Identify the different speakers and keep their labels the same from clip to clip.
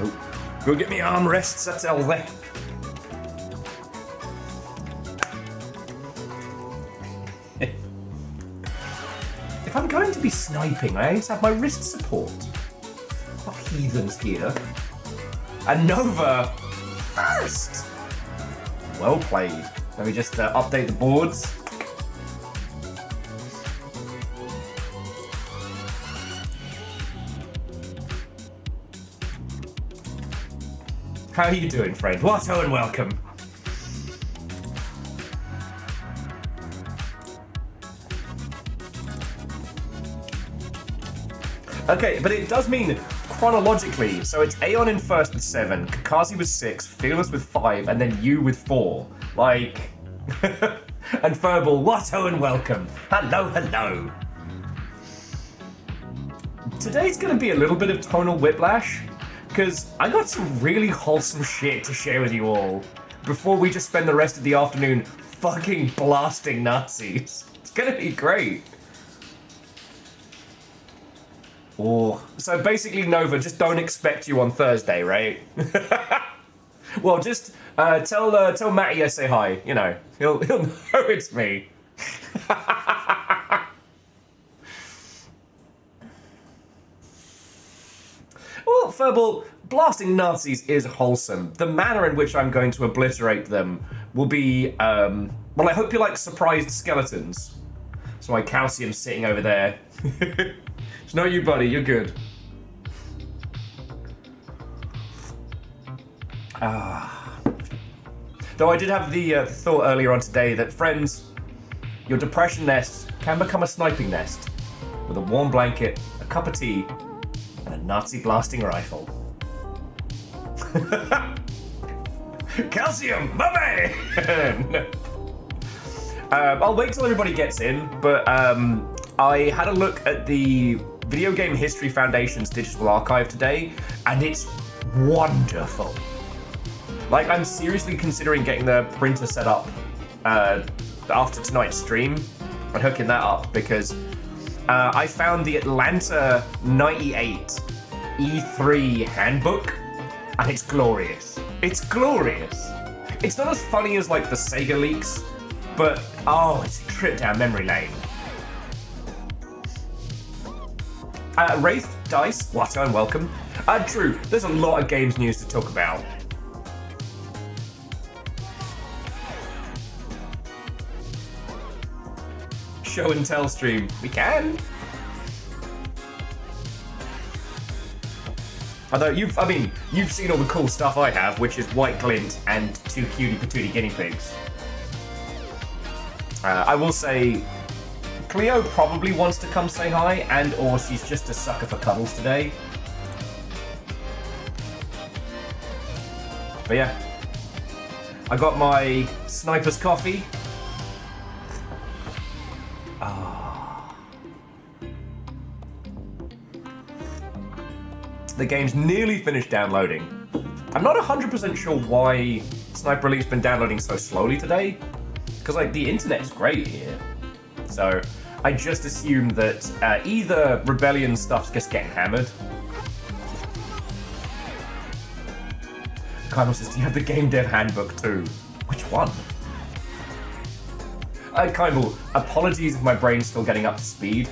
Speaker 1: Oh, go get me armrests, that's all there. If I'm going to be sniping, I need to have my wrist support. What heathens here? And Nova first! Well played. Let me just update the boards. How are you doing, friend? Watto and welcome. Okay, but it does mean chronologically. So it's Aeon in first with 7, Kakazi with 6, Fearless with 5, and then you with 4. Like... and Furball, Watto and welcome. Hello, hello. Today's gonna be a little bit of tonal whiplash, because I got some really wholesome shit to share with you all before we just spend the rest of the afternoon fucking blasting Nazis. It's gonna be great. Oh, so basically, Nova, just don't expect you on Thursday, right? Well, just tell Matty I say hi. You know, he'll know it's me. Well, Furball, blasting Nazis is wholesome. The manner in which I'm going to obliterate them will be, well, I hope you like surprised skeletons. So my calcium's sitting over there. It's not you, buddy, you're good. Though I did have the thought earlier on today that, friends, your depression nest can become a sniping nest with a warm blanket, a cup of tea, and a Nazi blasting rifle. Calcium, my man! I'll wait till everybody gets in, but I had a look at the Video Game History Foundation's digital archive today, and it's wonderful. Like, I'm seriously considering getting the printer set up after tonight's stream and hooking that up, because I found the Atlanta 98 E3 handbook, and it's glorious. It's glorious. It's not as funny as, like, the Sega leaks, but, oh, it's a trip down memory lane. Wraith, Dice, Watto and welcome. Drew, there's a lot of games news to talk about. Show and tell stream. We can. Although you've seen all the cool stuff I have, which is white glint and 2 cutie patootie guinea pigs. I will say, Cleo probably wants to come say hi, and or she's just a sucker for cuddles today. But yeah, I got my sniper's coffee. The game's nearly finished downloading. I'm not 100% sure why Sniper Elite's been downloading so slowly today, because like the internet's great here. So I just assumed that either Rebellion stuff's just getting hammered. Kyle says, do you have the game dev handbook too? Which one? Kyle, apologies if my brain's still getting up to speed.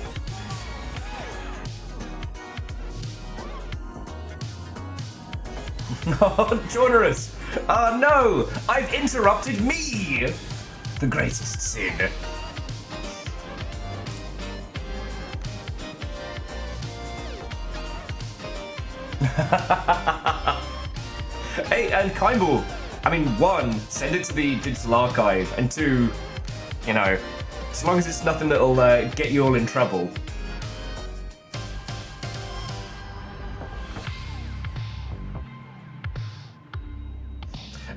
Speaker 1: Oh, Jonerus! Oh no! I've interrupted me! The greatest sin. Hey, and Kaimble, I mean, 1, send it to the digital archive, and 2, you know, as long as it's nothing that'll get you all in trouble.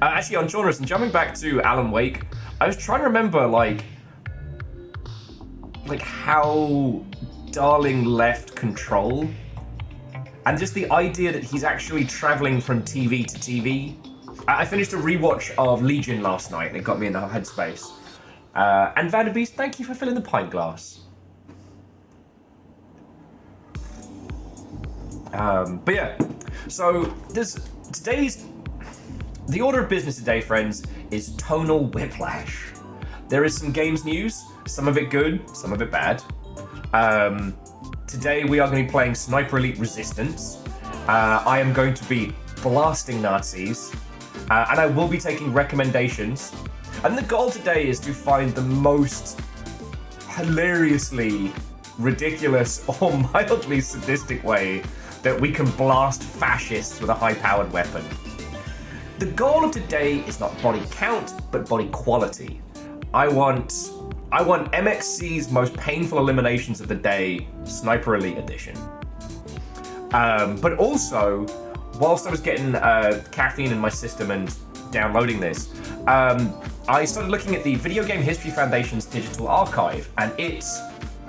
Speaker 1: Actually, on Jonas, and jumping back to Alan Wake, I was trying to remember, like how Darling left Control, and just the idea that he's actually traveling from TV to TV. I finished a rewatch of Legion last night, and it got me in the headspace. And Vanderbeest, thank you for filling the pint glass. But yeah, So the order of business today, friends, is tonal whiplash. There is some games news, some of it good, some of it bad. Today we are going to be playing Sniper Elite Resistance. I am going to be blasting Nazis, and I will be taking recommendations. And the goal today is to find the most hilariously ridiculous or mildly sadistic way that we can blast fascists with a high-powered weapon. The goal of today is not body count, but body quality. I want MXC's most painful eliminations of the day, Sniper Elite Edition. But also, whilst I was getting caffeine in my system and downloading this, I started looking at the Video Game History Foundation's digital archive, and it's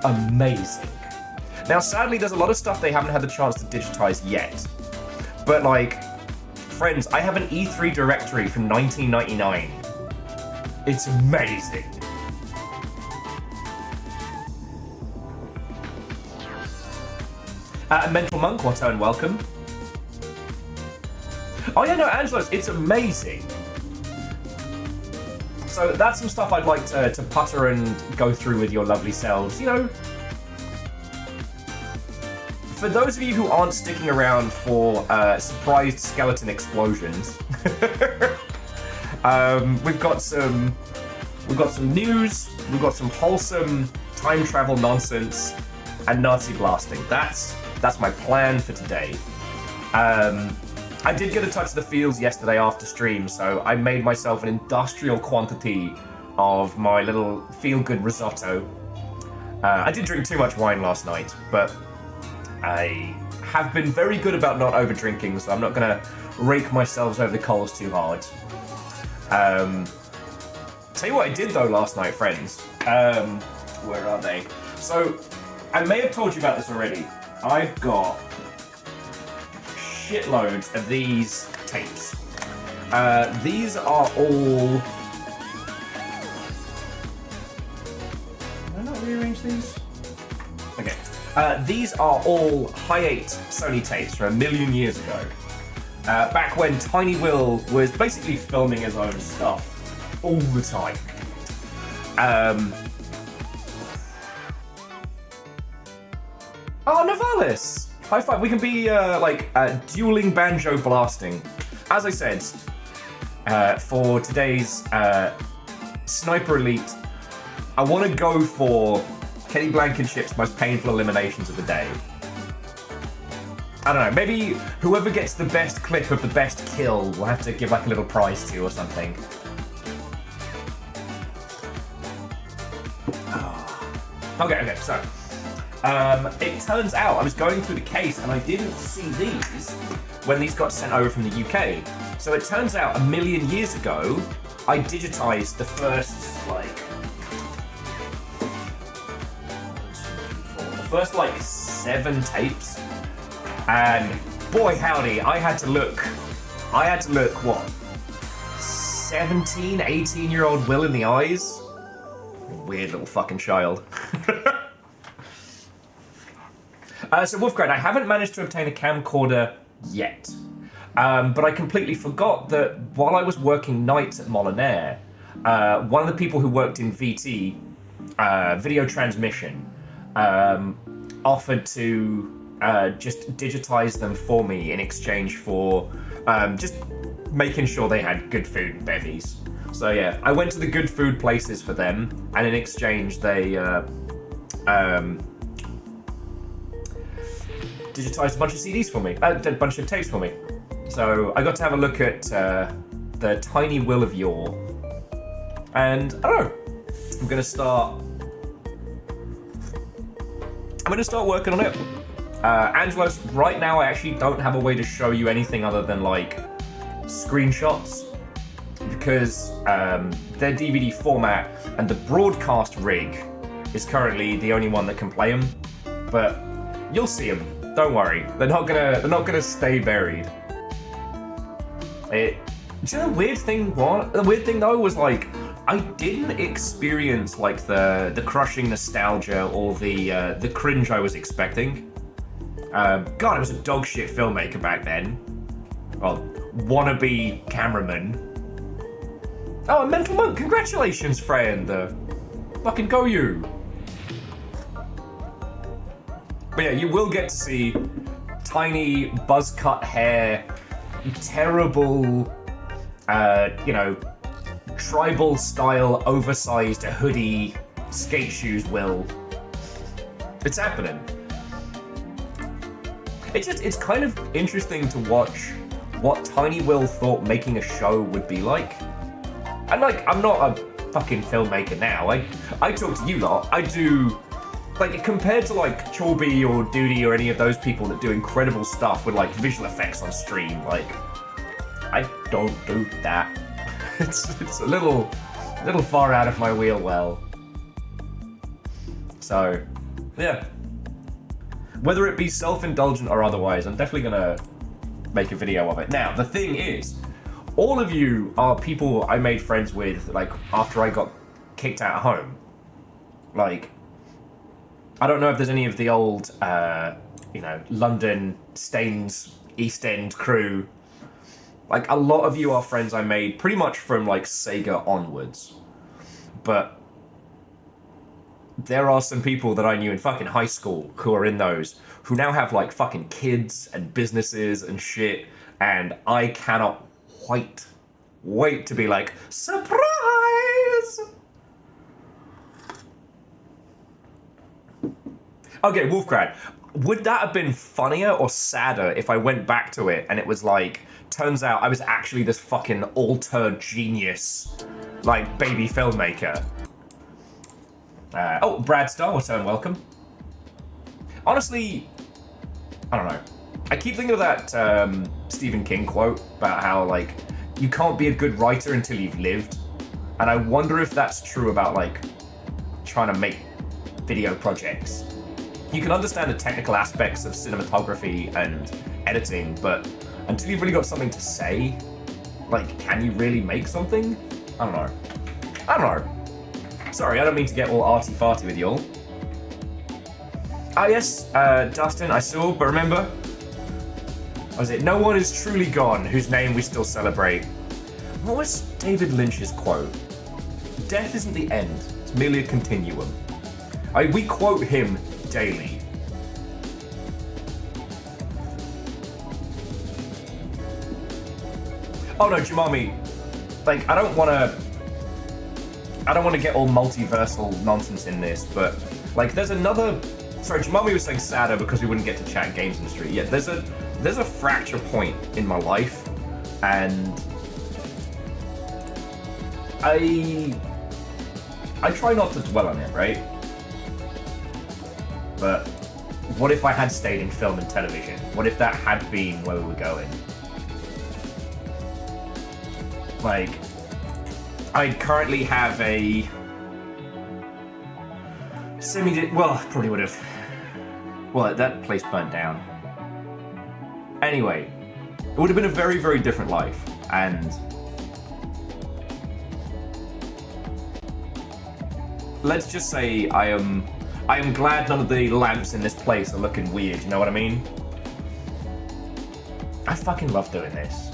Speaker 1: amazing. Now, sadly, there's a lot of stuff they haven't had the chance to digitize yet. But, like, friends, I have an E3 directory from 1999. It's amazing. Mental Monk, what's and welcome. Oh yeah, no, Angelos, it's amazing. So that's some stuff I'd like to putter and go through with your lovely selves. You know, for those of you who aren't sticking around for surprised skeleton explosions, we've got some news, we've got some wholesome time travel nonsense, and Nazi blasting. That's my plan for today. I did get a touch of the feels yesterday after stream, so I made myself an industrial quantity of my little feel-good risotto. I did drink too much wine last night, but I have been very good about not over-drinking, so I'm not going to rake myself over the coals too hard. Tell you what I did, though, last night, friends. Where are they? So, I may have told you about this already. I've got shitloads of these tapes. These are all... Did I not rearrange these? Okay. These are all Hi8 Sony tapes from a million years ago. Back when Tiny Will was basically filming his own stuff all the time. Oh, Navalis! High five. We can be, dueling banjo blasting. As I said, for today's Sniper Elite, I want to go for Kenny Blankenship's most painful eliminations of the day. I don't know, maybe whoever gets the best clip of the best kill will have to give like a little prize to or something. Okay, so... it turns out I was going through the case and I didn't see these when these got sent over from the UK. So it turns out a million years ago, I digitized the first, the first 7 tapes. And boy howdy, I had to look, what, 17, 18-year-old Will in the eyes? Weird little fucking child. So Wolfgrad, I haven't managed to obtain a camcorder yet, but I completely forgot that while I was working nights at Molinaire, one of the people who worked in VT, video transmission, offered to just digitize them for me in exchange for just making sure they had good food and bevies. So yeah, I went to the good food places for them, and in exchange they digitized a bunch of CDs for me, a bunch of tapes for me. So I got to have a look at the Tiny Will of Yore, and I don't know, I'm gonna start working on it. Angelos, right now I actually don't have a way to show you anything other than like screenshots, because their DVD format and the broadcast rig is currently the only one that can play them. But you'll see them. Don't worry. They're not gonna stay buried. Do you know the weird thing? The weird thing though was like I didn't experience like the crushing nostalgia or the cringe I was expecting. God, I was a dog shit filmmaker back then. Well, wannabe cameraman. Oh, a Mental Monk, congratulations, friend. Fucking go you. But yeah, you will get to see tiny buzz cut hair, terrible, tribal style oversized hoodie, skate shoes, Will. It's happening. It's kind of interesting to watch what Tiny Will thought making a show would be like. And like, I'm not a fucking filmmaker now. I talk to you lot. I do, like, compared to like Chorby or Duty or any of those people that do incredible stuff with like visual effects on stream, like, I don't do that. It's a little far out of my wheel well. So, yeah. Whether it be self-indulgent or otherwise, I'm definitely gonna make a video of it. Now, the thing is, all of you are people I made friends with, like, after I got kicked out of home. Like, I don't know if there's any of the old, London, Staines, East End crew. Like, a lot of you are friends I made pretty much from, like, Sega onwards. But there are some people that I knew in fucking high school who are in those, who now have, like, fucking kids and businesses and shit, and I cannot wait to be like, surprise! Okay, Wolfcrad, would that have been funnier or sadder if I went back to it and it was like, turns out I was actually this fucking alter genius, like, baby filmmaker? Brad Star, return welcome. Honestly, I don't know. I keep thinking of that Stephen King quote about how, like, you can't be a good writer until you've lived. And I wonder if that's true about, like, trying to make video projects. You can understand the technical aspects of cinematography and editing, but until you've really got something to say, like, can you really make something? I don't know. Sorry, I don't mean to get all arty-farty with y'all. Ah yes, Dustin, I saw, but remember, was it, no one is truly gone whose name we still celebrate. What was David Lynch's quote? Death isn't the end, it's merely a continuum. We quote him daily. Oh no, Jumami, like, I don't want to get all multiversal nonsense in this, but, like, there's another... Sorry, Jumami was saying sadder because we wouldn't get to chat games industry. Yeah, there's a fracture point in my life, and I try not to dwell on it, right? But what if I had stayed in film and television? What if that had been where we were going? Like, I currently have a probably would have. Well, that place burnt down. Anyway, it would have been a very, very different life, and let's just say I am glad none of the lamps in this place are looking weird, you know what I mean? I fucking love doing this.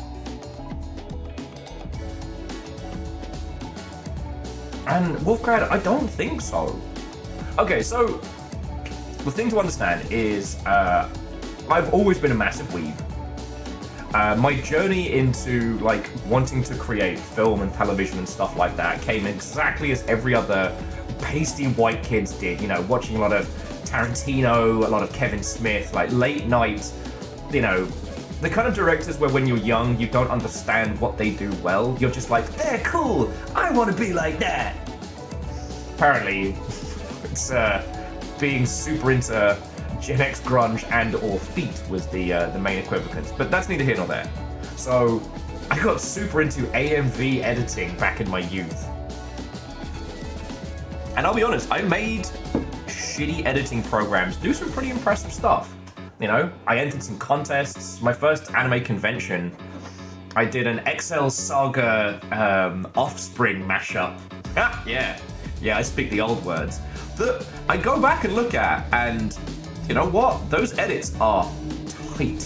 Speaker 1: And Wolfcrad, I don't think so. Okay, so the thing to understand is I've always been a massive weeb. My journey into, like, wanting to create film and television and stuff like that came exactly as every other pasty white kids did, you know, watching a lot of Tarantino, a lot of Kevin Smith, like late night, you know, the kind of directors where when you're young, you don't understand what they do well. You're just like, they're cool, I want to be like that. Apparently, it's being super into Gen X grunge and or feet was the main equivalent, but that's neither here nor there. So I got super into AMV editing back in my youth. And I'll be honest, I made shitty editing programs do some pretty impressive stuff. You know, I entered some contests. My first anime convention, I did an XL Saga Offspring mashup. Yeah, I speak the old words. That I go back and look at, and you know what? Those edits are tight.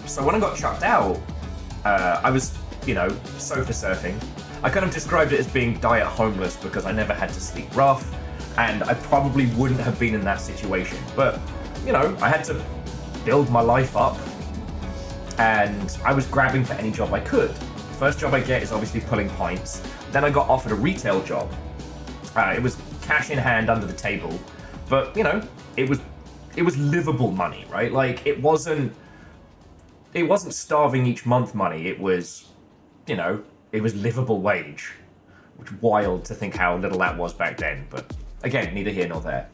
Speaker 1: So when I got chucked out, I was, you know, sofa surfing. I kind of described it as being diet homeless because I never had to sleep rough, and I probably wouldn't have been in that situation. But, you know, I had to build my life up, and I was grabbing for any job I could. First job I get is obviously pulling pints. Then I got offered a retail job. It was cash in hand under the table, but, you know, it was livable money, right? Like, it wasn't starving each month money. It was, you know, it was livable wage. Which is wild to think how little that was back then, but again, neither here nor there.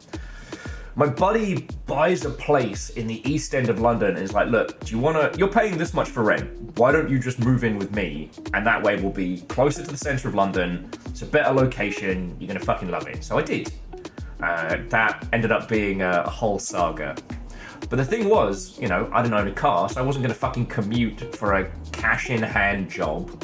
Speaker 1: My buddy buys a place in the East End of London and is like, look, you're paying this much for rent. Why don't you just move in with me? And that way we'll be closer to the center of London. It's a better location. You're gonna fucking love it. So I did. That ended up being a whole saga. But the thing was, you know, I didn't own a car, so I wasn't gonna fucking commute for a cash in hand job.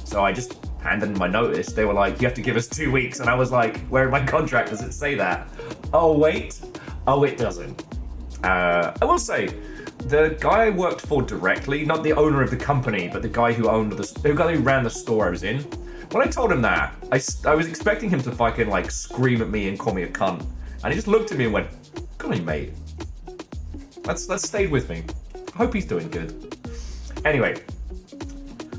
Speaker 1: So I just handed in my notice. They were like, you have to give us 2 weeks. And I was like, where in my contract does it say that? Oh, wait. Oh, it doesn't. I will say, the guy I worked for directly, not the owner of the company, but the guy who ran the store I was in, when I told him that, I was expecting him to fucking like scream at me and call me a cunt. And he just looked at me and went, come on, mate. That's stayed with me. I hope he's doing good. Anyway,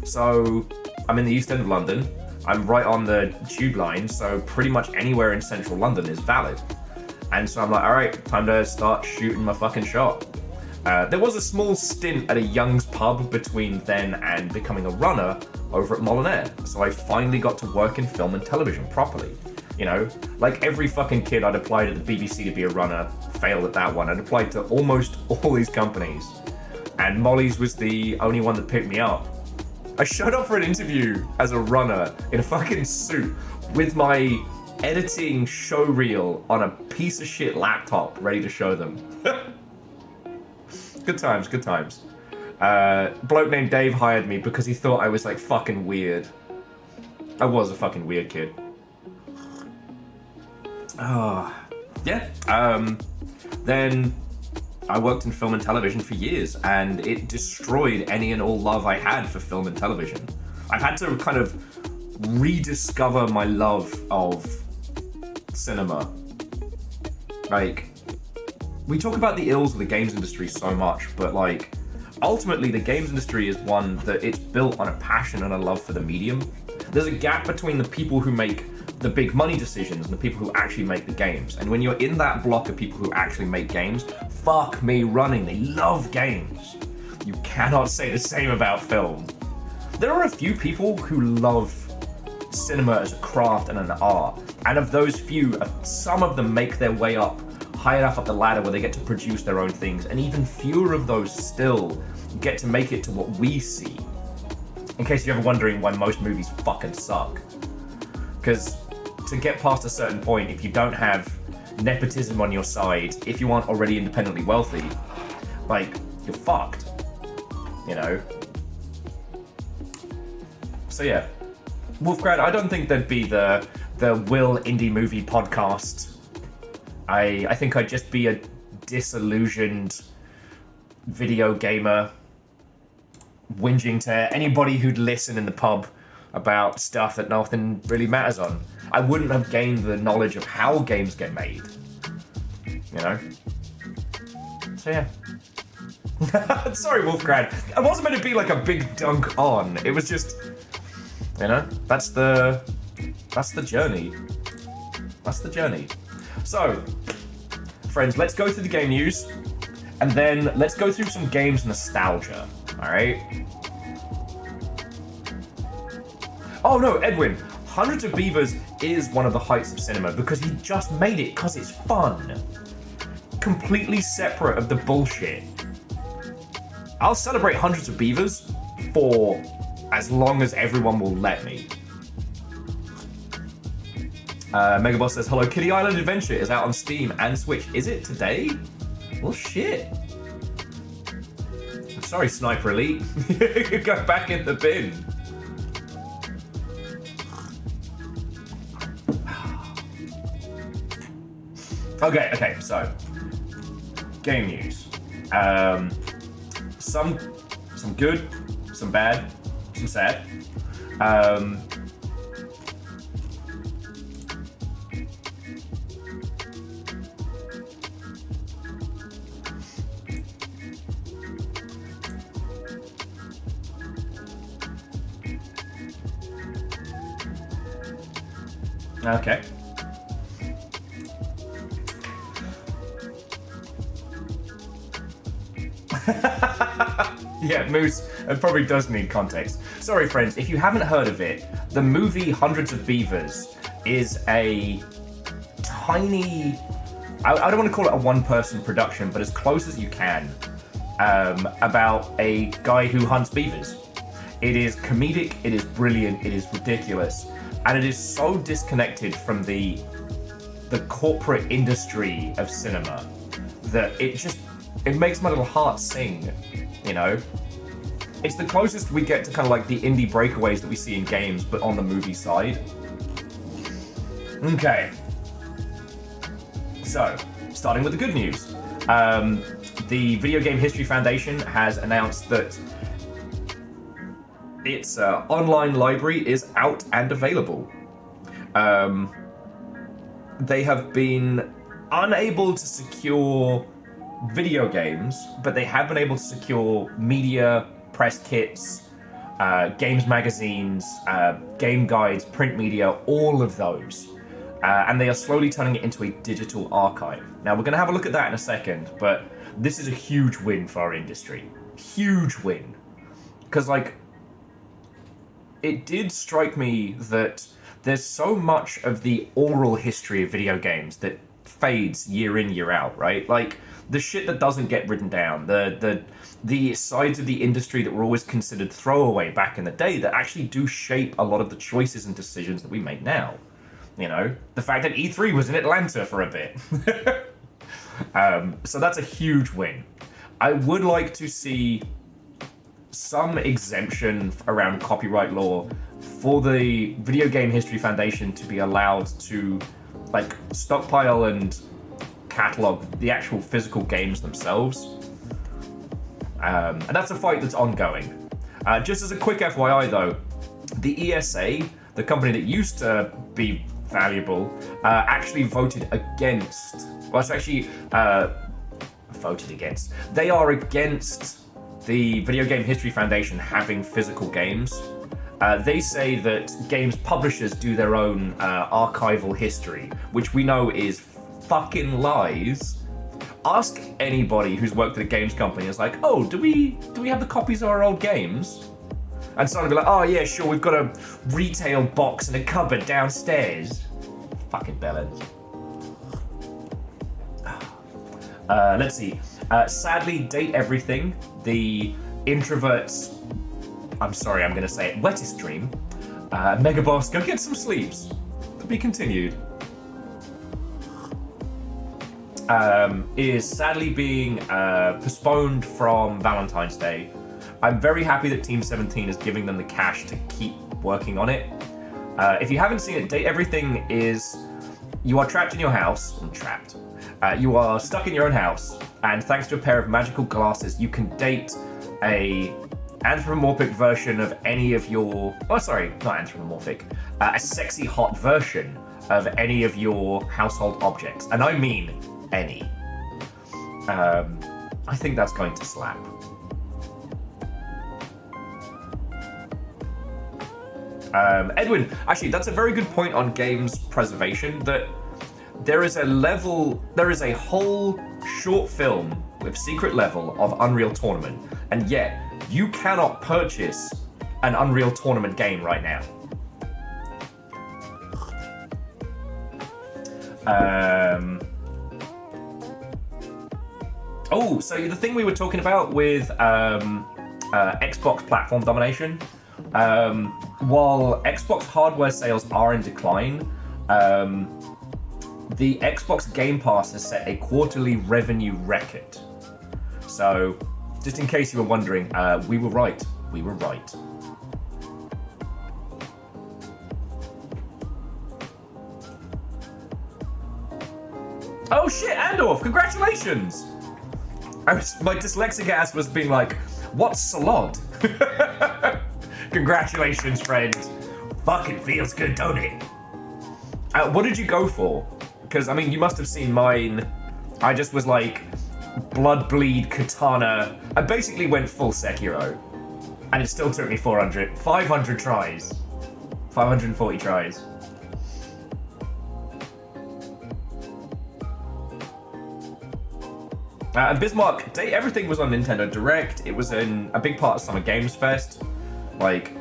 Speaker 1: so I'm in the East End of London. I'm right on the tube line, so pretty much anywhere in central London is valid. And so I'm like, all right, time to start shooting my fucking shot. There was a small stint at a Young's pub between then and becoming a runner over at Molyneux. So I finally got to work in film and television properly. You know, like every fucking kid, I'd applied at the BBC to be a runner, failed at that one. I'd applied to almost all these companies. And Molly's was the only one that picked me up. I showed up for an interview as a runner in a fucking suit with my editing show reel on a piece of shit laptop ready to show them. Good times, good times. Bloke named Dave hired me because he thought I was like fucking weird. I was a fucking weird kid. Yeah. Then I worked in film and television for years, and it destroyed any and all love I had for film and television. I've had to kind of rediscover my love of cinema. Like, we talk about the ills of the games industry so much, but like, ultimately the games industry is one that it's built on a passion and a love for the medium. There's a gap between the people who make the big money decisions and the people who actually make the games. And when you're in that block of people who actually make games, fuck me running, they love games. You cannot say the same about film. There are a few people who love cinema as a craft and an art. And of those few, some of them make their way up high enough up the ladder where they get to produce their own things. And even fewer of those still get to make it to what we see. In case you're ever wondering why most movies fucking suck. Because to get past a certain point, if you don't have nepotism on your side, if you aren't already independently wealthy, like, you're fucked. You know? So yeah. Wolfgrad, I don't think there'd be the Will Indie Movie podcast. I think I'd just be a disillusioned video gamer whinging to anybody who'd listen in the pub about stuff that nothing really matters on. I wouldn't have gained the knowledge of how games get made. You know? So yeah. Sorry, Wolfgrad. It wasn't meant to be like a big dunk on. It was just, you know, that's the journey. That's the journey. So, friends, let's go through the game news, and then let's go through some games nostalgia. All right? Oh no, Edwin, Hundreds of Beavers is one of the heights of cinema because he just made it because it's fun. Completely separate of the bullshit. I'll celebrate Hundreds of Beavers for as long as everyone will let me. Megaboss says, hello, Kitty Island Adventure is out on Steam and Switch. Is it today? Well, shit. I'm sorry, Sniper Elite. Go back in the bin. Okay, so game news. Some good, some bad, some sad. Okay. Yeah, Moose, it probably does need context. Sorry, friends, if you haven't heard of it, the movie Hundreds of Beavers is a tiny... I don't want to call it a one-person production, but as close as you can, about a guy who hunts beavers. It is comedic, it is brilliant, it is ridiculous, and it is so disconnected from the corporate industry of cinema that it makes my little heart sing, you know? It's the closest we get to kind of like the indie breakaways that we see in games, but on the movie side. Okay. So, starting with the good news. The Video Game History Foundation has announced that its online library is out and available. They have been unable to secure video games, but they have been able to secure media, press kits, games magazines, game guides, print media, all of those. And they are slowly turning it into a digital archive. Now, we're going to have a look at that in a second, but this is a huge win for our industry. Huge win. Because, like, it did strike me that there's so much of the oral history of video games that fades year in, year out, right? Like, the shit that doesn't get written down, the sides of the industry that were always considered throwaway back in the day that actually do shape a lot of the choices and decisions that we make now. You know, the fact that E3 was in Atlanta for a bit. So that's a huge win. I would like to see some exemption around copyright law for the Video Game History Foundation to be allowed to, like, stockpile and catalog the actual physical games themselves. And that's a fight that's ongoing. Just as a quick FYI though, the ESA, the company that used to be valuable, actually voted against, well, it's actually voted against. They are against the Video Game History Foundation having physical games. They say that games publishers do their own archival history, which we know is fucking lies. Ask anybody who's worked at a games company, is like, oh, do we have the copies of our old games? And someone will be like, oh yeah, sure, we've got a retail box in a cupboard downstairs. Fucking bellends. Let's see. Sadly, Date Everything, the introverts, I'm sorry, I'm gonna say it, wettest dream. Megaboss, go get some sleeps. To be continued. Is sadly being postponed from Valentine's Day. I'm very happy that Team 17 is giving them the cash to keep working on it. If you haven't seen it, Date Everything is, you are trapped in your house, you are stuck in your own house, and thanks to a pair of magical glasses, you can date a anthropomorphic version of any of your, oh sorry, not anthropomorphic, a sexy hot version of any of your household objects, and I mean any. I think that's going to slap. Edwin, actually, that's a very good point on games preservation, that there is a whole short film with secret level of Unreal Tournament, and yet you cannot purchase an Unreal Tournament game right now. Oh, so the thing we were talking about with Xbox platform domination, while Xbox hardware sales are in decline, the Xbox Game Pass has set a quarterly revenue record. So, just in case you were wondering, we were right. We were right. Oh shit, Andorf, congratulations! My dyslexic ass was being like, what's salad? Congratulations, friend. Fucking feels good, don't it? What did you go for? Because, I mean, you must have seen mine. I just was like, blood bleed, katana. I basically went full Sekiro. And it still took me 500 tries. 540 tries. And Bismarck, everything was on Nintendo Direct. It was in a big part of Summer Games Fest. Like,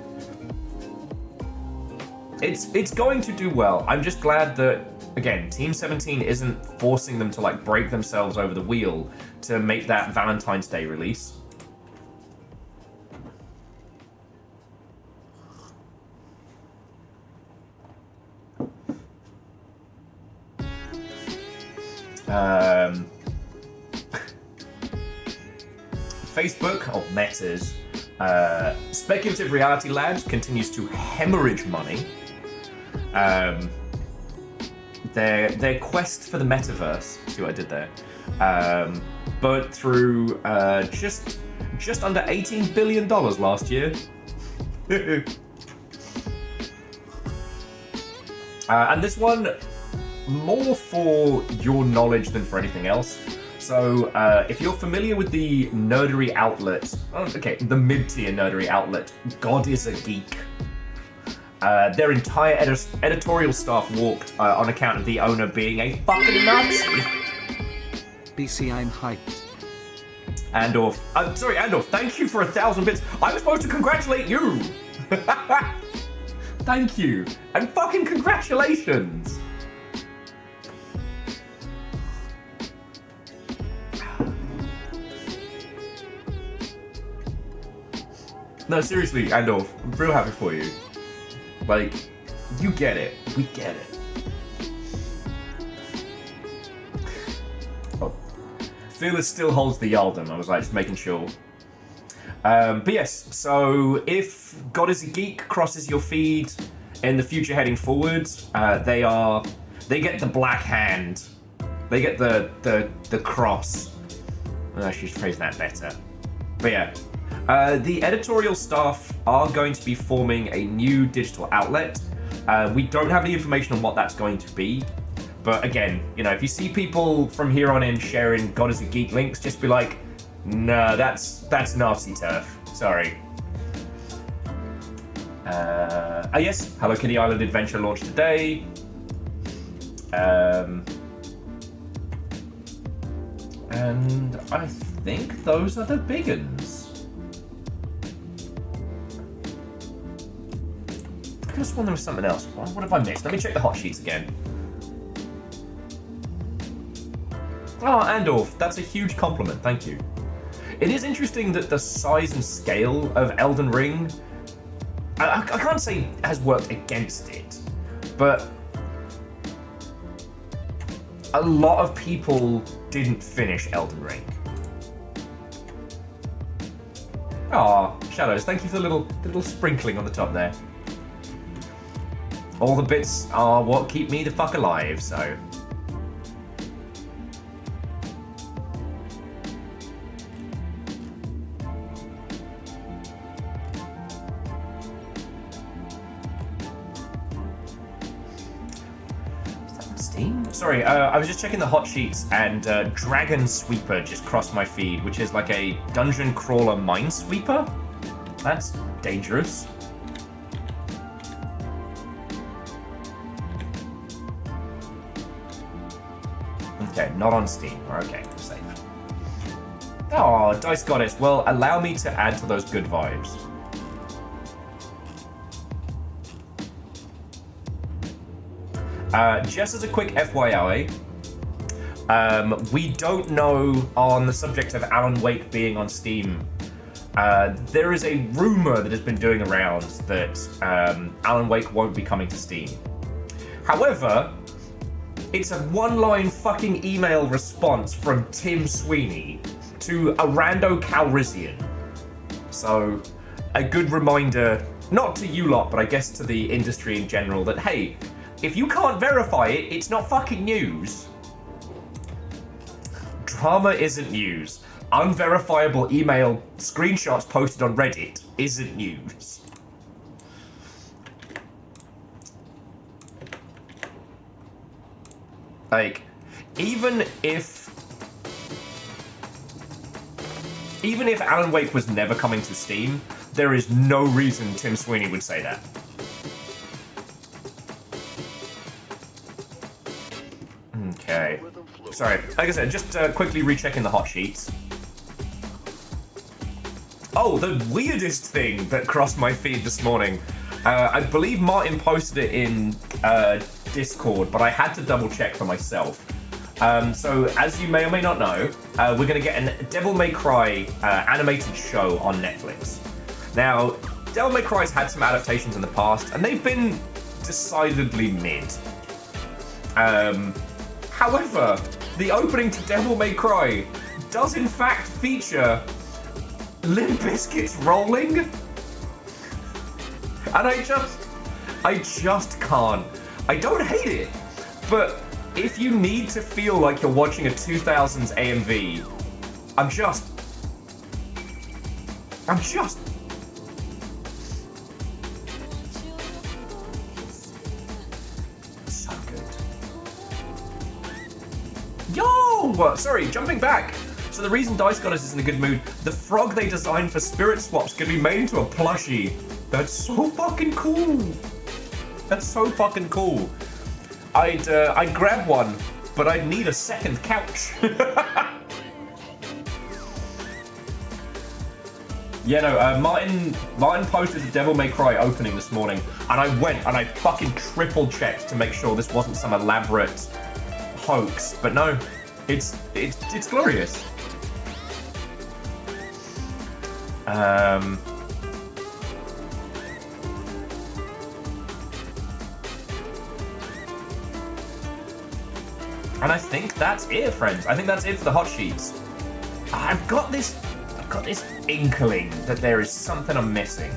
Speaker 1: it's going to do well. I'm just glad that, again, Team 17 isn't forcing them to like break themselves over the wheel to make that Valentine's Day release. Facebook, or Meta's, Speculative Reality Labs continues to hemorrhage money. Their quest for the metaverse, see what I did there, but through just under $18 billion last year. And this one, more for your knowledge than for anything else. So, if you're familiar with the nerdery outlet, the mid-tier nerdery outlet, God is a Geek, their entire editorial staff walked on account of the owner being a fucking Nazi.
Speaker 2: BC, I'm hyped.
Speaker 1: Andorf, sorry, Andorf, thank you for 1,000 bits. I was supposed to congratulate you. Thank you, and fucking congratulations. No, seriously, Andorf, I'm real happy for you. Like, you get it. We get it. Oh. Fearless still holds the Yaldum. I was like, just making sure. But yes, so if God is a Geek crosses your feed in the future heading forwards, they get the black hand. They get the cross. I should phrase that better. But yeah. The editorial staff are going to be forming a new digital outlet. We don't have any information on what that's going to be. But again, you know, if you see people from here on in sharing God is a Geek links, just be like, no, that's Nazi turf. Sorry. Yes, Hello Kitty Island Adventure launched today. And I think those are the big uns. I could have sworn there was something else. What have I missed? Let me check the hot sheets again. Oh, Andorf, that's a huge compliment, thank you. It is interesting that the size and scale of Elden Ring, I can't say has worked against it, but a lot of people didn't finish Elden Ring. Aw, Shadows, thank you for the little sprinkling on the top there. All the bits are what keep me the fuck alive, so. Is that on Steam? Sorry, I was just checking the hot sheets and Dragon Sweeper just crossed my feed, which is like a dungeon crawler minesweeper. That's dangerous. Okay, not on Steam. Okay, we're safe. Oh, Dice Goddess. Well, allow me to add to those good vibes. Just as a quick FYI, we don't know on the subject of Alan Wake being on Steam. There is a rumor that has been doing around that Alan Wake won't be coming to Steam. However, it's a one-line fucking email response from Tim Sweeney to a rando Calrissian. So, a good reminder, not to you lot, but I guess to the industry in general, that hey, if you can't verify it, it's not fucking news. Drama isn't news. Unverifiable email screenshots posted on Reddit isn't news. Like, even if Alan Wake was never coming to Steam, there is no reason Tim Sweeney would say that. Okay. Sorry, like I said, just quickly rechecking the hot sheets. Oh, the weirdest thing that crossed my feed this morning. I believe Martin posted it in Discord, but I had to double check for myself. So, as you may or may not know, we're going to get a Devil May Cry animated show on Netflix. Now, Devil May Cry's had some adaptations in the past, and they've been decidedly mid. However, the opening to Devil May Cry does in fact feature Limp Bizkit's Rolling. And I just can't. I don't hate it, but if you need to feel like you're watching a 2000s AMV, I'm just so good. Yo! Sorry, jumping back. So the reason Dice Goddess is in a good mood, the frog they designed for Spirit Swap's gonna be made into a plushie. That's so fucking cool. That's so fucking cool. I'd grab one, but I'd need a second couch. Yeah, no, Martin posted the Devil May Cry opening this morning, and I went and I fucking triple checked to make sure this wasn't some elaborate hoax, but no, it's glorious. And I think that's it, friends. I think that's it for the hot sheets. I've got this inkling that there is something I'm missing.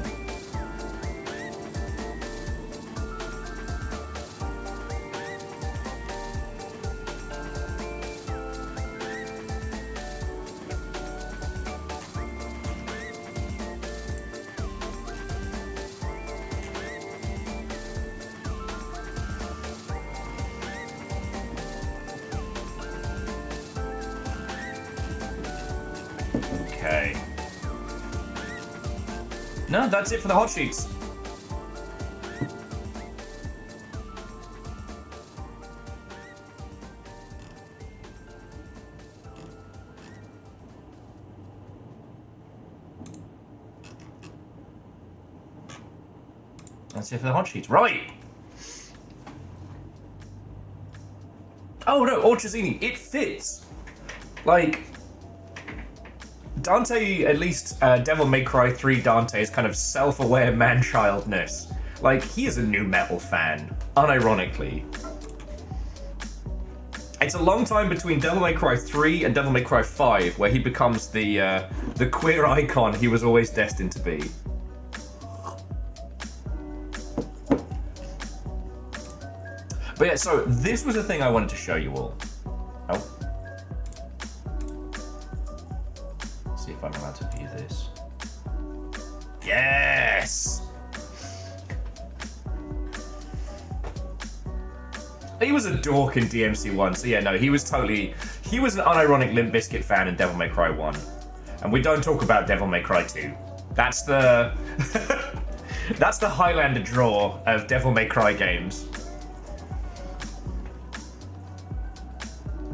Speaker 1: Okay. No, that's it for the hot sheets. That's it for the hot sheets. Right. Oh no, Orchesini, it fits. Like, Dante, at least Devil May Cry 3 Dante's kind of self-aware man-childness. Like, he is a new metal fan, unironically. It's a long time between Devil May Cry 3 and Devil May Cry 5, where he becomes the queer icon he was always destined to be. But yeah, so this was a thing I wanted to show you all. Oh. See if I'm allowed to view this. Yes! He was a dork in DMC1, so yeah, no, he was an unironic Limp Bizkit fan in Devil May Cry 1. And we don't talk about Devil May Cry 2. That's the... that's the Highlander draw of Devil May Cry games.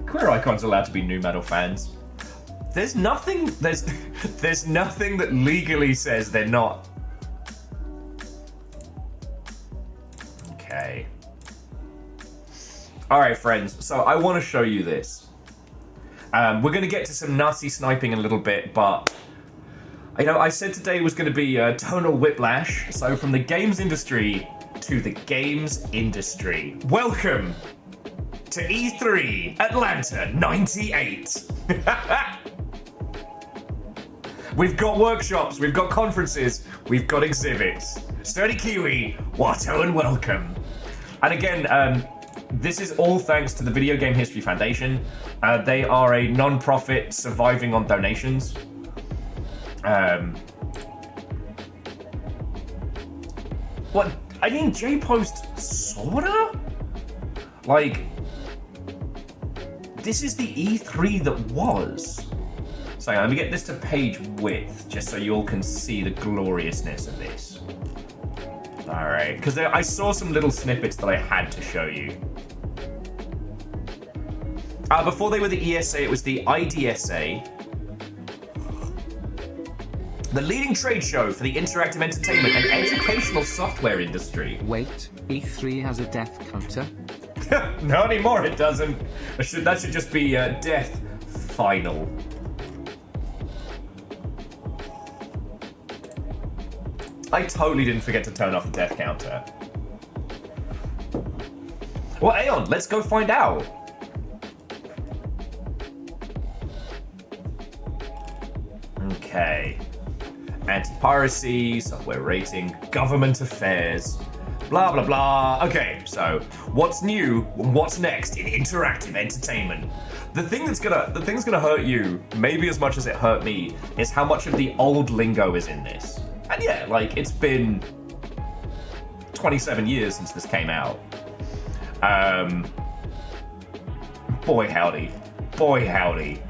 Speaker 1: Queer icons allowed to be new metal fans. There's nothing that legally says they're not. Okay. Alright, friends, so I want to show you this. We're going to get to some Nazi sniping in a little bit, but you know, I said today was going to be tonal whiplash, so from the games industry to the games industry. Welcome to E3 Atlanta 98. We've got workshops, we've got conferences, we've got exhibits. Sturdy Kiwi, Watto and welcome. And again, this is all thanks to the Video Game History Foundation. They are a non-profit surviving on donations. What? I mean, J-Post sorta? Like, this is the E3 that was. So let me get this to page width, just so you all can see the gloriousness of this. Alright, because I saw some little snippets that I had to show you. Before they were the ESA, it was the IDSA. The leading trade show for the interactive entertainment and educational software industry.
Speaker 2: Wait, E3 has a death counter?
Speaker 1: Not anymore, it doesn't. That should just be death final. I totally didn't forget to turn off the death counter. Well, Aeon, let's go find out. Okay. Anti-piracy, software rating, government affairs, blah, blah, blah. Okay, so what's new? What's next in interactive entertainment? The thing that's gonna hurt you, maybe as much as it hurt me, is how much of the old lingo is in this. And yeah, like, it's been 27 years since this came out. Boy howdy. Boy howdy.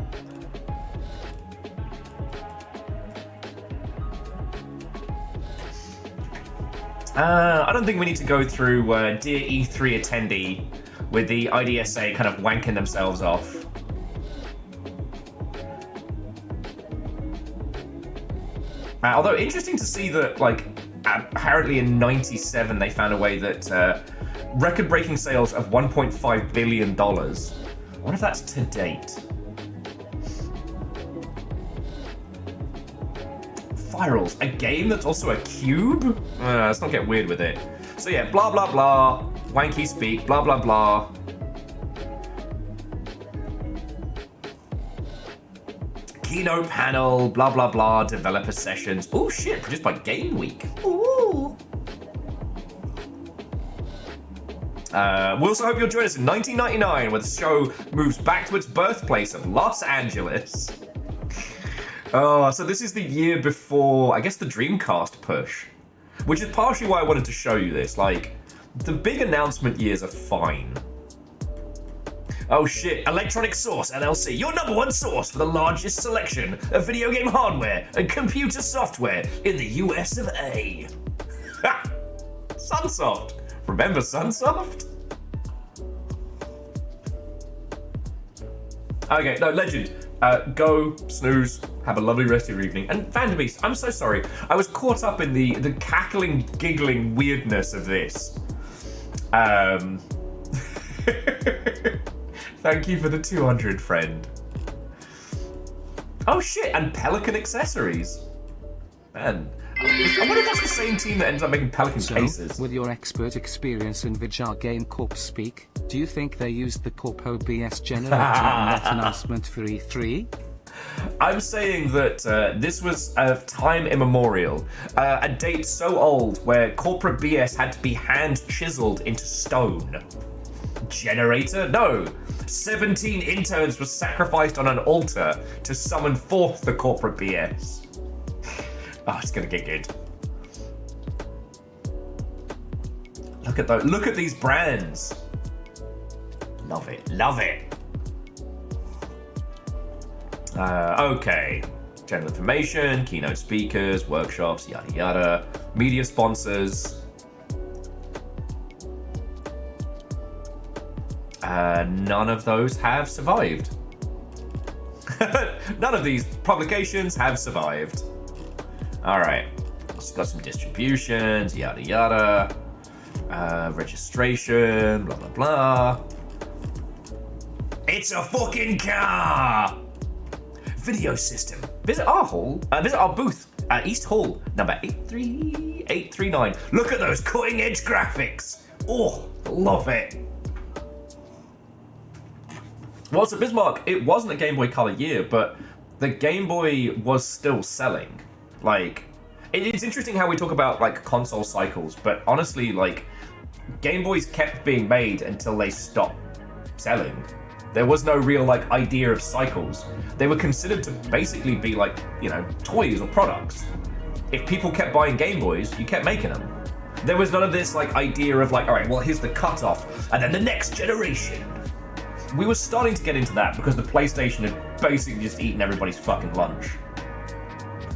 Speaker 1: I don't think we need to go through Dear E3 attendee with the IDSA kind of wanking themselves off. Although interesting to see that, like, apparently in '97 they found a way that record-breaking sales of $1.5 billion. What if that's to date? Virals, a game that's also a cube? Let's not get weird with it. So yeah, blah blah blah, wanky speak, blah blah blah. Keynote panel, blah blah blah, developer sessions. Oh shit, produced by Game Week. Ooh. We also hope you'll join us in 1999, where the show moves back to its birthplace of Los Angeles. Oh, so this is the year before, I guess, the Dreamcast push. Which is partially why I wanted to show you this. Like, the big announcement years are fine. Oh shit, Electronic Source LLC, your #1 source for the largest selection of video game hardware and computer software in the US of A. Ha! Sunsoft. Remember Sunsoft? Okay, no, Legend. Go, snooze, have a lovely rest of your evening. And Vanderbeest, I'm so sorry. I was caught up in the cackling, giggling weirdness of this. Thank you for the 200, friend. Oh shit, and Pelican accessories. Man, I wonder if that's the same team that ends up making Pelican cases.
Speaker 2: With your expert experience in Vidjar Game Corp speak, do you think they used the Corp OBS generator in that announcement for E3?
Speaker 1: I'm saying that this was a time immemorial, a date so old where corporate BS had to be hand chiseled into stone. Generator? No. 17 interns were sacrificed on an altar to summon forth the corporate BS. Oh, it's gonna get good. Look at those. Look at these brands. Love it. Love it. Okay. General information, keynote speakers, workshops, yada yada. Media sponsors. None of those have survived. None of these publications have survived. Alright. So got some distributions, yada yada. Registration, blah blah blah. It's a fucking car! Video system. Visit our hall. Visit our booth at East Hall, number 83839. Look at those cutting edge graphics. Oh, love it. Well, so Bismarck, it wasn't a Game Boy Color year, but the Game Boy was still selling. Like, it's interesting how we talk about, like, console cycles, but honestly, like, Game Boys kept being made until they stopped selling. There was no real like idea of cycles. They were considered to basically be like, you know, toys or products. If people kept buying Game Boys, you kept making them. There was none of this like idea of like, all right, well, here's the cutoff, and then the next generation. We were starting to get into that because the PlayStation had basically just eaten everybody's fucking lunch.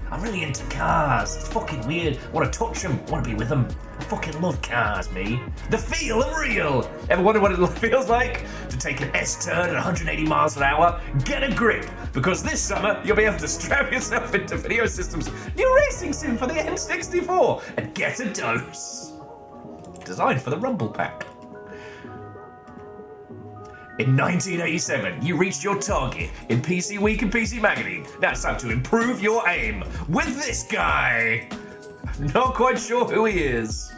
Speaker 1: I'm really into cars. It's fucking weird. I want to touch them. I want to be with them. I fucking love cars, me. The feel of real. Ever wonder what it feels like to take an S-turn at 180 miles an hour? Get a grip, because this summer you'll be able to strap yourself into Video Systems' new racing sim for the N64 and get a dose. Designed for the Rumble Pack. In 1987, you reached your target in PC Week and PC Magazine. Now it's time to improve your aim with this guy. I'm not quite sure who he is.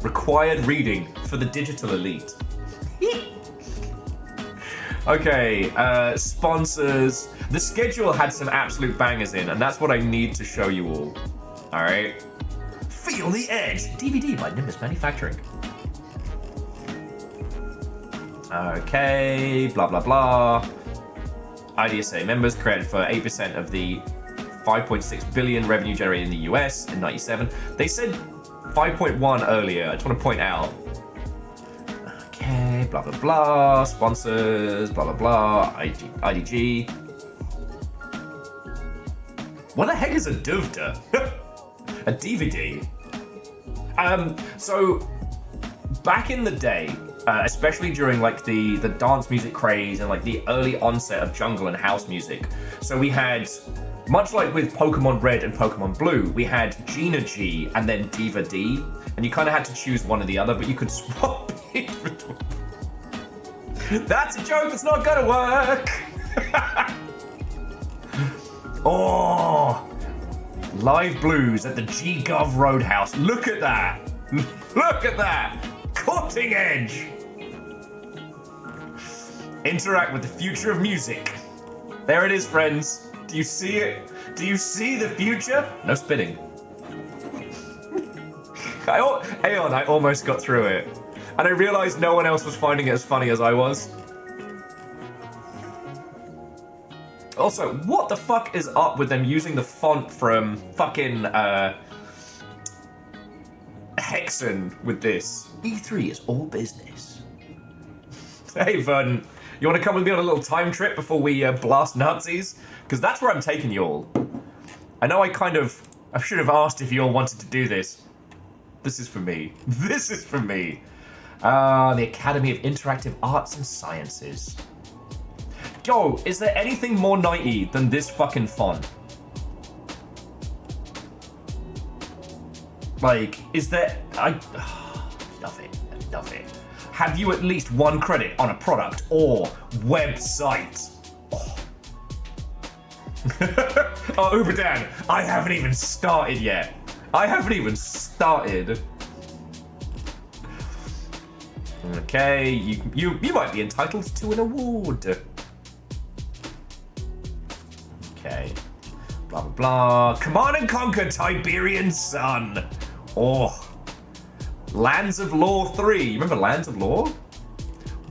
Speaker 1: Required reading for the digital elite. Okay, sponsors. The schedule had some absolute bangers in, and that's what I need to show you all. All right. Feel the Edge, DVD by Nimbus Manufacturing. Okay, blah, blah, blah. IDSA members created for 8% of the 5.6 billion revenue generated in the US in 97. They said 5.1 earlier, I just want to point out. Okay, blah, blah, blah. Sponsors, blah, blah, blah. IDG. What the heck is a DVDA? A DVD. So back in the day, especially during like the dance music craze and like the early onset of jungle and house music, so we had, much like with Pokemon Red and Pokemon Blue, we had Gina G and then Diva D, and you kind of had to choose one or the other, but you could swap it between. That's a joke that's not gonna work. Oh. Live blues at the G-Gov Roadhouse. Look at that. Look at that. Cutting edge. Interact with the future of music. There it is, friends. Do you see it? Do you see the future? No spitting. Aeon, I almost got through it. And I realized no one else was finding it as funny as I was. Also, what the fuck is up with them using the font from fucking Hexen with this? E3 is all business. Hey, Vernon, you want to come with me on a little time trip before we blast Nazis? Because that's where I'm taking you all. I know I should have asked if you all wanted to do this. This is for me. This is for me. The Academy of Interactive Arts and Sciences. Yo, is there anything more 90 than this fucking font? Like, is there... love it. Love it. Have you at least one credit on a product or website? Oh, oh Uberdan, I haven't even started yet. I haven't even started. Okay, you might be entitled to an award. Okay, blah, blah, blah. Command and Conquer Tiberian Sun. Oh, Lands of Lore 3. You remember Lands of Lore?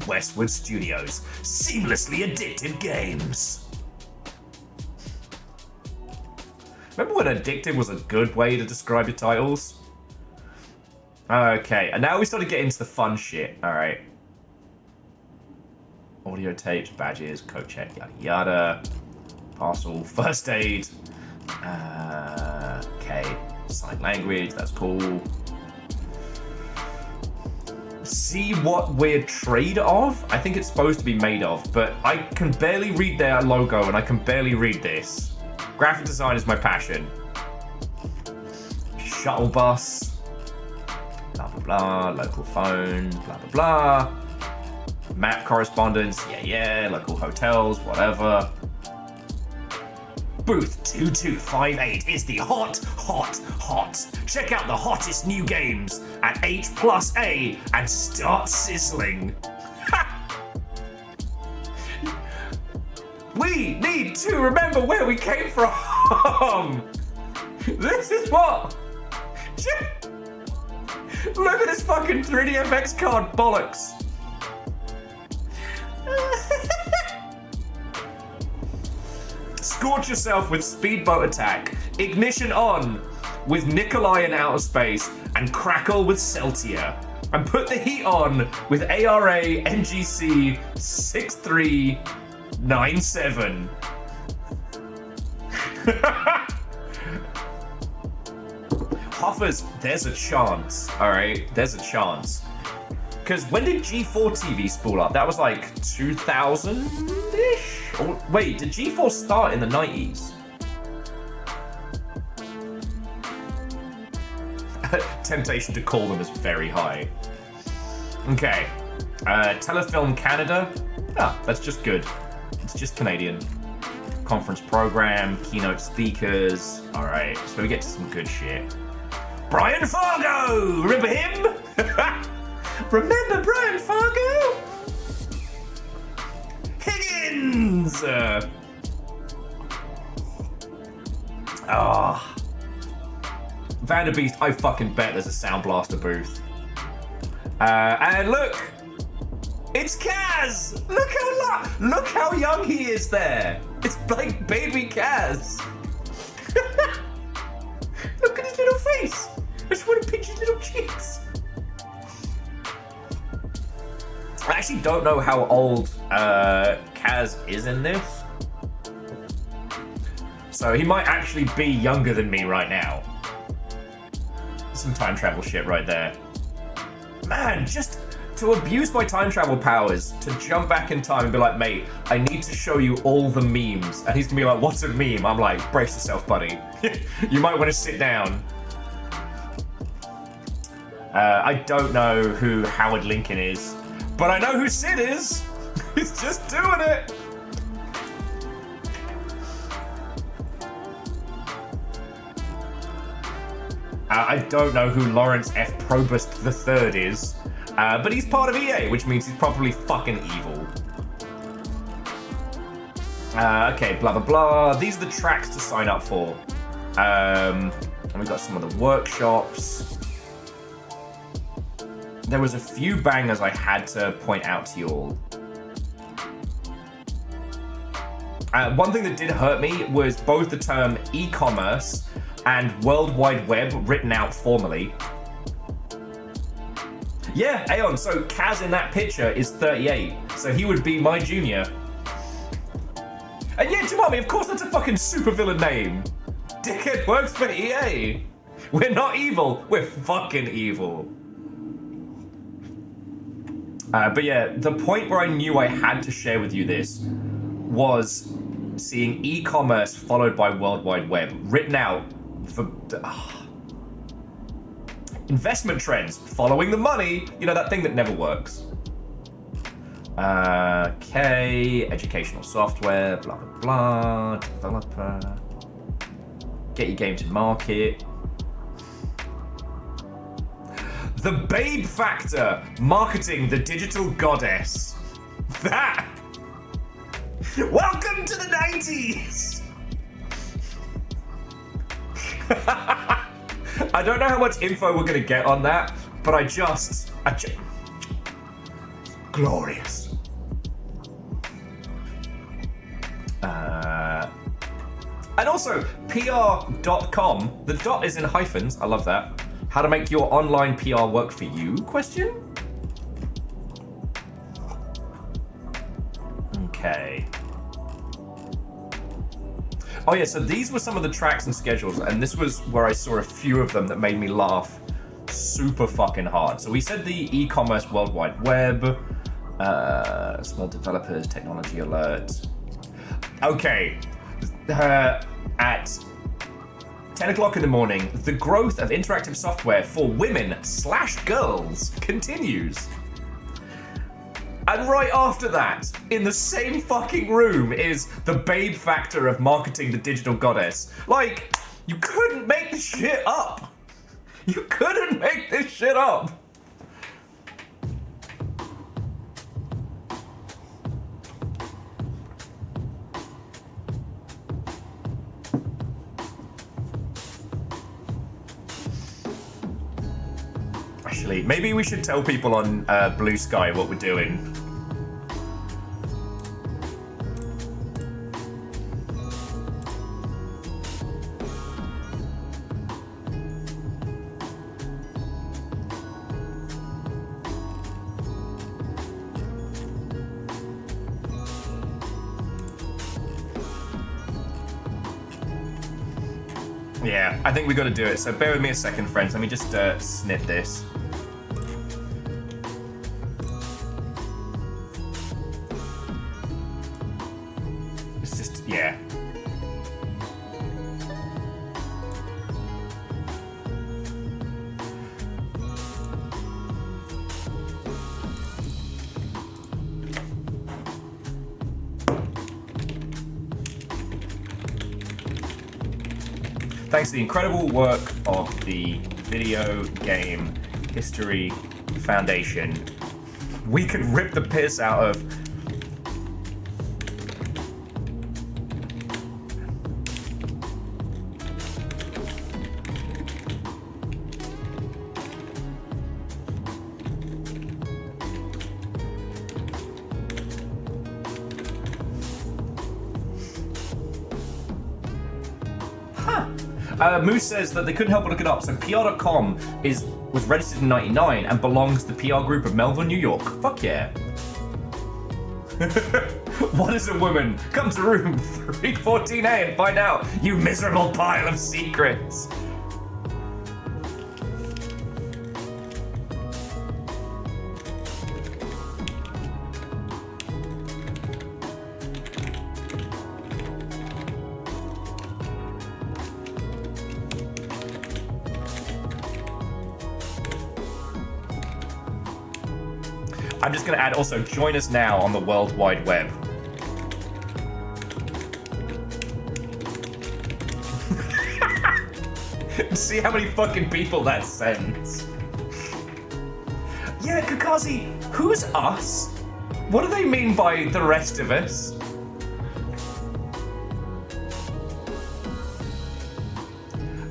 Speaker 1: Westwood Studios. Seamlessly addictive games. Remember when addictive was a good way to describe your titles? Okay, and now we start to get into the fun shit. All right. Audio tapes, badges, code check, yada yada. Parcel, first aid. Okay, sign language, that's cool. See what we're trade of? I think it's supposed to be made of, but I can barely read their logo and I can barely read this. Graphic design is my passion. Shuttle bus. Blah, blah, blah. Local phone. Blah, blah, blah. Map correspondence. Yeah. Local hotels, whatever. Booth 2258 is the hot. Check out the hottest new games at H+A and start sizzling. We need to remember where we came from. This is what. Look at this fucking 3DFX card, bollocks. Scorch yourself with speedboat attack, ignition on with Nikolai in outer space, and crackle with Celtia. And put the heat on with ARA NGC 6397. Hoffers, there's a chance, alright? There's a chance. Because when did G4 TV spool up? That was like 2000-ish? Or, wait, did G4 start in the 90s? Temptation to call them is very high. Okay. Telefilm Canada. Ah, that's just good. It's just Canadian. Conference program, keynote speakers. Alright, so we get to some good shit. Brian Fargo! Remember him? Remember Brian Fargo? Higgins! Vanderbeest, I fucking bet there's a Sound Blaster booth. And look! It's Kaz! Look how young he is there! It's like baby Kaz! Look at his little face! I just want to pinch his little cheeks! I actually don't know how old Kaz is in this. So he might actually be younger than me right now. Some time travel shit right there. Man, just to abuse my time travel powers, to jump back in time and be like, mate, I need to show you all the memes. And he's gonna be like, what's a meme? I'm like, brace yourself, buddy. You might want to sit down. I don't know who Howard Lincoln is, but I know who Sid is. He's just doing it. I don't know who Lawrence F. Probust III is, but he's part of EA, which means he's probably fucking evil. Okay, blah, blah, blah. These are the tracks to sign up for. And we've got some of the workshops. There was a few bangers I had to point out to you all. One thing that did hurt me was both the term e-commerce and World Wide Web written out formally. Yeah, Aeon, so Kaz in that picture is 38, so he would be my junior. And yeah, Jamami, of course that's a fucking supervillain name. Dickhead works for EA. We're not evil, we're fucking evil. But yeah, the point where I knew I had to share with you this was seeing e-commerce followed by World Wide Web written out for investment trends, following the money, you know, that thing that never works. Okay, educational software, blah, blah, blah, developer, get your game to market. The Babe Factor, marketing the digital goddess. That. Welcome to the 90s. I don't know how much info we're gonna get on that, but I just glorious. And also, PR.com, the dot is in hyphens, I love that. How to make your online PR work for you, question? Okay. Oh yeah, so these were some of the tracks and schedules, and this was where I saw a few of them that made me laugh super fucking hard. So we said the e-commerce World Wide Web, small developers, technology alert. Okay, at 10 o'clock in the morning, the growth of interactive software for women/girls continues. And right after that, in the same fucking room, is the Babe Factor of marketing the digital goddess. Like, you couldn't make this shit up. You couldn't make this shit up. I Actually, maybe we should tell people on Blue Sky what we're doing. Yeah, I think we got to do it. So bear with me a second, friends. Let me just snip this. It's just, yeah. Thanks to the incredible work of the Video Game History Foundation, we can rip the piss out of Moose says that they couldn't help but look it up. So PR.com was registered in '99 and belongs to the PR group of Melville, New York. Fuck yeah. What is a woman? Come to room 314A and find out, you miserable pile of secrets. I'm just going to add also, join us now on the World Wide Web. See how many fucking people that sends. Yeah, Kakazi, who's us? What do they mean by the rest of us?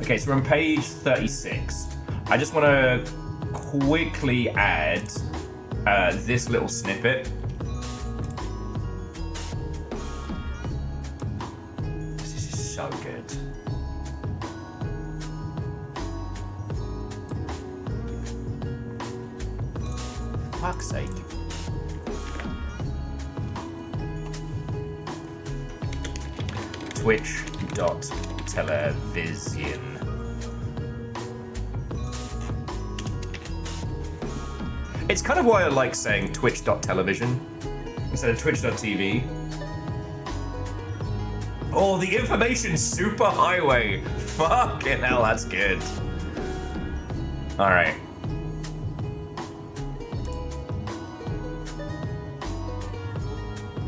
Speaker 1: Okay, so we're on page 36. I just want to quickly add this little snippet. This is so good. Fuck's sake. Twitch.television. It's kind of why I like saying twitch.television instead of twitch.tv. Oh, the information superhighway. Fucking hell, that's good. All right.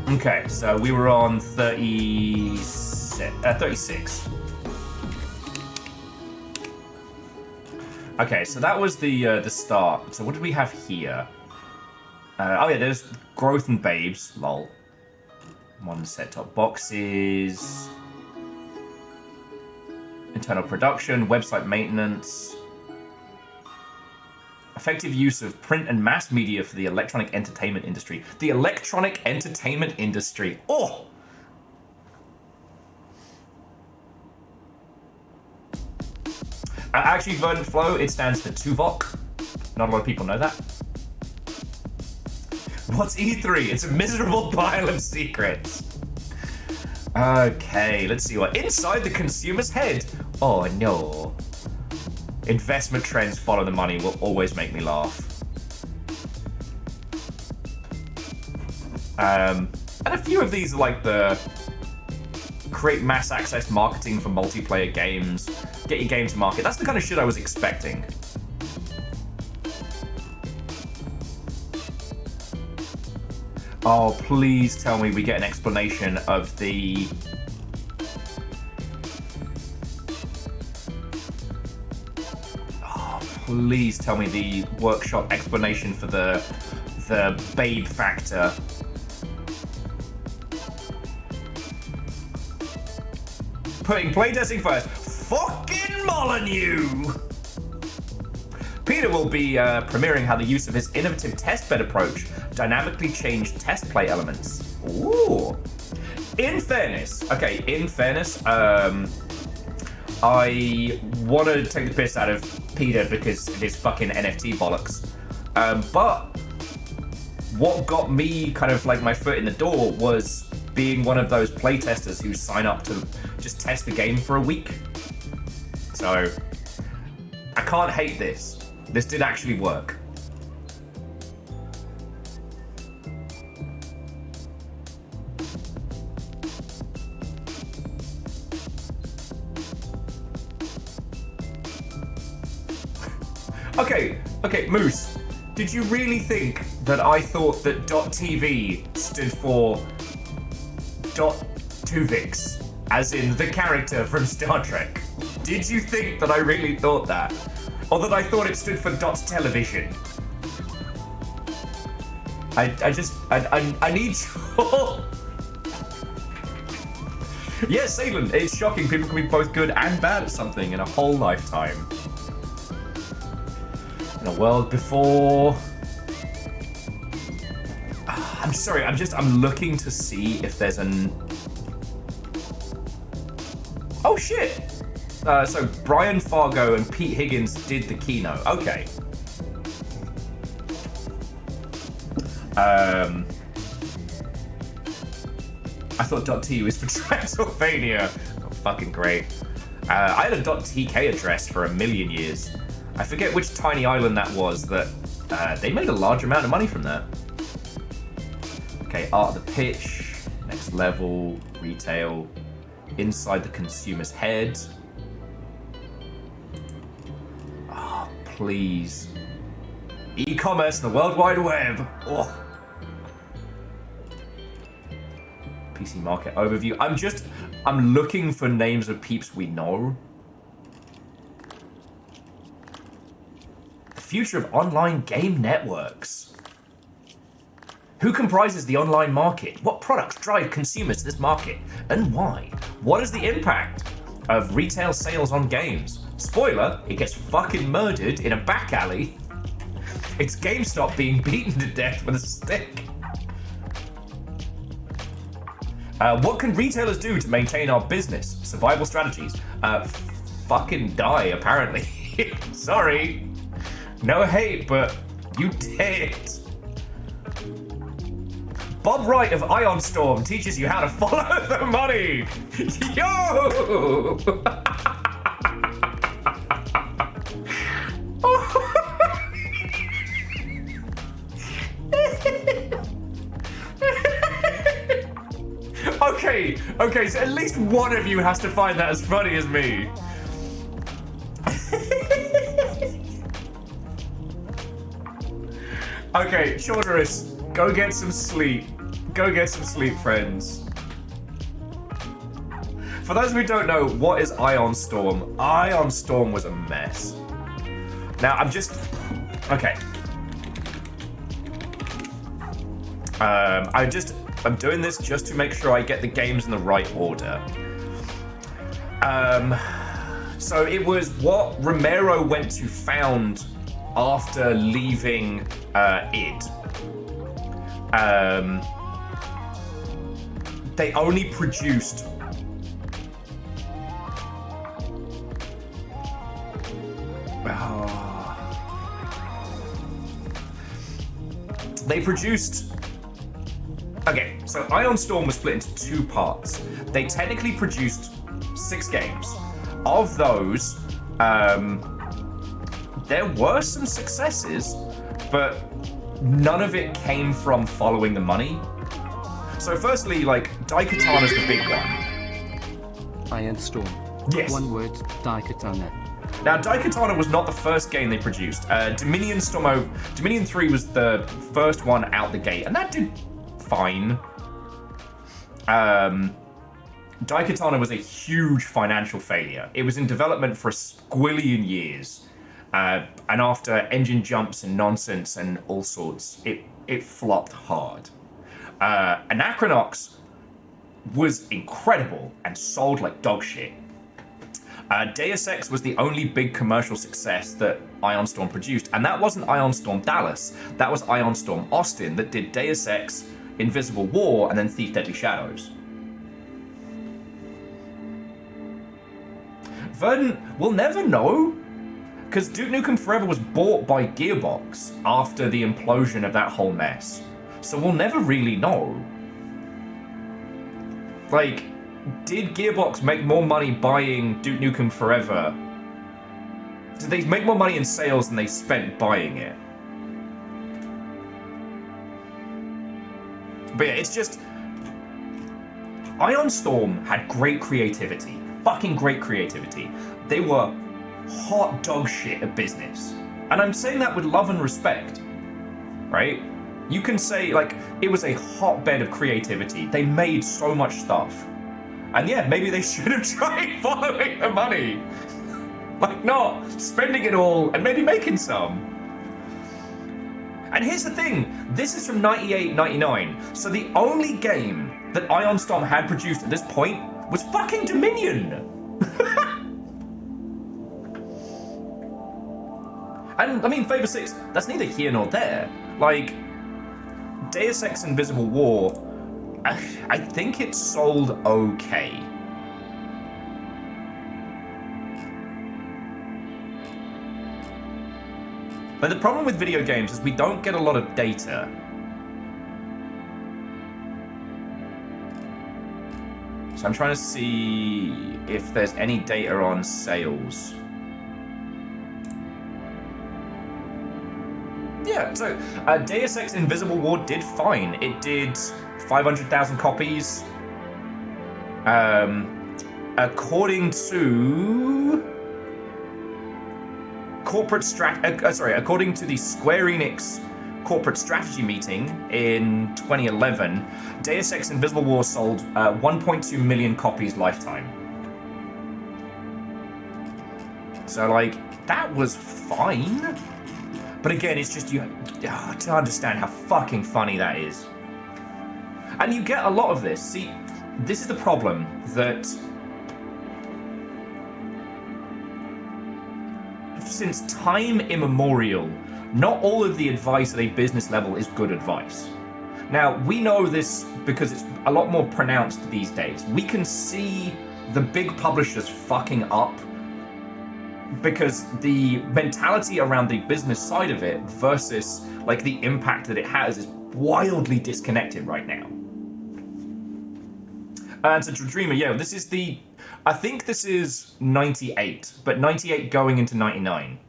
Speaker 1: Okay, so we were on 36. Okay, so that was the start. So what did we have here? Oh yeah, there's growth and babes. Lol. Modern set-top boxes. Internal production, website maintenance. Effective use of print and mass media for the electronic entertainment industry. The electronic entertainment industry. Oh! Actually, Verdant Flow, it stands for Tuvok. Not a lot of people know that. What's E3? It's a miserable pile of secrets. Okay, let's see what inside the consumer's head. Oh no. Investment trends follow the money will always make me laugh. And a few of these are like the create mass access marketing for multiplayer games, get your game to market. That's the kind of shit I was expecting. Oh, please tell me we get an explanation of the... Oh, please tell me the workshop explanation for the babe factor. Putting playtesting first. Fucking Molyneux! Peter will be premiering how the use of his innovative test bed approach dynamically changed test play elements. Ooh. In fairness, I want to take the piss out of Peter because of his fucking NFT bollocks. But what got me kind of like my foot in the door was being one of those playtesters who sign up to just test the game for a week. So I can't hate this. This did actually work. Okay, Moose, did you really think that I thought that .tv stood for .tuvix, as in the character from Star Trek? Did you think that I really thought that? Or that I thought it stood for .television? I need your... Yes, Salem, it's shocking. People can be both good and bad at something in a whole lifetime. In a world before... I'm sorry, I'm looking to see if there's an... Oh shit! So Brian Fargo and Pete Higgins did the keynote. Okay. I thought .t was for Transylvania. Oh, fucking great. I had a .tk address for 1,000,000 years. I forget which tiny island that was that they made a large amount of money from that. Okay, art of the pitch, next level, retail, inside the consumer's head. Oh, please. E-commerce, the World Wide Web. Oh. PC market overview. I'm looking for names of peeps we know. The future of online game networks. Who comprises the online market? What products drive consumers to this market? And why? What is the impact of retail sales on games? Spoiler, it gets fucking murdered in a back alley. It's GameStop being beaten to death with a stick. What can retailers do to maintain our business? Survival strategies. Fucking die, apparently. Sorry. No hate, but you did. Bob Wright of Ion Storm teaches you how to follow the money. Yo! Okay, so at least one of you has to find that as funny as me. Okay, Shorterus, go get some sleep. Go get some sleep, friends. For those who don't know, what is Ion Storm? Ion Storm was a mess. Now, okay. I'm doing this just to make sure I get the games in the right order. So it was what Romero went to found after leaving id. They only produced okay, so Ion Storm was split into two parts. They technically produced 6 games. Of those, there were some successes, but none of it came from following the money. So firstly, like, Daikatana's the big one.
Speaker 2: Iron Storm.
Speaker 1: Yes.
Speaker 2: One word, Daikatana.
Speaker 1: Now, Daikatana was not the first game they produced. Dominion 3 was the first one out the gate, and that did fine. Daikatana was a huge financial failure. It was in development for a squillion years. And after engine jumps and nonsense and all sorts, it flopped hard. Anachronox was incredible and sold like dog shit. Deus Ex was the only big commercial success that Ion Storm produced, and that wasn't Ion Storm Dallas, that was Ion Storm Austin that did Deus Ex, Invisible War, and then Thief Deadly Shadows. Verdant, we'll never know, because Duke Nukem Forever was bought by Gearbox after the implosion of that whole mess. So we'll never really know. Like, did Gearbox make more money buying Duke Nukem Forever? Did they make more money in sales than they spent buying it? But yeah, it's just... Ion Storm had great creativity. Fucking great creativity. They were hot dog shit at business. And I'm saying that with love and respect. Right? You can say, like, it was a hotbed of creativity. They made so much stuff. And yeah, maybe they should have tried following the money. Like, not spending it all and maybe making some. And here's the thing. This is from 98, 99. So the only game that Ion Storm had produced at this point was fucking Dominion. And, I mean, Favor 6, that's neither here nor there. Like, Deus Ex Invisible War, I think it sold okay. But the problem with video games is we don't get a lot of data. So I'm trying to see if there's any data on sales. Yeah, so Deus Ex Invisible War did fine. It did 500,000 copies. According to according to the Square Enix corporate strategy meeting in 2011, Deus Ex Invisible War sold 1.2 million copies lifetime. So, like, that was fine. But again, it's just to understand how fucking funny that is. And you get a lot of this. See, this is the problem, that since time immemorial, not all of the advice at a business level is good advice. Now, we know this because it's a lot more pronounced these days. We can see the big publishers fucking up because the mentality around the business side of it versus like the impact that it has is wildly disconnected right now. And so Dreamer, yeah, this is I think this is 98, but 98 going into 99.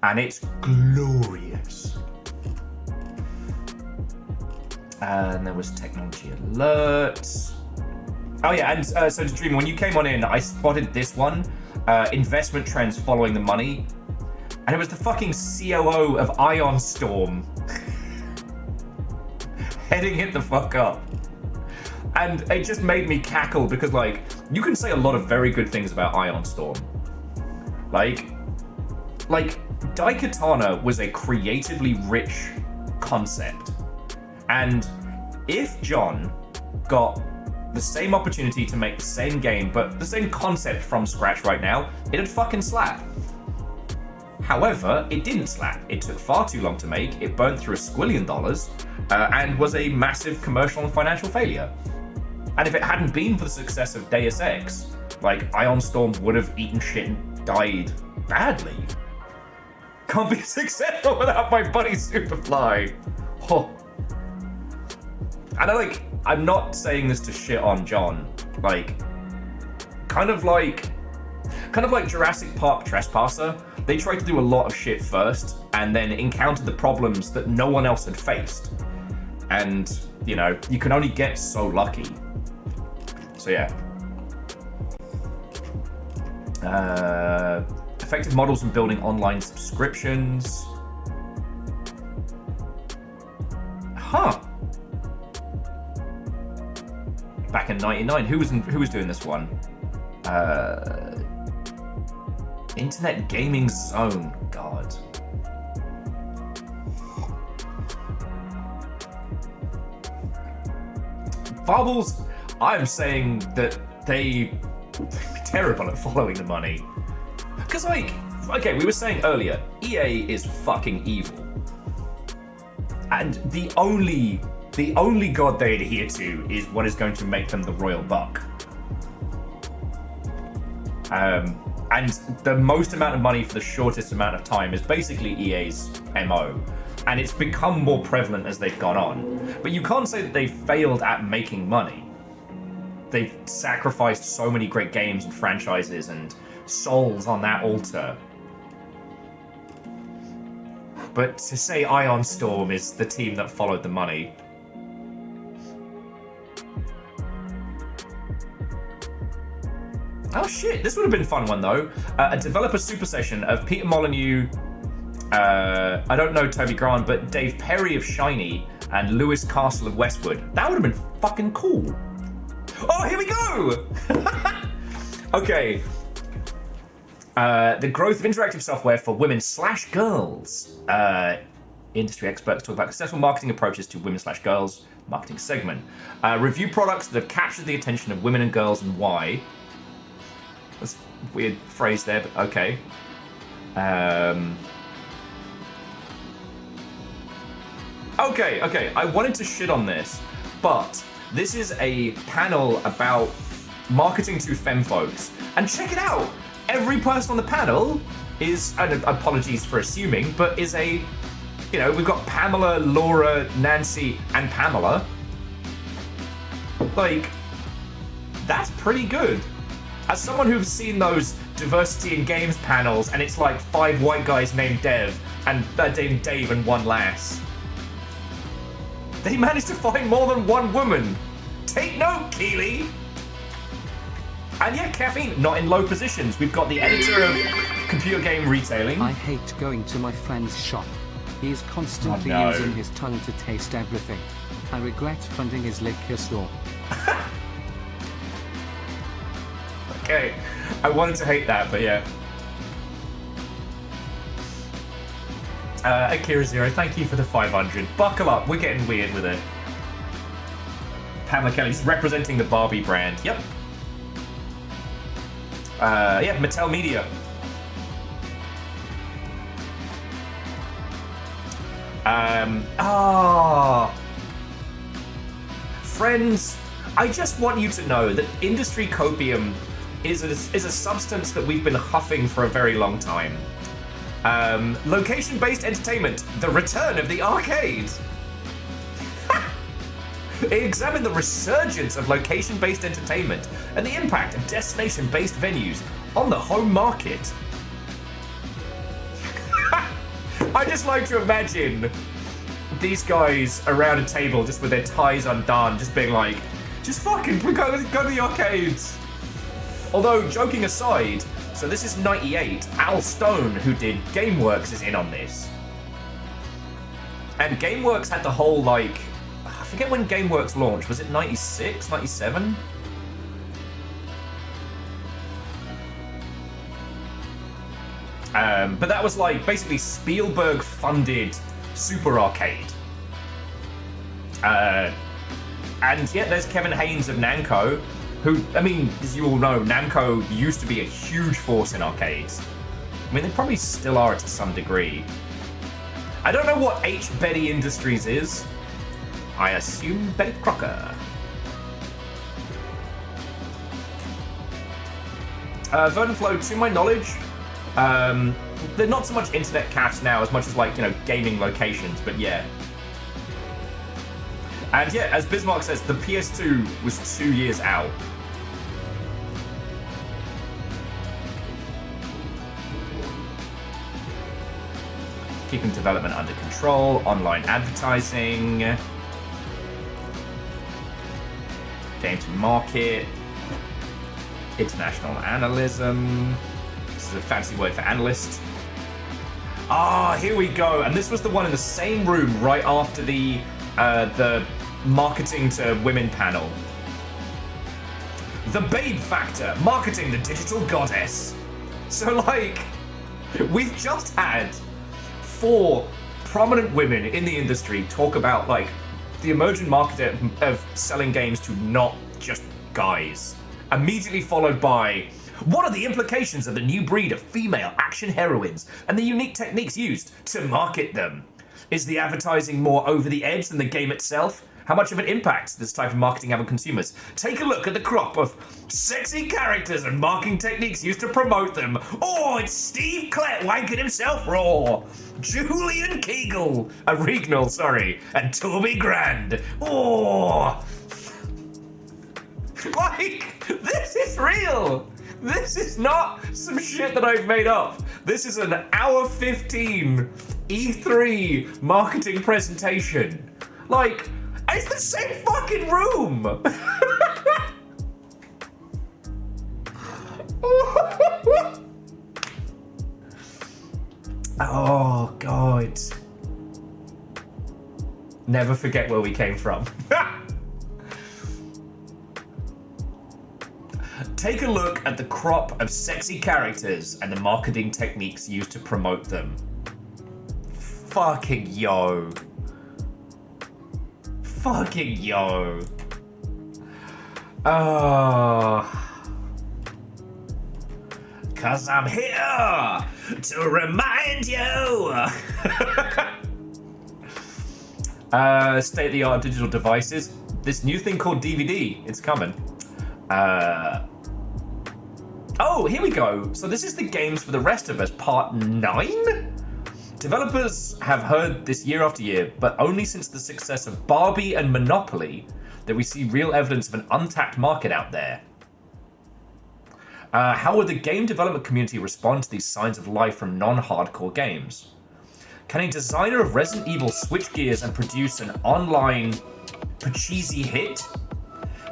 Speaker 1: And it's glorious. And there was technology alerts. Oh yeah, and so Dreamer, when you came on in, I spotted this one, investment trends following the money. And it was the fucking COO of Ion Storm. Heading it the fuck up. And it just made me cackle because, like, you can say a lot of very good things about Ion Storm. Like Daikatana was a creatively rich concept. And if John got the same opportunity to make the same game, but the same concept from scratch right now, it'd fucking slap. However, it didn't slap. It took far too long to make, it burned through $1 squillion, and was a massive commercial and financial failure. And if it hadn't been for the success of Deus Ex, like, Ion Storm would have eaten shit and died badly. Can't be successful without my buddy Superfly. Oh. And I'm not saying this to shit on John. Like, kind of like Jurassic Park Trespasser, they tried to do a lot of shit first and then encountered the problems that no one else had faced. And, you know, you can only get so lucky. So yeah. Effective models in building online subscriptions. Huh. Back in 99, who was doing this one? Internet Gaming Zone. God. Farbles, I'm saying that they be terrible at following the money. Because, like, okay, we were saying earlier, EA is fucking evil. And the only god they adhere to is what is going to make them the royal buck. And the most amount of money for the shortest amount of time is basically EA's MO. And it's become more prevalent as they've gone on. But you can't say that they've failed at making money. They've sacrificed so many great games and franchises and souls on that altar. But to say Ion Storm is the team that followed the money. Oh shit, this would have been a fun one though. A developer super session of Peter Molyneux, I don't know Toby Grant, but Dave Perry of Shiny and Lewis Castle of Westwood. That would have been fucking cool. Oh, here we go! Okay. The growth of interactive software for women/girls. Industry experts talk about successful marketing approaches to women/girls marketing segment. Review products that have captured the attention of women and girls and why. That's a weird phrase there, but okay. Okay. I wanted to shit on this, but this is a panel about marketing to femfolks. And check it out! Every person on the panel is, and apologies for assuming, but is a, you know, we've got Pamela, Laura, Nancy, and Pamela. Like, that's pretty good. As someone who's seen those diversity in games panels, and it's like 5 white guys named Dev, and named Dave and 1 lass. They managed to find more than 1 woman. Take note, Keeley. And yeah, Caffeine, not in low positions. We've got the editor of Computer Game Retailing.
Speaker 2: I hate going to my friend's shop. He is constantly using his tongue to taste everything. I regret funding his liquor store.
Speaker 1: Okay, I wanted to hate that, but yeah. Akira Zero, thank you for the 500. Buckle up, we're getting weird with it. Pamela Kelly's representing the Barbie brand. Yep. Yeah, Mattel Media. Friends, I just want you to know that industry copium is a substance that we've been huffing for a very long time. Location-based entertainment, the return of the arcade. Examine the resurgence of location-based entertainment and the impact of destination-based venues on the home market. I just like to imagine these guys around a table just with their ties undone, just being like, just fucking go to the arcades. Although, joking aside, so this is 98, Al Stone, who did GameWorks, is in on this. And GameWorks had the whole, like, I forget when GameWorks launched, was it 96, 97? But that was like basically Spielberg funded Super Arcade. And yeah, there's Kevin Haynes of Namco, who, I mean, as you all know, Namco used to be a huge force in arcades. I mean, they probably still are to some degree. I don't know what H. Betty Industries is. I assume Betty Crocker. Verdant Flow, to my knowledge, they're not so much internet cafes now as much as, like, you know, gaming locations, but yeah. And yeah, as Bismarck says, the PS2 was 2 years out. Keeping development under control, online advertising, game to market, international analysm. This is a fancy word for analyst. Ah, here we go. And this was the one in the same room right after the marketing to women panel. The Babe Factor, marketing the digital goddess. So, like, we've just had 4 prominent women in the industry talk about, like, the emerging market of selling games to not just guys. Immediately followed by, What are the implications of the new breed of female action heroines and the unique techniques used to market them? Is the advertising more over the edge than the game itself? How much of an impact does this type of marketing have on consumers? Take a look at the crop of sexy characters and marketing techniques used to promote them. Oh, it's Steve Klett wanking himself raw. Julian Regnall, sorry, and Toby Grand. Oh, like, this is real. This is not some shit that I've made up. This is an hour 15 E3 marketing presentation. Like, it's the same fucking room. Oh, God. Never forget where we came from. Take a look at the crop of sexy characters and the marketing techniques used to promote them. Fucking yo. Fucking yo. Oh. 'Cause I'm here to remind you. State-of-the-art digital devices. This new thing called DVD. It's coming. Oh, here we go. So this is the Games for the Rest of Us, part 9? Developers have heard this year after year, but only since the success of Barbie and Monopoly that we see real evidence of an untapped market out there. How would the game development community respond to these signs of life from non-hardcore games? Can a designer of Resident Evil switch gears and produce an online Pachisi hit?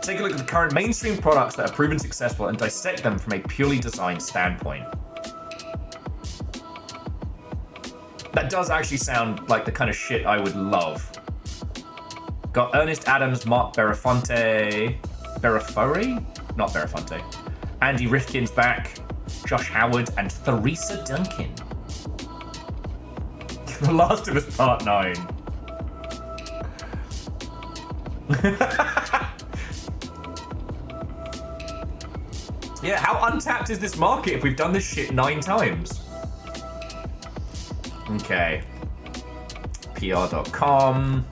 Speaker 1: Take a look at the current mainstream products that have proven successful and dissect them from a purely design standpoint. That does actually sound like the kind of shit I would love. Got Ernest Adams, Mark Berafore? Not Berafonte. Andy Rifkin's back, Josh Howard, and Theresa Duncan. The Last of Us Part 9. Yeah, how untapped is this market if we've done this shit 9 times? Okay. PR.com.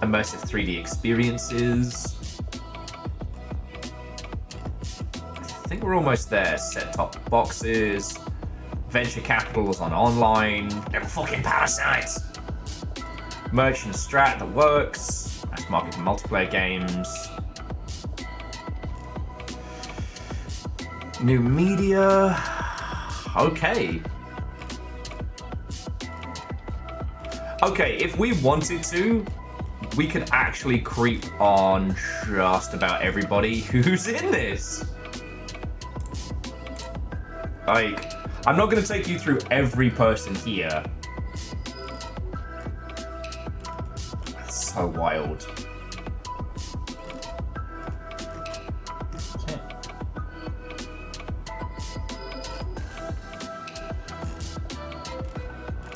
Speaker 1: Immersive 3D experiences. I think we're almost there. Set-top boxes. Venture capitals on online. They're fucking parasites. Merchant strat that works. Mass market multiplayer games. New media. Okay. Okay, if we wanted to, we could actually creep on just about everybody who's in this. Like, I'm not going to take you through every person here. That's so wild.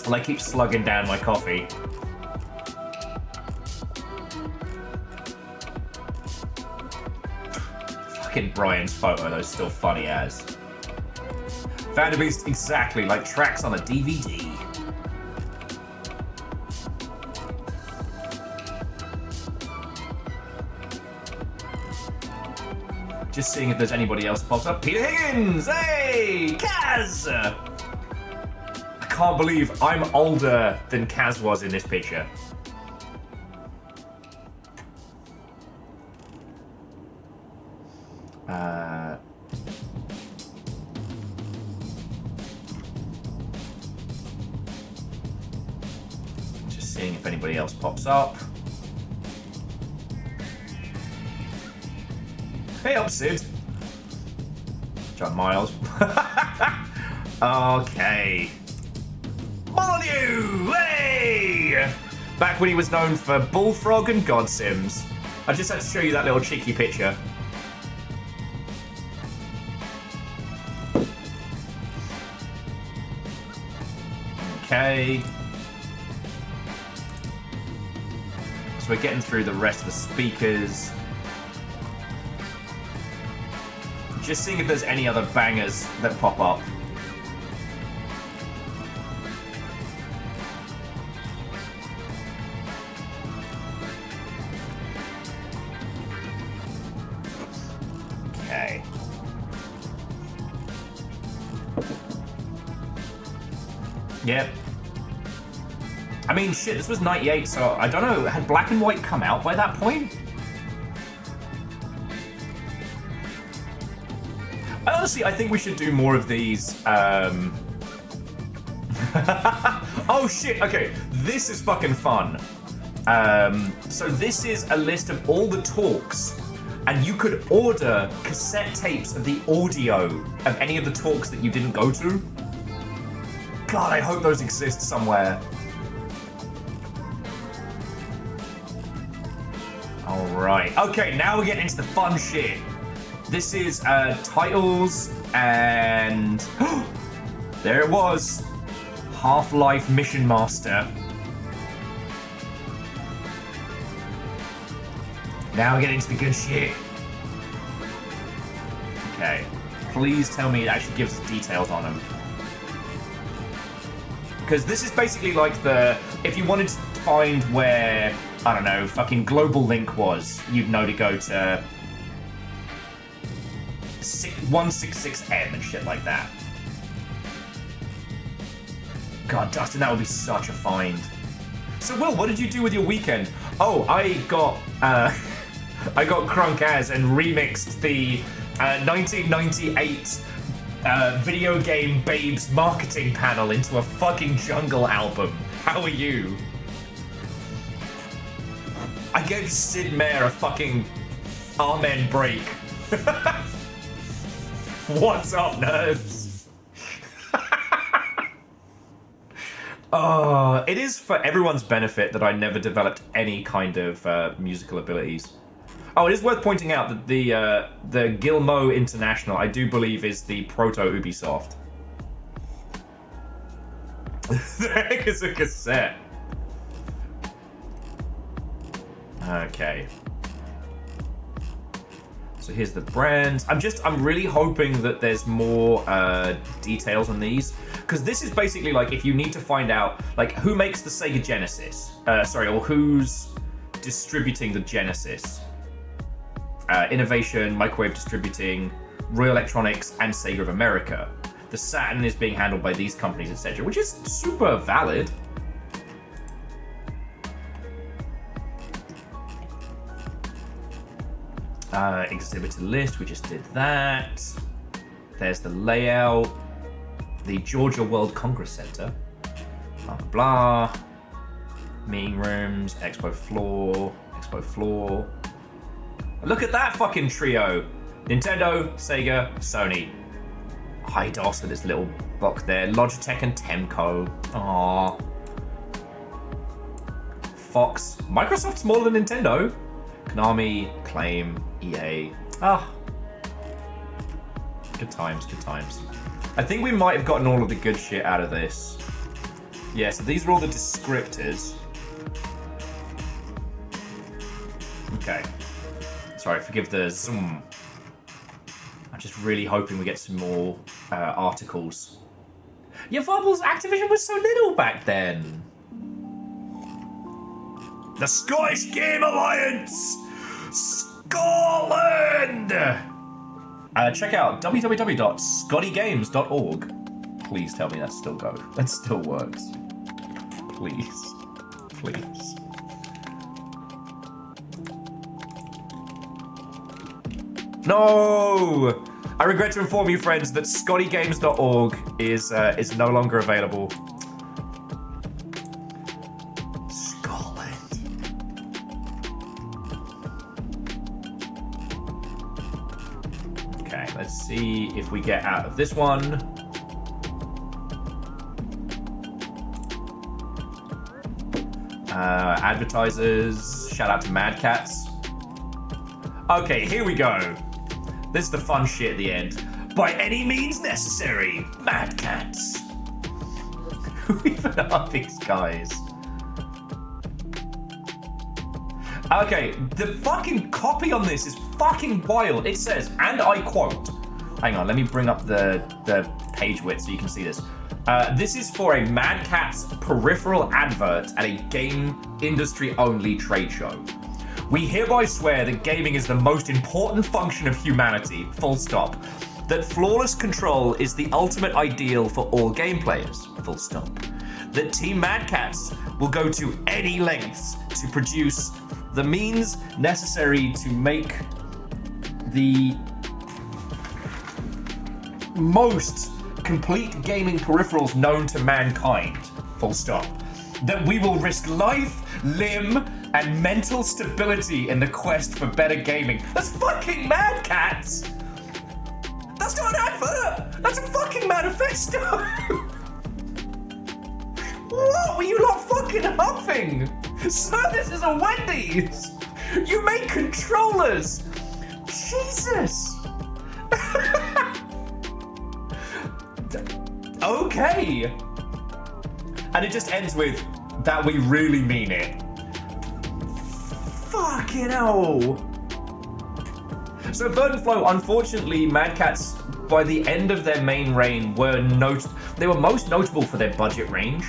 Speaker 1: Well, I keep slugging down my coffee. Fucking Brian's photo, though, is still funny as. Vanderbeest, exactly, like tracks on a DVD. Just seeing if there's anybody else that pops up. Peter Higgins! Hey! Kaz! I can't believe I'm older than Kaz was in this picture. Just seeing if anybody else pops up. Hey up, Sid. John Miles. Okay. Molyneux! Hey! Back when he was known for Bullfrog and God Sims. I just had to show you that little cheeky picture. Okay. So we're getting through the rest of the speakers. Just seeing if there's any other bangers that pop up. Okay. Yep. I mean, shit, this was 98, so I don't know, had Black and White come out by that point? Honestly, I think we should do more of these, Oh shit, okay, this is fucking fun. So this is a list of all the talks, and you could order cassette tapes of the audio of any of the talks that you didn't go to. God, I hope those exist somewhere. Alright, okay, now we're getting into the fun shit. This is titles, and there it was. Half-Life Mission Master. Now we're getting into the good shit. Okay, please tell me it actually gives us details on them. Because this is basically like if you wanted to find where, I don't know, fucking Global Link was, you'd know to go to 166M and shit like that. God, Dustin, that would be such a find. So, Will, what did you do with your weekend? Oh, I got crunk as and remixed the 1998 video game Babes marketing panel into a fucking jungle album. How are you? I gave Sid Meier a fucking amen break. What's up, nerds? Oh, it is for everyone's benefit that I never developed any kind of musical abilities. Oh, it is worth pointing out that the Gilmo International, I do believe, is the proto-Ubisoft. The heck is a cassette? Okay. So here's the brands. I'm really hoping that there's more details on these. Because this is basically like if you need to find out like who makes the Sega Genesis. Or who's distributing the Genesis. Innovation, Microwave Distributing, Royal Electronics, and Sega of America. The Saturn is being handled by these companies, etc., which is super valid. Exhibitor list, we just did that. There's the layout. The Georgia World Congress Center. Blah, blah, blah. Meeting rooms, expo floor. Look at that fucking trio. Nintendo, Sega, Sony. IDOS with its little box there. Logitech and Temco. Aww. Fox. Microsoft's smaller than Nintendo. Konami, Claim, EA. Ah. Good times, good times. I think we might have gotten all of the good shit out of this. Yeah, so these are all the descriptors. Okay. Sorry, forgive the zoom. I'm just really hoping we get some more articles. Yeah, Fable's Activision was so little back then. The Scottish Game Alliance! Scotland! Check out www.scottygames.org. Please tell me that still goes. That still works. Please. Please. No! I regret to inform you, friends, that scottygames.org is no longer available. Scotland. Okay, let's see if we get out of this one. Advertisers. Shout out to Mad Cats. Okay, here we go. This is the fun shit at the end. By any means necessary, Mad Cats. Who even are these guys? Okay, the fucking copy on this is fucking wild. It says, and I quote, Hang on, let me bring up the page width so you can see this. This is for a Mad Catz peripheral advert at a game industry only trade show. We hereby swear that gaming is the most important function of humanity, full stop. That flawless control is the ultimate ideal for all game players, full stop. That Team Mad Catz will go to any lengths to produce the means necessary to make the most complete gaming peripherals known to mankind, full stop. That we will risk life, limb, and mental stability in the quest for better gaming. That's fucking Mad Catz! That's not an advert! That's a fucking manifesto! What were you lot fucking huffing? Sir, this is a Wendy's! You make controllers! Jesus! Okay! And it just ends with, that we really mean it. Fucking hell! So Bird & Flow, unfortunately, Mad Catz, by the end of their main reign, they were most notable for their budget range.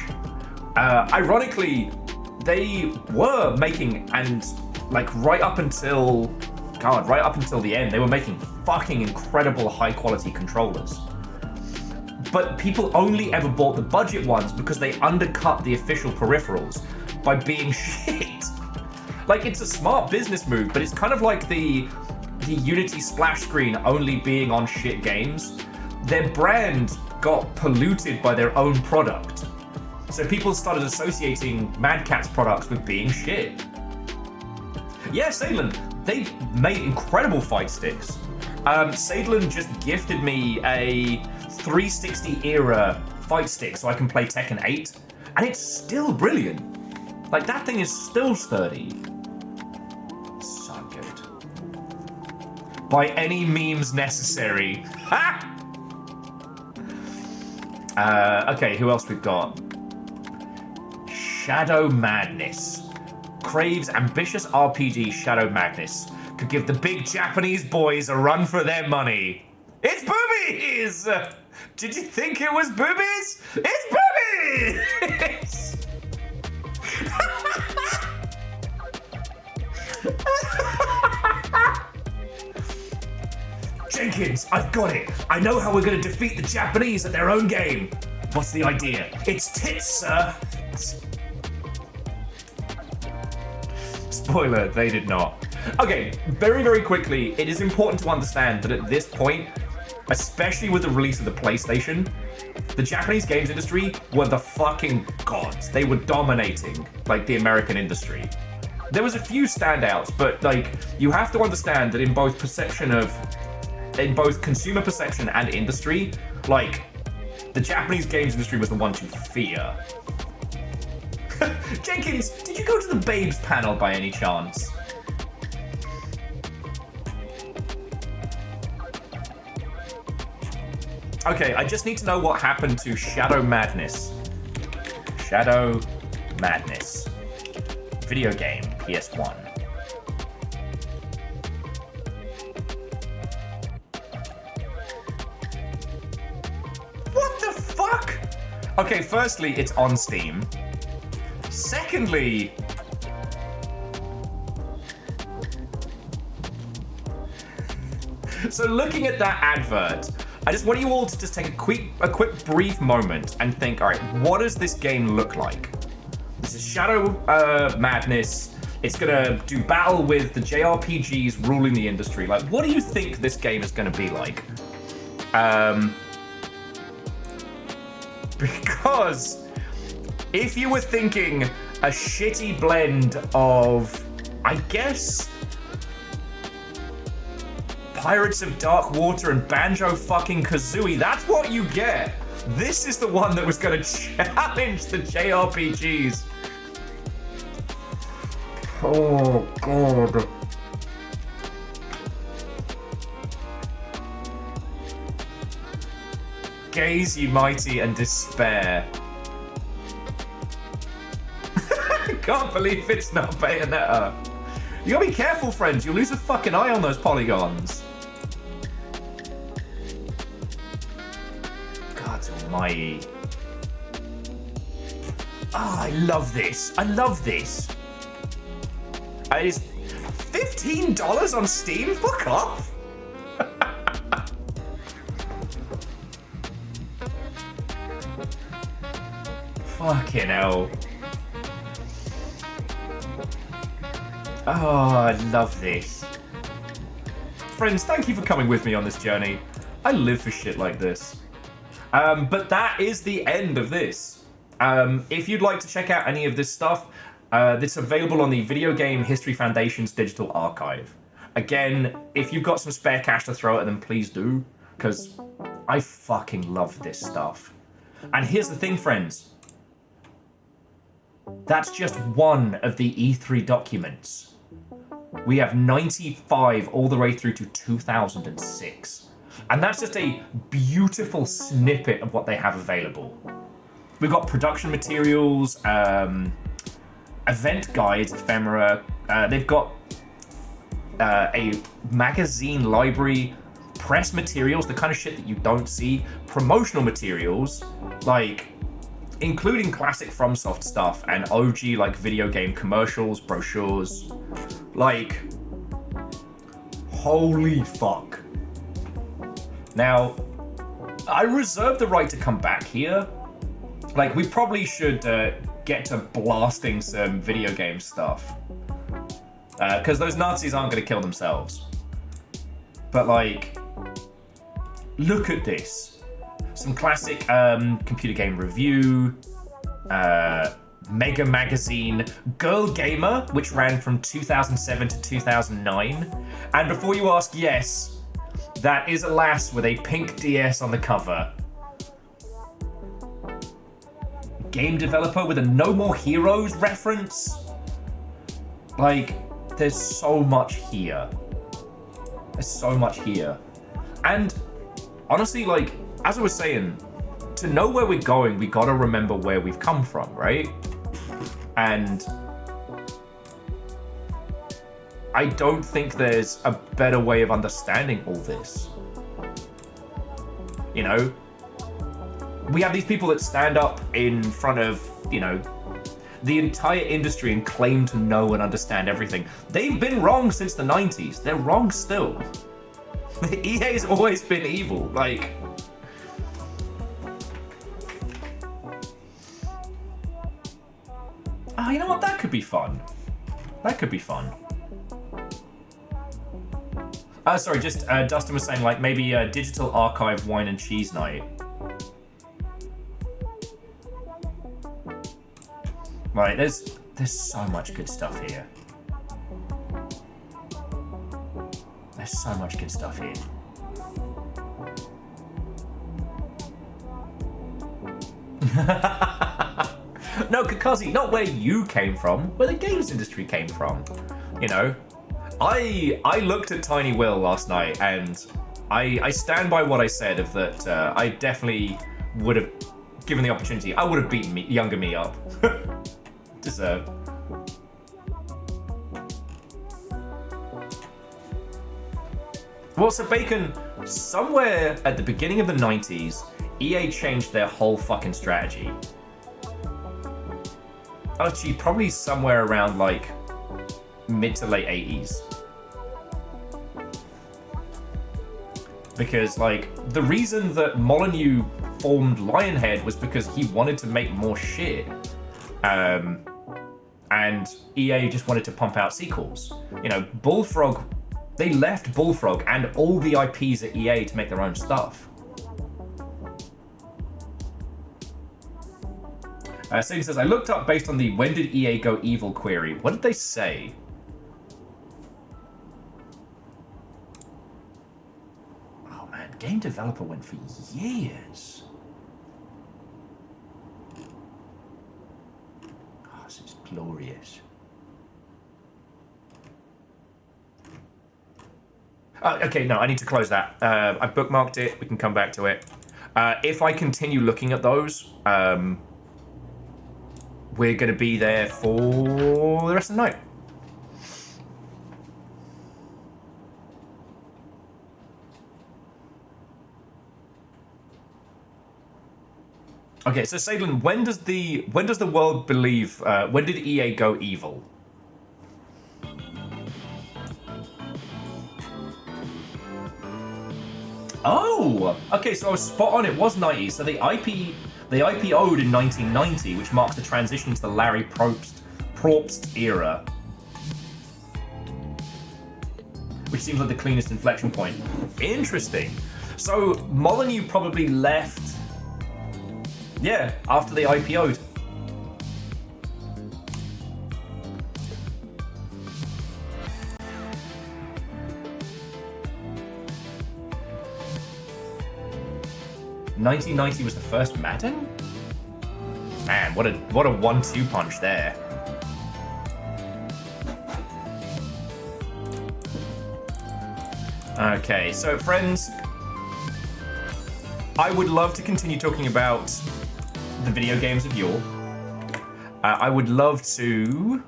Speaker 1: Ironically, they were making, and like right up until the end, they were making fucking incredible high quality controllers. But people only ever bought the budget ones because they undercut the official peripherals by being shit. Like, it's a smart business move, but it's kind of like the Unity splash screen only being on shit games. Their brand got polluted by their own product. So people started associating Mad Catz products with being shit. Yeah, Sadlin, they made incredible fight sticks. Sadlin just gifted me a 360 era fight stick so I can play Tekken 8, and it's still brilliant. Like, that thing is still sturdy. So good. By any means necessary. Ha! Okay, who else we've got? Shadow Madness. Craves ambitious RPG Shadow Madness could give the big Japanese boys a run for their money. It's boobies! Did you think it was boobies? It's boobies! Jenkins, I've got it. I know how we're going to defeat the Japanese at their own game. What's the idea? It's tits, sir. Spoiler, they did not. Okay, very, very quickly, it is important to understand that at this point, especially with the release of the PlayStation, the Japanese games industry were the fucking gods. They were dominating, like, the American industry. There was a few standouts, but, like, you have to understand that in both consumer perception and industry, like, the Japanese games industry was the one to fear. Jenkins, did you go to the Babes panel by any chance? Okay, I just need to know what happened to Shadow Madness. Shadow Madness. Video game, PS1. What the fuck? Okay, firstly, it's on Steam. Secondly, so looking at that advert, I just want you all to just take a quick brief moment and think, all right, what does this game look like? This is Shadow Madness. It's gonna do battle with the JRPGs ruling the industry. Like, what do you think this game is gonna be like? Because if you were thinking a shitty blend of, I guess, Pirates of Dark Water and Banjo fucking Kazooie, that's what you get. This is the one that was going to challenge the JRPGs. Oh, God. Gaze, ye mighty, and despair. Can't believe it's not Bayonetta. You gotta be careful, friends. You'll lose a fucking eye on those polygons. my... Oh, I love this. I love this. It is $15 on Steam? Fuck off. Fucking hell. Oh, I love this. Friends, thank you for coming with me on this journey. I live for shit like this. But that is the end of this. If you'd like to check out any of this stuff, it's available on the Video Game History Foundation's digital archive. Again, if you've got some spare cash to throw at them, please do, because I fucking love this stuff. And here's the thing, friends. That's just one of the E3 documents. We have 95 all the way through to 2006. And that's just a beautiful snippet of what they have available. We've got production materials, event guides, ephemera. They've got a magazine library, press materials, the kind of shit that you don't see, promotional materials, like including classic FromSoft stuff and OG like video game commercials, brochures. Like, holy fuck. Now, I reserve the right to come back here. Like, we probably should get to blasting some video game stuff. Because those Nazis aren't going to kill themselves. But, like, look at this. Some classic computer game review, Mega Magazine, Girl Gamer, which ran from 2007 to 2009. And before you ask, yes, that is a lass with a pink DS on the cover. Game developer with a No More Heroes reference. Like, there's so much here. There's so much here. And honestly, like, as I was saying, to know where we're going, we gotta remember where we've come from, right? And I don't think there's a better way of understanding all this. You know? We have these people that stand up in front of, you know, the entire industry and claim to know and understand everything. They've been wrong since the 90s. They're wrong still. EA's always been evil. Like... Oh, you know what? That could be fun. That could be fun. Sorry, just Dustin was saying, like, maybe a digital archive wine and cheese night. Right, there's so much good stuff here. There's so much good stuff here. No, Kakazi, not where you came from, where the games industry came from. You know, I looked at Tiny Will last night, and I stand by what I said of that. I definitely would have, given the opportunity, I would have beaten younger me up. Deserved. Well, so Bacon, somewhere at the beginning of the 90s, EA changed their whole fucking strategy. Actually, probably somewhere around like mid to late 80s. Because like the reason that Molyneux formed Lionhead was because he wanted to make more shit. And EA just wanted to pump out sequels. You know, Bullfrog, they left Bullfrog and all the IPs at EA to make their own stuff. Sadie says, I looked up based on the when did EA go evil query. What did they say? Oh man, game developer went for years. Oh, this is glorious. Okay, no, I need to close that. I bookmarked it. We can come back to it. If I continue looking at those, we're going to be there for the rest of the night. Okay, so Sadlin, when does the world believe? When did EA go evil? Oh, okay. So I was spot on. It was 90s. So they IPO'd in 1990, which marks the transition to the Larry Probst era, which seems like the cleanest inflection point. Interesting. So Molyneux probably left, yeah, after they IPO'd. '90 was the first Madden? Man, what a 1-2 punch there. Okay, so friends, I would love to continue talking about the video games of yore. I would love to...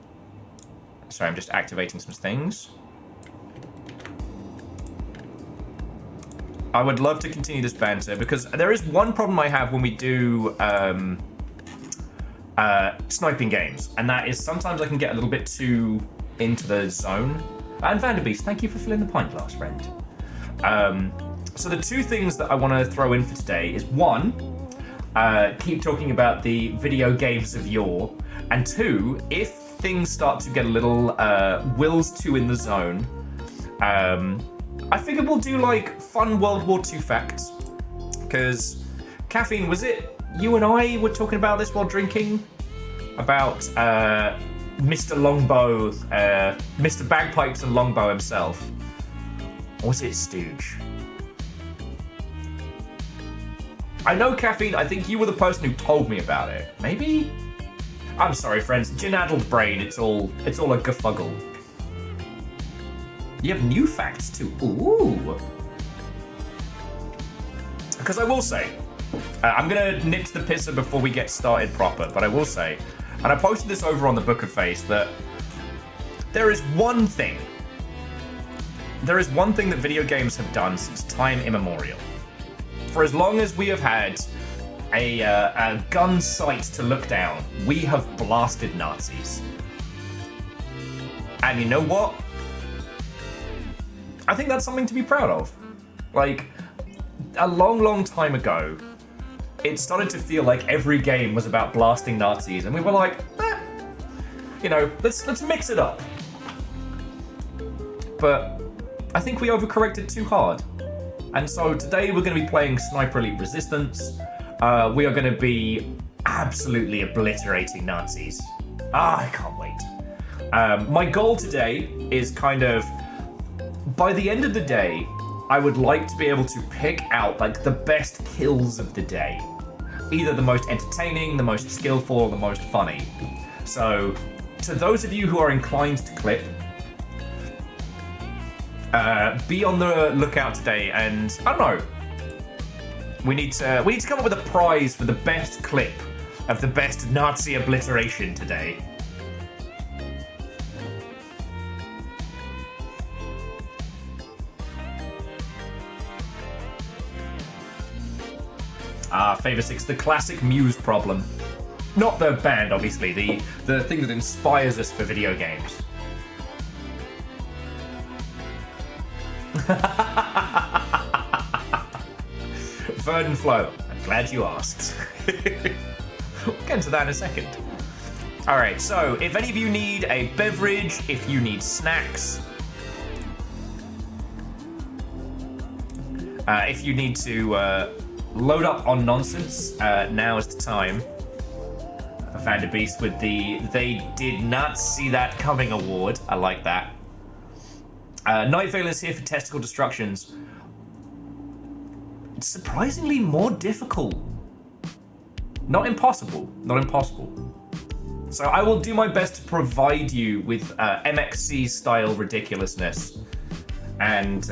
Speaker 1: Sorry, I'm just activating some things. I would love to continue this banter because there is one problem I have when we do sniping games, and that is sometimes I can get a little bit too into the zone. And Vanderbeest, thank you for filling the pint glass, friend. So the two things that I want to throw in for today is one, keep talking about the video games of yore, and two, if things start to get a little wills too in the zone, I figured we'll do like fun World War II facts. Because, Caffeine, was it you and I were talking about this while drinking? About Mr. Longbow, Mr. Bagpipes and Longbow himself. Or was it Stooge? I know, Caffeine, I think you were the person who told me about it. Maybe? I'm sorry, friends. Gin-addled brain, it's all a guffugle. You have new facts too. Ooh. Because I will say, I'm going to nip to the pisser before we get started proper, but I will say, and I posted this over on the Book of Face, that there is one thing that video games have done since time immemorial. For as long as we have had a gun sight to look down, we have blasted Nazis. And you know what? I think that's something to be proud of. Like, a long time ago, it started to feel like every game was about blasting Nazis, and we were like, you know, let's mix it up. But I think we overcorrected too hard. And so today we're going to be playing Sniper Elite Resistance. We are going to be absolutely obliterating Nazis. I can't wait. My goal today is kind of, by the end of the day, I would like to be able to pick out like the best kills of the day. Either the most entertaining, the most skillful, or the most funny. So, to those of you who are inclined to clip, be on the lookout today, and I don't know. We need to come up with a prize for the best clip of the best Nazi obliteration today. Favor 6, the classic Muse problem. Not the band, obviously, the thing that inspires us for video games. Verdant Flow, I'm glad you asked. We'll get into that in a second. Alright, so if any of you need a beverage, if you need snacks, if you need to load up on nonsense, now is the time. Vanderbeest with the They Did Not See That Coming award. I like that. Night Vale is here for testicle destructions. It's surprisingly more difficult. Not impossible. Not impossible. So I will do my best to provide you with MXC style ridiculousness. And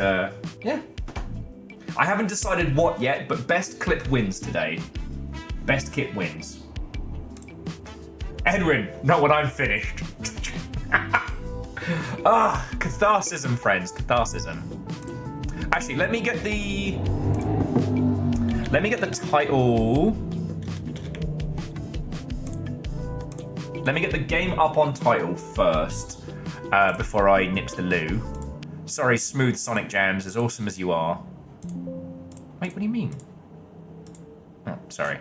Speaker 1: yeah. I haven't decided what yet, but best clip wins today. Best kit wins. Edwin, not when I'm finished. Catharsism, friends, catharsism. Actually, let me get the title. Let me get the game up on title first, before I nips the loo. Sorry, Smooth Sonic Jams, as awesome as you are. Wait, what do you mean? Oh, sorry.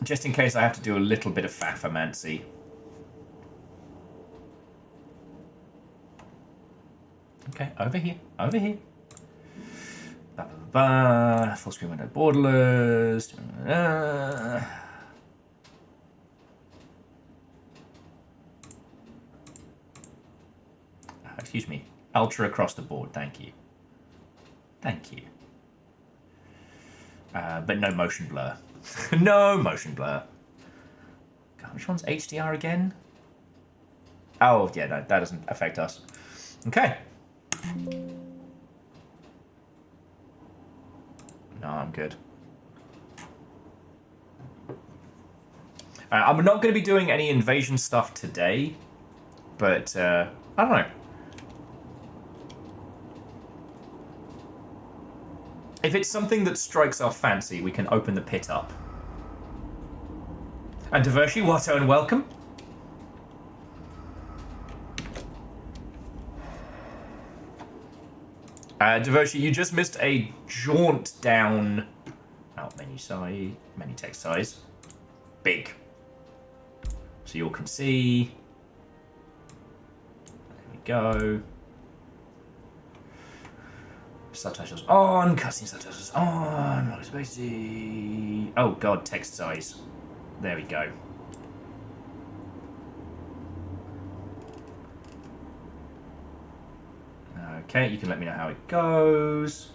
Speaker 1: Just in case I have to do a little bit of faffermancy. Okay, over here, over here. Ba, ba, ba. Full screen window borderless. Excuse me. Ultra across the board, thank you. Thank you. But no motion blur. No motion blur. God, which one's HDR again? Oh, yeah, no, that doesn't affect us. Okay. No, I'm good. I'm not going to be doing any invasion stuff today, but I don't know. If it's something that strikes our fancy, we can open the pit up. And Divershi, Watto, and welcome. Divershi, you just missed a jaunt down. Out menu size, menu text size. Big. So you all can see. There we go. Subtitles on, cutscene subtitles on, spacey. Oh god, text size. There we go. Okay, you can let me know how it goes.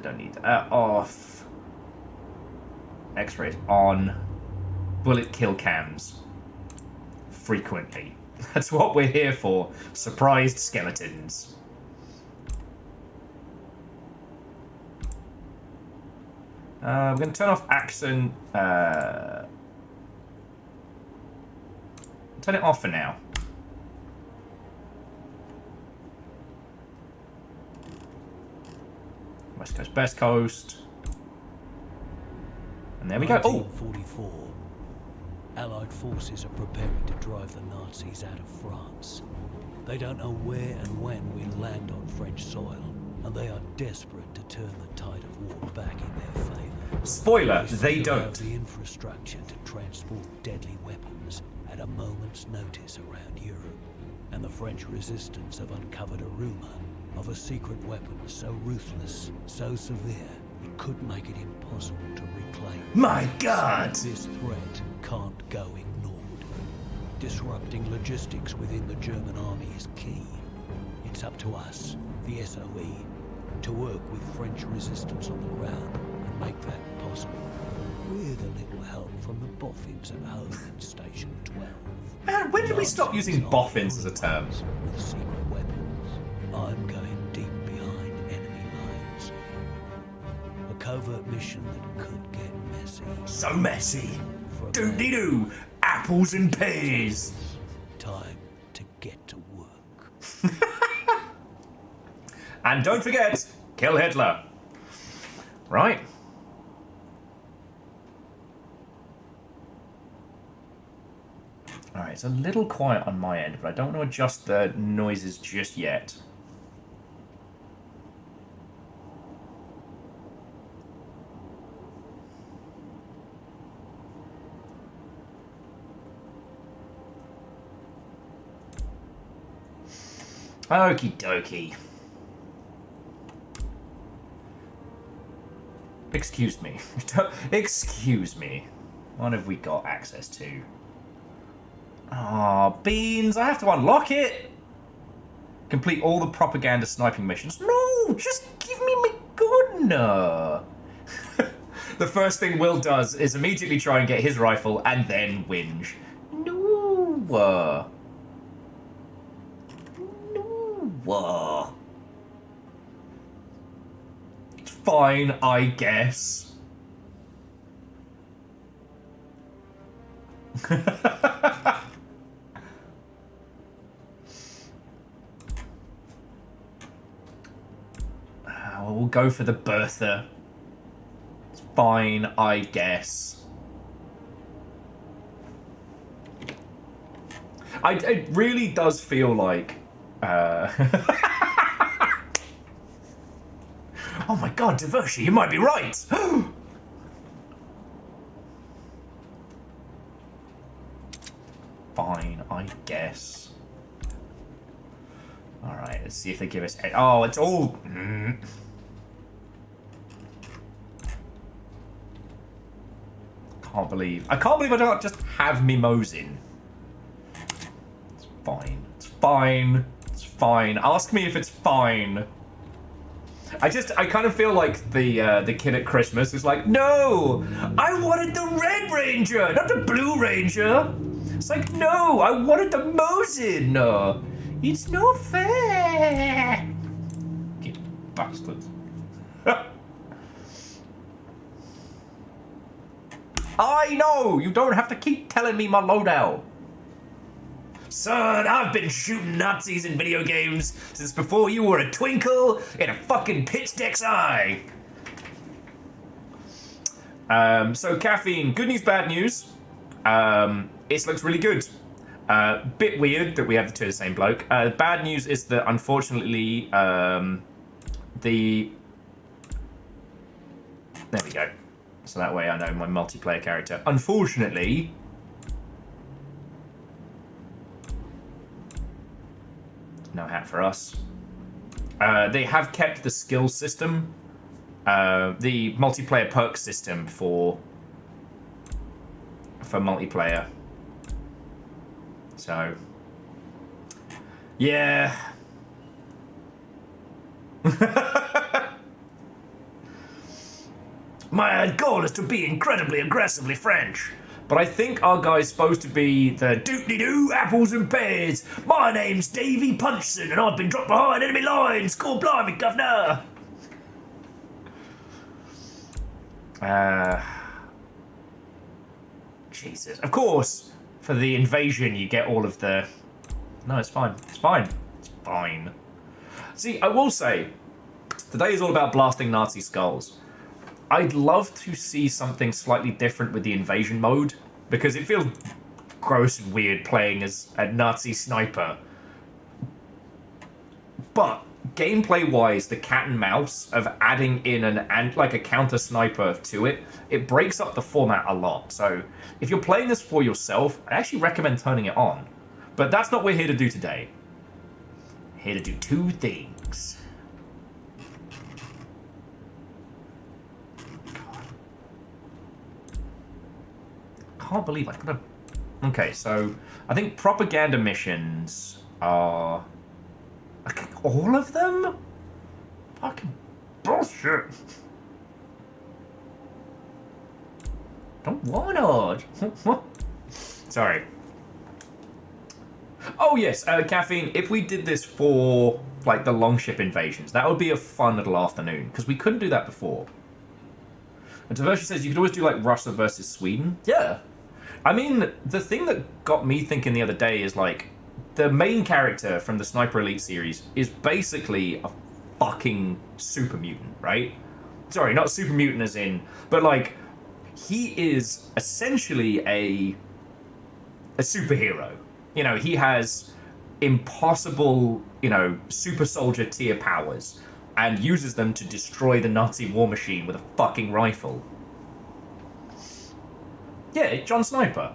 Speaker 1: Don't need that off. X-rays on. Bullet kill cams. Frequently. That's what we're here for. Surprised skeletons. We're going to turn off accent. Turn it off for now. West Coast, Best Coast. And there we go. Oh!
Speaker 3: 1944. Allied forces are preparing to drive the Nazis out of France. They don't know where and when we'll land on French soil, and they are desperate to turn the tide of war back in their favour.
Speaker 1: Spoiler, they don't.
Speaker 3: The infrastructure to transport deadly weapons at a moment's notice around Europe, and the French resistance have uncovered a rumour of a secret weapon so ruthless, so severe, it could make it impossible to reclaim.
Speaker 1: My God!
Speaker 3: This threat can't go ignored. Disrupting logistics within the German army is key. It's up to us, the SOE, to work with French resistance on the ground and make that possible. With a little help from the boffins at home in Station 12.
Speaker 1: Man, when did we stop using boffins as a term?
Speaker 3: With secret weapons. I'm going deep behind enemy lines. A covert mission that could get messy.
Speaker 1: So messy. Doo-dee-doo. Apples and pears.
Speaker 3: Time to get to work.
Speaker 1: And don't forget, kill Hitler. Right. Alright, it's a little quiet on my end, but I don't want to adjust the noises just yet. Okie dokie. Excuse me. Excuse me. What have we got access to? Ah, beans. I have to unlock it. Complete all the propaganda sniping missions. No, just give me my gun. The first thing Will does is immediately try and get his rifle and then whinge. No. Whoa. It's fine, I guess. we'll go for the Bertha. It's fine, I guess. It really does feel like... Oh my god, Devoshi, you might be right! Fine, I guess. Alright, let's see if they give us... Oh, it's all... I can't believe I don't just have Mimosin. It's fine. It's fine. It's fine. Ask me if it's fine. I kind of feel like the kid at Christmas is like, no, I wanted the Red Ranger, not the Blue Ranger. It's like, no, I wanted the Mosin. It's not fair. You bastard. I know! You don't have to keep telling me my loadout. Son, I've been shooting Nazis in video games since before you were a twinkle in a fucking pitch deck's eye. So caffeine, good news, bad news. It looks really good. Bit weird that we have the two of the same bloke. Bad news is that unfortunately, there we go. So that way I know my multiplayer character. Unfortunately, no hat for us. They have kept the skill system, the multiplayer perk system for multiplayer. So, yeah. My goal is to be incredibly aggressively French. But I think our guy's supposed to be the doot-de-doo, apples and pears. My name's Davy Punchson, and I've been dropped behind enemy lines. Call blimey, governor. Jesus. Of course, for the invasion, you get all of the... No, it's fine. It's fine. It's fine. See, I will say, today is all about blasting Nazi skulls. I'd love to see something slightly different with the invasion mode, because it feels gross and weird playing as a Nazi sniper. But gameplay-wise, the cat and mouse of adding in like a counter sniper to it, it breaks up the format a lot. So if you're playing this for yourself, I actually recommend turning it on. But that's not what we're here to do today. We're here to do two things. Can't believe I could have... Okay, so I think propaganda missions are... all of them? Fucking bullshit. Don't want to. Sorry. Oh yes, caffeine. If we did this for like the longship invasions, that would be a fun little afternoon because we couldn't do that before. And Tavershi says you could always do like Russia versus Sweden. Yeah. I mean, the thing that got me thinking the other day is like, the main character from the Sniper Elite series is basically a fucking super mutant, right? Sorry, not super mutant as in, but like, he is essentially a superhero. You know, he has impossible, you know, super soldier tier powers and uses them to destroy the Nazi war machine with a fucking rifle. Yeah, John Sniper.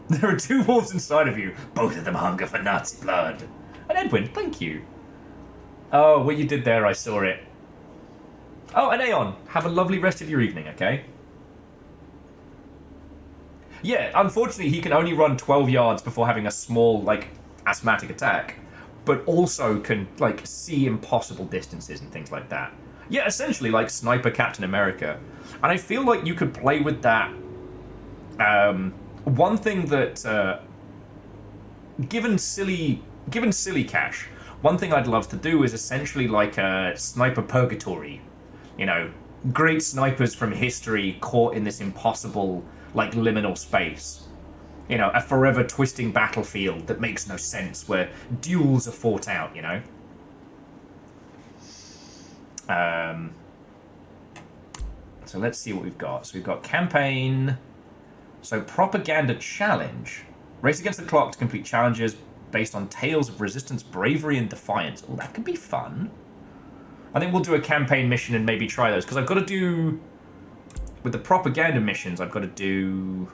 Speaker 1: There are two wolves inside of you. Both of them hunger for Nazi blood. And Edwin, thank you. Oh, what you did there, I saw it. Oh, and Aeon, have a lovely rest of your evening, okay? Yeah, unfortunately, he can only run 12 yards before having a small, like, asthmatic attack. But also can, like, see impossible distances and things like that. Yeah, essentially like Sniper Captain America. And I feel like you could play with that. One thing that, given silly cash, one thing I'd love to do is essentially like a Sniper Purgatory. You know, great snipers from history caught in this impossible, like, liminal space. You know, a forever twisting battlefield that makes no sense, where duels are fought out, you know? So let's see what we've got. So we've got campaign. So propaganda challenge. Race against the clock to complete challenges based on tales of resistance, bravery, and defiance. Oh, that could be fun. I think we'll do a campaign mission and maybe try those. Because I've got to do... With the propaganda missions, I've got to do...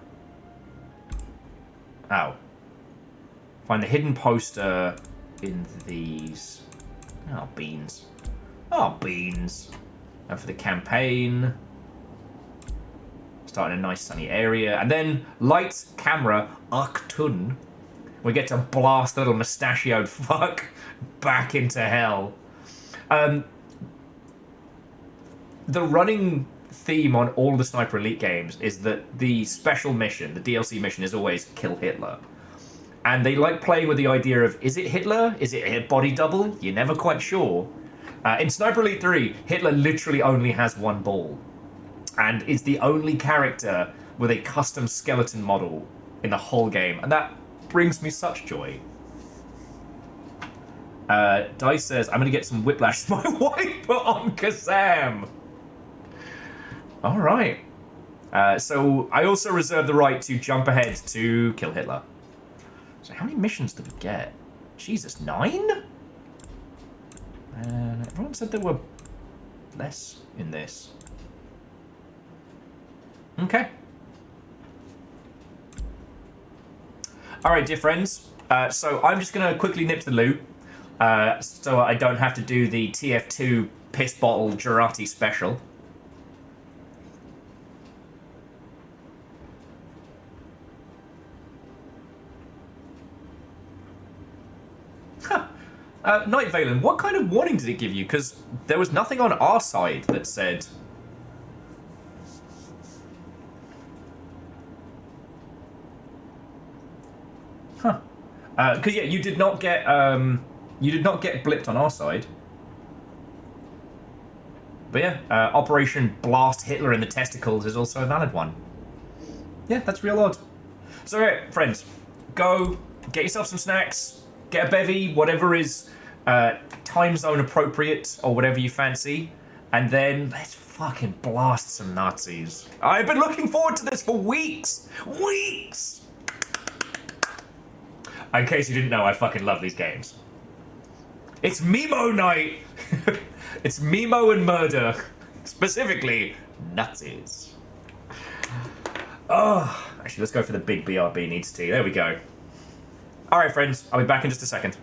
Speaker 1: Oh. Find the hidden poster in these... Oh, beans. Oh, beans. And for the campaign... Start in a nice sunny area. And then lights, camera, Arctun. We get to blast the little mustachioed fuck back into hell. The running theme on all the Sniper Elite games is that the special mission, the DLC mission, is always kill Hitler. And they like playing with the idea of, is it Hitler? Is it a body double? You're never quite sure. In Sniper Elite 3, Hitler literally only has one ball. And is the only character with a custom skeleton model in the whole game. And that brings me such joy. Dice says, I'm going to get some whiplash my wife put on Kazam. All right. So I also reserve the right to jump ahead to kill Hitler. So how many missions did we get? Jesus, 9? And everyone said there were less in this. Okay. All right, dear friends. So I'm just going to quickly nip to the loot. So I don't have to do the TF2 piss bottle Jurati special. Night Valen, what kind of warning did it give you? Because there was nothing on our side that said... Huh. Because yeah, you did not get blipped on our side. But yeah, Operation Blast Hitler in the Testicles is also a valid one. Yeah, that's real odd. So yeah, friends, go get yourself some snacks, get a bevy, whatever is time zone appropriate or whatever you fancy, and then let's fucking blast some Nazis. I've been looking forward to this for weeks! Weeks! In case you didn't know, I fucking love these games. It's Mimo night! It's Mimo and murder. Specifically, Nazis. Oh, actually, let's go for the big BRB needs to. There we go. Alright, friends, I'll be back in just a second.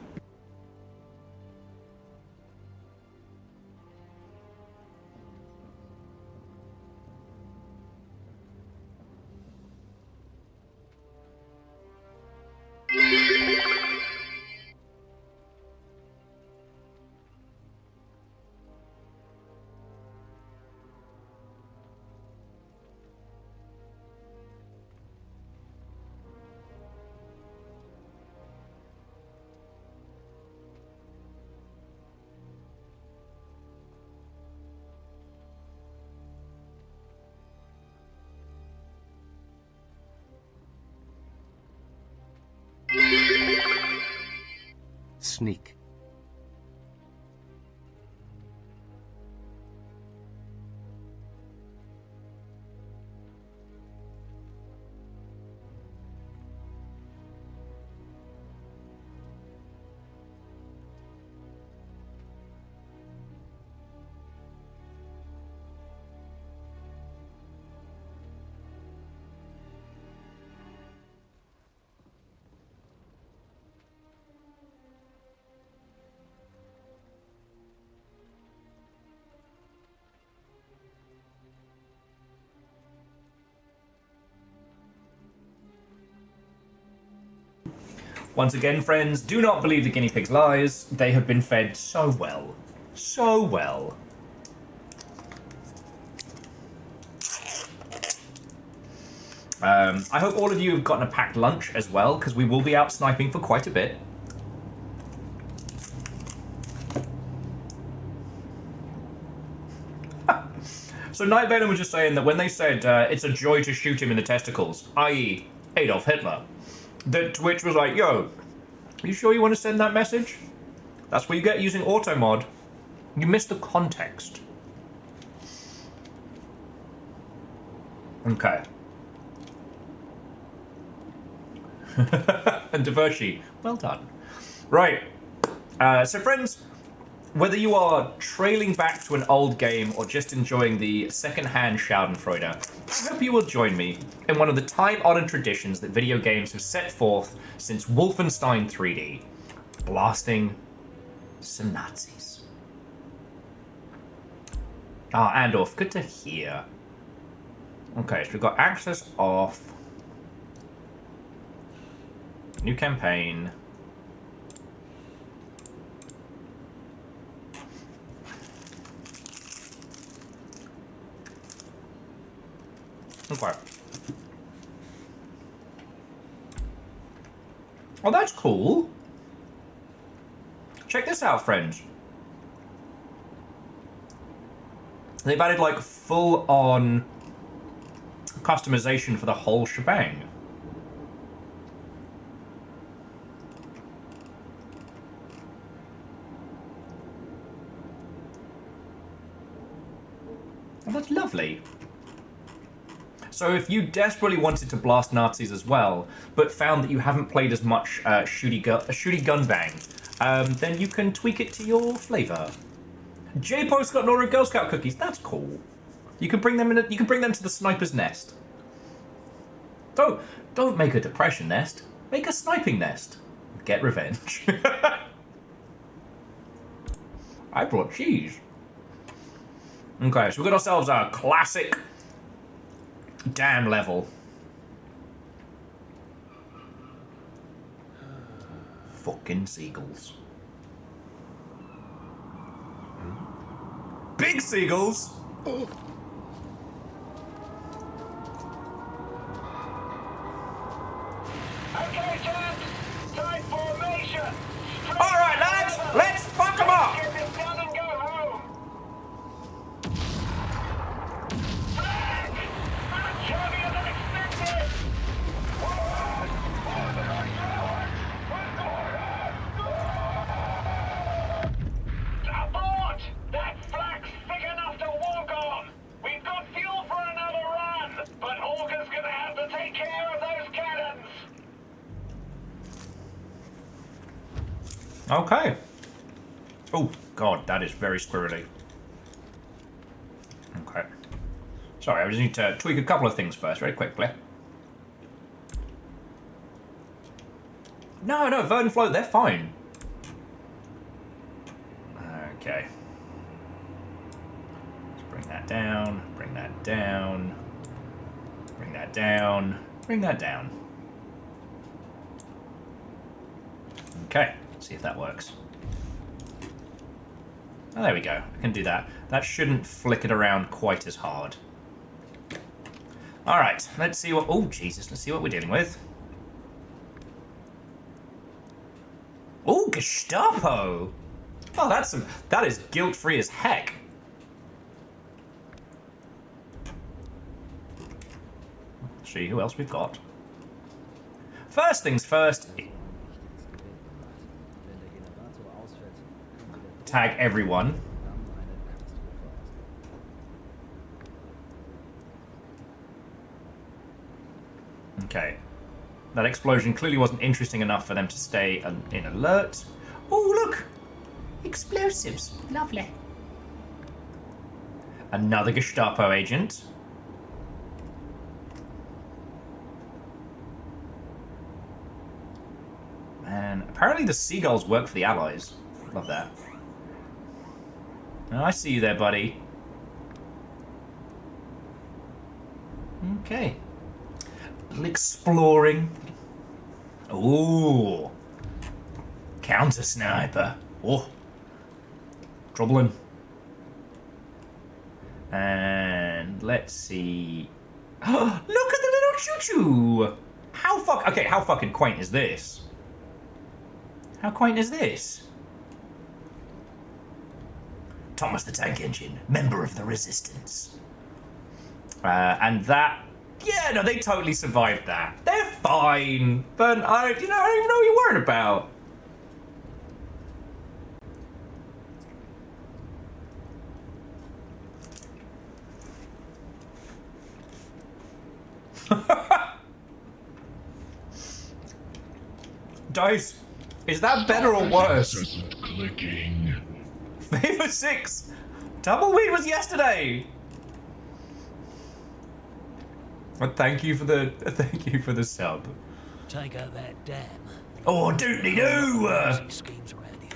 Speaker 2: Sneak.
Speaker 1: Once again, friends, do not believe the guinea pig's lies. They have been fed so well. So well. I hope all of you have gotten a packed lunch as well, because we will be out sniping for quite a bit. So Night Venom was just saying that when they said it's a joy to shoot him in the testicles, i.e. Adolf Hitler, that Twitch was like, yo, are you sure you want to send that message? That's what you get using auto mod. You missed the context. Okay. And Divershi, well done. Right. So friends, whether you are trailing back to an old game or just enjoying the second-hand Schadenfreude, I hope you will join me in one of the time-honored traditions that video games have set forth since Wolfenstein 3D, blasting some Nazis. Ah, Andorf, good to hear. Okay, so we've got access off. New campaign. Okay. Oh, that's cool. Check this out, friends. They've added like full-on customization for the whole shebang. Oh, that's lovely. So if you desperately wanted to blast Nazis as well, but found that you haven't played as much shooty gun bang, then you can tweak it to your flavor. J-Po's got an order of Girl Scout cookies. That's cool. You can bring them in. You can bring them to the sniper's nest. Don't make a depression nest. Make a sniping nest. Get revenge. I brought cheese. Okay, so we've got ourselves a classic dam level. Fucking seagulls. Big seagulls?
Speaker 4: Okay, gents, time formation.
Speaker 1: All right, lads, let's fuck them up.
Speaker 4: Get this done and go home. Back! That's heavier than expected. Forward! Abort! That flak's thick enough to walk on. We've got fuel for another run, but Olga's gonna have to take care of those cannons.
Speaker 1: Okay. Oh, God, that is very squirrely. Okay. Sorry, I just need to tweak a couple of things first, very quickly. No, Vern Float, they're fine. Okay. Let's bring that down, bring that down, bring that down, bring that down. Okay, let's see if that works. Oh, there we go. I can do that. That shouldn't flick it around quite as hard. All right, let's see what... Oh, Jesus, let's see what we're dealing with. Oh, Gestapo! Oh, that is guilt-free as heck. Let's see who else we've got. First things first. Tag everyone. Okay. That explosion clearly wasn't interesting enough for them to stay in alert. Oh, look! Explosives. Lovely. Another Gestapo agent. Man, apparently the seagulls work for the Allies. Love that. I see you there, buddy. Okay. A little exploring. Ooh. Counter sniper. Oh. Troubling. And let's see. Look at the little choo-choo. How fucking quaint is this? How quaint is this? Thomas the Tank Engine, member of the Resistance. And that... Yeah, no, they totally survived that. They're fine. But I don't even know what you're worried about. Dice, is that better or worse?
Speaker 4: Isn't clicking.
Speaker 1: FIFA 6! Tumbleweed was yesterday! But thank you for the sub.
Speaker 3: Take out that dam.
Speaker 1: Oh, doodly-doo!
Speaker 3: Crazy schemes around here.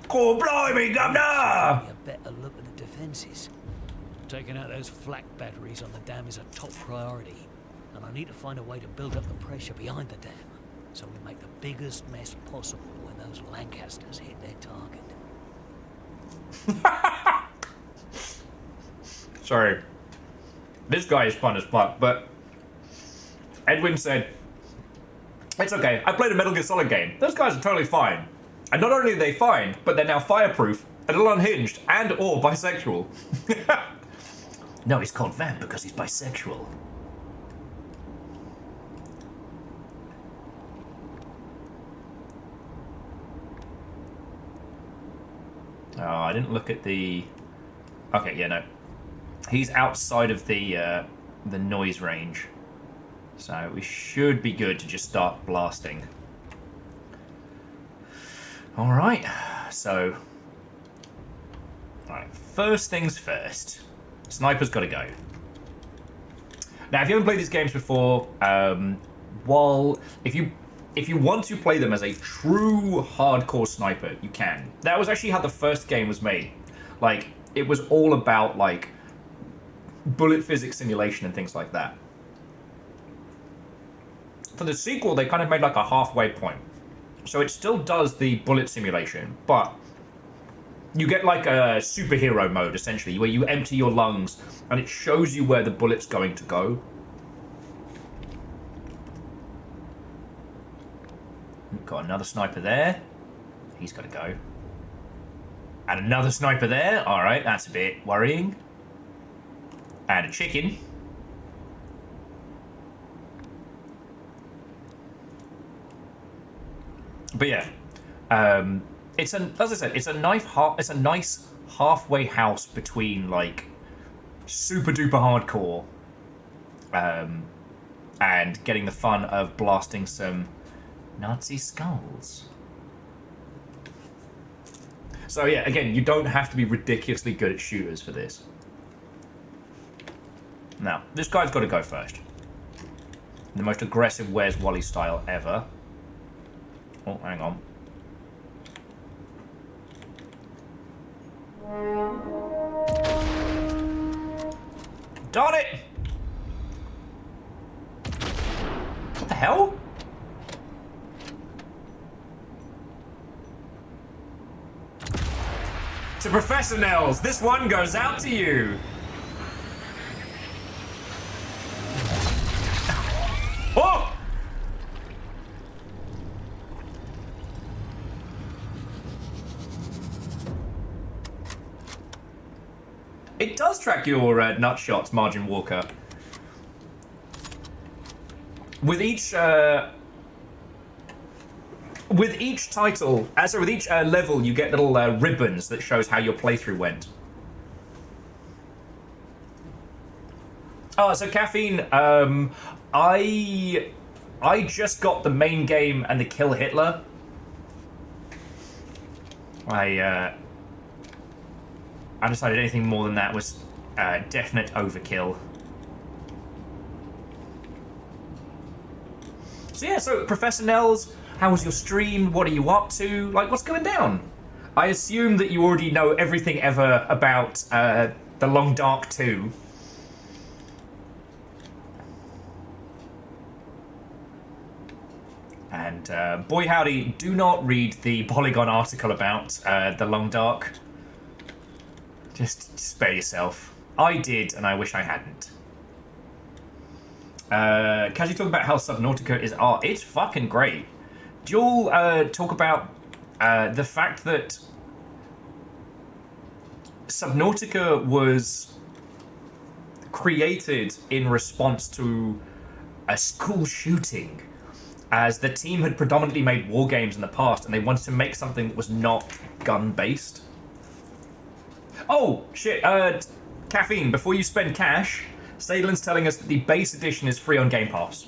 Speaker 1: Oh, blimey, governor!
Speaker 3: Be a better look at the defences. Taking out those flak batteries on the dam is a top priority, and I need to find a way to build up the pressure behind the dam, so we make the biggest mess possible when those Lancasters hit their target.
Speaker 1: Sorry. This guy is fun as fuck, but Edwin said, it's okay, I played a Metal Gear Solid game. Those guys are totally fine. And not only are they fine, but they're now fireproof, a little unhinged, and or bisexual. No, he's called Vamp because he's bisexual. Oh, I didn't look at the... Okay, yeah, no. He's outside of the noise range. So we should be good to just start blasting. Alright, so... Alright, first things first. Sniper's got to go. Now, if you haven't played these games before, if you want to play them as a true hardcore sniper, you can. That was actually how the first game was made. Like, it was all about, like, bullet physics simulation and things like that. For the sequel, they kind of made, like, a halfway point. So it still does the bullet simulation, but you get, like, a superhero mode, essentially, where you empty your lungs, and it shows you where the bullet's going to go. Got another sniper there. He's got to go. And another sniper there. All right, that's a bit worrying. And a chicken. But yeah, as I said, it's a nice halfway house between like super duper hardcore, and getting the fun of blasting some Nazi skulls. So yeah, again, you don't have to be ridiculously good at shooters for this. Now, this guy's got to go first. The most aggressive Where's Wally style ever. Oh, hang on. Darn it! What the hell? To Professor Nels, this one goes out to you. Oh! It does track your nut shots, Margin Walker. With each title, with each level, you get little ribbons that shows how your playthrough went. Oh, so Caffeine, I just got the main game and the Kill Hitler. I decided anything more than that was definite overkill. So yeah, so Professor Nels, how was your stream? What are you up to? Like, what's going down? I assume that you already know everything ever about The Long Dark 2. And boy howdy, do not read the Polygon article about The Long Dark. Just spare yourself. I did, and I wish I hadn't. Kazi talk about how Subnautica is art. It's fucking great. Do you all talk about the fact that Subnautica was created in response to a school shooting, as the team had predominantly made war games in the past, and they wanted to make something that was not gun-based? Oh, shit, Caffeine, before you spend cash, Sadlin's telling us that the base edition is free on Game Pass.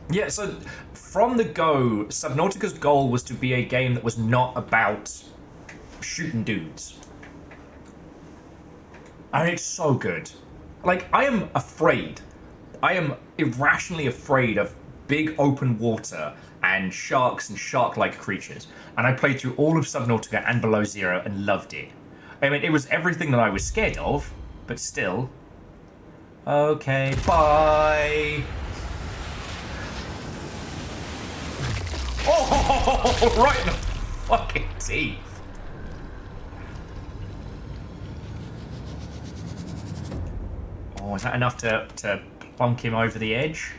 Speaker 1: Yeah, so from the go, Subnautica's goal was to be a game that was not about shooting dudes. And it's so good. Like, I am afraid. I am irrationally afraid of big open water and sharks and shark-like creatures. And I played through all of Subnautica and Below Zero and loved it. I mean, it was everything that I was scared of, but still. Okay, bye. Oh, right in the fucking teeth. Oh, is that enough to plonk him over the edge?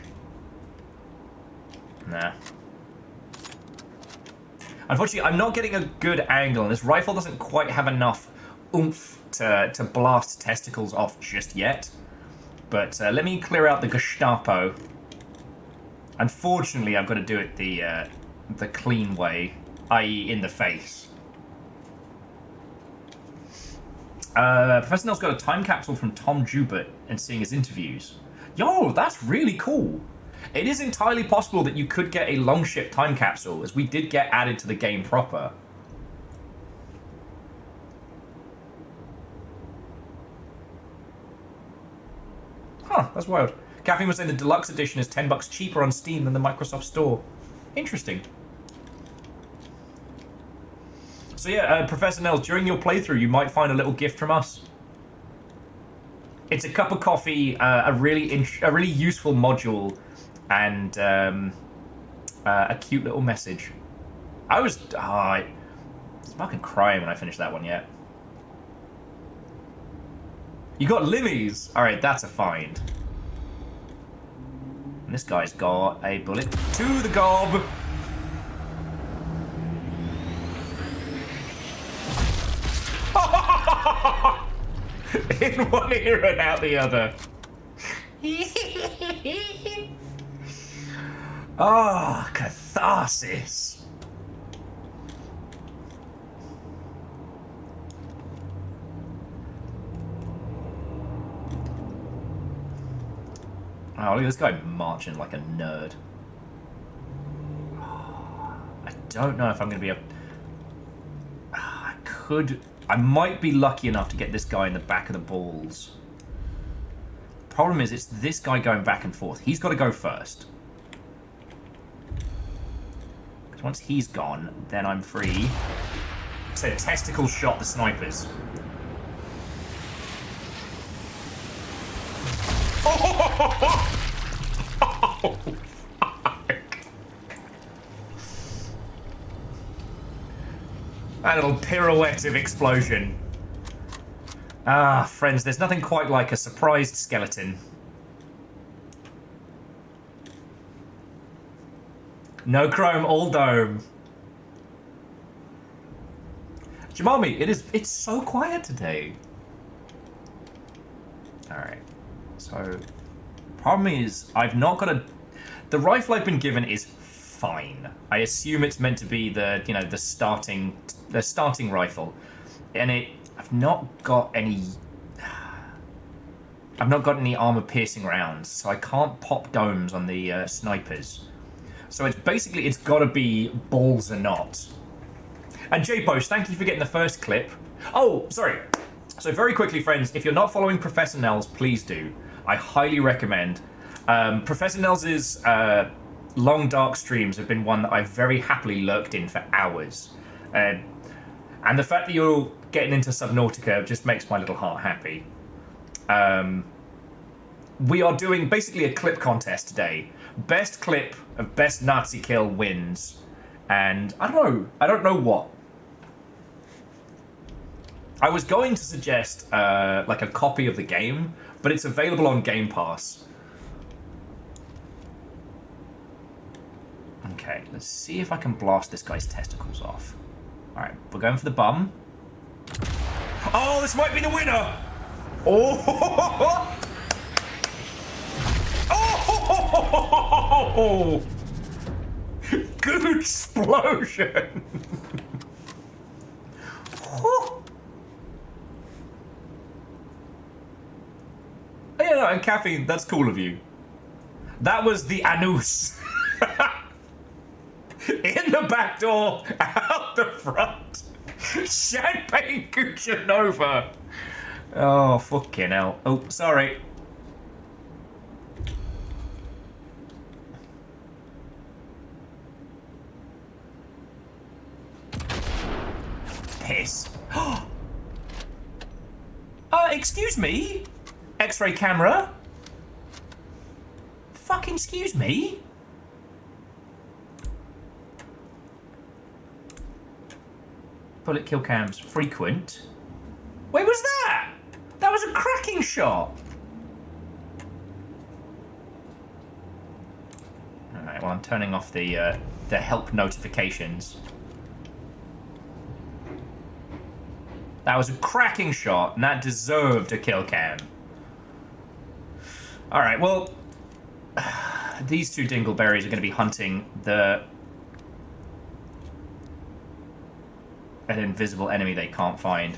Speaker 1: Nah. Unfortunately, I'm not getting a good angle, and this rifle doesn't quite have enough oomph to blast testicles off just yet. But let me clear out the Gestapo. Unfortunately, I've got to do it the clean way, i.e. in the face. Professor Nell's got a time capsule from Tom Joubert and seeing his interviews. Yo, that's really cool. It is entirely possible that you could get a Longship time capsule, as we did get added to the game proper. Huh, that's wild. Caffeine was saying the deluxe edition is $10 cheaper on Steam than the Microsoft Store. Interesting. So yeah, Professor Nels, during your playthrough, you might find a little gift from us. It's a cup of coffee, a really useful module, and a cute little message. I was fucking crying when I finished that one. Yet. You got limmies. All right, that's a find. And this guy's got a bullet to the gob. In one ear and out the other. Ah, catharsis. Oh, look at this guy marching like a nerd. I don't know if I'm going to be able... I might be lucky enough to get this guy in the back of the balls. Problem is, it's this guy going back and forth. He's got to go first. Because once he's gone, then I'm free to testicle shot the snipers. Oh, fuck. That little pirouette of explosion. Ah, friends, there's nothing quite like a surprised skeleton. No chrome, all dome. Jamami, it's so quiet today. Alright. So, problem is, I've not got the rifle I've been given is fine. I assume it's meant to be the starting rifle. And I've not got any armor piercing rounds, so I can't pop domes on the snipers. So it's got to be balls or not. And J-Post, thank you for getting the first clip. Oh, sorry. So very quickly, friends, if you're not following Professor Nels, please do. I highly recommend. Professor Nels's long dark streams have been one that I've very happily lurked in for hours. And the fact that you're getting into Subnautica just makes my little heart happy. We are doing basically a clip contest today. Best clip of best Nazi kill wins. And I don't know what. I was going to suggest like a copy of the game, but it's available on Game Pass. Okay, let's see if I can blast this guy's testicles off. Alright, we're going for the bum. Oh, this might be the winner! Oh! Oh! Good explosion! and Caffeine, that's cool of you. That was the anus. In the back door, out the front. Champagne Kuchanova. Oh, fucking hell. Oh, sorry. Piss. Excuse me? X-ray camera? Fucking excuse me? Bullet kill cams frequent. Wait, was that? That was a cracking shot. Alright, well I'm turning off the help notifications. That was a cracking shot, and that deserved a kill cam. Alright, well, these two dingleberries are going to be hunting an invisible enemy they can't find.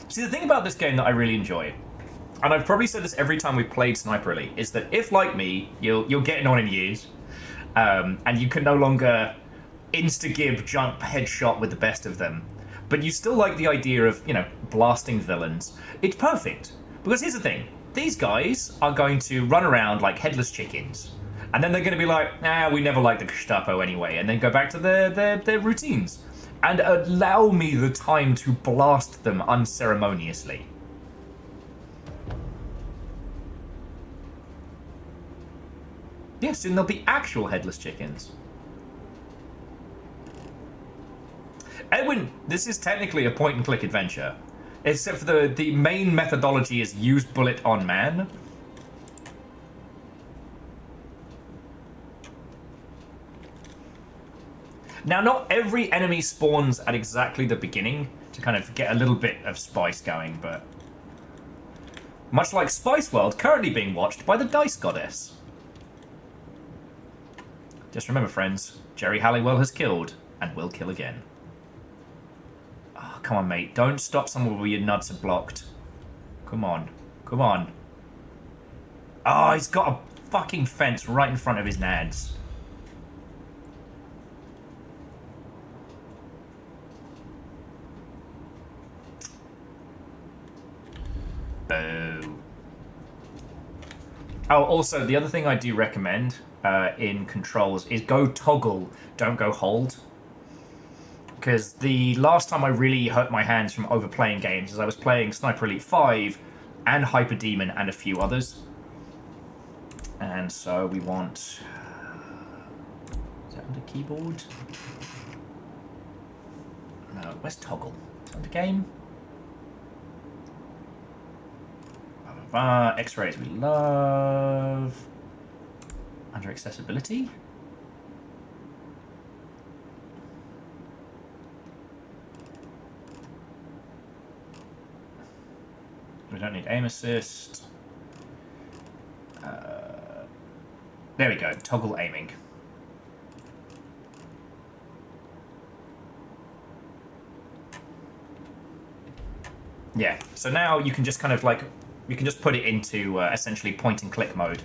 Speaker 1: See, the thing about this game that I really enjoy, and I've probably said this every time we've played Sniper Elite, is that if, like me, you're getting on in years, and you can no longer insta-gib jump headshot with the best of them, but you still like the idea of, you know, blasting villains, it's perfect. Because here's the thing, these guys are going to run around like headless chickens, and then they're going to be like, we never liked the Gestapo anyway, and then go back to their routines, and allow me the time to blast them unceremoniously. Yes, and they'll be actual headless chickens. Edwin, this is technically a point-and-click adventure, except for the main methodology is use bullet on man. Now, not every enemy spawns at exactly the beginning to kind of get a little bit of spice going, but much like Spice World, currently being watched by the Dice Goddess. Just remember, friends, Jerry Halliwell has killed and will kill again. Oh, come on, mate. Don't stop somewhere where your nuts are blocked. Come on. Come on. Oh, he's got a fucking fence right in front of his nads. Boo. Oh, also, the other thing I do recommend in controls is go toggle, don't go hold. Because the last time I really hurt my hands from overplaying games is I was playing Sniper Elite 5 and Hyper Demon and a few others. And so we want... Is that under keyboard? No, where's toggle? Is it under game? X-rays we love. Under accessibility? We don't need aim assist. There we go, toggle aiming. Yeah, so now you can just kind of like, you can just put it into essentially point and click mode.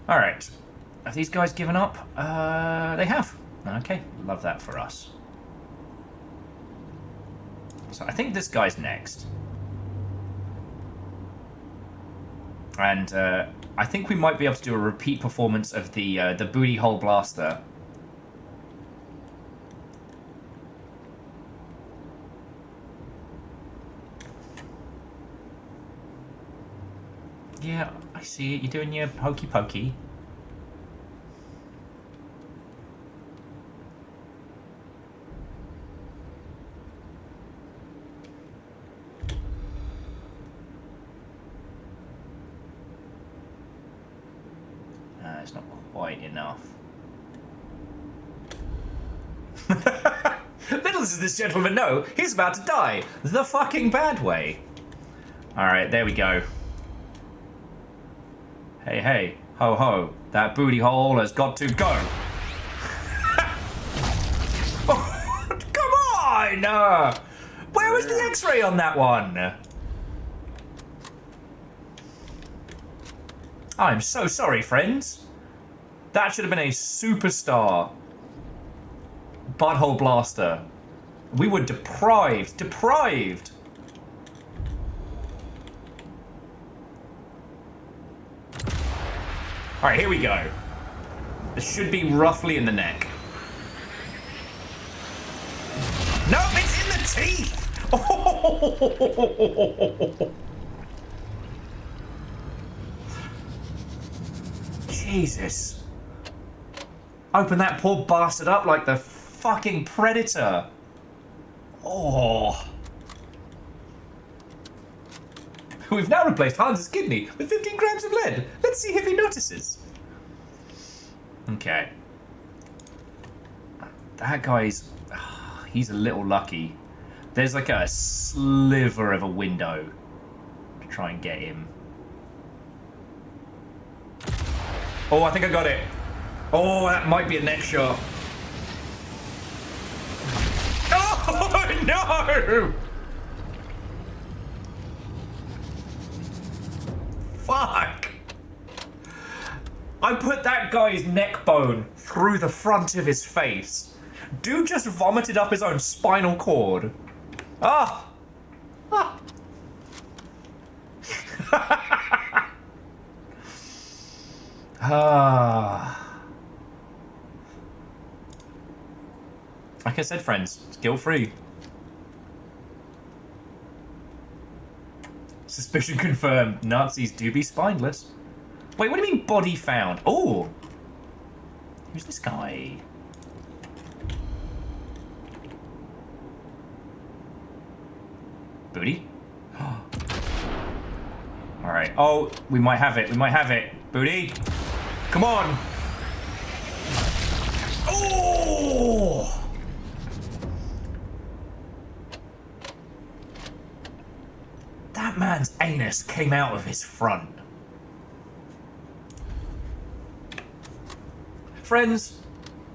Speaker 1: Alright, have these guys given up? They have. Okay, love that for us. So I think this guy's next. And I think we might be able to do a repeat performance of the booty hole blaster. Yeah, I see it. You're doing your hokey pokey. It's not quite enough. Little does this gentleman know, he's about to die the fucking bad way. Alright, there we go. Hey, hey, ho, ho, that booty hole has got to go. Oh, come on! Where was the X-ray on that one? I'm so sorry, friends. That should have been a superstar. Butthole blaster. We were deprived. Deprived! Alright, here we go. This should be roughly in the neck. No, it's in the teeth! Oh. Jesus. Open that poor bastard up like the fucking predator. Oh. We've now replaced Hans's kidney with 15 grams of lead. Let's see if he notices. Okay. That guy's... he's a little lucky. There's like a sliver of a window to try and get him. Oh, I think I got it. Oh, that might be a neck shot. Oh, no! Fuck! I put that guy's neck bone through the front of his face. Dude just vomited up his own spinal cord. Ah! Ah! Ah. Like I said, friends, it's guilt-free. Suspicion confirmed. Nazis do be spineless. Wait, what do you mean body found? Oh! Who's this guy? Booty? Alright. Oh, we might have it. We might have it. Booty! Come on! Oh! That man's anus came out of his front. Friends,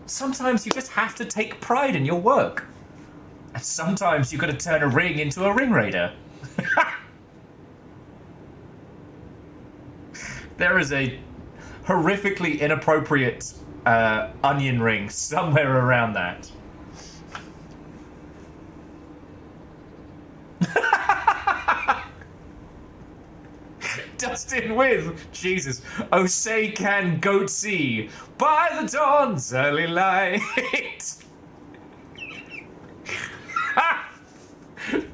Speaker 1: sometimes you just have to take pride in your work. And sometimes you've got to turn a ring into a ring raider. There is a horrifically inappropriate onion ring somewhere around that. Dustin with Jesus. Oh, say can goat see by the dawn's early light.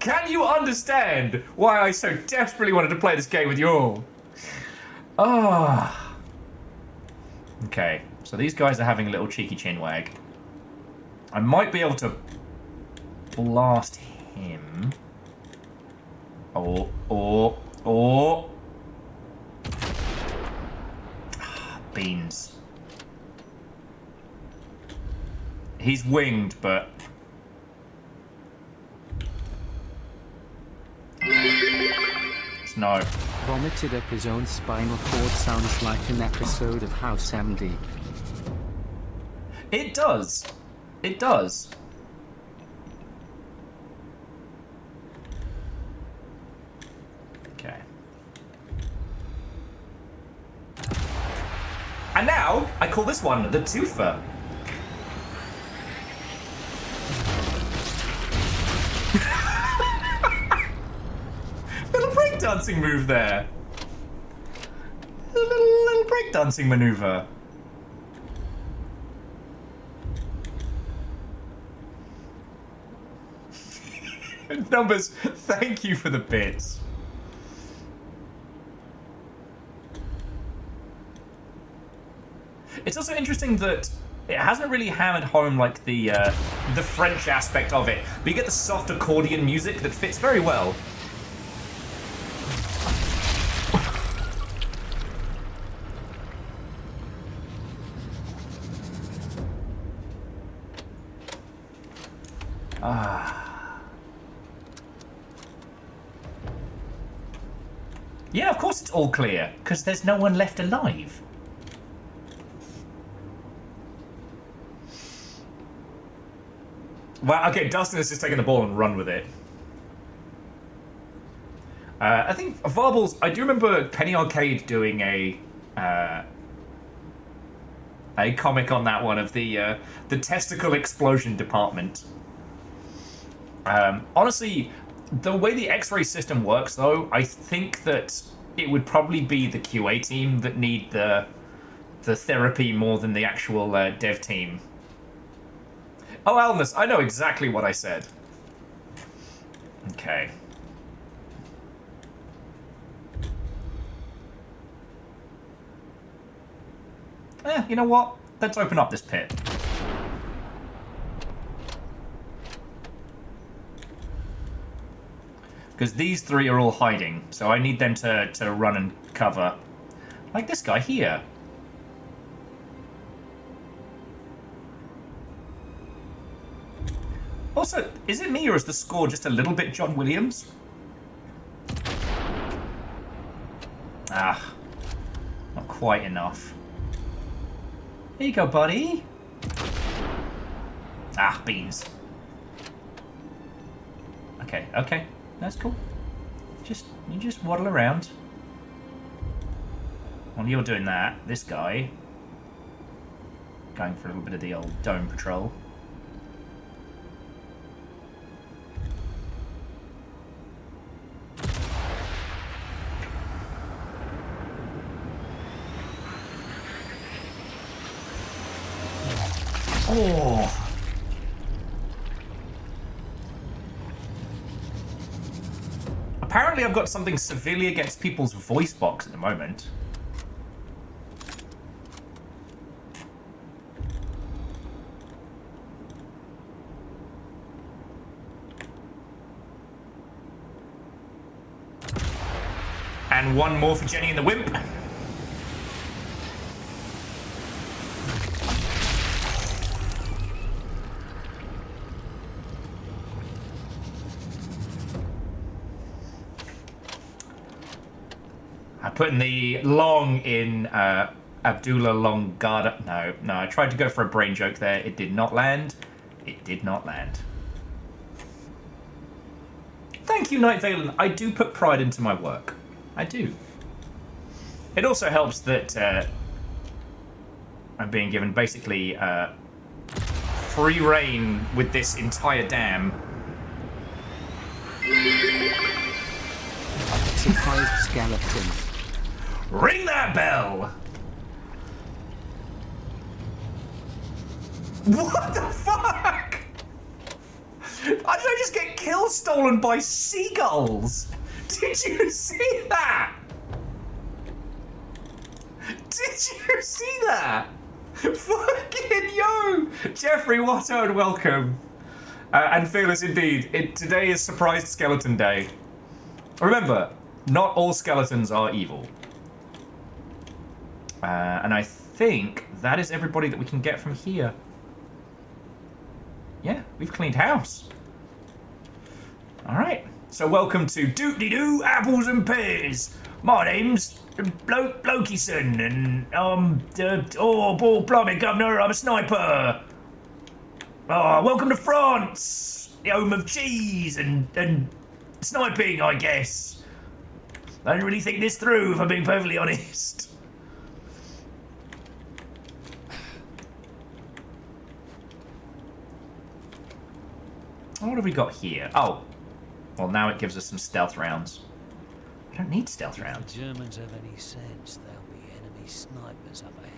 Speaker 1: Can you understand why I so desperately wanted to play this game with you all? Ah. Oh. Okay, so these guys are having a little cheeky chin wag. I might be able to blast him. Oh. Beans. He's winged, but... It's no.
Speaker 2: Vomited up his own spinal cord sounds like an episode of House MD.
Speaker 1: It does. It does. Okay. And now, I call this one the twofer. Little breakdancing move there. A little breakdancing maneuver. Numbers, thank you for the bits. It's also interesting that it hasn't really hammered home like the French aspect of it, but you get the soft accordion music that fits very well. Yeah, of course it's all clear, because there's no one left alive. Well, okay, Dustin has just taken the ball and run with it. I think Varbles, I do remember Penny Arcade doing a a comic on that one of the testicle explosion department. Honestly, the way the X-ray system works, though, I think that it would probably be the QA team that need the therapy more than the actual dev team. Oh, Alnus, I know exactly what I said. Okay. You know what? Let's open up this pit. Because these three are all hiding, so I need them to run and cover. Like this guy here. Also, is it me or is the score just a little bit John Williams? Ah, not quite enough. Here you go, buddy. Ah, beans. Okay, okay. That's cool. You just waddle around. While you're doing that, this guy going for a little bit of the old dome patrol. Oh. Apparently I've got something severely against people's voice box at the moment. And one more for Jenny and the Wimp. I'm putting the long in Abdullah Longada. No, I tried to go for a brain joke there. It did not land. It did not land. Thank you, Night Valen. I do put pride into my work. I do. It also helps that I'm being given basically free reign with this entire dam.
Speaker 2: Surprised skeleton.
Speaker 1: Ring that bell! What the fuck? Did I just get kill stolen by seagulls? Did you see that? Did you see that? Fucking yo! Jeffrey, Watto, and welcome. And fearless indeed. Today is Surprised Skeleton Day. Remember, not all skeletons are evil. And I think that is everybody that we can get from here. Yeah, we've cleaned house. Alright, so welcome to Doot-de-doo, Apples and Pears. My name's Blokeyson, and oh, blimey, Governor, I'm a sniper. Oh, welcome to France, the home of cheese and sniping, I guess. I didn't really think this through, if I'm being perfectly honest. What have we got here? Oh, well, now it gives us some stealth rounds. I don't need stealth rounds.
Speaker 3: If the Germans have any sense, there'll be enemy snipers up ahead.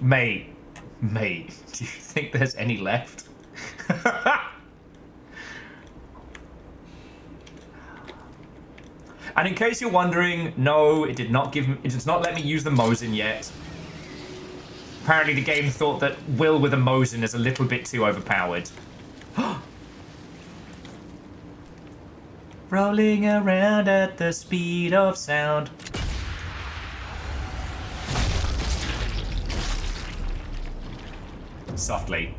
Speaker 3: Mate, do you think there's any left? And in case you're wondering, no, it does not let me use the Mosin yet. Apparently the game thought that Will with a Mosin is a little bit too overpowered. Rolling around at the speed of sound. Softly.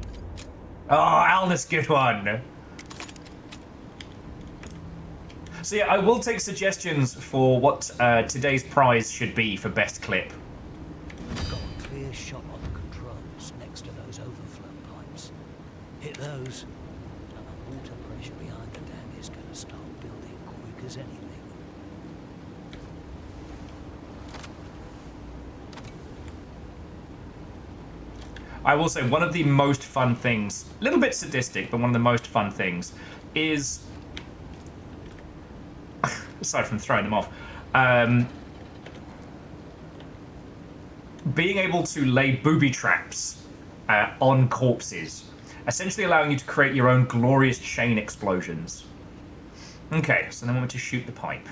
Speaker 3: Oh, Alnus, good one. So yeah, I will take suggestions for what today's prize should be for best clip. Got a clear shot on the controls next to those overflow pipes. Hit those, and the water pressure behind the dam is going to start building quick as anything.
Speaker 1: I will say one of the most fun things, a little bit sadistic, but one of the most fun things is, aside from throwing them off, being able to lay booby traps on corpses, essentially allowing you to create your own glorious chain explosions. Okay, so then we want to shoot the pipe.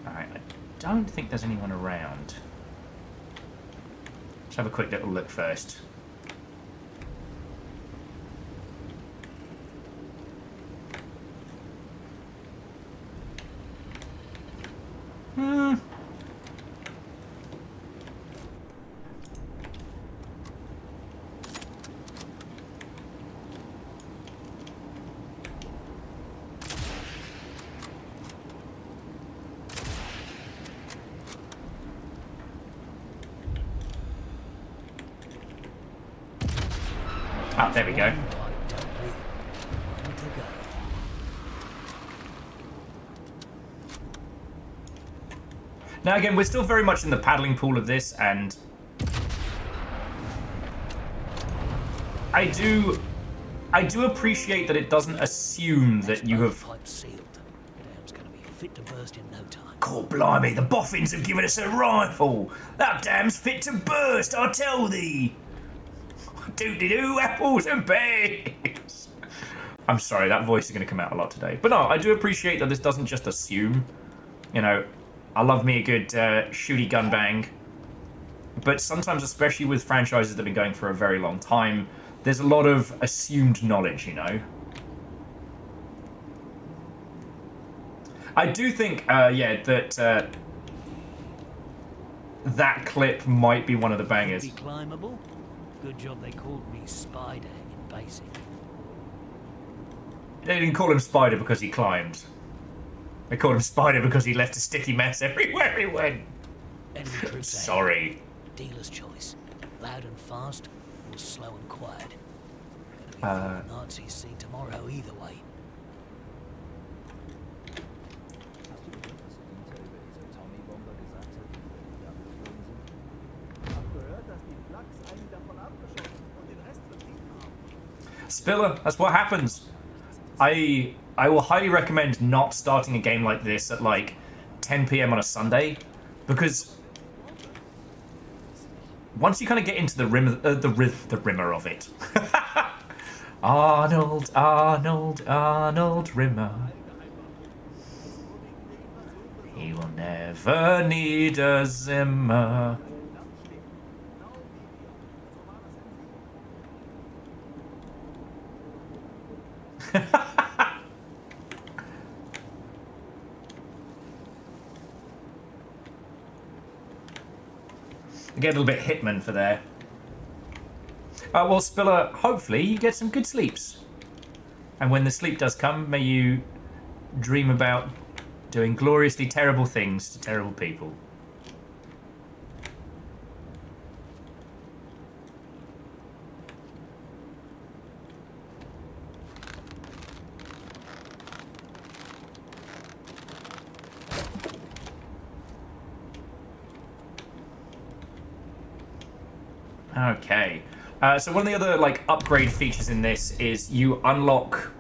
Speaker 1: Alright, I don't think there's anyone around. Let's have a quick little look first. Ah, there we go. Now again, we're still very much in the paddling pool of this, and I do appreciate that it doesn't assume that you have. God blimey, the boffins have given us a rifle. That dam's fit to burst, I tell thee. Doo-dee-doo, apples and pears. I'm sorry, that voice is going to come out a lot today. But no, I do appreciate that this doesn't just assume. You know, I love me a good shooty gun bang. But sometimes, especially with franchises that have been going for a very long time, there's a lot of assumed knowledge, you know. I do think, yeah, that that clip might be one of the bangers.
Speaker 3: Be climbable? Good job they called me Spider in basic.
Speaker 1: They didn't call him Spider because he climbed. They called him Spider because he left a sticky mess everywhere he went. Sorry.
Speaker 3: Dealer's choice. Loud and fast, or slow and quiet. Gonna be Nazis see tomorrow either way.
Speaker 1: Spiller, that's what happens. I will highly recommend not starting a game like this at like 10 PM on a Sunday, because once you kind of get into the rimmer of it. Arnold Rimmer. He will never need a Zimmer. Get a little bit Hitman for there. Well, Spiller, hopefully you get some good sleeps. And when the sleep does come, may you dream about doing gloriously terrible things to terrible people. Okay, so one of the other like upgrade features in this is you unlock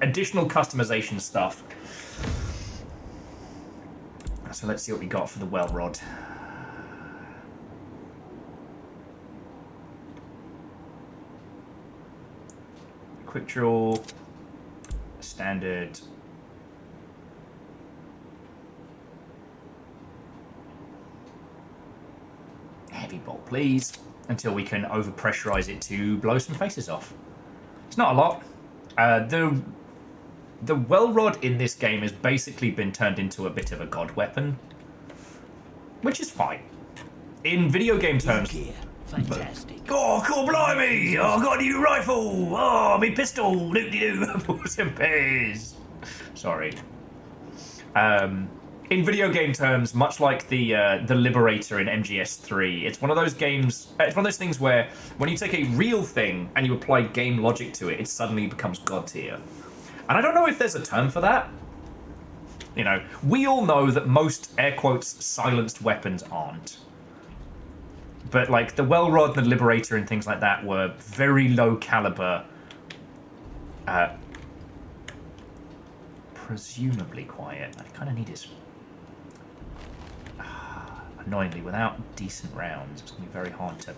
Speaker 1: additional customization stuff. So let's see what we got for the well rod. Quick draw, standard. Heavy bolt, please, until we can overpressurize it to blow some faces off. It's not a lot. The well rod in this game has basically been turned into a bit of a god weapon, which is fine. In video game terms.
Speaker 3: Fantastic.
Speaker 1: Oh, cool, blimey! Oh, I got a new rifle! Oh, me pistol! Doop-de-doo! Apples and pears! Sorry. In video game terms, much like the Liberator in MGS3, it's one of those games. It's one of those things where when you take a real thing and you apply game logic to it, it suddenly becomes god tier. And I don't know if there's a term for that. You know, we all know that most air quotes silenced weapons aren't. But like the Well-Rod, the Liberator, and things like that were very low caliber. Presumably quiet. I kind of need his... annoyingly, without decent rounds, it's going to be very hard to...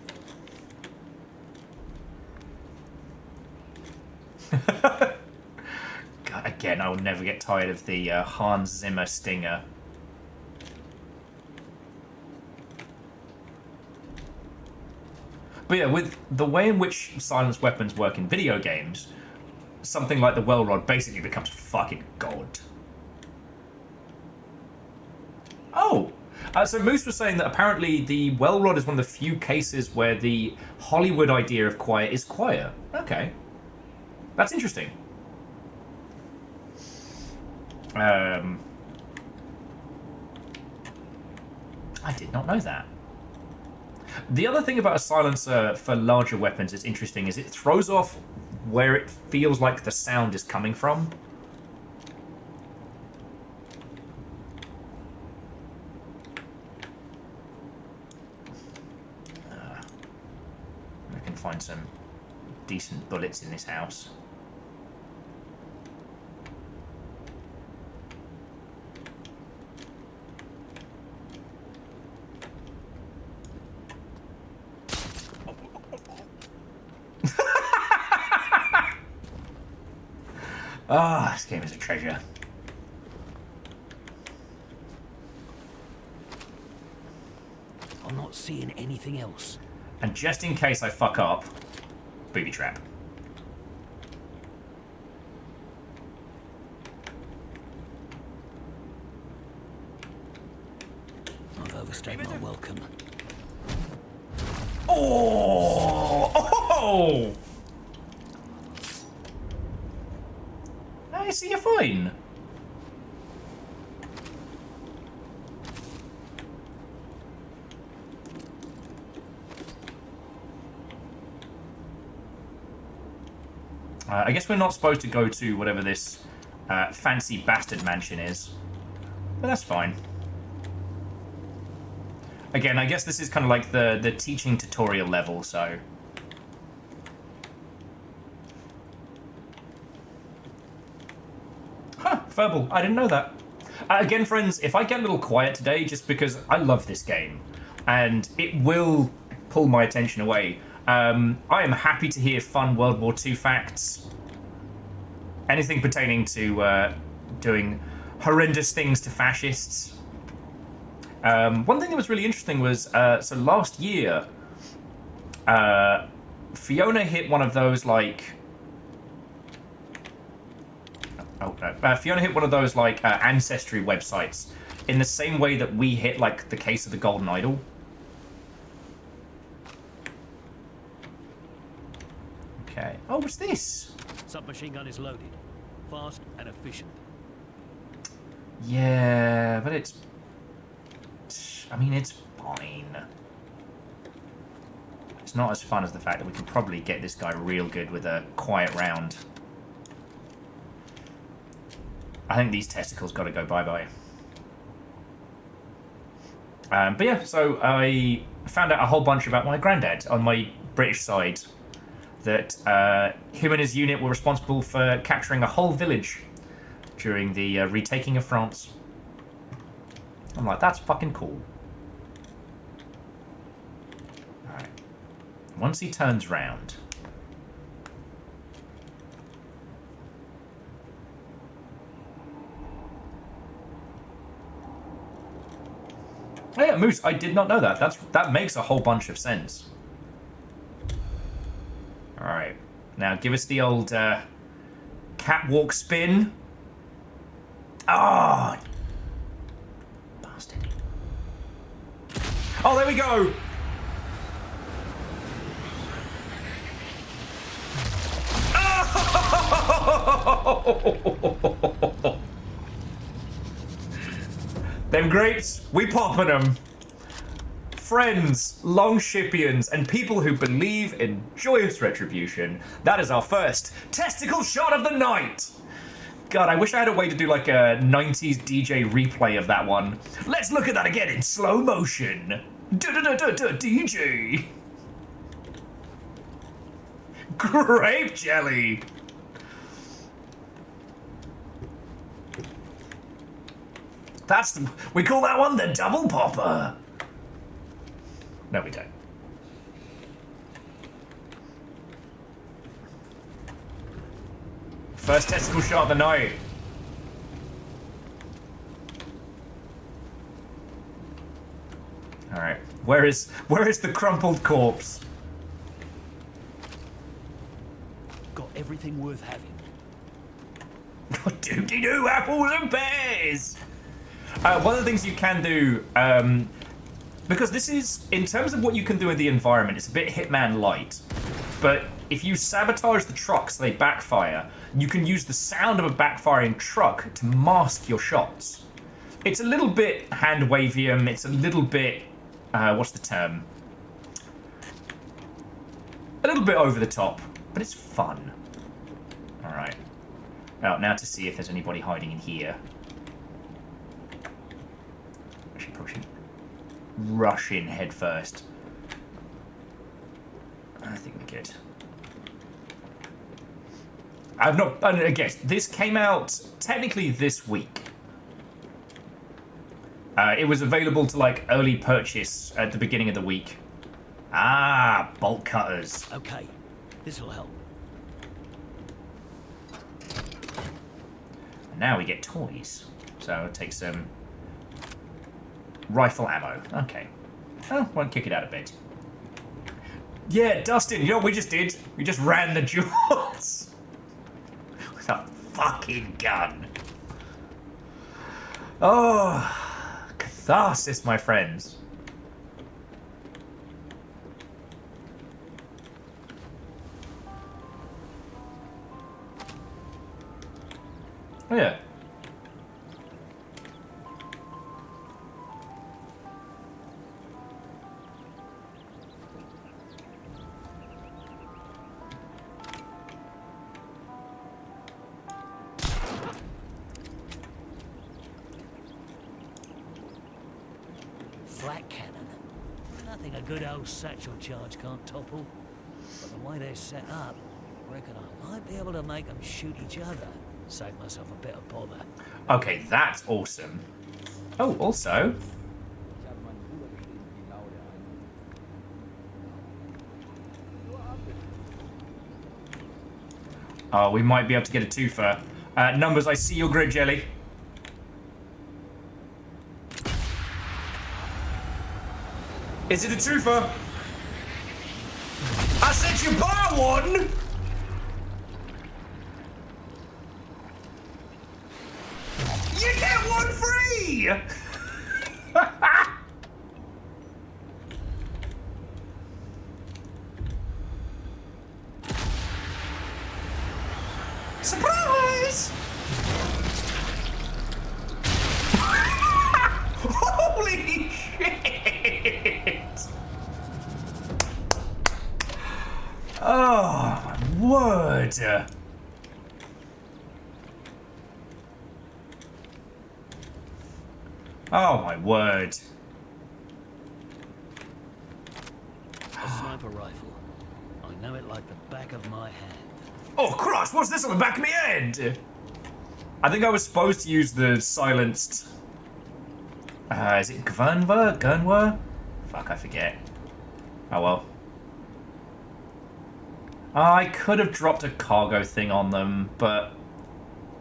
Speaker 1: God, again, I will never get tired of the Hans Zimmer stinger. But yeah, with the way in which silenced weapons work in video games, something like the Well-Rod basically becomes fucking gold. Oh! So Moose was saying that apparently the Well-Rod is one of the few cases where the Hollywood idea of quiet is quiet. Okay. That's interesting. I did not know that. The other thing about a silencer for larger weapons that's interesting is it throws off where it feels like the sound is coming from. I can find some decent bullets in this house. Ah, this game is a treasure.
Speaker 3: I'm not seeing anything else.
Speaker 1: And just in case I fuck up, booby trap.
Speaker 3: I've overstayed my welcome.
Speaker 1: Oh! Oh! I see you're fine. I guess we're not supposed to go to whatever this fancy bastard mansion is. But that's fine. Again, I guess this is kind of like the teaching tutorial level, so... Huh, verbal. I didn't know that. Again, friends, if I get a little quiet today, just because I love this game, and it will pull my attention away, I am happy to hear fun World War II facts. Anything pertaining to doing horrendous things to fascists. One thing that was really interesting was, so last year, Fiona hit one of those, like... Oh, no. Fiona hit one of those, like, ancestry websites in the same way that we hit, like, the case of the Golden Idol. Okay. Oh, what's this?
Speaker 3: Submachine gun is loaded. Fast and efficient.
Speaker 1: Yeah, but it's... I mean, it's fine. It's not as fun as the fact that we can probably get this guy real good with a quiet round. I think these testicles got to go bye-bye. But yeah, so I found out a whole bunch about my granddad on my British side. That him and his unit were responsible for capturing a whole village during the retaking of France. I'm like, that's fucking cool. Alright. Once he turns round... Oh yeah, Moose, I did not know that. That makes a whole bunch of sense. Alright. Now give us the old catwalk spin. Ah! Oh, bastard. Oh, there we go! Oh! Them grapes, we poppin' them. Friends, Longshipians, and people who believe in joyous retribution, that is our first testicle shot of the night! God, I wish I had a way to do like a 90s DJ replay of that one. Let's look at that again in slow motion. DJ. Grape jelly. We call that one the double popper. No, we don't. First testicle shot of the night. All right. Where is the crumpled corpse?
Speaker 3: Got everything worth having.
Speaker 1: Doody-doo, apples and pears! One of the things you can do, because this is, in terms of what you can do in the environment, it's a bit Hitman light. But if you sabotage the truck so they backfire, you can use the sound of a backfiring truck to mask your shots. It's a little bit hand-wavium, it's a little bit, what's the term? A little bit over the top, but it's fun. Alright. Now to see if there's anybody hiding in here. Actually, probably should rush in head first. I think we're good. I guess this came out technically this week. It was available to like early purchase at the beginning of the week. Ah, bolt cutters.
Speaker 3: Okay, this'll help.
Speaker 1: And now we get toys. So I'll take some rifle ammo. Okay. Oh, won't kick it out a bit. Yeah, Dustin, you know what we just did? We just ran the jaws. With a fucking gun. Oh, catharsis, my friends. Oh, yeah.
Speaker 3: Flat cannon. Nothing a good old satchel charge can't topple. But the way they're set up, I reckon I might be able to make them shoot each other. Save myself a bit of bother.
Speaker 1: Okay, that's awesome. Oh, also... Oh, we might be able to get a twofer. Numbers, I see your grid, Jelly. Is it a twofer? I said you buy one! You get one free! Surprise! Holy shit! Oh, my word. Oh, my word.
Speaker 3: A sniper rifle. I know it like the back of my hand.
Speaker 1: Oh, Christ, what's this on the back of my head? I think I was supposed to use the silenced... is it Gurnwer? Fuck, I forget. Oh, well. I could have dropped a cargo thing on them, but...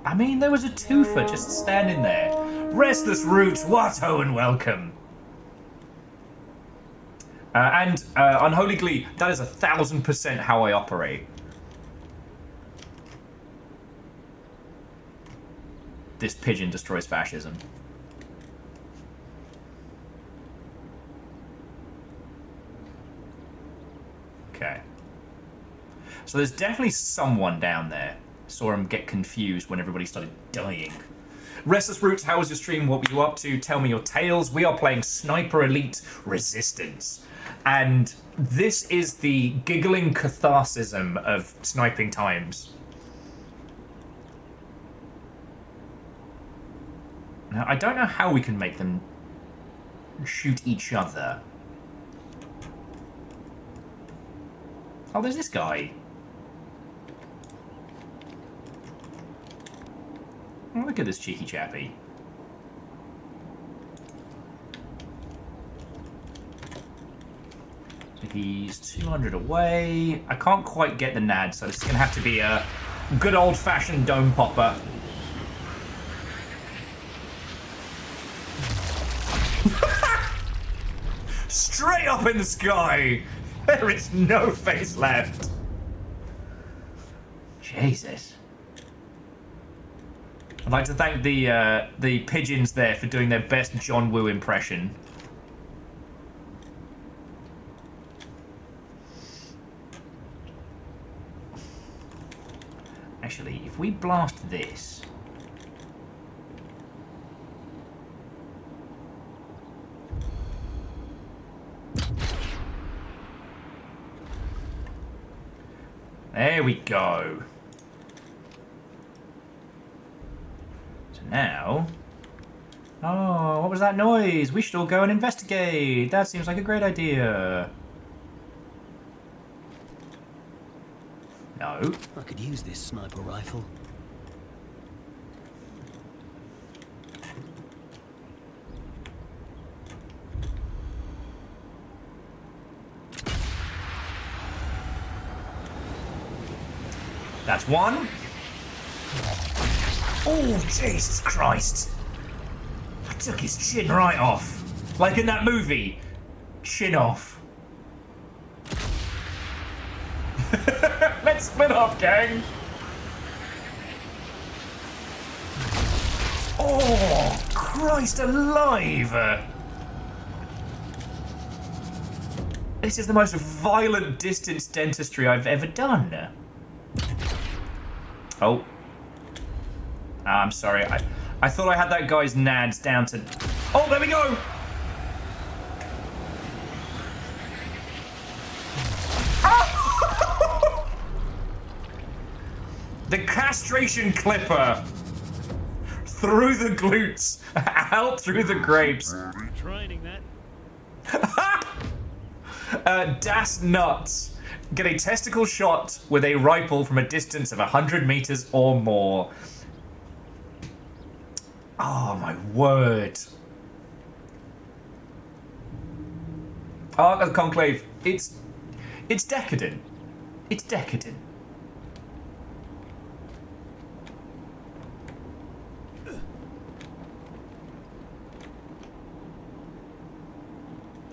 Speaker 1: I mean, there was a twofer just standing there. Restless Roots, what ho and welcome. And Unholy Glee, that is 1000% how I operate. This pigeon destroys fascism. Okay. So there's definitely someone down there. Saw him get confused when everybody started dying. Restless Roots, how was your stream? What were you up to? Tell me your tales. We are playing Sniper Elite Resistance. And this is the giggling catharsism of sniping times. Now, I don't know how we can make them shoot each other. Oh, there's this guy. Oh, look at this cheeky chappy. He's 200 away. I can't quite get the nad, so this is going to have to be a good old-fashioned dome popper. Straight up in the sky! There is no face left. Jesus. I'd like to thank the pigeons there for doing their best John Woo impression. Actually, if we blast this... There we go. So now... Oh, what was that noise? We should all go and investigate. That seems like a great idea. No.
Speaker 3: I could use this sniper rifle.
Speaker 1: That's one. Oh, Jesus Christ. I took his chin right off. Like in that movie. Chin off. Let's split up, gang. Oh, Christ alive. This is the most violent distance dentistry I've ever done. Oh. I'm sorry. I thought I had that guy's nads down to... Oh, there we go! Oh! The castration clipper! Through the glutes, out through the grapes.
Speaker 3: Training that.
Speaker 1: Das nuts. Get a testicle shot with a rifle from a distance of 100 meters or more. Oh, my word. Ark of the Conclave, it's decadent. It's decadent.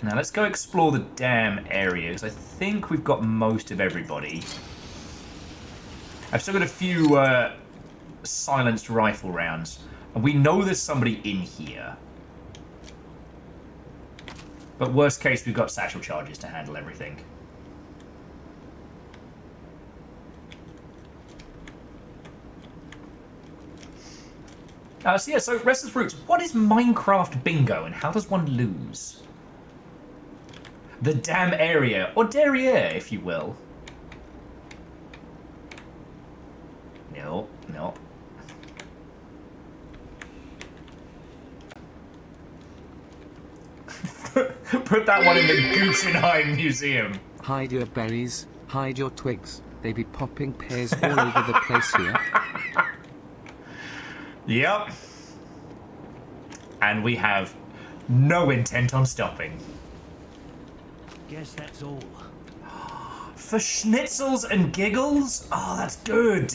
Speaker 1: Now let's go explore the damn areas. I think we've got most of everybody. I've still got a few silenced rifle rounds. And we know there's somebody in here. But worst case, we've got satchel charges to handle everything. So yeah, so Restless Roots, what is Minecraft bingo and how does one lose? The damn area, or derriere, if you will. No, no. Put that one in the Guggenheim Museum.
Speaker 2: Hide your berries, hide your twigs. They be popping pears all over the place here.
Speaker 1: Yep. And we have no intent on stopping.
Speaker 3: Guess that's all.
Speaker 1: For schnitzels and giggles? Oh, that's good.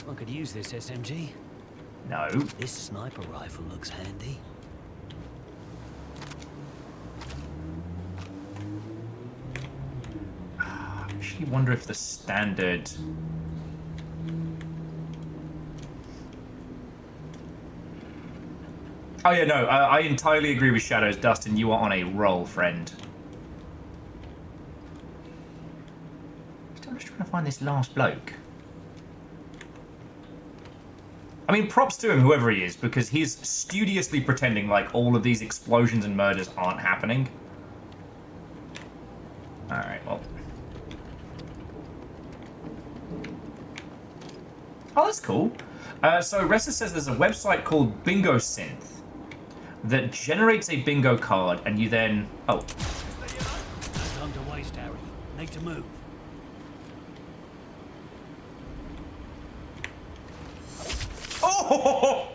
Speaker 3: I could use this SMG.
Speaker 1: No.
Speaker 3: This sniper rifle looks handy.
Speaker 1: I actually wonder if the standard... Oh yeah, no, I entirely agree with Shadows. Dustin, you are on a roll, friend. I'm just trying to find this last bloke. I mean, props to him, whoever he is, because he's studiously pretending like all of these explosions and murders aren't happening. Alright, well. Oh, that's cool. So Ressa says there's a website called Bingo Synth. that generates a bingo card, and you then... Oh.
Speaker 3: No time to waste, Harry. Need to move.
Speaker 1: Oh!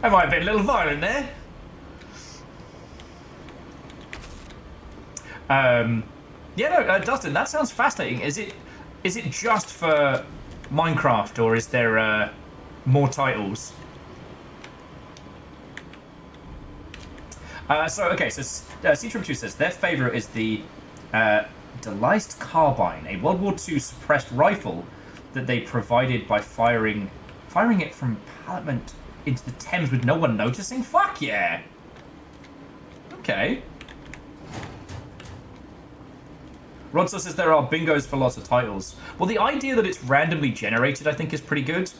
Speaker 1: That might have been a little violent there. Yeah, no, Dustin, that sounds fascinating. Is it just for Minecraft, or is there more titles? So C-Trim2 says their favourite is the Deliced Carbine, a World War II suppressed rifle that they provided by firing it from Parliament into the Thames with no one noticing? Fuck yeah! Okay. Rodso says there are bingos for lots of titles. Well, the idea that it's randomly generated, I think, is pretty good.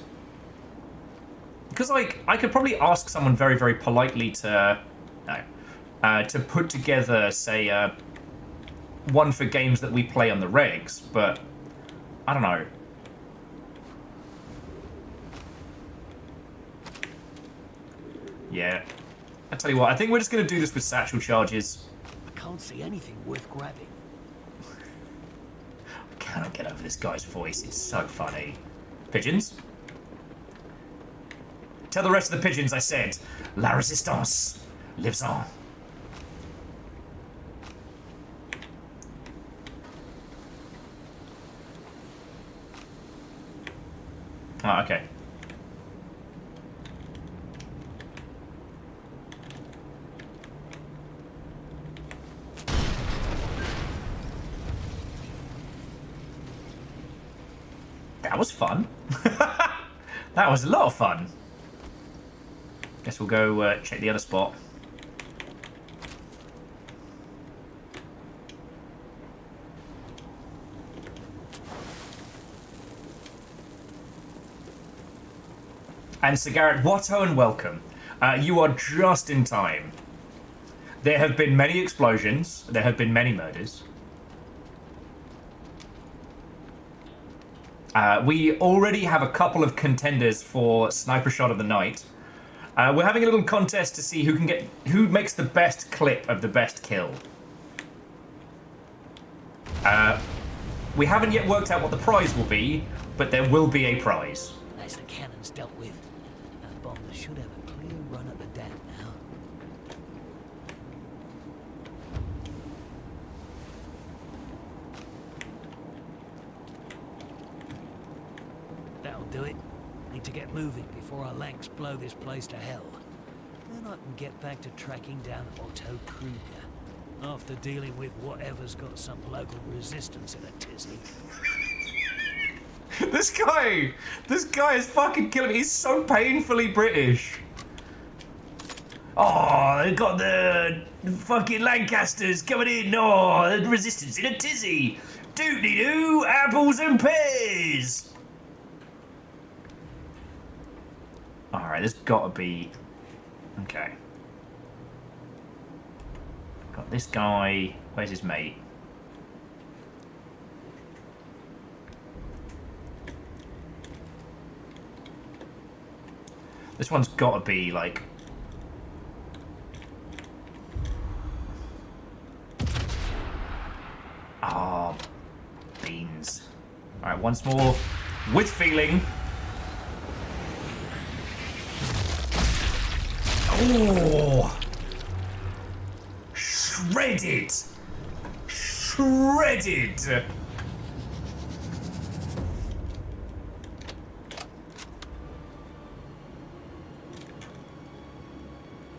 Speaker 1: Because, like, I could probably ask someone very, very politely to put together, say, one for games that we play on the regs, but I don't know. Yeah. I tell you what, I think we're just going to do this with satchel charges.
Speaker 3: I can't see anything worth grabbing.
Speaker 1: I cannot get over this guy's voice. It's so funny. Pigeons? Tell the rest of the pigeons I said, La Resistance lives on. Oh, okay. That was fun. That was a lot of fun. Guess we'll go check the other spot. And Sir Garrett, Watto and welcome. You are just in time. There have been many explosions. There have been many murders. We already have a couple of contenders for Sniper Shot of the Night. We're having a little contest to see who makes the best clip of the best kill. We haven't yet worked out what the prize will be, but there will be a prize.
Speaker 3: That's the cannons dealt with. That bomber should have a clear run at the dam now. That'll do it. Need to get moving before our lanks blow this place to hell. Then I can get back to tracking down Otto Kruger. After dealing with whatever's got some local resistance in a tizzy.
Speaker 1: This guy is fucking killing me. He's so painfully British. Oh, they've got the fucking Lancasters coming in. Oh, the resistance in a tizzy. Doodly-doo, apples and pears. Alright, there's gotta be... Okay. Got this guy. Where's his mate? This one's gotta be like... Ah, beans. Alright, once more. With feeling. Oh! Shredded! Shredded!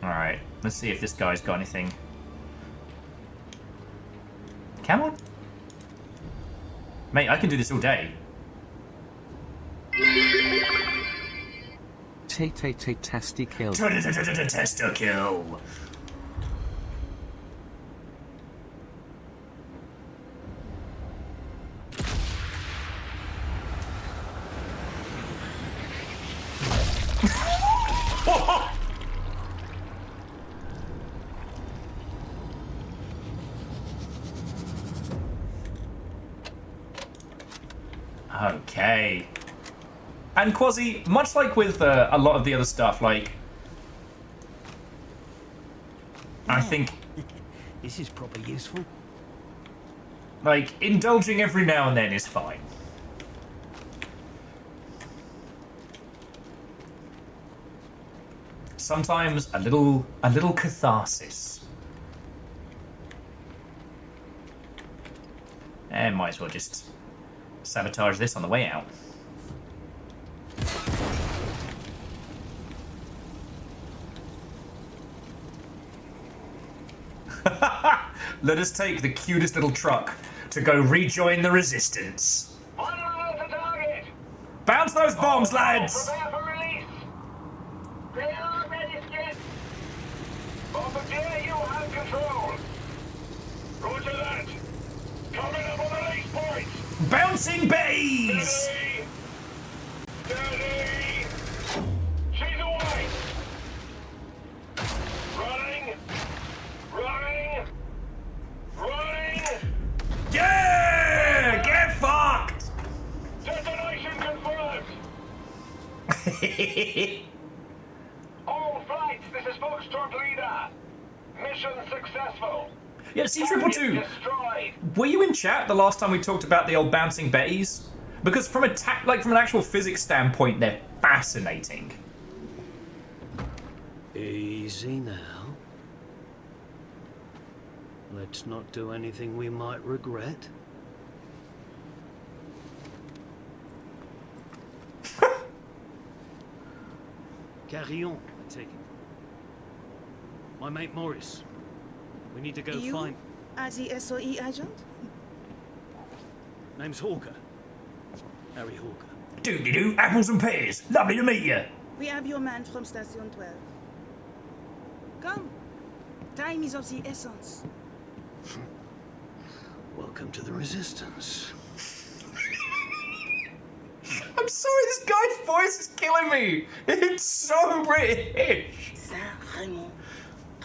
Speaker 1: Alright, let's see if this guy's got anything. Come on. Mate, I can do this all day.
Speaker 2: Tasty kill.
Speaker 1: Testa kill. Okay. And Quasi, much like with a lot of the other stuff, like, I think,
Speaker 3: This is proper useful.
Speaker 1: like, indulging every now and then is fine. Sometimes a little catharsis. And might as well just sabotage this on the way out. Let us take the cutest little truck to go rejoin the resistance.
Speaker 4: Fire at the target!
Speaker 1: Bounce those bombs, lads!
Speaker 4: Prepare for release! Clear ready, skid! Bombardier, you have control! Roger that! Coming up on the release point!
Speaker 1: Bouncing bays!
Speaker 4: Steady! Steady! She's away! Running! Running! Running!
Speaker 1: Yeah! Get fucked!
Speaker 4: Destination confirmed! All flights, this is Foxtrot Leader. Mission successful.
Speaker 1: Yeah, C-222,
Speaker 4: Destroyed.
Speaker 1: were you in chat the last time we talked about the old bouncing betties? Because from a from an actual physics standpoint, they're fascinating.
Speaker 3: Easy now. Let's not do anything we might regret. Carry on, I take it. My mate Morris. We need to go
Speaker 5: You
Speaker 3: find...
Speaker 5: are the SOE agent?
Speaker 3: Name's Hawker. Harry Hawker.
Speaker 1: Doody-doo, apples and pears. Lovely to meet you.
Speaker 5: We have your man from Station 12. Come. Time is of the essence.
Speaker 3: Welcome to the Resistance.
Speaker 1: I'm sorry, this guy's voice is killing me. It's so British.
Speaker 5: Saint-Raymond.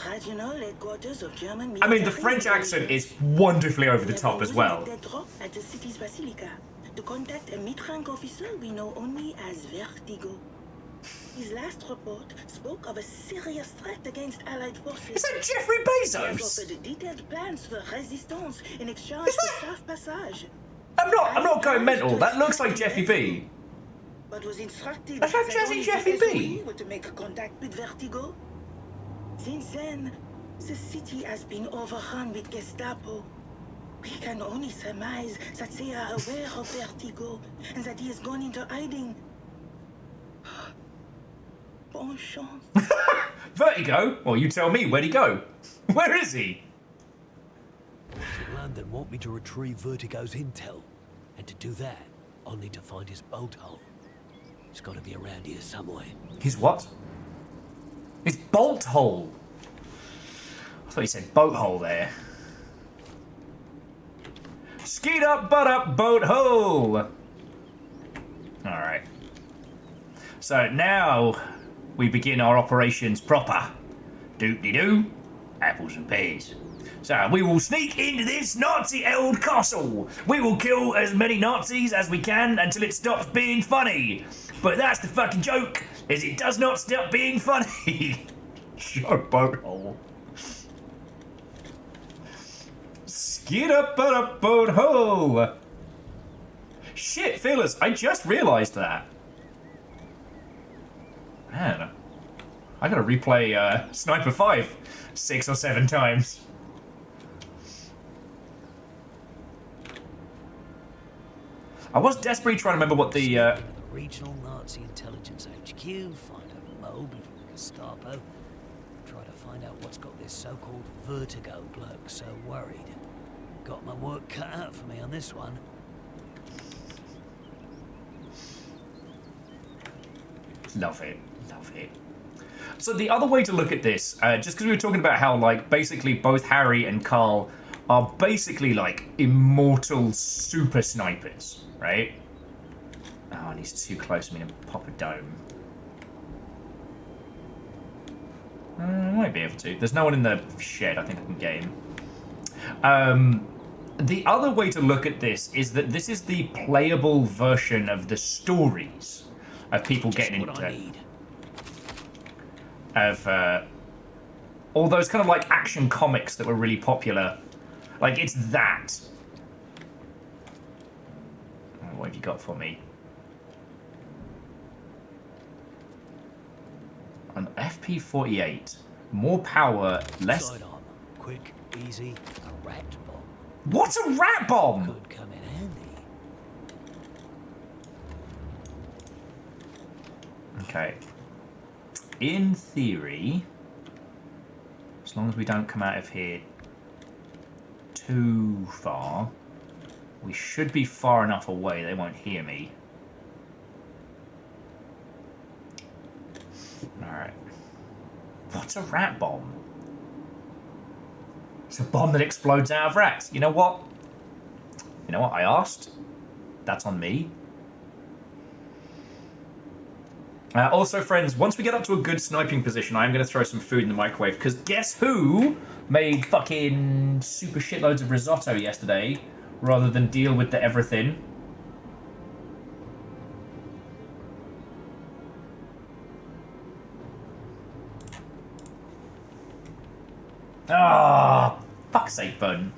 Speaker 5: Regional headquarters of German
Speaker 1: I mean, the French accent is wonderfully over the top as well.
Speaker 5: They drop at the city's basilica to contact a mid-rank officer we know only as Vertigo. His last report spoke of a serious threat against Allied forces.
Speaker 1: Is that Jeffrey
Speaker 5: He has
Speaker 1: Bezos?
Speaker 5: offered detailed plans for resistance in exchange
Speaker 1: Is
Speaker 5: for
Speaker 1: that-
Speaker 5: safe passage.
Speaker 1: I'm not going mental. That looks like Jeffy B.
Speaker 5: But was instructed
Speaker 1: That's not
Speaker 5: that
Speaker 1: Jesse
Speaker 5: only
Speaker 1: Jeffy
Speaker 5: the
Speaker 1: B.
Speaker 5: SOE were to make contact with Vertigo. Since then, the city has been overrun with Gestapo. We can only surmise that they are aware of Vertigo and that he has gone into hiding. Bon chance.
Speaker 1: Vertigo? Well, you tell me. Where'd he go? Where is he?
Speaker 3: London want me to retrieve Vertigo's intel. And to do that, I'll need to find his bolt hole. It's got to be around here somewhere.
Speaker 1: His what? His bolt hole. I thought he said boat hole there. Skeet up, butt up, boat hole. Alright. So now we begin our operations proper. Doop-de-doo. Apples and pears. So we will sneak into this Nazi-held castle. We will kill as many Nazis as we can until it stops being funny. But that's the fucking joke, is it does not stop being funny. Show boat hole. Skid up, but up, boat hole. Shit, fellas, I just realised that. Man, I gotta replay Sniper 5 6 or 7 times. I was desperately trying to remember what the
Speaker 3: The regional Nazi intelligence HQ, find a mobile from the Gestapo, try to find out what's got this so-called Vertigo bloke so worried. Got my work cut out for me on this one.
Speaker 1: Love it, love it. So the other way to look at this, just because we were talking about how, like, basically both Harry and Carl are basically, like, immortal super snipers, right? Oh, and he's too close to me to pop a dome. I might be able to. There's no one in the shed, I think I can get him. The other way to look at this is that this is the playable version of the stories. of people
Speaker 3: Just
Speaker 1: getting
Speaker 3: what
Speaker 1: into
Speaker 3: I
Speaker 1: it.
Speaker 3: need.
Speaker 1: Of all those kind of like action comics that were really popular. Like, it's that. Oh, what have you got for me? An FP48. More power, less...
Speaker 3: Sidearm. Quick, easy, a rat bomb.
Speaker 1: What's a rat bomb?
Speaker 3: Could come in handy.
Speaker 1: Okay. In theory, as long as we don't come out of here too far, we should be far enough away they won't hear me. Alright. What's a rat bomb? It's a bomb that explodes out of rats. You know what? You know what? I asked. That's on me. Also, friends, once we get up to a good sniping position, I'm going to throw some food in the microwave. Because guess who made fucking super shitloads of risotto yesterday rather than deal with the everything? Ah, fuck's sake, bud.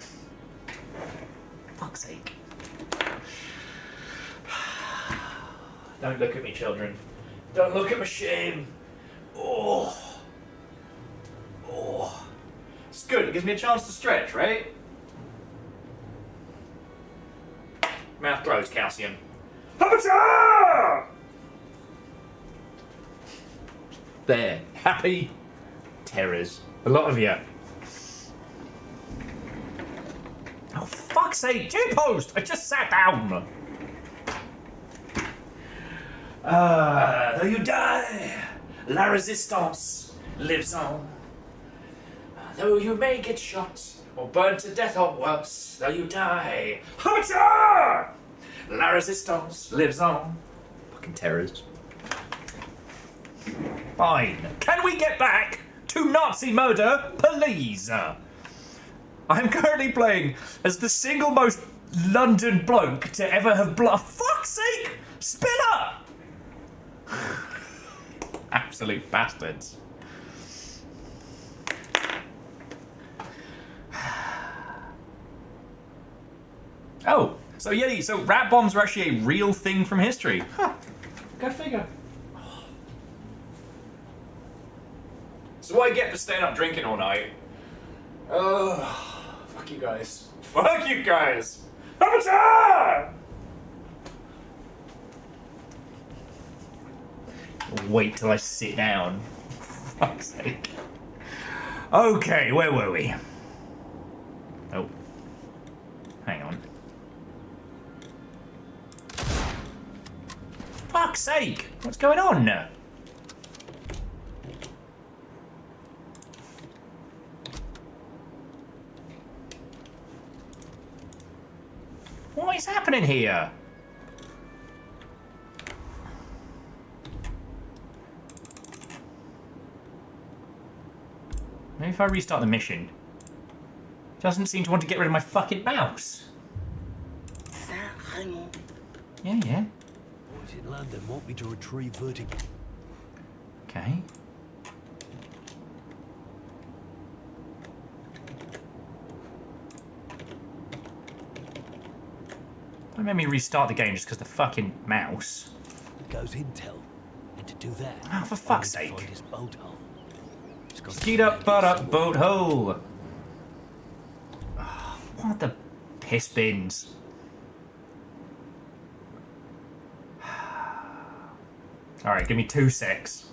Speaker 1: Fuck's sake. Don't look at me, children. Don't look at my shame. Oh. Oh. It's good. It gives me a chance to stretch, right? Mouth grows calcium. There. Happy terrors. A lot of you. Oh, fuck's sake. J-post! I just sat down. Though you die, la resistance lives on. Though you may get shot or burned to death or worse, though you die, la resistance lives on. Fucking terrors. Fine. Can we get back to Nazi murder, please? I'm currently playing as the single most London bloke to ever have fuck's sake! Spiller! Absolute bastards. Oh, so yeah, so rat bombs are actually a real thing from history. Huh. Go figure. So what I get for staying up drinking all night? Oh, fuck you guys. Fuck you guys. Wait till I sit down. For fuck's sake. Okay, where were we? Oh. Hang on. Fuck's sake! What's going on? What is happening here? Maybe if I restart the mission. It doesn't seem to want to get rid of my fucking mouse. Yeah, yeah.
Speaker 3: Boys in London want me to retrieve vertical.
Speaker 1: Okay. Don't make me restart the game just because the fucking mouse.
Speaker 3: Goes intel. And to do that,
Speaker 1: Oh, for fuck's
Speaker 3: I need to
Speaker 1: sake.
Speaker 3: find his boat hole. It's got to
Speaker 1: Skeet
Speaker 3: be
Speaker 1: up, butt
Speaker 3: handy
Speaker 1: up, boat hole. Oh, what the piss bins? Alright, give me 2 secs.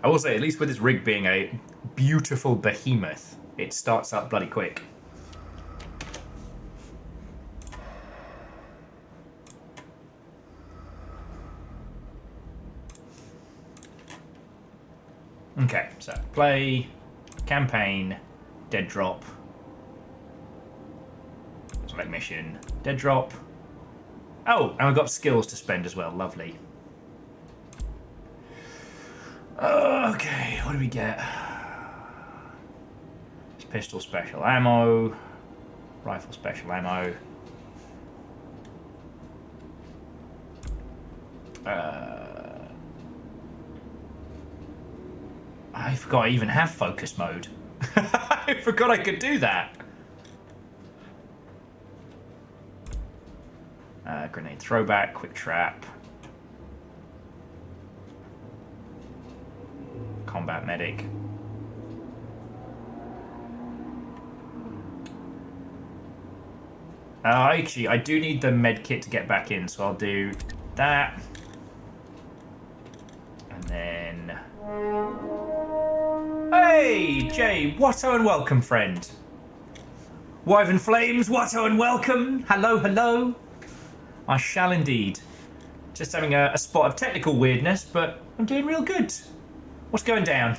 Speaker 1: I will say, at least with this rig being a beautiful behemoth, it starts up bloody quick. Okay, so play, campaign, dead drop, select mission, dead drop. Oh, and we've got skills to spend as well, lovely. Okay, what do we get? It's pistol special ammo, rifle special ammo. I forgot I even have focus mode. I forgot I could do that. Grenade throwback, quick trap. Combat medic. Actually, I do need the med kit to get back in, so I'll do that. And then... Hey, Jay, Watto and welcome, friend. Wyvern Flames, Watto and welcome. Hello, hello. I shall indeed. Just having a spot of technical weirdness, but I'm doing real good. What's going down?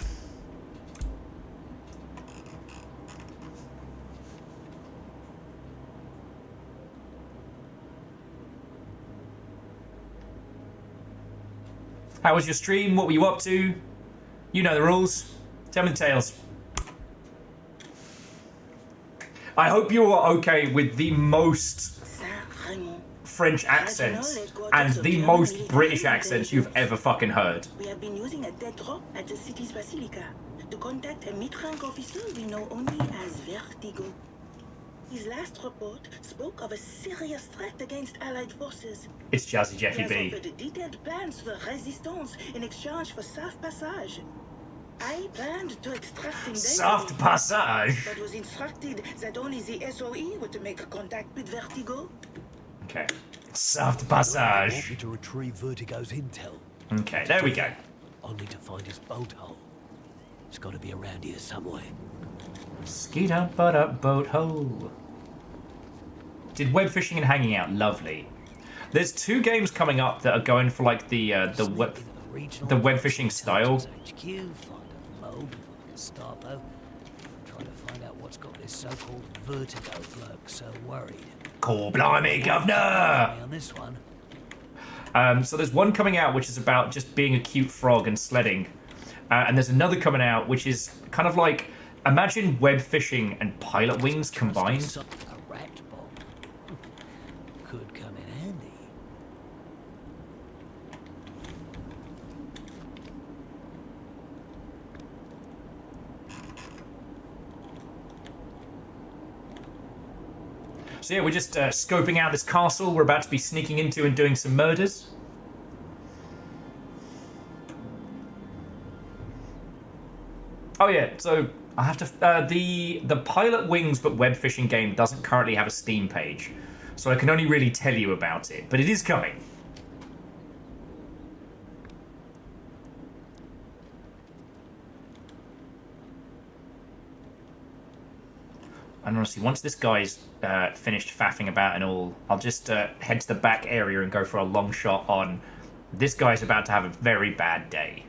Speaker 1: How was your stream? What were you up to? You know the rules. Tell me the tales. I hope you are okay with the most French accents and the most British accents you've ever fucking heard.
Speaker 5: We have been using a dead drop at the city's basilica to contact a mid-rank officer we know only as Vertigo. His last report spoke of a serious threat against Allied forces.
Speaker 1: It's Jazzy
Speaker 5: He
Speaker 1: Jeffy
Speaker 5: has
Speaker 1: B.
Speaker 5: offered detailed plans for resistance in exchange for safe passage. I planned to extract him
Speaker 1: Soft
Speaker 5: daily,
Speaker 1: passage.
Speaker 5: but was instructed that only the SOE were to make contact with Vertigo.
Speaker 1: Okay. Soft
Speaker 3: Want
Speaker 1: passage.
Speaker 3: me to retrieve Vertigo's intel?
Speaker 1: Okay, there we go.
Speaker 3: I'll need to find his boat hull. It's got to be around here somewhere.
Speaker 1: Skeet up, butt up, boat hole. Did web fishing and hanging out. Lovely. There's 2 games coming up that are going for like the web fishing style.
Speaker 3: HQ, find a mole before the Gestapo. Try to find out what's got this so-called Vertigo bloke so worried.
Speaker 1: Cool, blimey, governor!
Speaker 3: On this one.
Speaker 1: So there's one coming out which is about just being a cute frog and sledding. And there's another coming out which is kind of like, imagine web fishing and pilot wings combined.
Speaker 3: A rat bomb. Could come in handy.
Speaker 1: So yeah, we're just scoping out this castle we're about to be sneaking into and doing some murders. Oh yeah, so I have to... the Pilot Wings but web fishing game doesn't currently have a Steam page, so I can only really tell you about it, but it is coming. And honestly, once this guy's finished faffing about and all, I'll just head to the back area and go for a long shot on this guy's about to have a very bad day.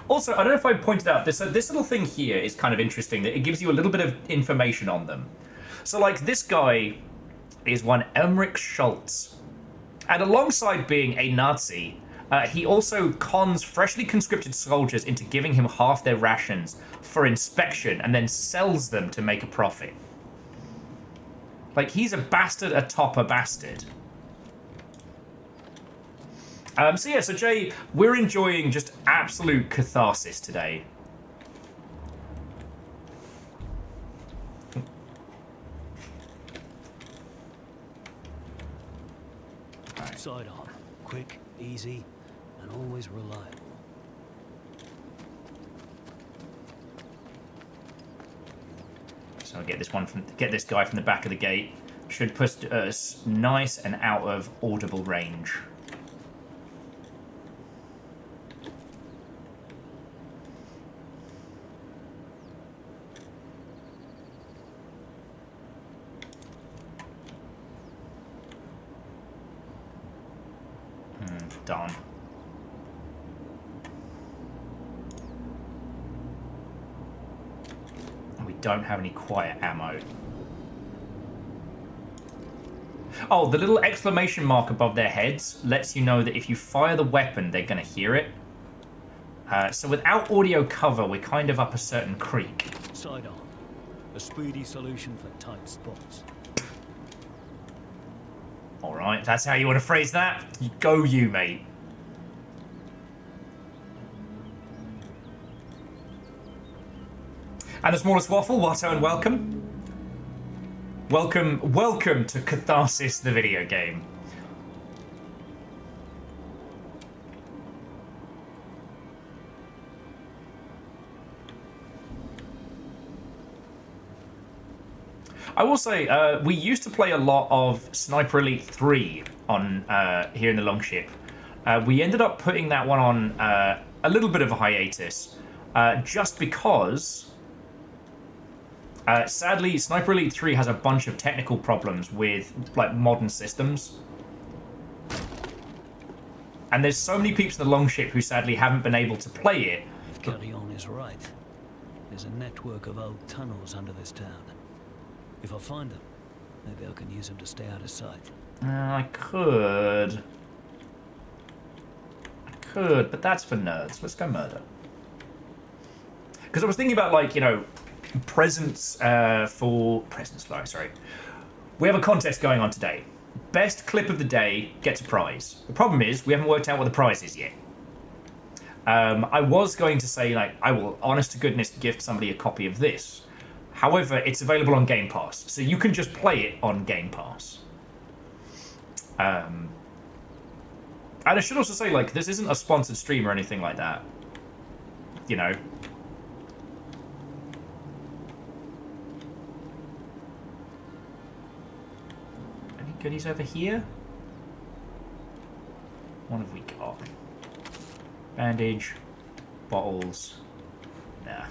Speaker 1: Also, I don't know if I pointed out, this little thing here is kind of interesting, that it gives you a little bit of information on them. So, like, this guy is one Emmerich Schultz. And alongside being a Nazi, he also cons freshly conscripted soldiers into giving him half their rations for inspection and then sells them to make a profit. Like, he's a bastard atop a bastard. So yeah, so Jay, we're enjoying just absolute catharsis today.
Speaker 3: Sidearm. Quick, easy, and always reliable.
Speaker 1: So I'll get this guy from the back of the gate. Should put us nice and out of audible range. Done. And we don't have any quiet ammo. Oh, the little exclamation mark above their heads lets you know that if you fire the weapon, they're going to hear it. So without audio cover, we're kind of up a certain creek.
Speaker 3: Sidearm. A speedy solution for tight spots.
Speaker 1: All right, if that's how you want to phrase that, go you, mate. And the smallest waffle, Watto, and welcome. Welcome to Catharsis, the video game. I will say, we used to play a lot of Sniper Elite 3 on here in the Longship. We ended up putting that one on a little bit of a hiatus, just because, sadly, Sniper Elite 3 has a bunch of technical problems with like modern systems. And there's so many peeps in the Longship who sadly haven't been able to play it.
Speaker 3: If Carillon is right, there's a network of old tunnels under this town. If I find them, maybe I can use them to stay out of sight.
Speaker 1: I could, but that's for nerds. Let's go murder. Because I was thinking about, like, you know, presents sorry. We have a contest going on today. Best clip of the day gets a prize. The problem is we haven't worked out what the prize is yet. I was going to say, like, I will, honest to goodness, gift somebody a copy of this. However, it's available on Game Pass, so you can just play it on Game Pass. And I should also say, like, this isn't a sponsored stream or anything like that. You know. Any goodies over here? What have we got? Bandage. Bottles. Nah.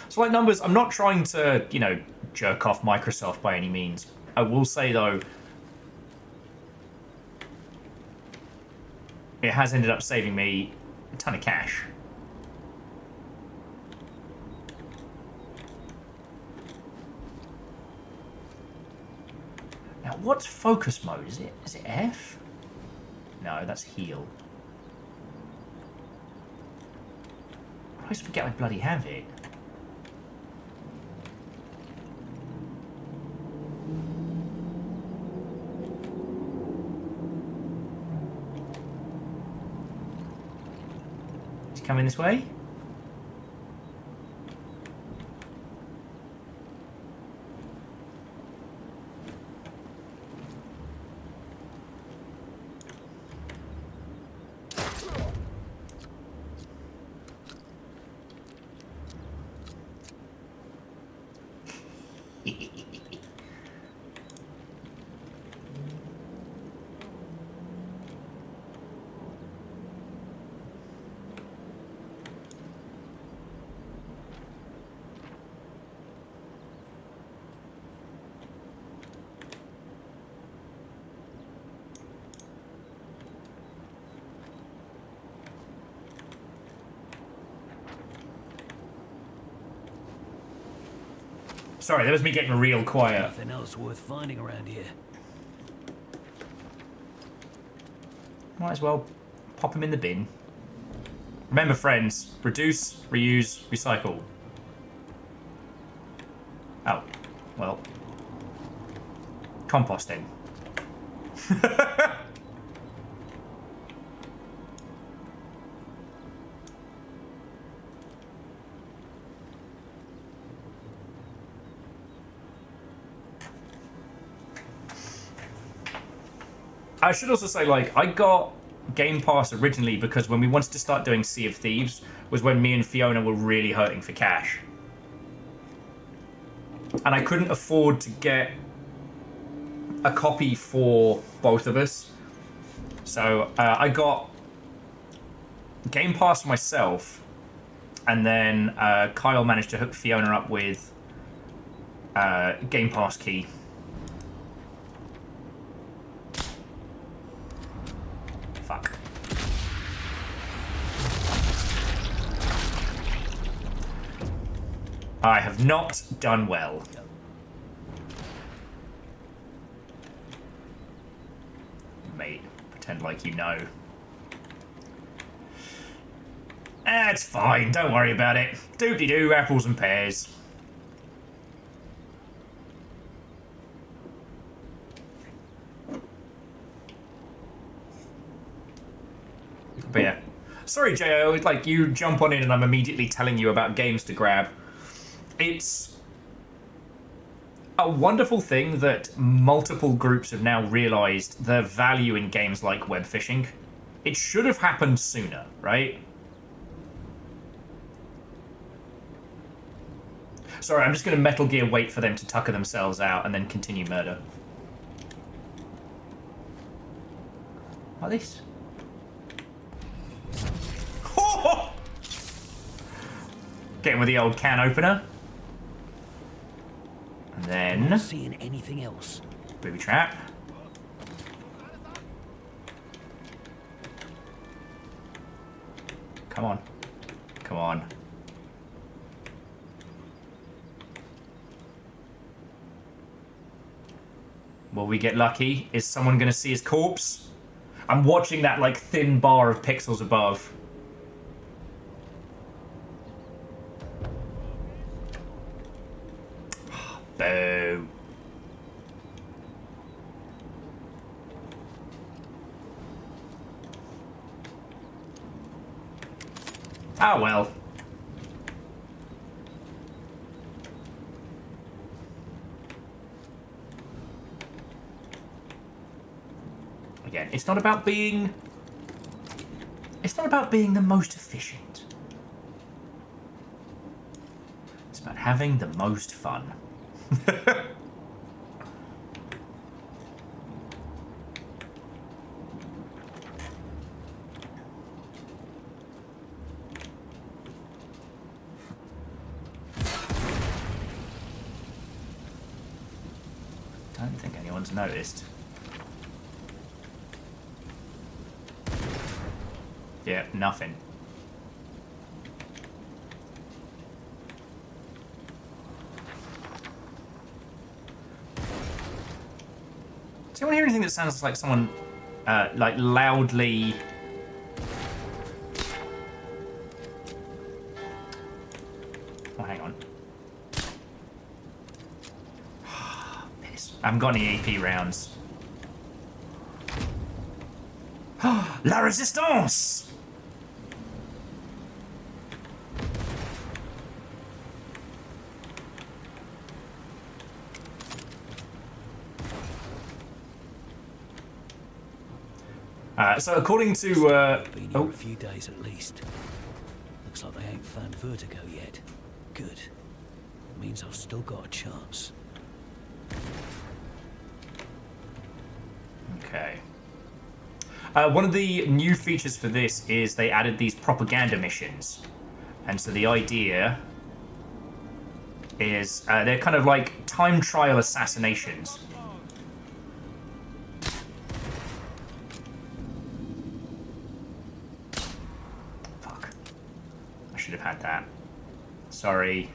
Speaker 1: So like numbers, I'm not trying to, you know, jerk off Microsoft by any means. I will say though, it has ended up saving me a ton of cash. Now what's focus mode? Is it F? No, that's heal. I always forget I bloody have it. Is he coming this way? Sorry, that was me getting real quiet.
Speaker 3: Nothing else worth finding around here.
Speaker 1: Might as well pop them in the bin. Remember, friends, reduce, reuse, recycle. Oh, well. Composting. I should also say, like, I got Game Pass originally because when we wanted to start doing Sea of Thieves was when me and Fiona were really hurting for cash. And I couldn't afford to get a copy for both of us. So I got Game Pass myself, and then Kyle managed to hook Fiona up with Game Pass key. Fuck. I have not done well. Mate, pretend like you know. It's fine, don't worry about it. Doop-de-doo, apples and pears. But yeah. Sorry, Jo, like, you jump on in and I'm immediately telling you about games to grab. It's a wonderful thing that multiple groups have now realized the value in games like web fishing. It should have happened sooner, right? Sorry, I'm just going to Metal Gear wait for them to tucker themselves out and then continue murder. Like this. Getting with the old can opener. And then...
Speaker 3: Not seeing anything else.
Speaker 1: Booby trap. Come on. Come on. Will we get lucky? Is someone going to see his corpse? I'm watching that, like, thin bar of pixels above. Boo. Ah, well. Again, it's not about being... It's not about being the most efficient. It's about having the most fun. Don't think anyone's noticed. Yeah, nothing. Does anyone hear anything that sounds like someone, like, loudly... Oh, hang on. Piss. I haven't got any AP rounds. La Resistance! So according to
Speaker 3: Been here a few days at least. Looks like they ain't found Vertigo yet. Good. Means I've still got a chance.
Speaker 1: Okay. One of the new features for this is they added these propaganda missions. And so the idea is they're kind of like time trial assassinations. Fuck. I should have had that. Sorry.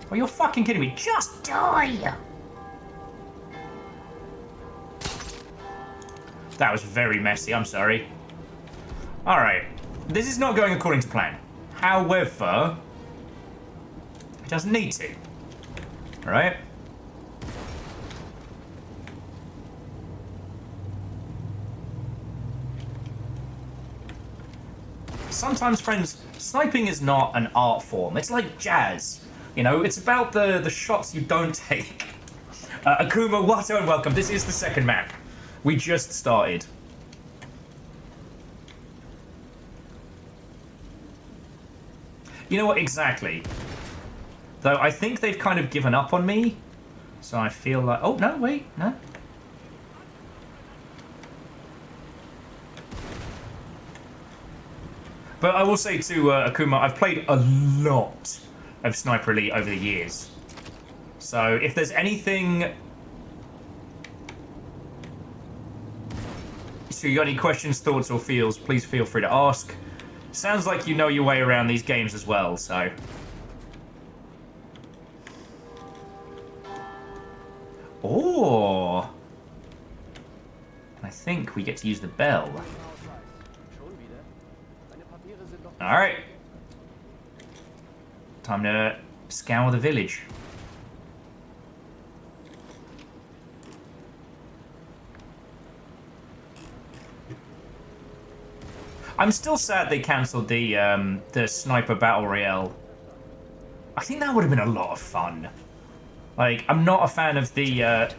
Speaker 1: Oh, you're fucking kidding me. Just die! That was very messy, I'm sorry. Alright, this is not going according to plan. However, it doesn't need to. Alright? Sometimes, friends, sniping is not an art form. It's like jazz. You know, it's about the shots you don't take. Akuma, Watto, and welcome. This is the second map. We just started. You know what, exactly. Though I think they've kind of given up on me. So I feel like... Oh, no, wait, no. But I will say to Akuma, I've played a lot of Sniper Elite over the years. So if there's anything... So you got any questions, thoughts, or feels, please feel free to ask. Sounds like you know your way around these games as well, so... Oh! I think we get to use the bell. Alright. Time to scour the village. I'm still sad they cancelled the sniper battle royale. I think that would have been a lot of fun. Like, I'm not a fan of the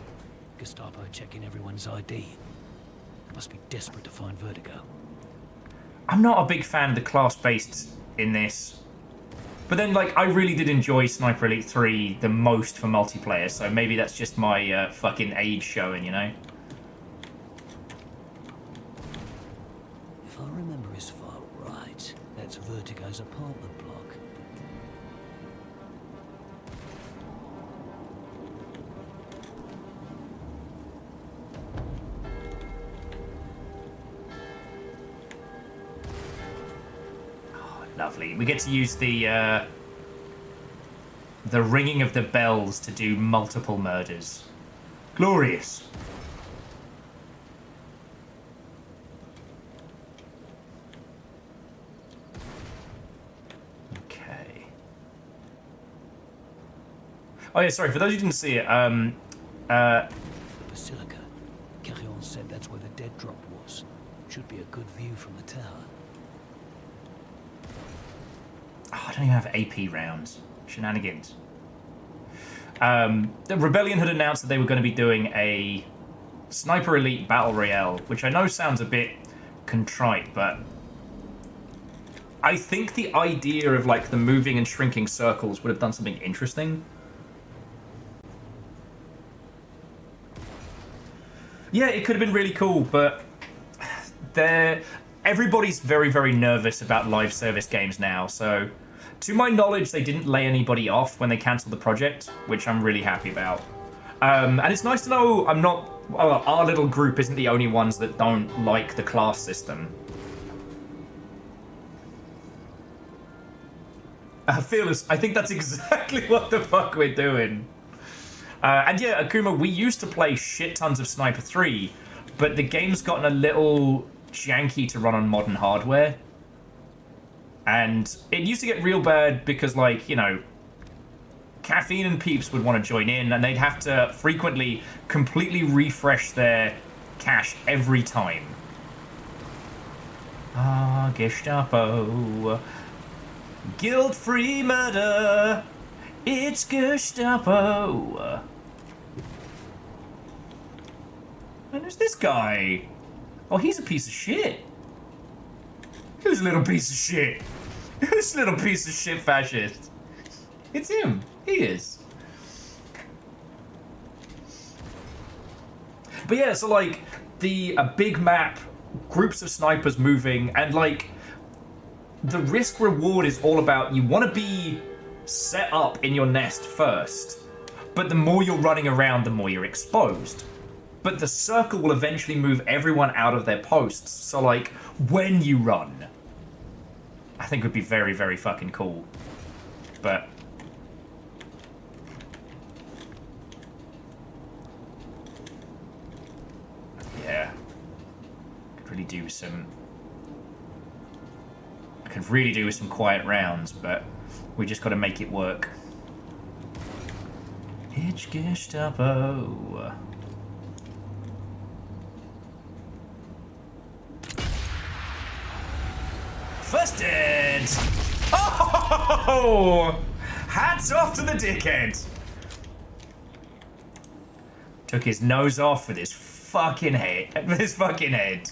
Speaker 3: Gestapo checking everyone's ID. Must be desperate to find Vertigo.
Speaker 1: I'm not a big fan of the class-based in this. But then, like, I really did enjoy Sniper Elite 3 the most for multiplayer, so maybe that's just my fucking age showing, you know?
Speaker 3: If I remember his file right, that's Vertigo's apartment block.
Speaker 1: Lovely. We get to use the ringing of the bells to do multiple murders. Glorious. Okay. Oh yeah, sorry, for those who didn't see it,
Speaker 3: Basilica. Carrion said that's where the dead drop was. Should be a good view from the tower.
Speaker 1: oh, I don't even have AP rounds. Shenanigans. The Rebellion had announced that they were going to be doing a Sniper Elite Battle Royale, which I know sounds a bit contrite, but I think the idea of like the moving and shrinking circles would have done something interesting. Yeah, it could have been really cool, but everybody's very, very nervous about live service games now, so to my knowledge, they didn't lay anybody off when they cancelled the project, which I'm really happy about. And it's nice to know our little group isn't the only ones that don't like the class system. Fearless, I think that's exactly what the fuck we're doing. And yeah, Akuma, we used to play shit tons of Sniper 3, but the game's gotten a little janky to run on modern hardware. And it used to get real bad because, like, you know, Caffeine and Peeps would want to join in, and they'd have to frequently completely refresh their cache every time. Ah, Gestapo. Guilt-free murder. It's Gestapo. And there's this guy. Oh, he's a piece of shit. Who's a little piece of shit? Who's a little piece of shit fascist? It's him. He is. But yeah, so like a big map, groups of snipers moving, and like the risk reward is all about you want to be set up in your nest first, but the more you're running around, the more you're exposed. But the circle will eventually move everyone out of their posts. So like when you run, I think would be very, very fucking cool. But yeah, could really do some. I could really do with some quiet rounds, but we just got to make it work. It's Gestapo. First dead! Oh! Hats off to the dickhead! Took his nose off with his fucking head. With his fucking head.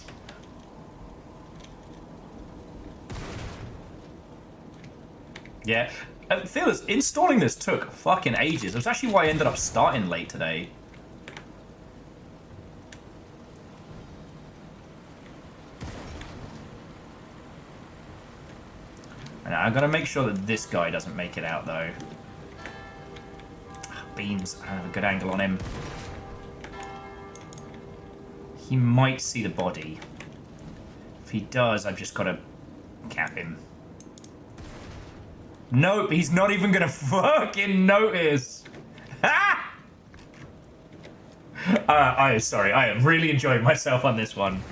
Speaker 1: Yeah. Fearless, installing this took fucking ages. It was actually why I ended up starting late today. And I gotta make sure that this guy doesn't make it out, though. Beams. I have a good angle on him. He might see the body. If he does, I've just gotta Cap him. Nope, he's not even gonna fucking notice. Ha! Sorry, I am really enjoying myself on this one.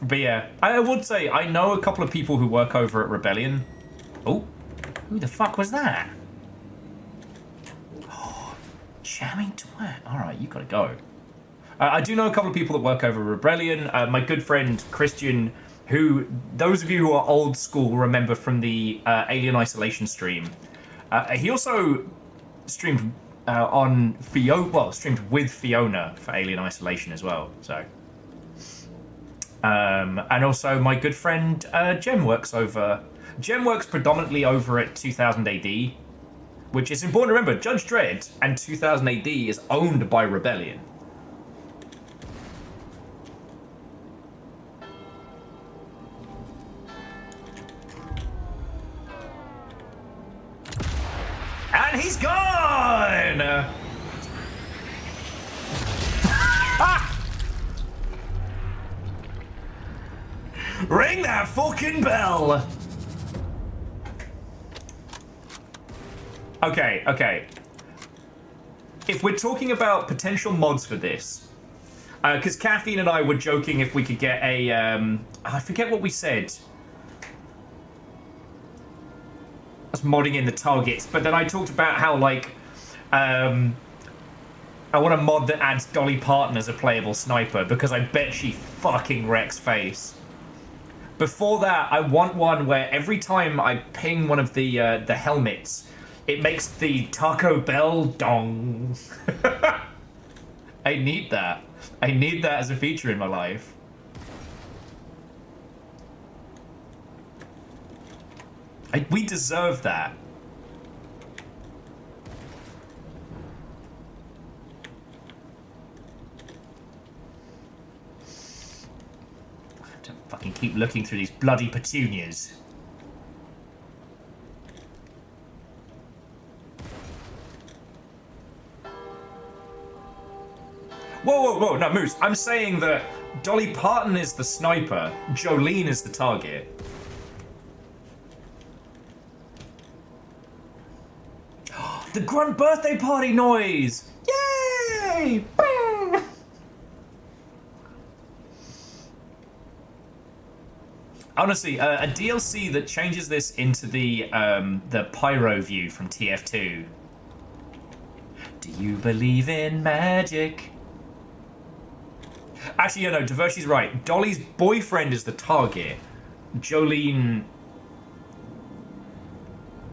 Speaker 1: But yeah, I would say I know a couple of people who work over at Rebellion. Oh, who the fuck was that? Oh, jamming twat. All right, you gotta go. I do know a couple of people that work over at Rebellion. My good friend Christian, who those of you who are old school will remember from the Alien Isolation stream. He also streamed on Fiona, well, streamed with Fiona for Alien Isolation as well. So, and also my good friend Jem works predominantly over at 2000 AD, which is important to remember. Judge Dredd and 2000 AD is owned by Rebellion. And he's gone! Ah! Ring that fucking bell! Okay. If we're talking about potential mods for this, because Caffeine and I were joking if we could get a, I forget what we said. Modding in the targets, but then I talked about how like I want a mod that adds Dolly Parton as a playable sniper because I bet she fucking wrecks face. Before that, I want one where every time I ping one of the helmets, it makes the Taco Bell dong. I need that. I need that as a feature in my life. We deserve that. I have to fucking keep looking through these bloody petunias. Whoa, no, Moose. I'm saying that Dolly Parton is the sniper, Jolene is the target. The grunt birthday party noise! Yay! Bang! Honestly, a DLC that changes this into the pyro view from TF2. Do you believe in magic? Actually, no, Devershi's right. Dolly's boyfriend is the target. Jolene...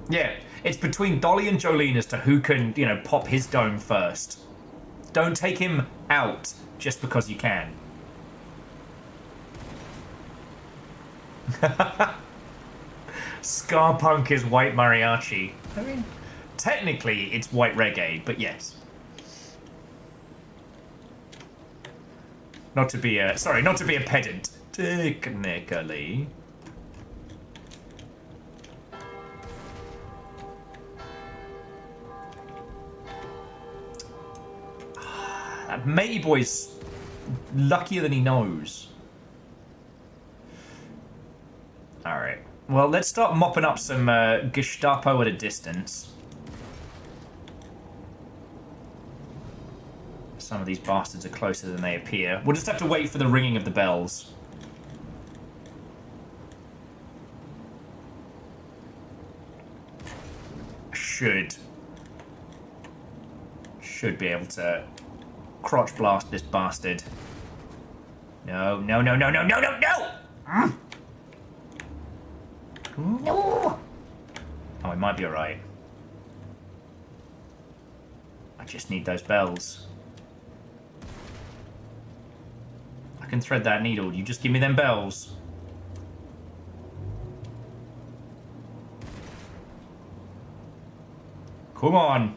Speaker 1: Yeah. It's between Dolly and Jolene as to who can, pop his dome first. Don't take him out just because you can. Ska punk is white mariachi. I mean, technically it's white reggae, but yes. Not to be a pedant. Technically. Matey boy's luckier than he knows. Alright. Well, let's start mopping up some Gestapo at a distance. Some of these bastards are closer than they appear. We'll just have to wait for the ringing of the bells. Should be able to crotch blast this bastard. No. Mm. No! Oh, I might be alright. I just need those bells. I can thread that needle. You just give me them bells. Come on.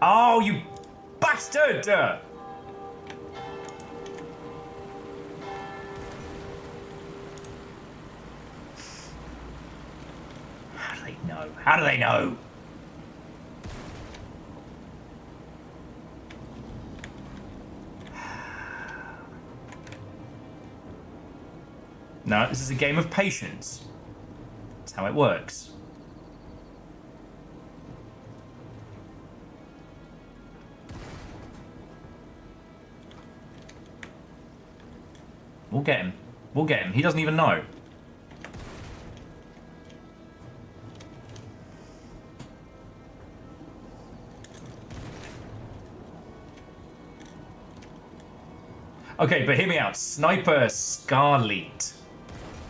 Speaker 1: Oh, you bastard! How do they know? How do they know? No, this is a game of patience. That's how it works. We'll get him. We'll get him. He doesn't even know. Okay, but hear me out. Sniper Scarlet.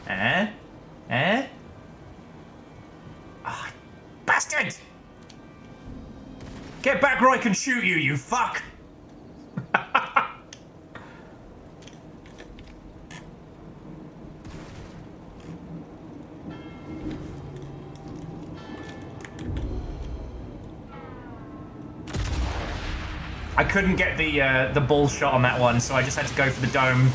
Speaker 1: Eh? Eh? Ah, bastard! Get back or I can shoot you, you fuck! I couldn't get the ball shot on that one, so I just had to go for the dome.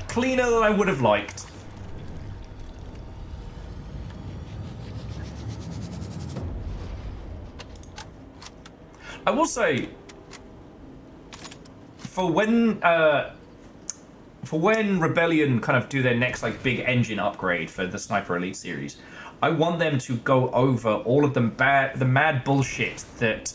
Speaker 1: Cleaner than I would have liked. I will say, for when Rebellion kind of do their next like big engine upgrade for the Sniper Elite series, I want them to go over all of the mad bullshit that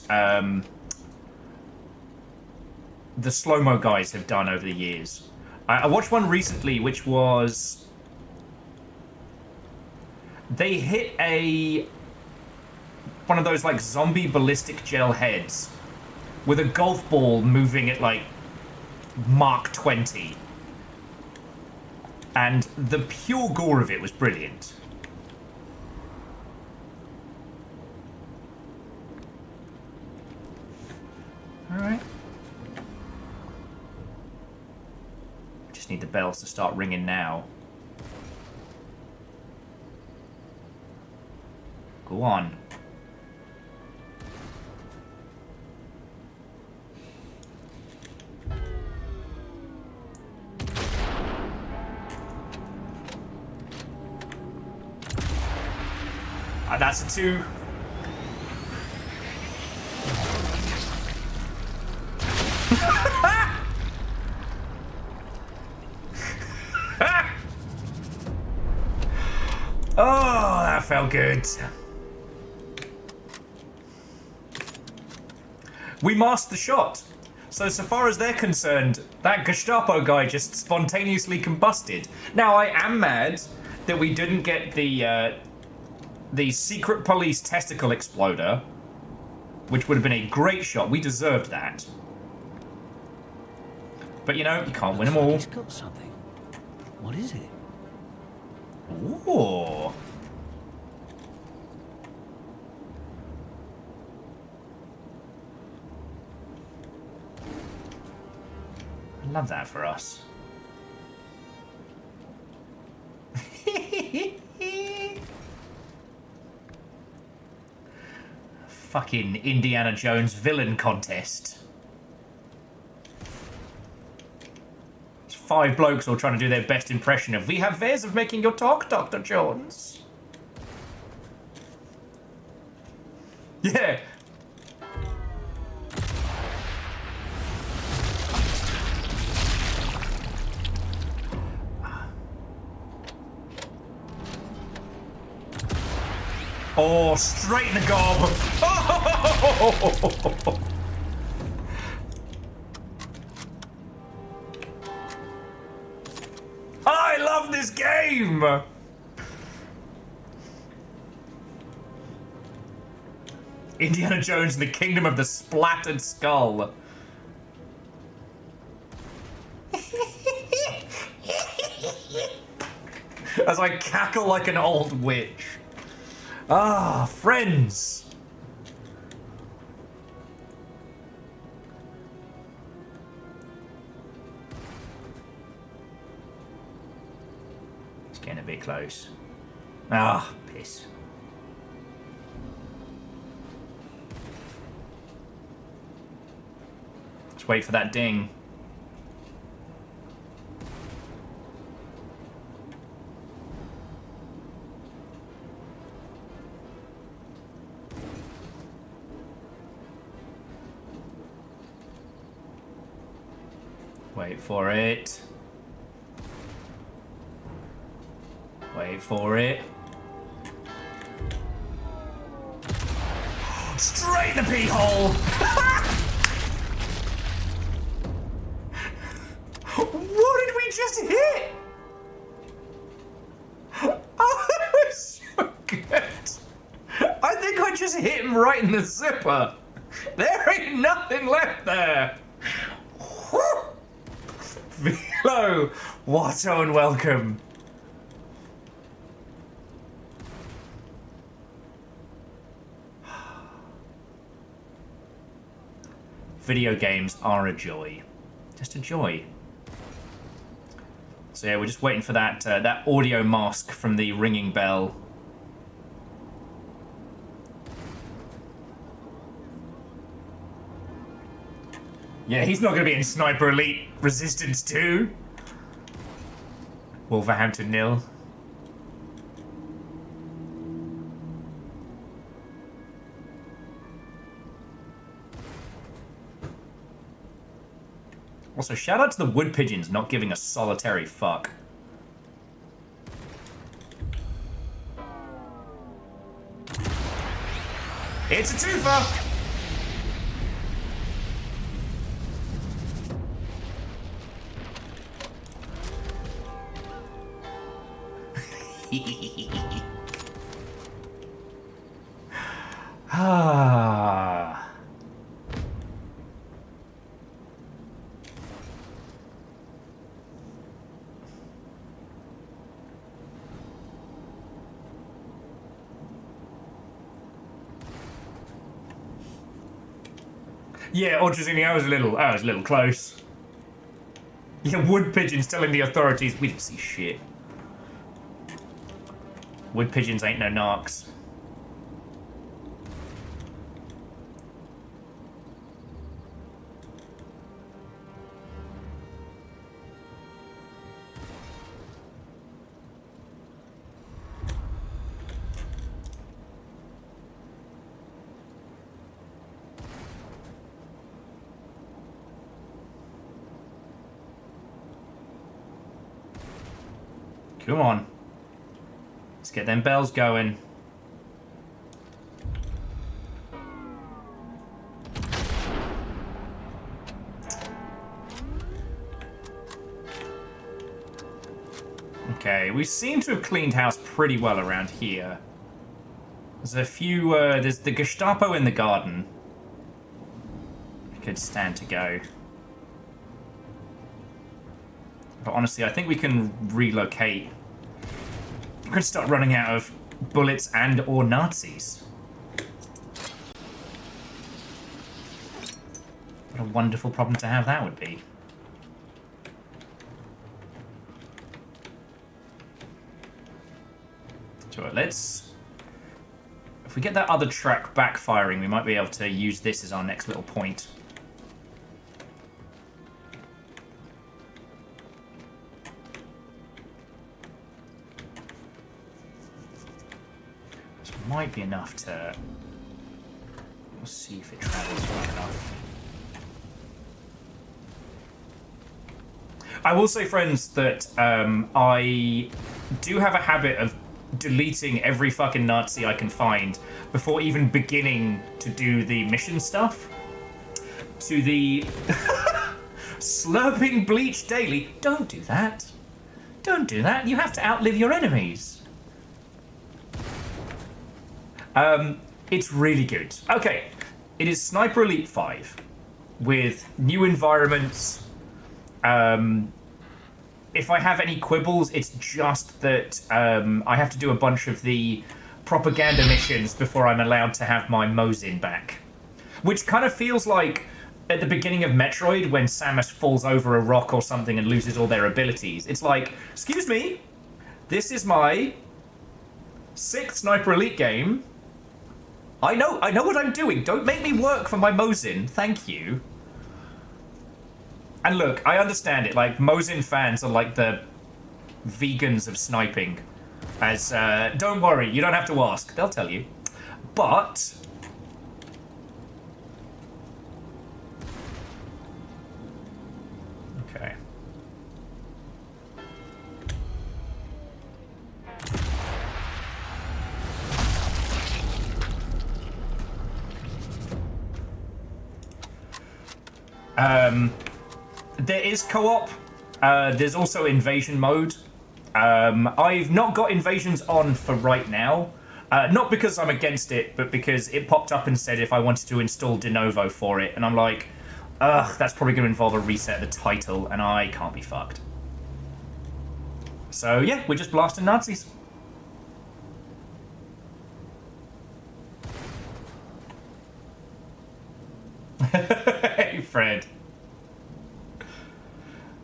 Speaker 1: the slow-mo guys have done over the years. I watched one recently, which was they hit one of those like zombie ballistic gel heads with a golf ball moving at like Mach 20, and the pure gore of it was brilliant. Alright. Just need the bells to start ringing now. Go on. That's a 2. Oh, that felt good. We masked the shot. So far as they're concerned, that Gestapo guy just spontaneously combusted. Now, I am mad that we didn't get the secret police testicle exploder, which would have been a great shot. We deserved that. But, you know, you can't win them all.
Speaker 3: He's got something. What is it?
Speaker 1: Ooh. I love that for us. Fucking Indiana Jones villain contest. It's 5 blokes all trying to do their best impression of, "We have ways of making you talk, Dr. Jones." Yeah. Oh, straight in the gob. Oh! I love this game. Indiana Jones and the Kingdom of the Splattered Skull. As I cackle like an old witch. Ah, friends! It's getting a bit close. Ah, piss. Let's wait for that ding. Wait for it. Wait for it. Straight in the pee hole! What did we just hit? Oh, that was so good. I think I just hit him right in the zipper. There ain't nothing left there. Velo, what unwelcome. Video games are a joy. Just a joy. So yeah, we're just waiting for that that audio mask from the ringing bell. Yeah, he's not going to be in Sniper Elite Resistance 2. Wolverhampton 0. Also, shout out to the wood pigeons not giving a solitary fuck. It's a twofer! Ah. Yeah, Ultrazini, I was a little close. Yeah, wood pigeons telling the authorities we didn't see shit. Wood pigeons ain't no narcs. Come on. Let's get them bells going. Okay, we seem to have cleaned house pretty well around here. There's a few, there's the Gestapo in the garden. Could stand to go. But honestly, I think we can relocate. We're going to start running out of bullets and or Nazis. What a wonderful problem to have that would be. So let's... If we get that other track backfiring, we might be able to use this as our next little point. Might be enough to... We'll see if it travels far enough. I will say, friends, that I do have a habit of deleting every fucking Nazi I can find before even beginning to do the mission stuff. To the... Slurping bleach daily. Don't do that. Don't do that. You have to outlive your enemies. It's really good. Okay, it is Sniper Elite 5 with new environments. If I have any quibbles, it's just that I have to do a bunch of the propaganda missions before I'm allowed to have my Mosin back. Which kind of feels like at the beginning of Metroid when Samus falls over a rock or something and loses all their abilities. It's like, excuse me, this is my 6th Sniper Elite game. I know what I'm doing. Don't make me work for my Mosin. Thank you. And look, I understand it. Like, Mosin fans are like the vegans of sniping. As, don't worry, you don't have to ask. They'll tell you. But... Okay. There is co-op. There's also invasion mode. I've not got invasions on for right now. Not because I'm against it, but because it popped up and said if I wanted to install de novo for it. And I'm like, ugh, that's probably going to involve a reset of the title, and I can't be fucked. So yeah, we're just blasting Nazis. Hey, Fred.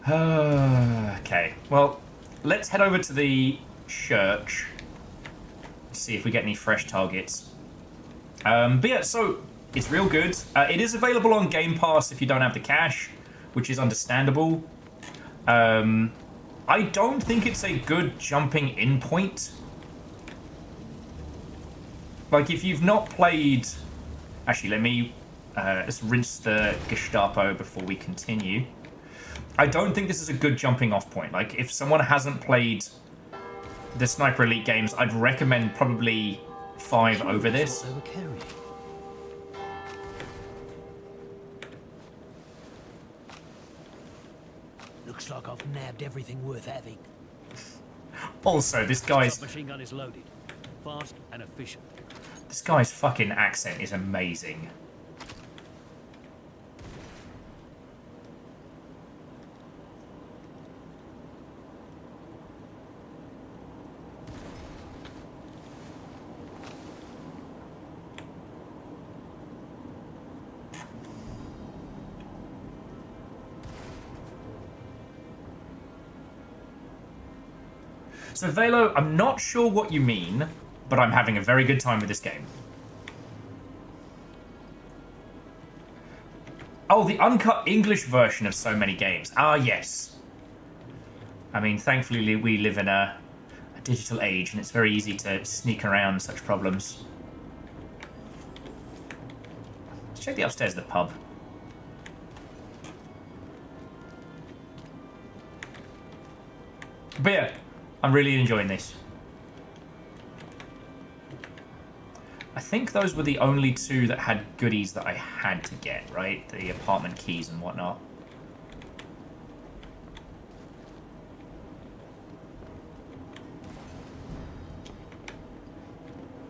Speaker 1: Okay, well, let's head over to the church. See if we get any fresh targets. But yeah, so it's real good. It is available on Game Pass if you don't have the cash, which is understandable. I don't think it's a good jumping in point. Like, if you've not played... Actually, let me let's rinse the Gestapo before we continue. I don't think this is a good jumping off point. Like, if someone hasn't played the Sniper Elite games, I'd recommend probably 5 over this.
Speaker 3: Looks like I've nabbed everything worth having.
Speaker 1: Also, this guy's...
Speaker 3: Machine gun is loaded. Fast and efficient.
Speaker 1: This guy's fucking accent is amazing. So Velo, I'm not sure what you mean, but I'm having a very good time with this game. Oh, the uncut English version of so many games. Ah, yes. I mean, thankfully we live in a digital age, and it's very easy to sneak around such problems. Let's check the upstairs of the pub. But yeah, I'm really enjoying this. I think those were the only 2 that had goodies that I had to get, right? The apartment keys and whatnot.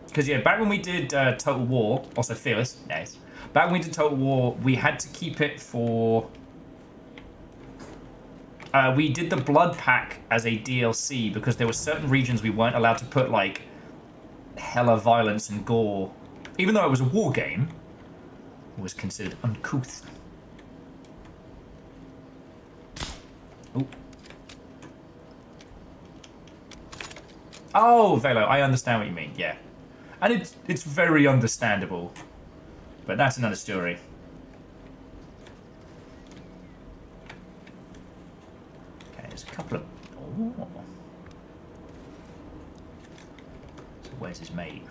Speaker 1: Because, yeah, back when we did Total War, also Fearless, nice. Back when we did Total War, we had to keep it for... we did the Blood Pack as a DLC because there were certain regions we weren't allowed to put, like, hella violence and gore. Even though it was a war game, it was considered uncouth. Ooh. Oh, Velo, I understand what you mean, yeah. And it's very understandable. But that's another story. Okay, there's a couple of... Oh. So where's his mate?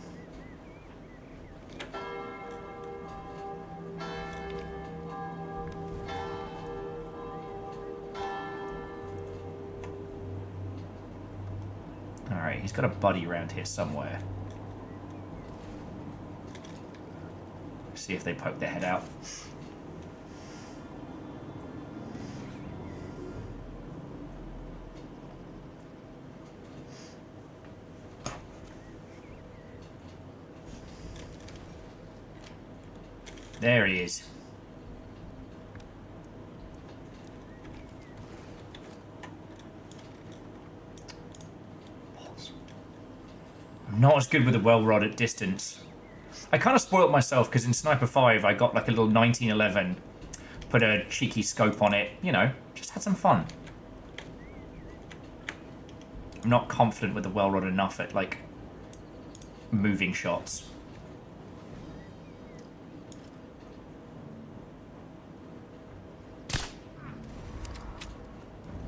Speaker 1: Alright, he's got a buddy around here somewhere. See if they poke their head out. There he is. I'm not as good with a well rod at distance. I kind of spoiled myself because in Sniper 5 I got like a little 1911, put a cheeky scope on it, you know, just had some fun. I'm not confident with the well rod enough at like moving shots.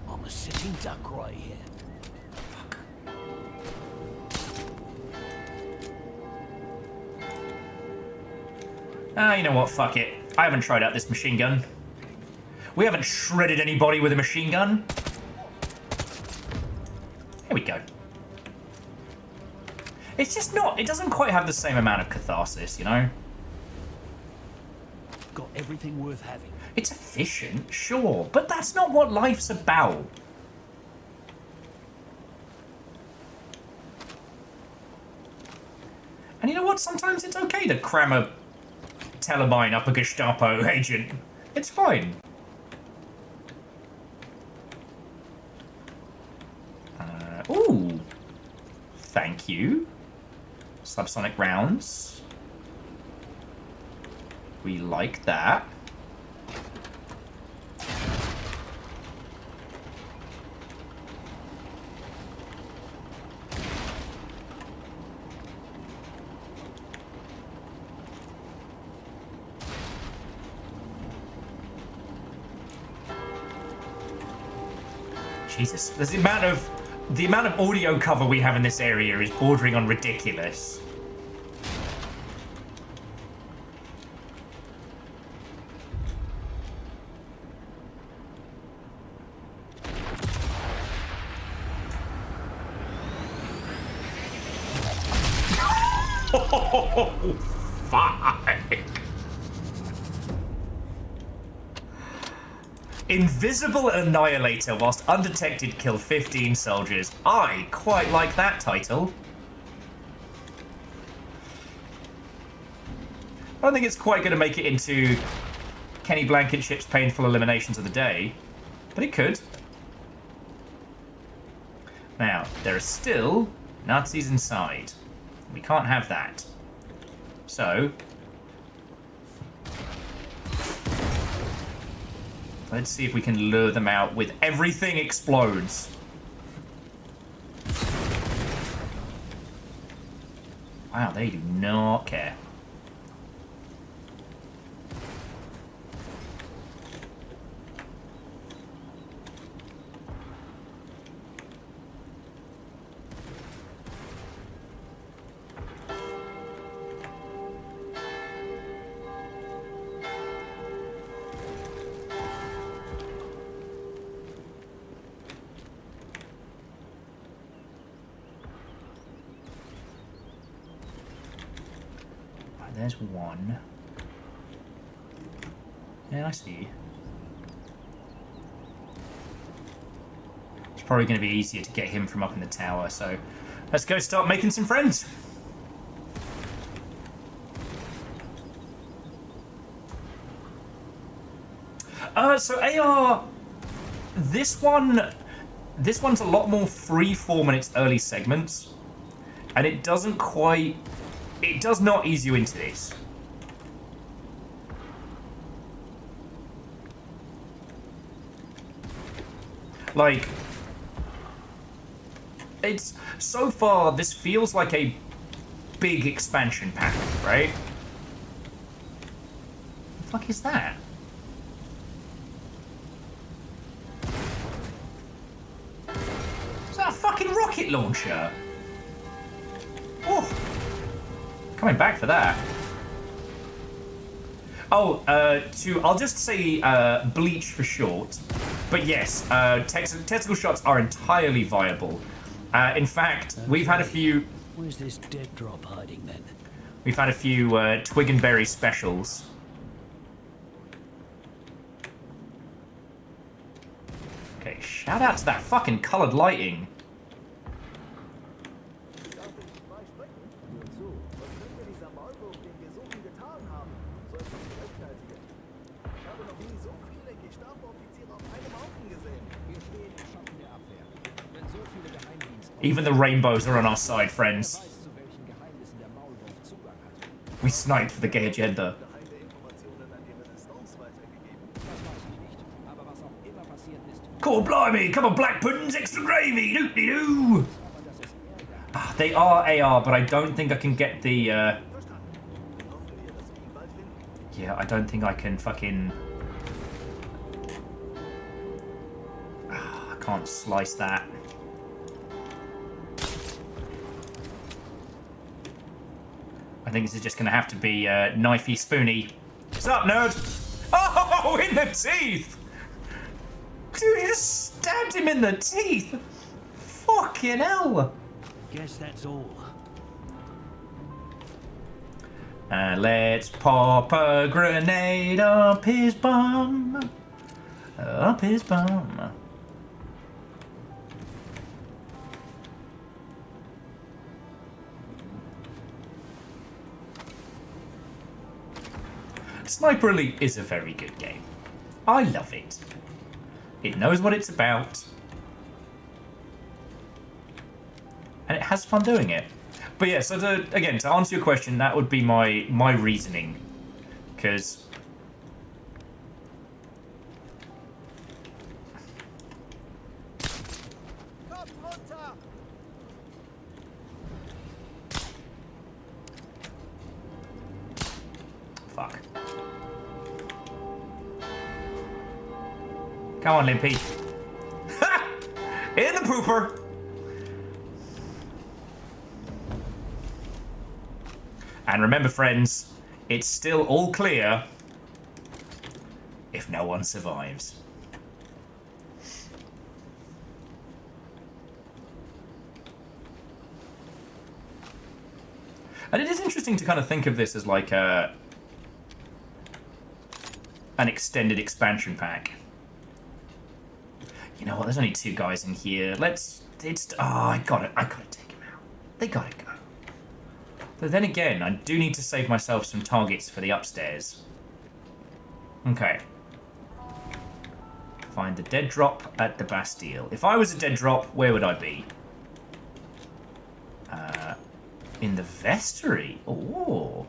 Speaker 3: I'm a sitting duck right here.
Speaker 1: Ah, you know what, fuck it. I haven't tried out this machine gun. We haven't shredded anybody with a machine gun. Here we go. It's just not, it doesn't quite have the same amount of catharsis, you know?
Speaker 3: Got everything worth having.
Speaker 1: It's efficient, sure, but that's not what life's about. And you know what? Sometimes it's okay to cram a telemine up a Gestapo agent. It's fine. Ooh. Thank you. Subsonic rounds. We like that. Jesus, there's the amount of audio cover we have in this area is bordering on ridiculous. Oh, fuck. Invisible Annihilator whilst undetected kill 15 soldiers. I quite like that title. I don't think it's quite going to make it into Kenny Blankenship's painful eliminations of the day, but it could. Now, there are still Nazis inside. We can't have that. So, let's see if we can lure them out with everything explodes. Wow, they do not care. There's one. Yeah, I see. It's probably going to be easier to get him from up in the tower, so let's go start making some friends. So AR, this one's a lot more freeform in its early segments, and it does not ease you into this. Like, it's so far this feels like a big expansion pack, right? What the fuck is that? Is that a fucking rocket launcher? Oh. Coming back for that. Oh, I'll just say bleach for short. But yes, testicle shots are entirely viable. In fact, we've had a few...
Speaker 3: Where's this dead drop hiding then?
Speaker 1: We've had a few twig and berry specials. Okay, shout out to that fucking coloured lighting. Even the rainbows are on our side, friends. We sniped for the gay agenda. Cool, blimey! Come on, black puddings, extra gravy! Doop-de-doo! They are AR, but I don't think I can get the... Yeah, I don't think I can fucking... I can't slice that. I think this is just going to have to be knifey spoony. What's up, nerd? Oh, in the teeth! Dude, you just stabbed him in the teeth! Fucking hell!
Speaker 3: Guess that's all.
Speaker 1: Let's pop a grenade up his bum. Up his bum. Sniper Elite is a very good game. I love it. It knows what it's about. And it has fun doing it. But yeah, so to answer your question, that would be my reasoning. Because... Fuck. Come on, Limpy. Ha! In the pooper! And remember, friends, it's still all clear if no one survives. And it is interesting to kind of think of this as like an extended expansion pack. You know what? There's only 2 guys in here. I gotta take him out. They gotta go. But then again, I do need to save myself some targets for the upstairs. Okay. Find the dead drop at the Bastille. If I was a dead drop, where would I be? In the vestry. Oh.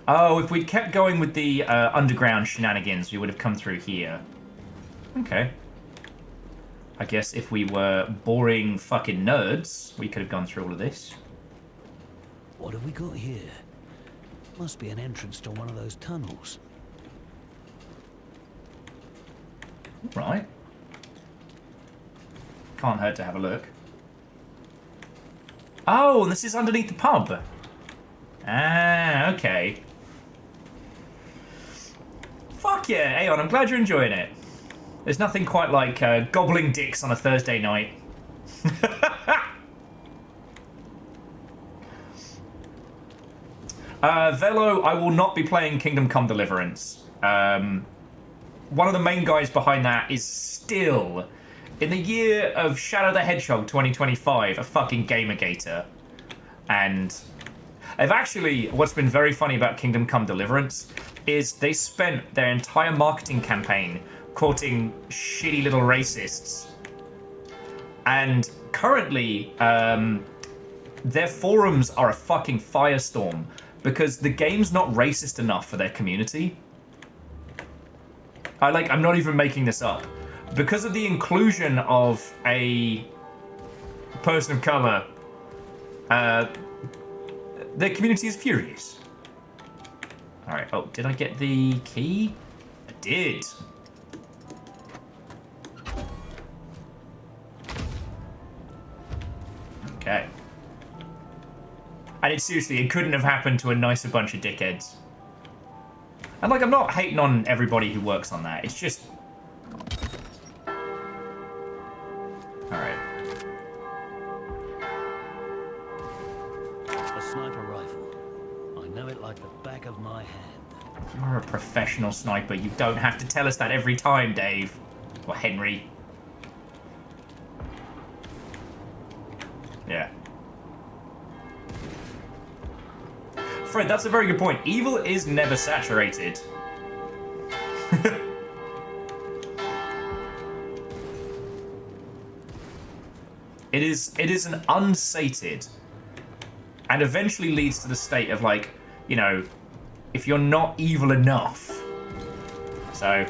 Speaker 1: Oh, if we'd kept going with the underground shenanigans, we would have come through here. Okay. I guess if we were boring fucking nerds, we could have gone through all of this.
Speaker 3: What have we got here? Must be an entrance to one of those tunnels.
Speaker 1: Right. Can't hurt to have a look. Oh, and this is underneath the pub. Ah, okay. Fuck yeah, Aeon, I'm glad you're enjoying it. There's nothing quite like gobbling dicks on a Thursday night. Velo, I will not be playing Kingdom Come Deliverance. One of the main guys behind that is still, in the year of Shadow the Hedgehog 2025, a fucking Gamergator. And I've actually, what's been very funny about Kingdom Come Deliverance is they spent their entire marketing campaign quoting shitty little racists. And currently, their forums are a fucking firestorm because the game's not racist enough for their community. I'm not even making this up. Because of the inclusion of a person of color, their community is furious. Alright, oh, did I get the key? I did. Okay. And it couldn't have happened to a nicer bunch of dickheads. And I'm not hating on everybody who works on that. It's just... Alright.
Speaker 3: A sniper rifle. I know it like the back of my hand.
Speaker 1: You're a professional sniper. You don't have to tell us that every time, Dave. Or Henry. Yeah. Fred, that's a very good point. Evil is never saturated. It is an unsated, and eventually leads to the state of if you're not evil enough. So,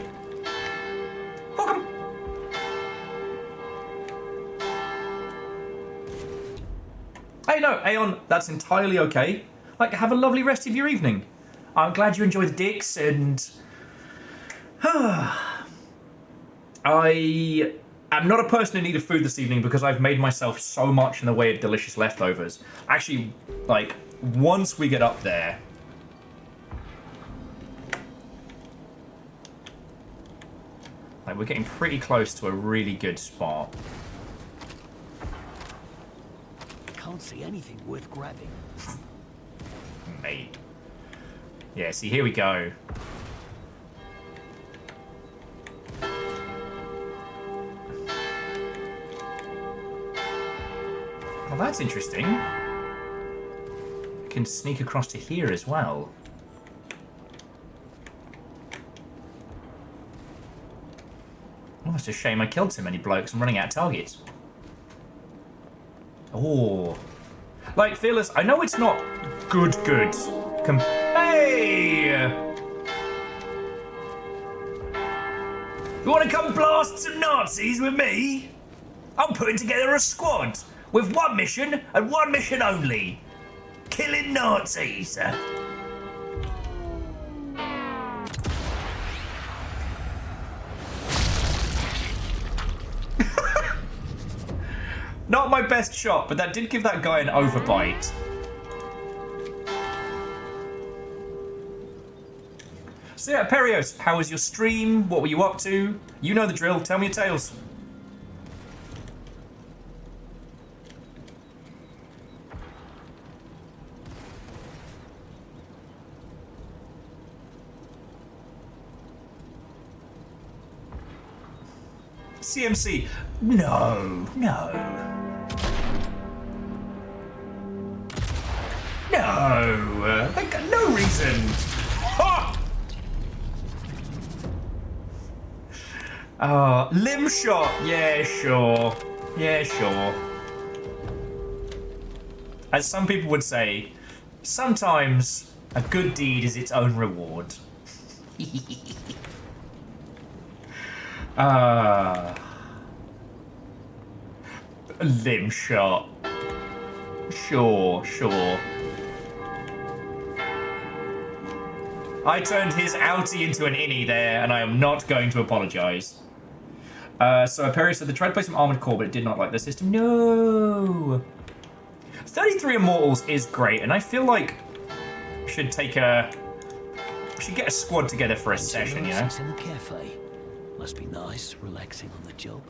Speaker 1: fuck 'em. Hey, no, Aeon, that's entirely okay. Have a lovely rest of your evening. I'm glad you enjoy the dicks, and... I am not a person in need of food this evening because I've made myself so much in the way of delicious leftovers. Actually, once we get up there... we're getting pretty close to a really good spot.
Speaker 3: Can't see anything worth grabbing.
Speaker 1: mate. Yeah, see, here we go. Well, that's interesting. I can sneak across to here as well. Oh, it's a shame I killed so many blokes. I'm running out of targets. Oh. Like, Fearless, I know it's not good. Hey! You want to come blast some Nazis with me? I'm putting together a squad with one mission and one mission only. Killing Nazis. Not my best shot, but that did give that guy an overbite. So yeah, Perios, how was your stream? What were you up to? You know the drill. Tell me your tales. CMC. No. No. They got no reason. Oh, limb shot. Yeah, sure. As some people would say, sometimes a good deed is its own reward. Limb shot. Sure. I turned his outie into an innie there, and I am not going to apologise. So Perry said they tried to play some Armored Core, but it did not like the system. No! 33 Immortals is great, and I feel like we should get a squad together for a session, you know?
Speaker 3: In a cafe. Must be nice, relaxing on the job.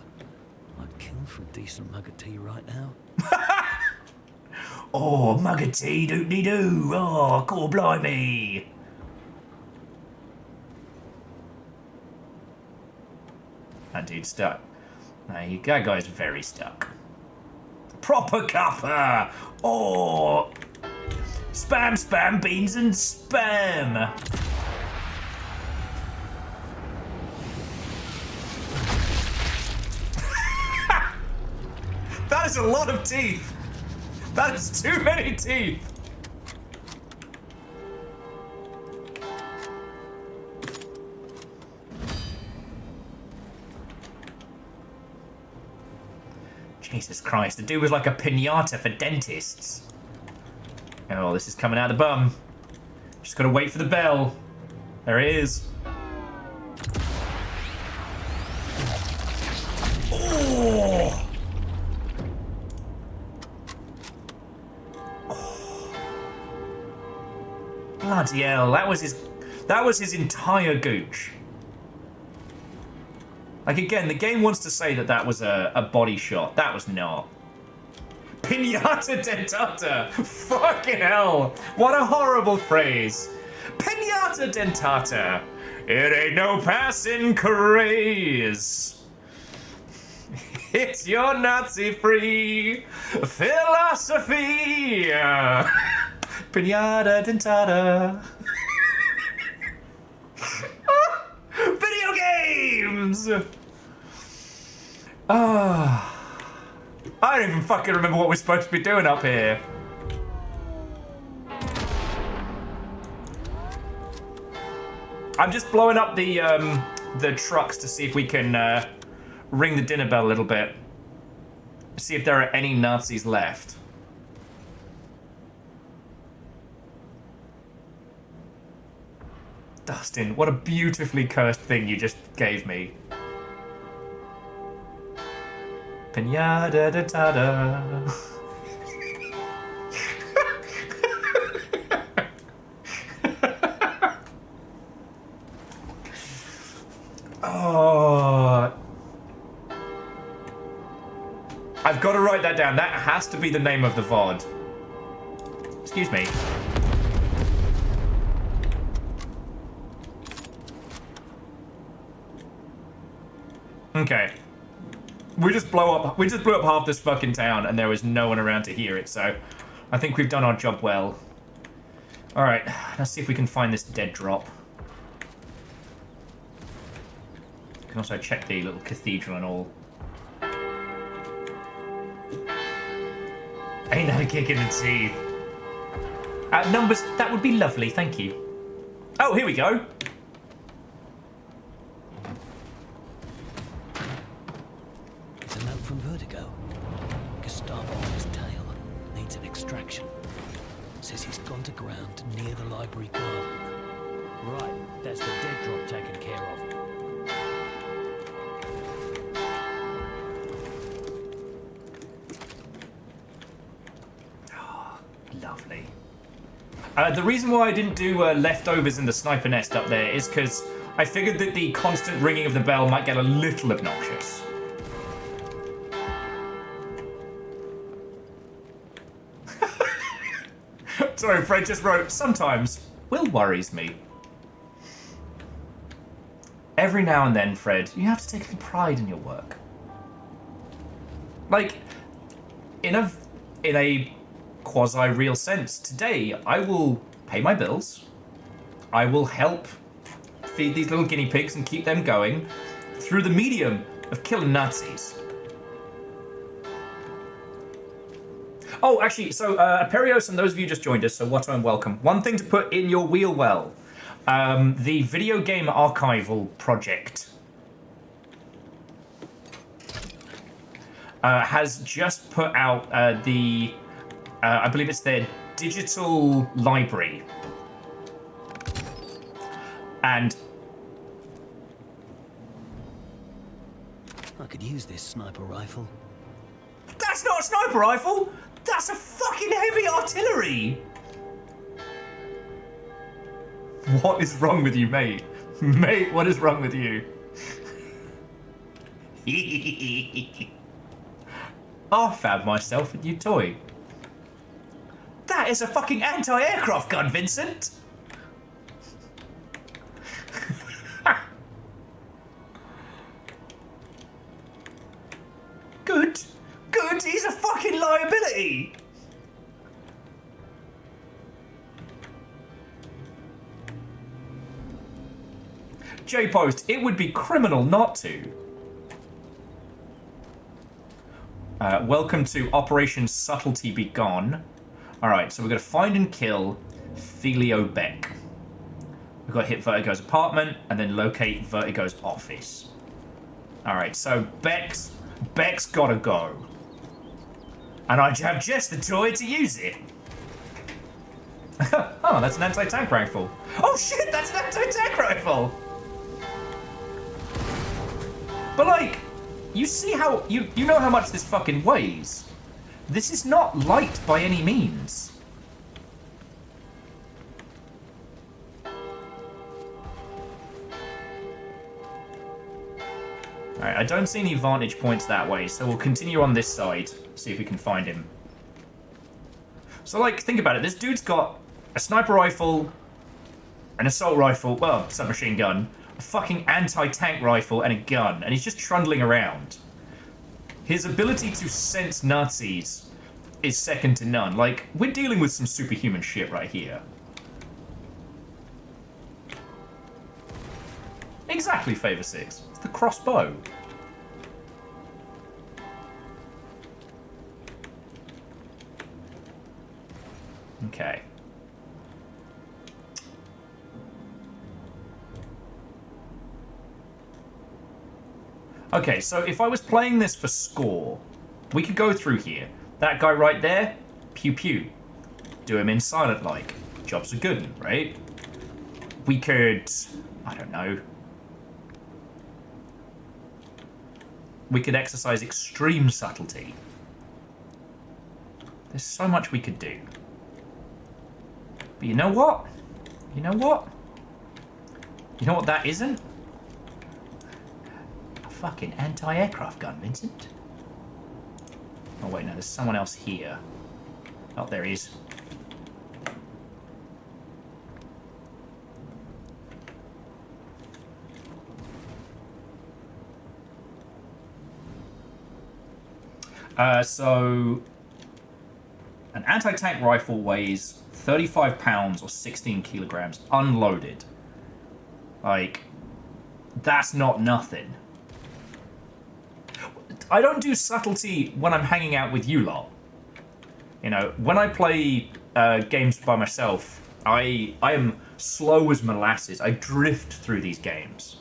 Speaker 3: I'd kill for a decent mug of tea right now.
Speaker 1: Oh, mug of tea, doot-dee-doo. Oh, cool, blimey. That dude's stuck. That guy's very stuck. Proper cuppa! Oh! Spam, beans and spam! That is a lot of teeth! That is too many teeth! Jesus Christ, the dude was like a pinata for dentists. Oh, this is coming out of the bum. Just gotta wait for the bell. There it is. Oh! Bloody hell, that was his entire gooch. Like, again, the game wants to say that was a body shot. That was not. Pinata dentata! Fucking hell! What a horrible phrase. Pinata dentata! It ain't no passing craze. It's your Nazi-free philosophy. Pinata dentata. Video games! I don't even fucking remember what we're supposed to be doing up here. I'm just blowing up the trucks to see if we can ring the dinner bell a little bit. See if there are any Nazis left. Dustin, what a beautifully cursed thing you just gave me. Pinata da da da. Oh. I've got to write that down. That has to be the name of the VOD. Excuse me. Okay. We just blew up half this fucking town and there was no one around to hear it, so I think we've done our job well. Alright, let's see if we can find this dead drop. You can also check the little cathedral and all. Ain't that a kick in the teeth? Numbers, that would be lovely, thank you. Oh, here we go.
Speaker 3: It's a note from Vertigo. Gestapo on his tail. Needs an extraction. Says he's gone to ground near the library garden.
Speaker 6: Right, that's the dead drop taken care of.
Speaker 1: Lovely. The reason why I didn't do leftovers in the sniper nest up there is because I figured that the constant ringing of the bell might get a little obnoxious. Sorry, Fred just wrote, sometimes Will worries me. Every now and then, Fred, you have to take some pride in your work. Like, in a quasi-real sense, today I will pay my bills. I will help feed these little guinea pigs and keep them going through the medium of killing Nazis. Oh, actually, so Aperios and those of you just joined us, so what and welcome. One thing to put in your wheel well. The video game archival project has just put out I believe it's their digital library. And
Speaker 3: I could use this sniper rifle.
Speaker 1: that's not a sniper rifle! That's a fucking heavy artillery! What is wrong with you, mate? Mate, what is wrong with you? I'll fab myself a new toy. That is a fucking anti-aircraft gun, Vincent! Good. Good, he's a fucking liability! J-Post, it would be criminal not to. Welcome to Operation Subtlety Be Gone. Alright, so we're going to find and kill Filio Beck. We've got to hit Vertigo's apartment and then locate Vertigo's office. Alright, so Beck's got to go. And I have just the toy to use it. Oh, that's an anti-tank rifle. Oh shit, that's an anti-tank rifle! But like, you see how, you know how much this fucking weighs. This is not light by any means. Alright, I don't see any vantage points that way, so we'll continue on this side, see if we can find him. So like, think about it, this dude's got a sniper rifle, an assault rifle, well, submachine gun, a fucking anti-tank rifle, and a gun, and he's just trundling around. His ability to sense Nazis is second to none. Like, we're dealing with some superhuman shit right here. Exactly, Favor 6. It's the crossbow. Okay. Okay, so if I was playing this for score, we could go through here. That guy right there, pew pew. Do him in silent like. Jobs are good, right? We could, I don't know. We could exercise extreme subtlety. There's so much we could do. But you know what? You know what? You know what that isn't? A fucking anti-aircraft gun, Vincent. Oh wait, no, there's someone else here. Oh, there he is. So an anti-tank rifle weighs 35 pounds or 16 kilograms unloaded. Like, that's not nothing. I don't do subtlety when I'm hanging out with you lot. You know, when I play games by myself, I am slow as molasses. I drift through these games.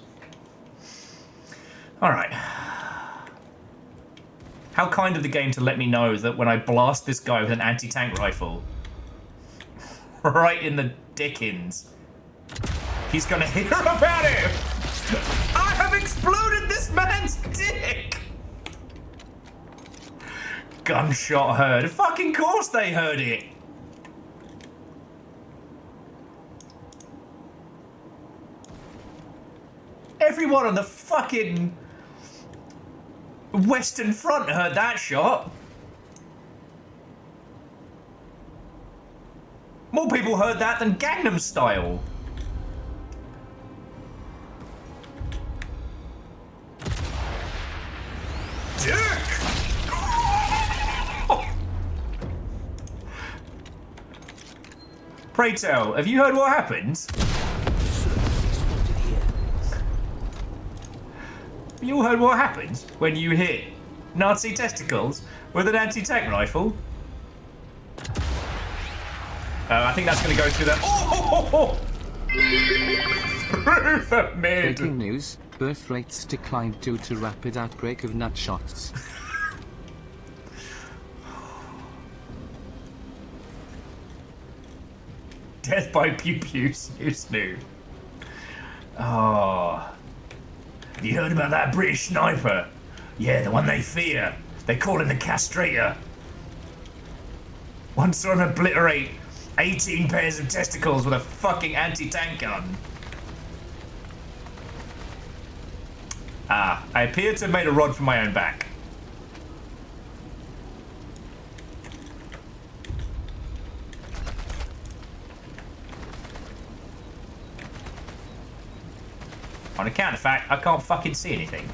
Speaker 1: Alright. How kind of the game to let me know that when I blast this guy with an anti-tank rifle right in the dickens, he's gonna hear about it! I have exploded this man's dick! Gunshot heard. Fucking course they heard it! Everyone on the fucking Western Front heard that shot. More people heard that than Gangnam Style. Dick! Pray tell, have you heard what happens? Have you all heard what happens when you hit Nazi testicles with an anti-tank rifle? I think that's going to go through the... Oh! Through the mid.
Speaker 2: Breaking news, birth rates declined due to rapid outbreak of nutshots.
Speaker 1: Death by pew-pew, snoo. Oh. Have you heard about that British sniper? Yeah, the one they fear. They call him the castrator. Once saw him obliterate 18 pairs of testicles with a fucking anti-tank gun. Ah, I appear to have made a rod for my own back. On account of the fact, I can't fucking see anything.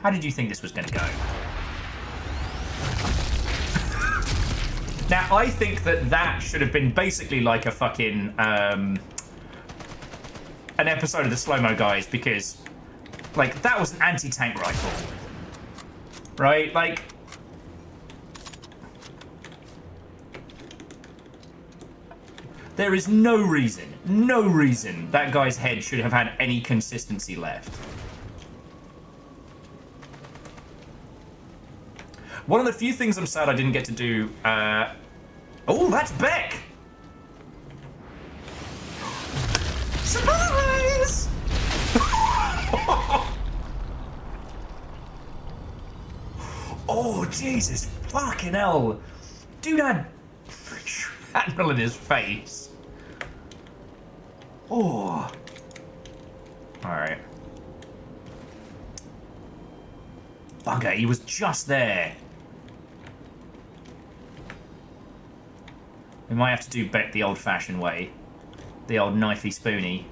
Speaker 1: How did you think this was going to go? Now, I think that should have been basically like a fucking... an episode of the Slow-Mo Guys, because, like, that was an anti-tank rifle. Right? Like... There is no reason that guy's head should have had any consistency left. One of the few things I'm sad I didn't get to do, oh, that's Beck! Surprise! Oh, Jesus fucking hell. Dude had shrapnel in his face. Oh. Alright. Bugger, he was just there. We might have to do Beck the old-fashioned way. The old knifey spoony.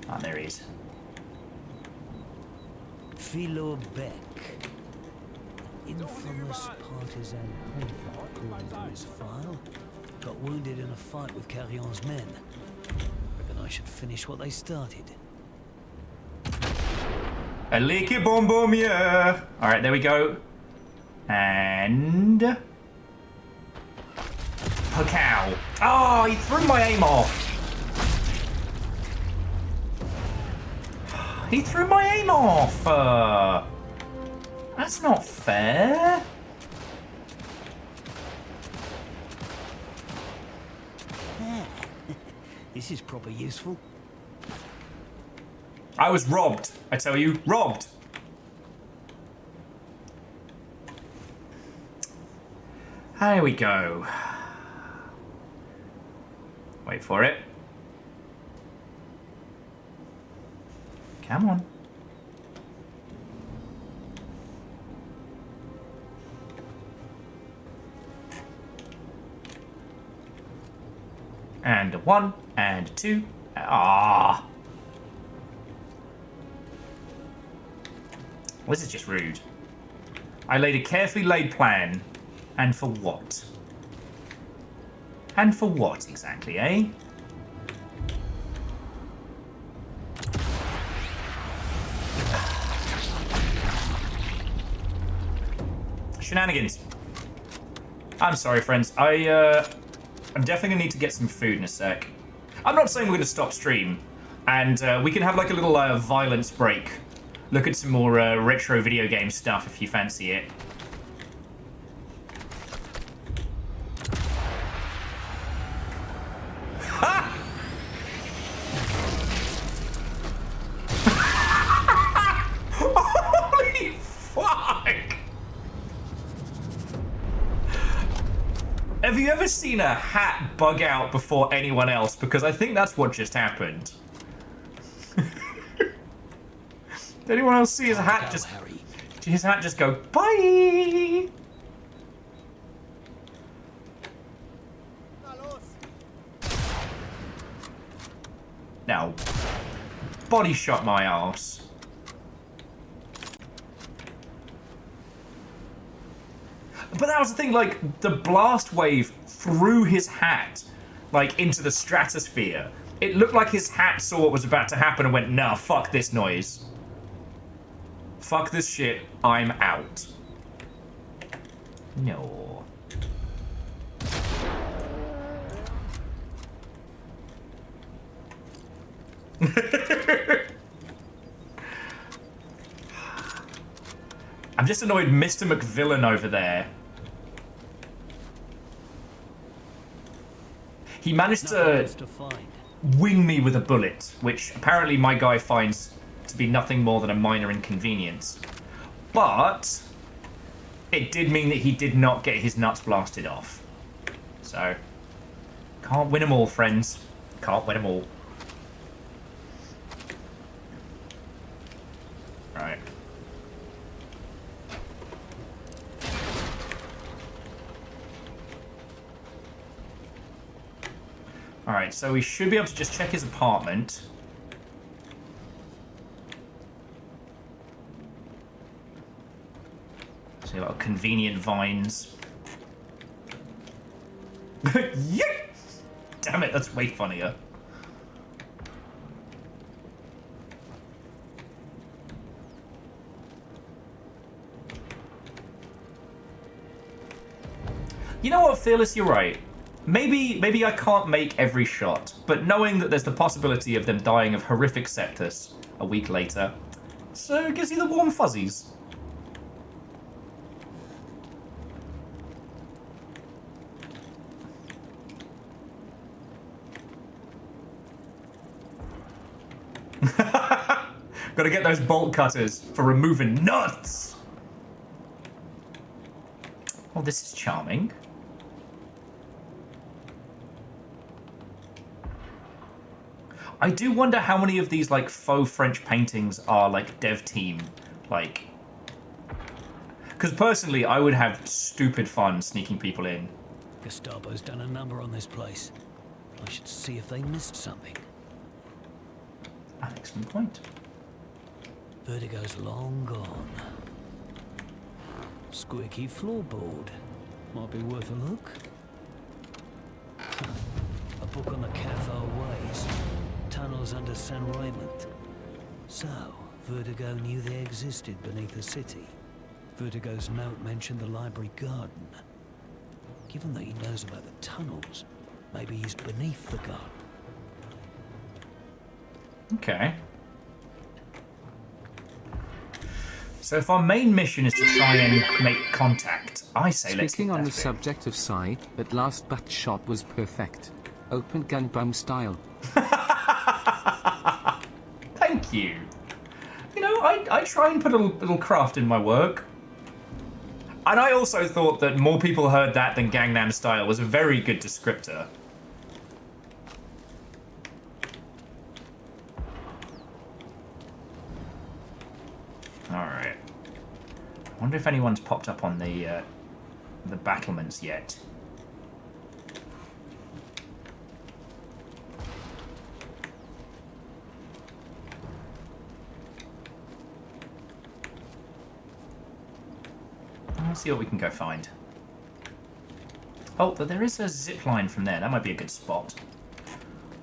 Speaker 1: Ah, there he is.
Speaker 3: Philo Beck. Infamous partisan according to his file. Got wounded in a fight with Carrion's men. Reckon I should finish what they started.
Speaker 1: A leaky boom boom, yeah. All right, there we go. And Pow. Oh, he threw my aim off. He threw my aim off. That's not fair.
Speaker 3: This is proper useful.
Speaker 1: I was robbed. I tell you, robbed. Here we go. Wait for it. Come on. And 1, and 2. Ah. Well, this is just rude. I laid a carefully laid plan. And for what? And for what exactly, eh? Shenanigans. I'm sorry, friends. I'm definitely gonna need to get some food in a sec. I'm not saying we're gonna stop stream, and we can have like a little violence break. Look at some more retro video game stuff if you fancy it. Ha! Holy fuck! Have you ever seen a hat bug out before anyone else? Because I think that's what just happened. Did anyone else see his hat just...
Speaker 3: Harry.
Speaker 1: His hat just go, bye! Now, body shot my ass. But that was the thing, like, the blast wave threw his hat, like, into the stratosphere. It looked like his hat saw what was about to happen and went, nah, fuck this noise. Fuck this shit, I'm out. No. I'm just annoyed Mr. McVillain over there. He managed to wing me with a bullet, which apparently my guy finds to be nothing more than a minor inconvenience. But it did mean that he did not get his nuts blasted off. So, can't win them all, friends. Can't win them all. Right. Alright, so we should be able to just check his apartment. So a lot of convenient vines. Yeah! Damn it, that's way funnier. You know what, Fearless, you're right. Maybe I can't make every shot, but knowing that there's the possibility of them dying of horrific septus a week later, so it gives you the warm fuzzies. Gotta get those bolt cutters for removing nuts! Oh, this is charming. I do wonder how many of these, like, faux French paintings are, like, dev team, like... Because personally, I would have stupid fun sneaking people in.
Speaker 3: Gestapo's done a number on this place. I should see if they missed something.
Speaker 1: An excellent point.
Speaker 3: Vertigo's long gone. Squeaky floorboard. Might be worth a look. A book on the Cathar Ways. Tunnels under San Raymond. So, Vertigo knew they existed beneath the city. Vertigo's note mentioned the library garden. Given that he knows about the tunnels, maybe he's beneath the garden.
Speaker 1: Okay. So if our main mission is to try and make contact, I say let's
Speaker 2: Speaking
Speaker 1: hit
Speaker 2: on
Speaker 1: that
Speaker 2: the
Speaker 1: bit.
Speaker 2: subject of Psy, that last butt shot was perfect. Open gun bum style.
Speaker 1: Thank you. You know, I try and put a little craft in my work. And I also thought that more people heard that than Gangnam Style was a very good descriptor. Alright. I wonder if anyone's popped up on the battlements yet. Let's see what we can go find. Oh, but there is a zip line from there. That might be a good spot.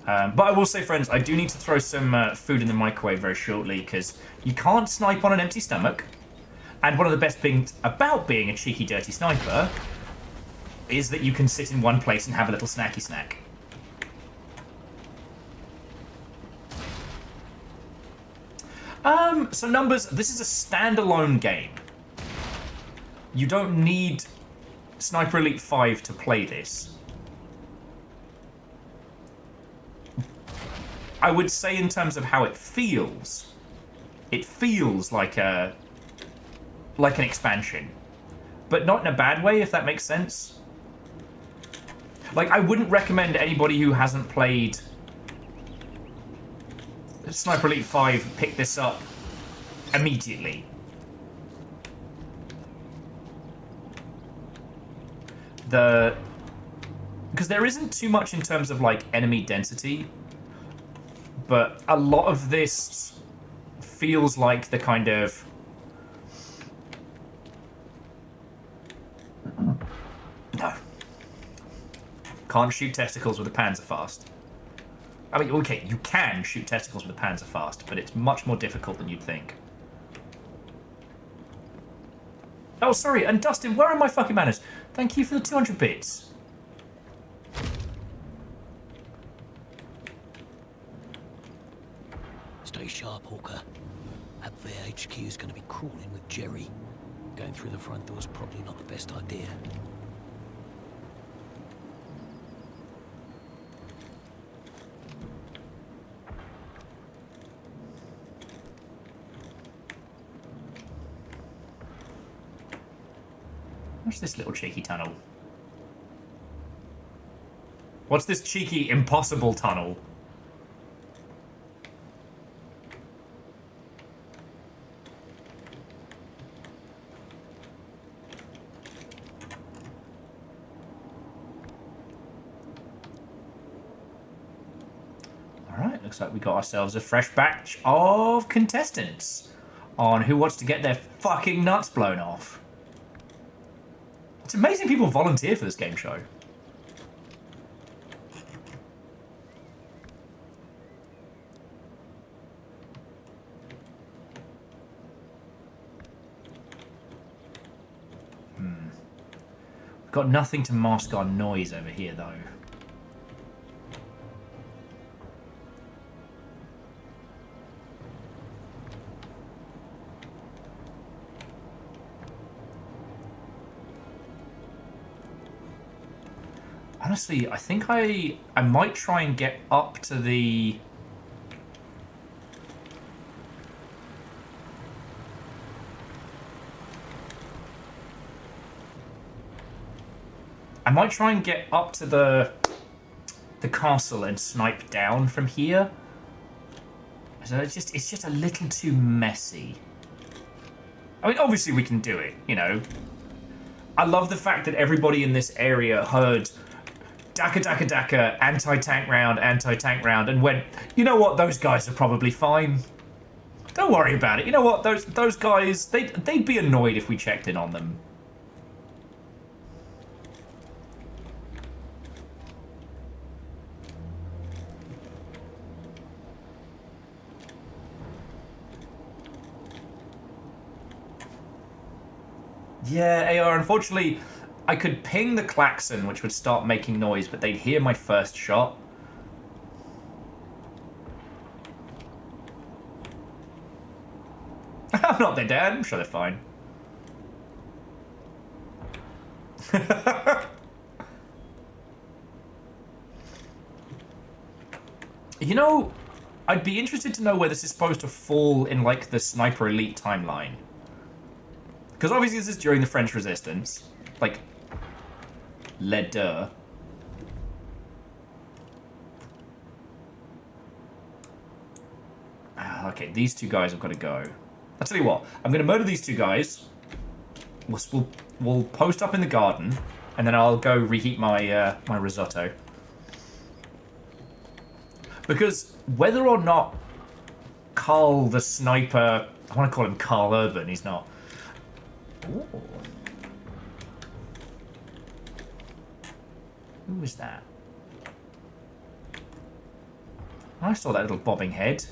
Speaker 1: But I will say, friends, I do need to throw some food in the microwave very shortly, because you can't snipe on an empty stomach. And one of the best things about being a cheeky, dirty sniper is that you can sit in one place and have a little snacky snack. So Numbers, this is a standalone game. You don't need Sniper Elite 5 to play this. I would say in terms of how it feels like an expansion. But not in a bad way, if that makes sense. Like, I wouldn't recommend anybody who hasn't played Sniper Elite 5 pick this up immediately. Because there isn't too much in terms of, like, enemy density, but a lot of this feels like the kind of... No. Can't shoot testicles with a Panzerfaust. I mean, okay, you can shoot testicles with a Panzerfaust, but it's much more difficult than you'd think. Oh, sorry, and Dustin, where are my fucking manners? Thank you for the 200 bits.
Speaker 3: Stay sharp, Hawker. That HQ is going to be crawling with Jerry. Going through the front door is probably not the best idea.
Speaker 1: What's this little cheeky tunnel? What's this cheeky, impossible tunnel? Alright, looks like we got ourselves a fresh batch of contestants on Who Wants to Get Their Fucking Nuts Blown Off. It's amazing people volunteer for this game show. We've got nothing to mask our noise over here, though. Honestly, I think I might try and get up to the... I might try and get up to the castle and snipe down from here. So it's just a little too messy. I mean, obviously we can do it, you know. I love the fact that everybody in this area heard Daka Daka Daka, anti-tank round, and went, you know what, those guys are probably fine. Don't worry about it. You know what, those guys, they'd be annoyed if we checked in on them. Yeah, AR, unfortunately, I could ping the klaxon, which would start making noise, but they'd hear my first shot. I'm not their dad. I'm sure they're fine. You know, I'd be interested to know where this is supposed to fall in, like, the Sniper Elite timeline. Because obviously this is during the French Resistance. Like, les deux. Okay, these two guys have got to go. I'll tell you what. I'm going to murder these two guys. We'll post up in the garden, and then I'll go reheat my my risotto. Because whether or not Carl the sniper, I want to call him Carl Urban, he's not. Ooh. Who was that? I saw that little bobbing head.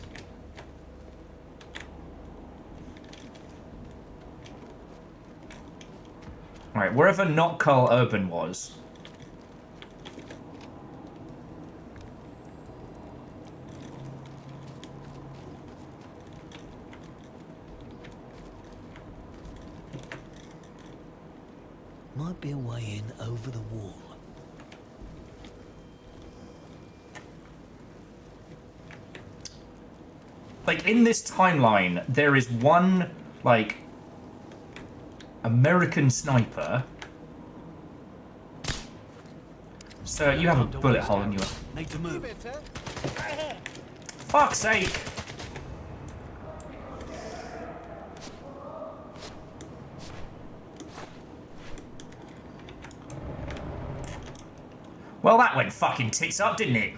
Speaker 1: Alright, wherever not Carl Urban was.
Speaker 3: Might be a way in over the wall.
Speaker 1: Like, in this timeline, there is one, like, American sniper. Sir, you have a bullet hole in your...
Speaker 3: Need to move.
Speaker 1: Fuck's sake! Well, that went fucking tits up, didn't it?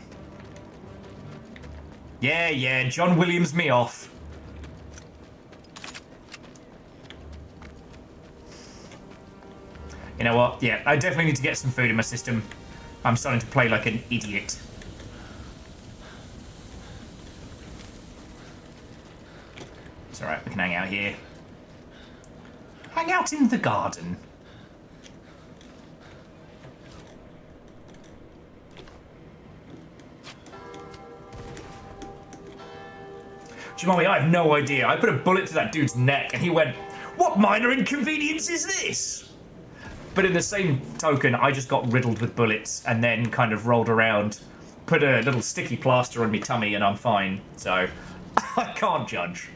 Speaker 1: Yeah, John Williams me off. You know what? Yeah, I definitely need to get some food in my system. I'm starting to play like an idiot. It's alright, we can hang out here. Hang out in the garden. Jimmy, I have no idea. I put a bullet to that dude's neck and he went, "What minor inconvenience is this?" But in the same token, I just got riddled with bullets and then kind of rolled around, put a little sticky plaster on my tummy and I'm fine. So, I can't judge.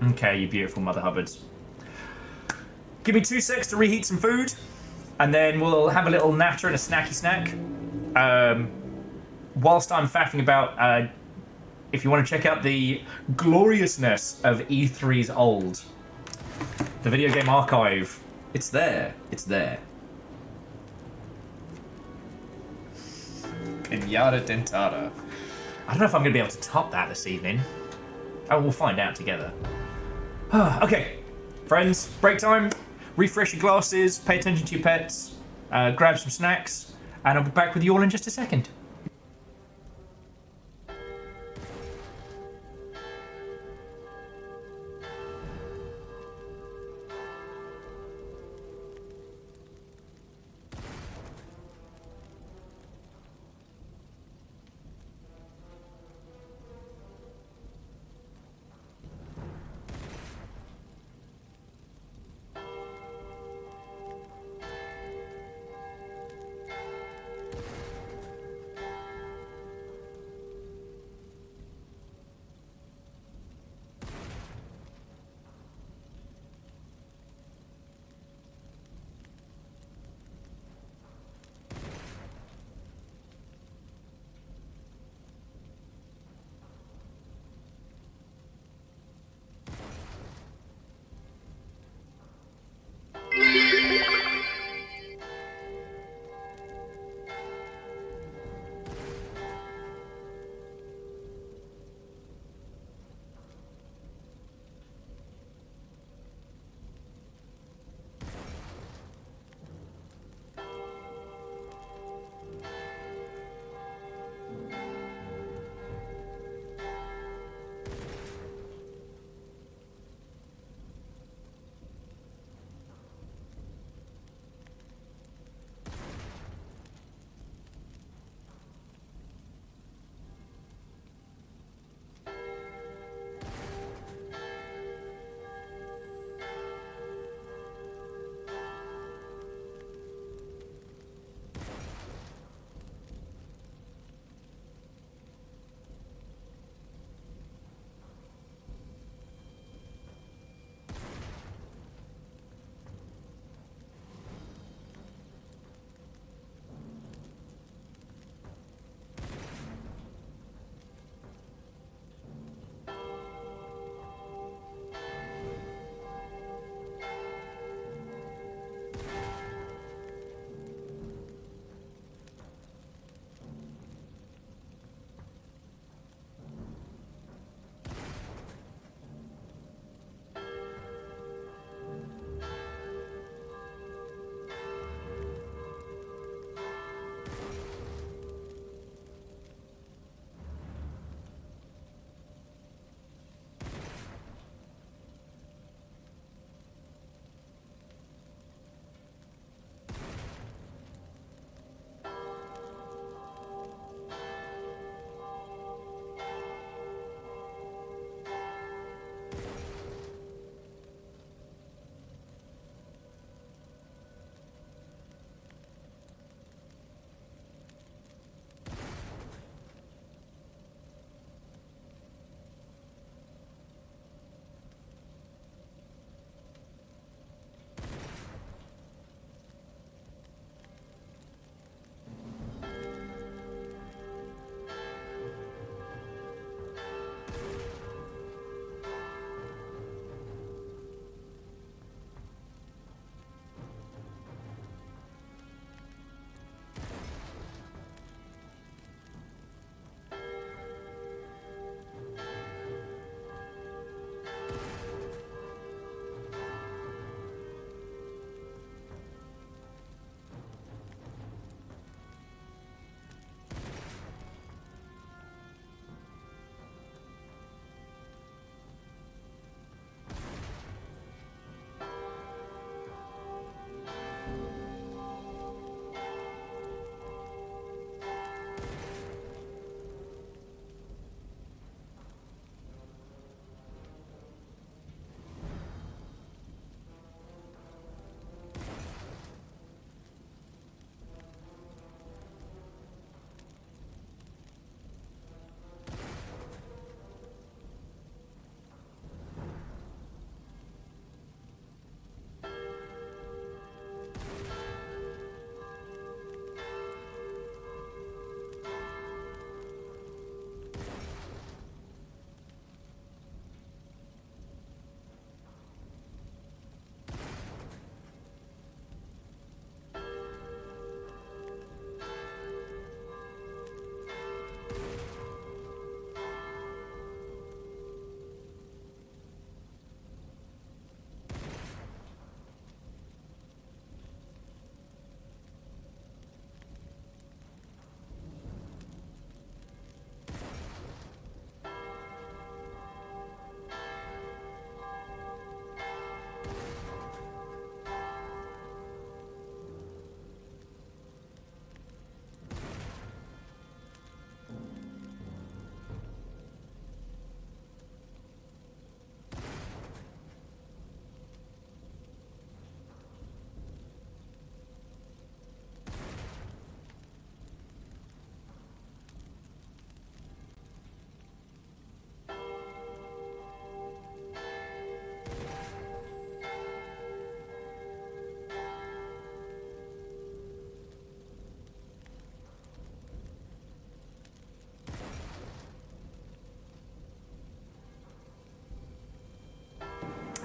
Speaker 1: Okay, you beautiful Mother Hubbards. Give me 2 secs to reheat some food, and then we'll have a little natter and a snacky snack. Whilst I'm faffing about, if you want to check out the gloriousness of E3's old, the video game archive, it's there. It's there. Pinata Dentata. I don't know if I'm going to be able to top that this evening. Oh, we'll find out together. Okay, friends, break time. Refresh your glasses, pay attention to your pets, grab some snacks, and I'll be back with you all in just a second.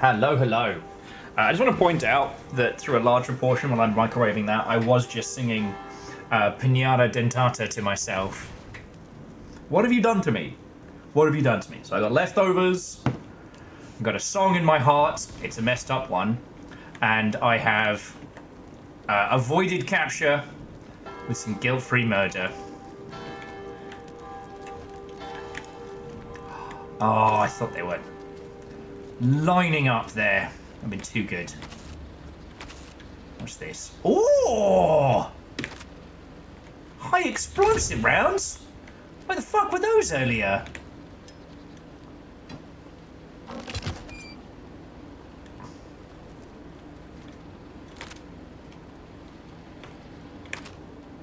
Speaker 1: Hello, hello. I just want to point out that through a large proportion while I'm microwaving that, I was just singing Pinata Dentata to myself. What have you done to me? What have you done to me? So I got leftovers, I've got a song in my heart, it's a messed up one, and I have avoided capture with some guilt-free murder. Oh, I thought they were lining up there. I've been too good. What's this? Oh! High explosive rounds? Where the fuck were those earlier?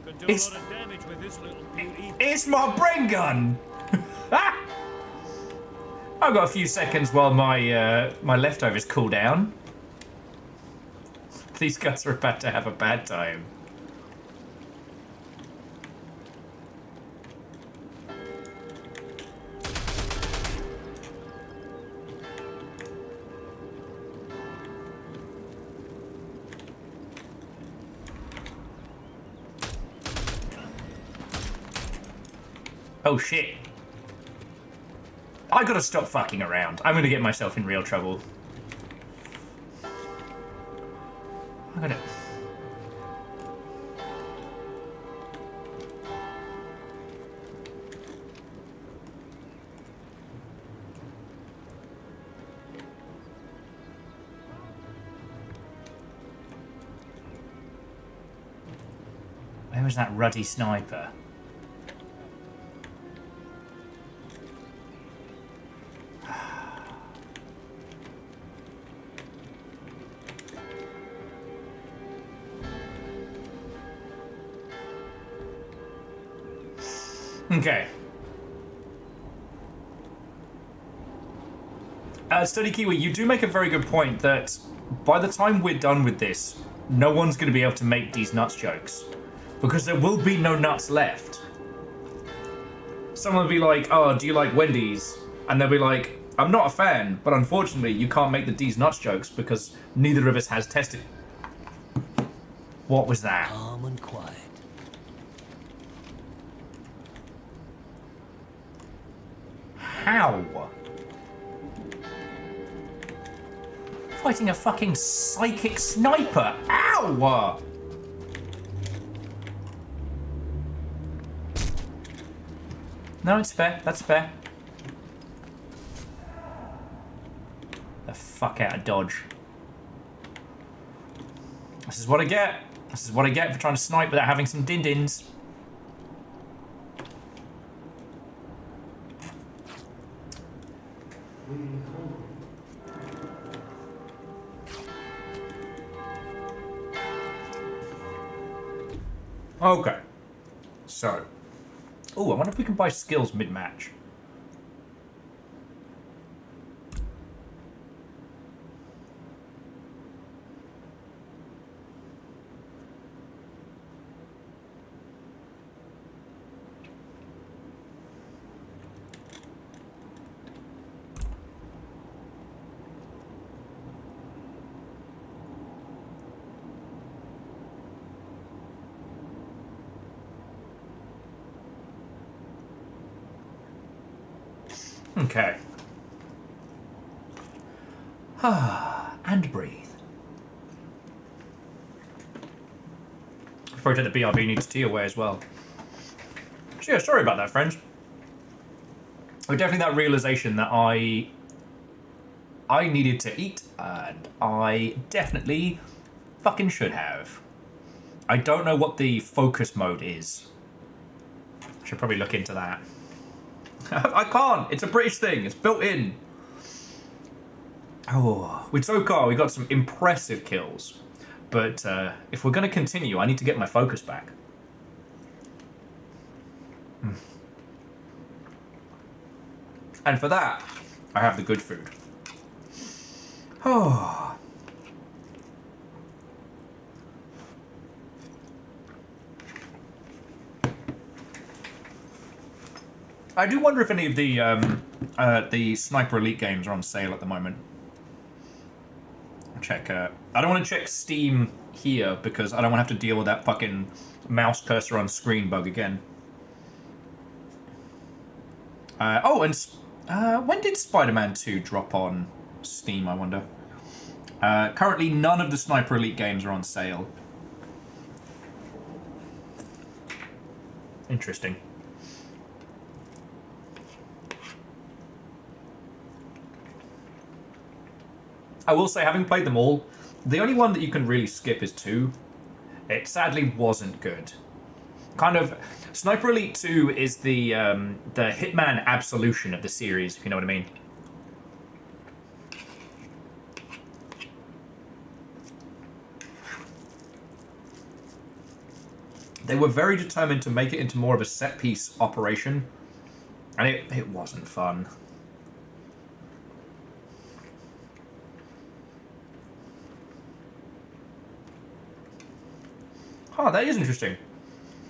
Speaker 3: Could do
Speaker 1: It's-
Speaker 3: a lot of damage with this little beauty.
Speaker 1: It's my brain gun! I've got a few seconds while my my leftovers cool down. These guys are about to have a bad time. Oh shit. I gotta stop fucking around. I'm gonna get myself in real trouble. I gotta... Where was that ruddy sniper? Okay. Study Kiwi, you do make a very good point that by the time we're done with this, no one's going to be able to make these nuts jokes. Because there will be no nuts left. Someone will be like, oh, do you like Wendy's? And they'll be like, I'm not a fan, but unfortunately you can't make the D's nuts jokes because neither of us has tested. What was that?
Speaker 3: Calm and quiet.
Speaker 1: How? Fighting a fucking psychic sniper. Ow! No, it's fair. That's fair. The fuck out of Dodge. This is what I get. This is what I get for trying to snipe without having some din-dins. Okay. So. Oh, I wonder if we can buy skills mid-match. Okay. And breathe. Before I take the BRB needs tea away as well. So yeah, sorry about that, friends. But definitely that realization that I needed to eat, and I definitely fucking should have. I don't know what the focus mode is. Should probably look into that. I can't. It's a British thing. It's built in. Oh, with Zokar, we got some impressive kills. But if we're going to continue, I need to get my focus back. And for that, I have the good food. Oh. I do wonder if any of the Sniper Elite games are on sale at the moment. check. I don't want to check Steam here because I don't want to have to deal with that fucking mouse cursor on screen bug again. When did Spider-Man 2 drop on Steam, I wonder? Currently, none of the Sniper Elite games are on sale. Interesting. I will say, having played them all, the only one that you can really skip is 2. It sadly wasn't good. Kind of, Sniper Elite 2 is the Hitman Absolution of the series, if you know what I mean. They were very determined to make it into more of a set-piece operation, and it wasn't fun. Oh, that is interesting.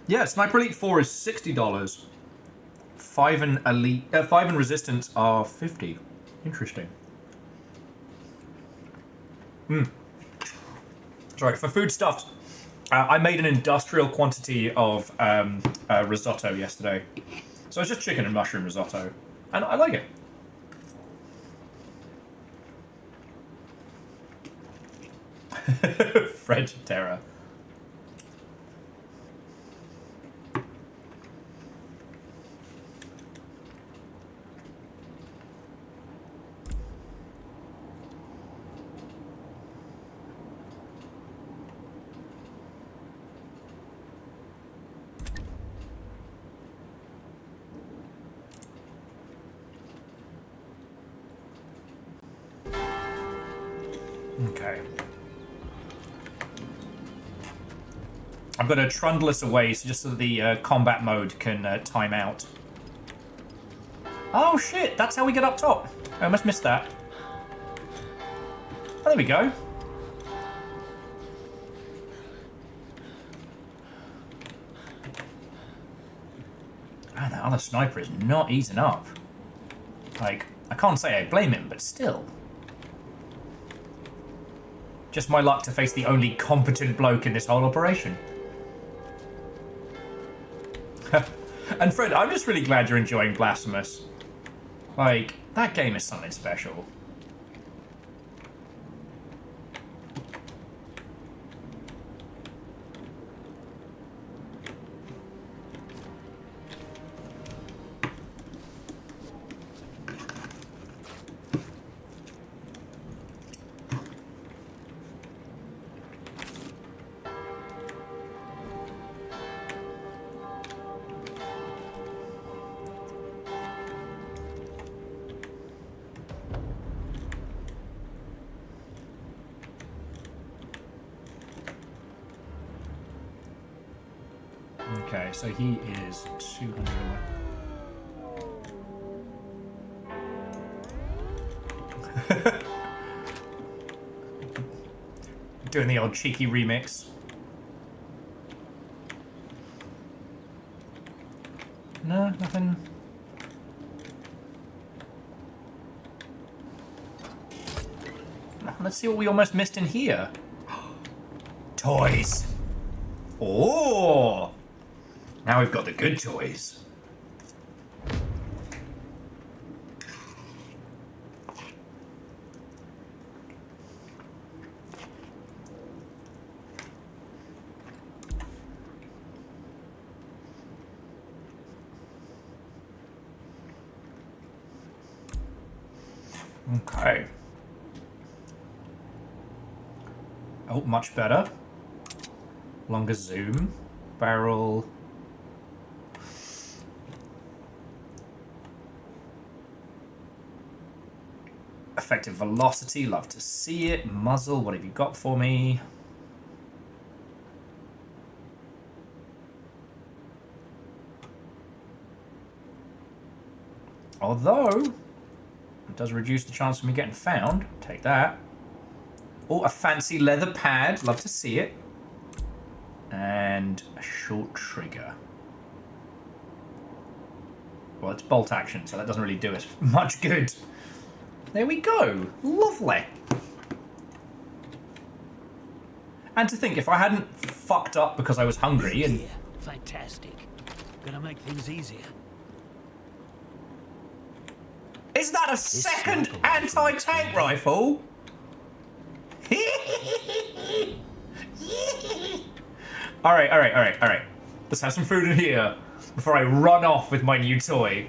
Speaker 1: Yeah, Sniper Elite 4 is $60. 5 and Resistance are $50. Interesting. Sorry, for foodstuffs, I made an industrial quantity of risotto yesterday. So it's just chicken and mushroom risotto. And I like it. French terror. Okay. I'm going to trundle us away just so the combat mode can time out. Oh shit, that's how we get up top. I almost missed that. Oh, there we go. Man, that other sniper is not easing up. Like, I can't say I blame him, but still. Just my luck to face the only competent bloke in this whole operation. And Fred, I'm just really glad you're enjoying Blasphemous. Like, that game is something special. Okay, so he is 200 away. Doing the old cheeky remix. No, nothing. Let's see what we almost missed in here. Toys. Oh! Now we've got the good toys. Okay. Oh, much better. Longer zoom. Barrel. Effective velocity, love to see it. Muzzle, what have you got for me? Although, it does reduce the chance of me getting found. Take that. Oh, a fancy leather pad, love to see it. And a short trigger. Well, it's bolt action, so that doesn't really do us much good. There we go. Lovely. And to think, if I hadn't fucked up because I was hungry and...
Speaker 3: Yeah, fantastic. Gonna make things easier.
Speaker 1: Is that a second anti-tank rifle? Alright. Let's have some food in here before I run off with my new toy.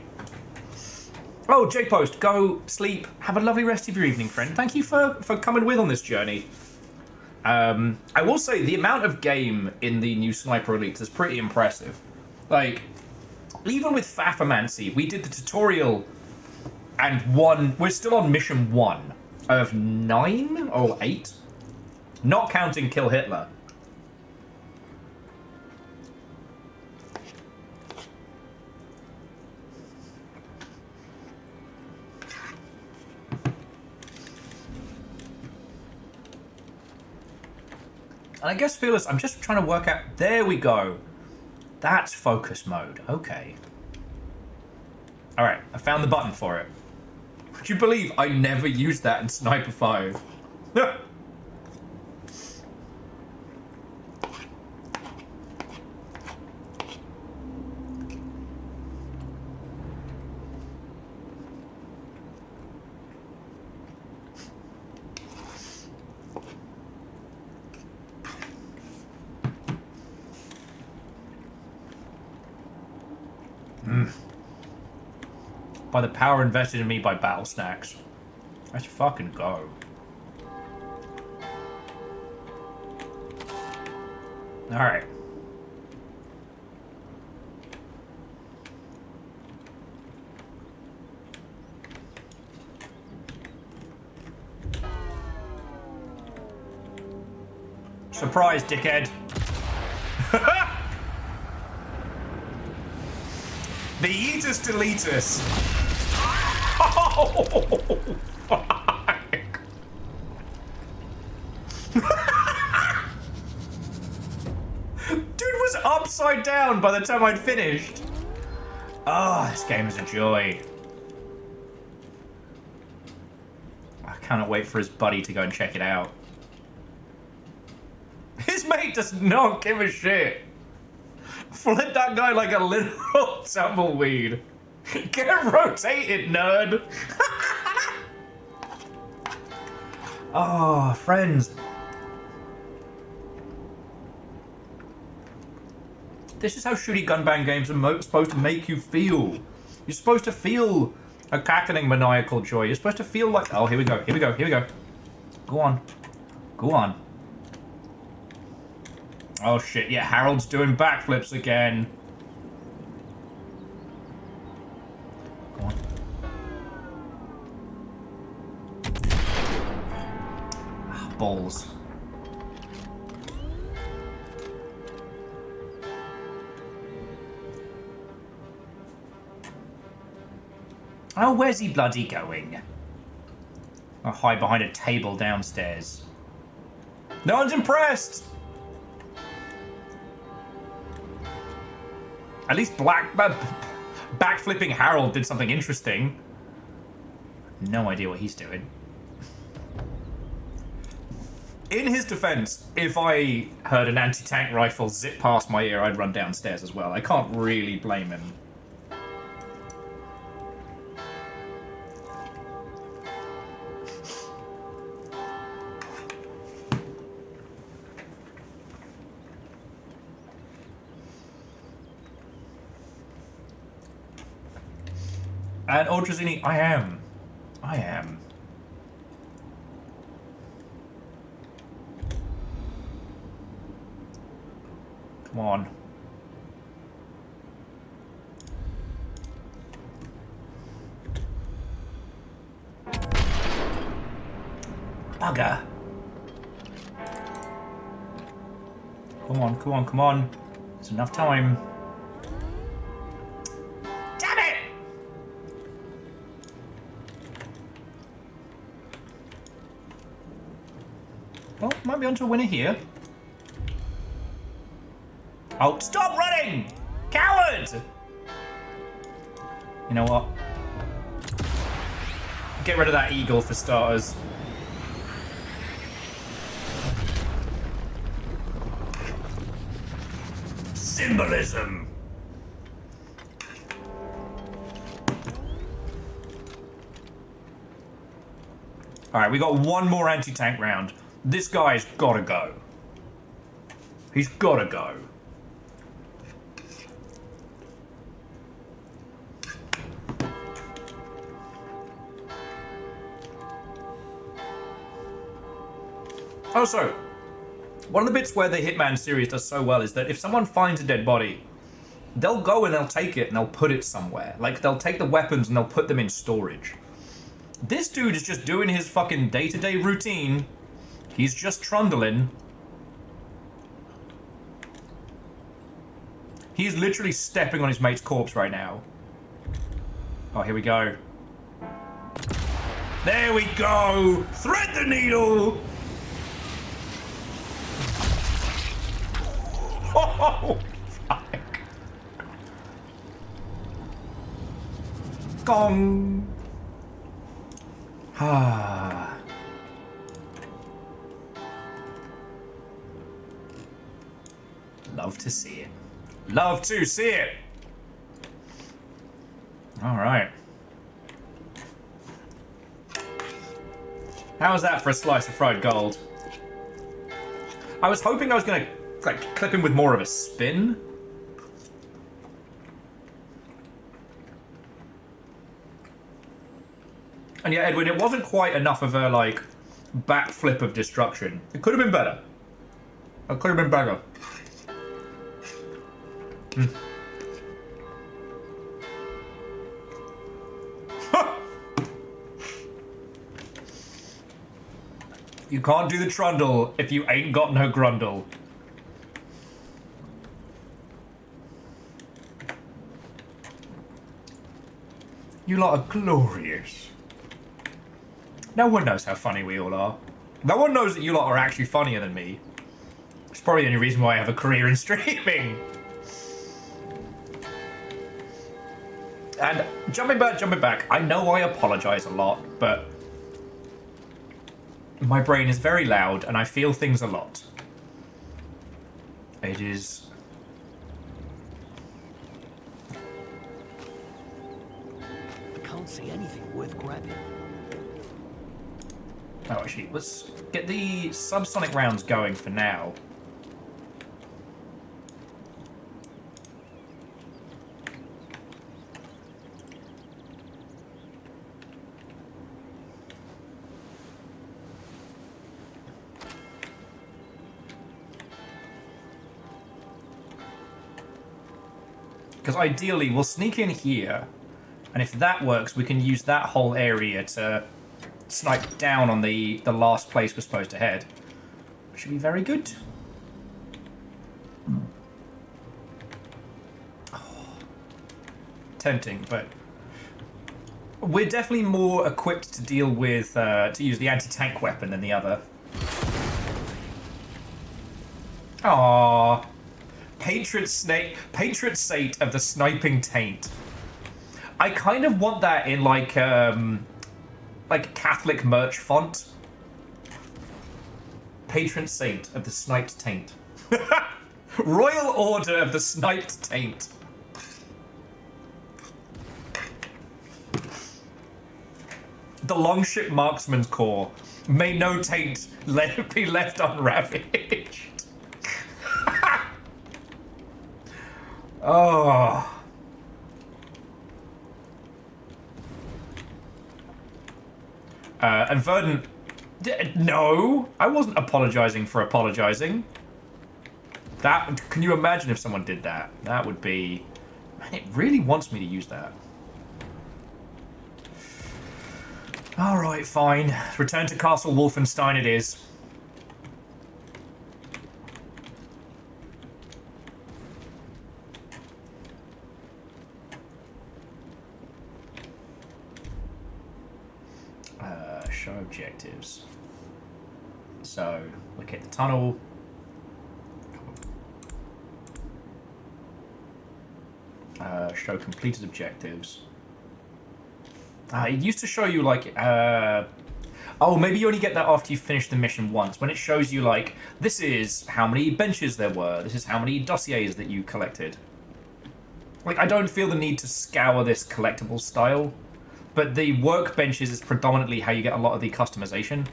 Speaker 1: Oh, J-Post, go sleep. Have a lovely rest of your evening, friend. Thank you for coming with on this journey. I will say, the amount of game in the new Sniper Elite is pretty impressive. Like, even with Fafamancy, we did the tutorial and we're still on mission 1 of 9 or 8, not counting Kill Hitler. And I guess, Fearless, I'm just trying to work out... There we go. That's focus mode. Okay. Alright, I found the button for it. Would you believe I never used that in Sniper 5? By the power invested in me by Battle Snacks. Let's fucking go. Alright. Surprise, dickhead. The Eatus Deletus. Oh, fuck. Dude was upside down by the time I'd finished. Oh, this game is a joy. I cannot wait for his buddy to go and check it out. His mate does not give a shit. Flip that guy like a literal tumbleweed. Get rotated, nerd. Oh, friends. This is how shooty gunbang games are supposed to make you feel. You're supposed to feel a cackling maniacal joy. You're supposed to feel like... Oh, here we go. Go on. Oh shit, yeah, Harold's doing backflips again. Go on. Balls. Oh, where's he bloody going? I'll hide behind a table downstairs. No one's impressed! At least backflipping Harold did something interesting. No idea what he's doing. In his defense, if I heard an anti-tank rifle zip past my ear, I'd run downstairs as well. I can't really blame him. And Ultrazini, I am. Come on. Bugger. Come on. There's enough time. Well, might be onto a winner here. Oh, stop running! Coward! You know what? Get rid of that eagle for starters. Symbolism. Alright, we got one more anti-tank round. This guy's gotta go. He's gotta go. Also, one of the bits where the Hitman series does so well is that if someone finds a dead body, they'll go and they'll take it and they'll put it somewhere. Like, they'll take the weapons and they'll put them in storage. This dude is just doing his fucking day-to-day routine. He's just trundling. He's literally stepping on his mate's corpse right now. Oh, here we go. There we go! Thread the needle! Oh, fuck. Gong! Ah. Love to see it. Love to see it! Alright. How was that for a slice of fried gold? I was hoping I was gonna, like, clip him with more of a spin. And yeah, Edwin, it wasn't quite enough of a, like, backflip of destruction. It could have been better. It could have been better. You can't do the trundle if you ain't got no grundle. You lot are glorious. No one knows how funny we all are. No one knows that you lot are actually funnier than me. It's probably the only reason why I have a career in streaming. And jumping back, I know I apologize a lot, but my brain is very loud and I feel things a lot. It is...
Speaker 6: I can't see anything worth grabbing.
Speaker 1: Oh, actually, let's get the subsonic rounds going for now. Because ideally, we'll sneak in here, and if that works, we can use that whole area to snipe down on the last place we're supposed to head. Which should be very good. Oh, tempting, but we're definitely more equipped to deal with, to use the anti-tank weapon than the other. Aww. Patron Saint of the Sniping Taint. I kind of want that in like Catholic merch font. Patron Saint of the Sniped Taint. Royal Order of the Sniped Taint. The Longship Marksman's Corps. May no taint be left unravaged. Oh. And Verdant... No! I wasn't apologizing for apologizing. That... Can you imagine if someone did that? That would be... Man, it really wants me to use that. Alright, fine. Return to Castle Wolfenstein it is. Show objectives. So, locate the tunnel. Show completed objectives. It used to show you like Oh, maybe you only get that after you finish the mission once, when it shows you, like, this is how many benches there were, this is how many dossiers that you collected. Like, I don't feel the need to scour this collectible style, but the workbenches is predominantly how you get a lot of the customization.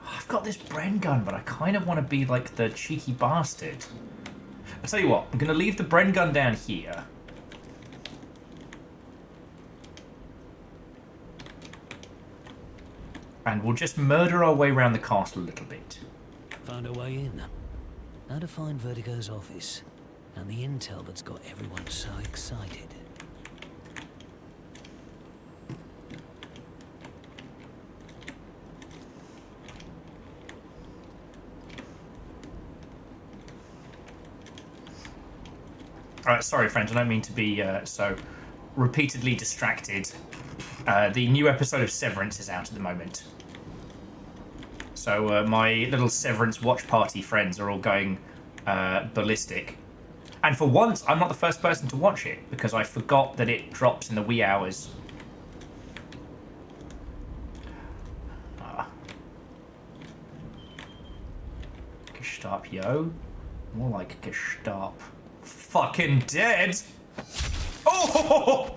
Speaker 1: I've got this Bren gun, but I kind of want to be like the cheeky bastard. I'll tell you what, I'm going to leave the Bren gun down here. And we'll just murder our way around the castle a little bit.
Speaker 3: Found a way in. How to find Vertigo's office, and the intel that's got everyone so excited.
Speaker 1: Sorry, friends, I don't mean to be so repeatedly distracted. The new episode of Severance is out at the moment. So my little Severance watch party friends are all going ballistic. And for once, I'm not the first person to watch it, because I forgot that it drops in the wee hours. Gestapo? More like Gestapo. Fucking dead! Oh!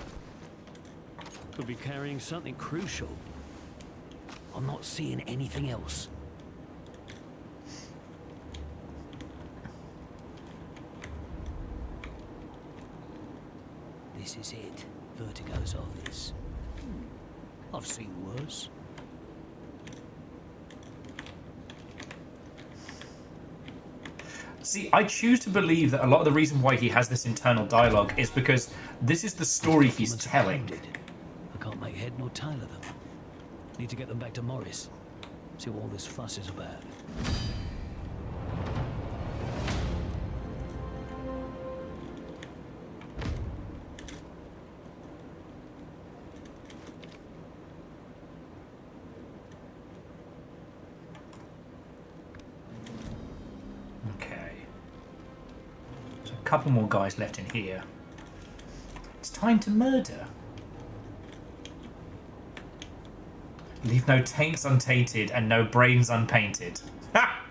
Speaker 3: Could be carrying something crucial. I'm not seeing anything else. This is it. Vertigo's office. I've seen worse.
Speaker 1: See, I choose to believe that a lot of the reason why he has this internal dialogue is because this is the story he's telling.
Speaker 3: I can't make head nor tail of them. Need to get them back to Morris. See what all this fuss is about.
Speaker 1: Couple more guys left in here. It's time to murder. Leave no taints untainted and no brains unpainted. Ha!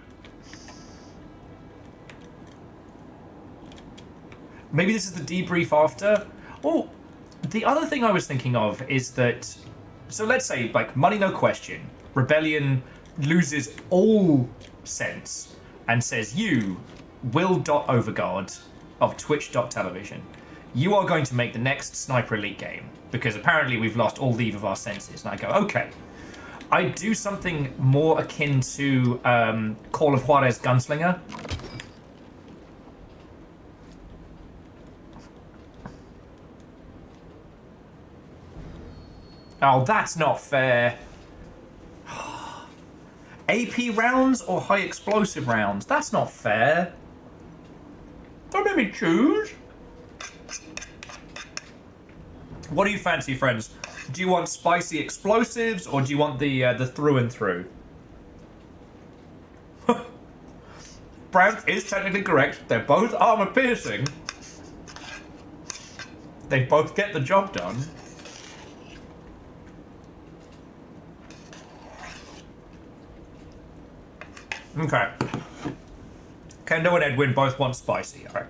Speaker 1: Maybe this is the debrief after. Oh, the other thing I was thinking of is that, so let's say, like, money no question, Rebellion loses all sense and says, you, Will.Overguard of Twitch.television, you are going to make the next Sniper Elite game, because apparently we've lost all leave of our senses. And I go, okay. I do something more akin to Call of Juarez Gunslinger. Oh, that's not fair. AP rounds or high explosive rounds? That's not fair. Don't make me choose. What do you fancy, friends? Do you want spicy explosives, or do you want the through and through? Brown is technically correct. They're both armor piercing. They both get the job done. Okay. Kendo and Edwin both want spicy. Alright.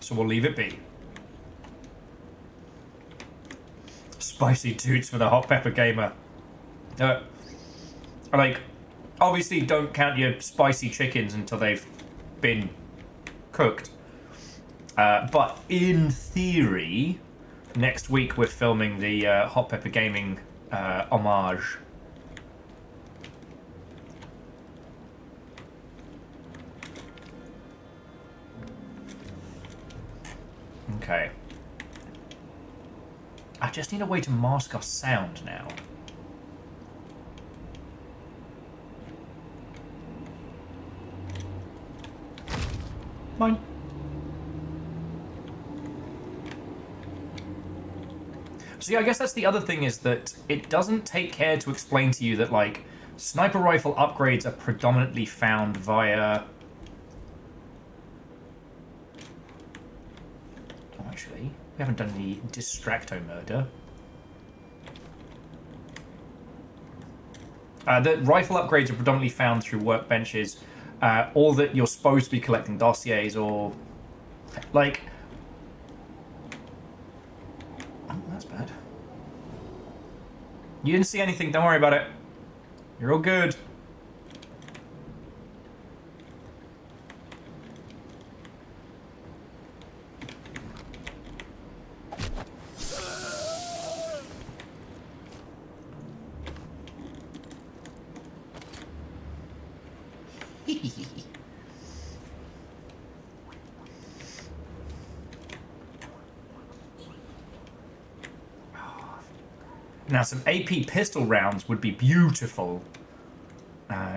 Speaker 1: So we'll leave it be. Spicy toots for the hot pepper gamer. Like, obviously don't count your spicy chickens until they've been cooked. But in theory, next week we're filming the hot pepper gaming homage. Okay. I just need a way to mask our sound now. Mine. See, I guess that's the other thing, is that it doesn't take care to explain to you that, like, sniper rifle upgrades are predominantly found via... Oh, actually, we haven't done any distracto murder. The rifle upgrades are predominantly found through workbenches, or that you're supposed to be collecting dossiers, or... Like... Oh, that's bad. You didn't see anything, don't worry about it. You're all good. Now, some AP pistol rounds would be beautiful.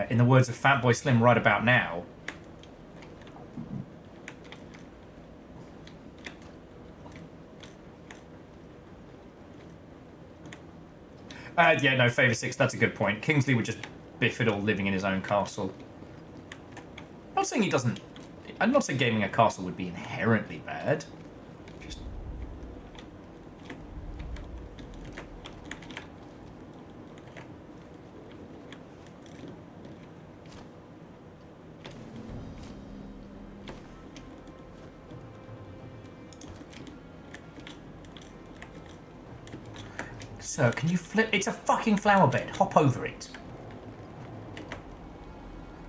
Speaker 1: In the words of Fatboy Slim right about now. Yeah, no, Favor 6, that's a good point. Kingsley would just biff it all living in his own castle. I'm not saying he doesn't... I'm not saying gaming a castle would be inherently bad. Just... Sir, can you flip? It's a fucking flower bed. Hop over it.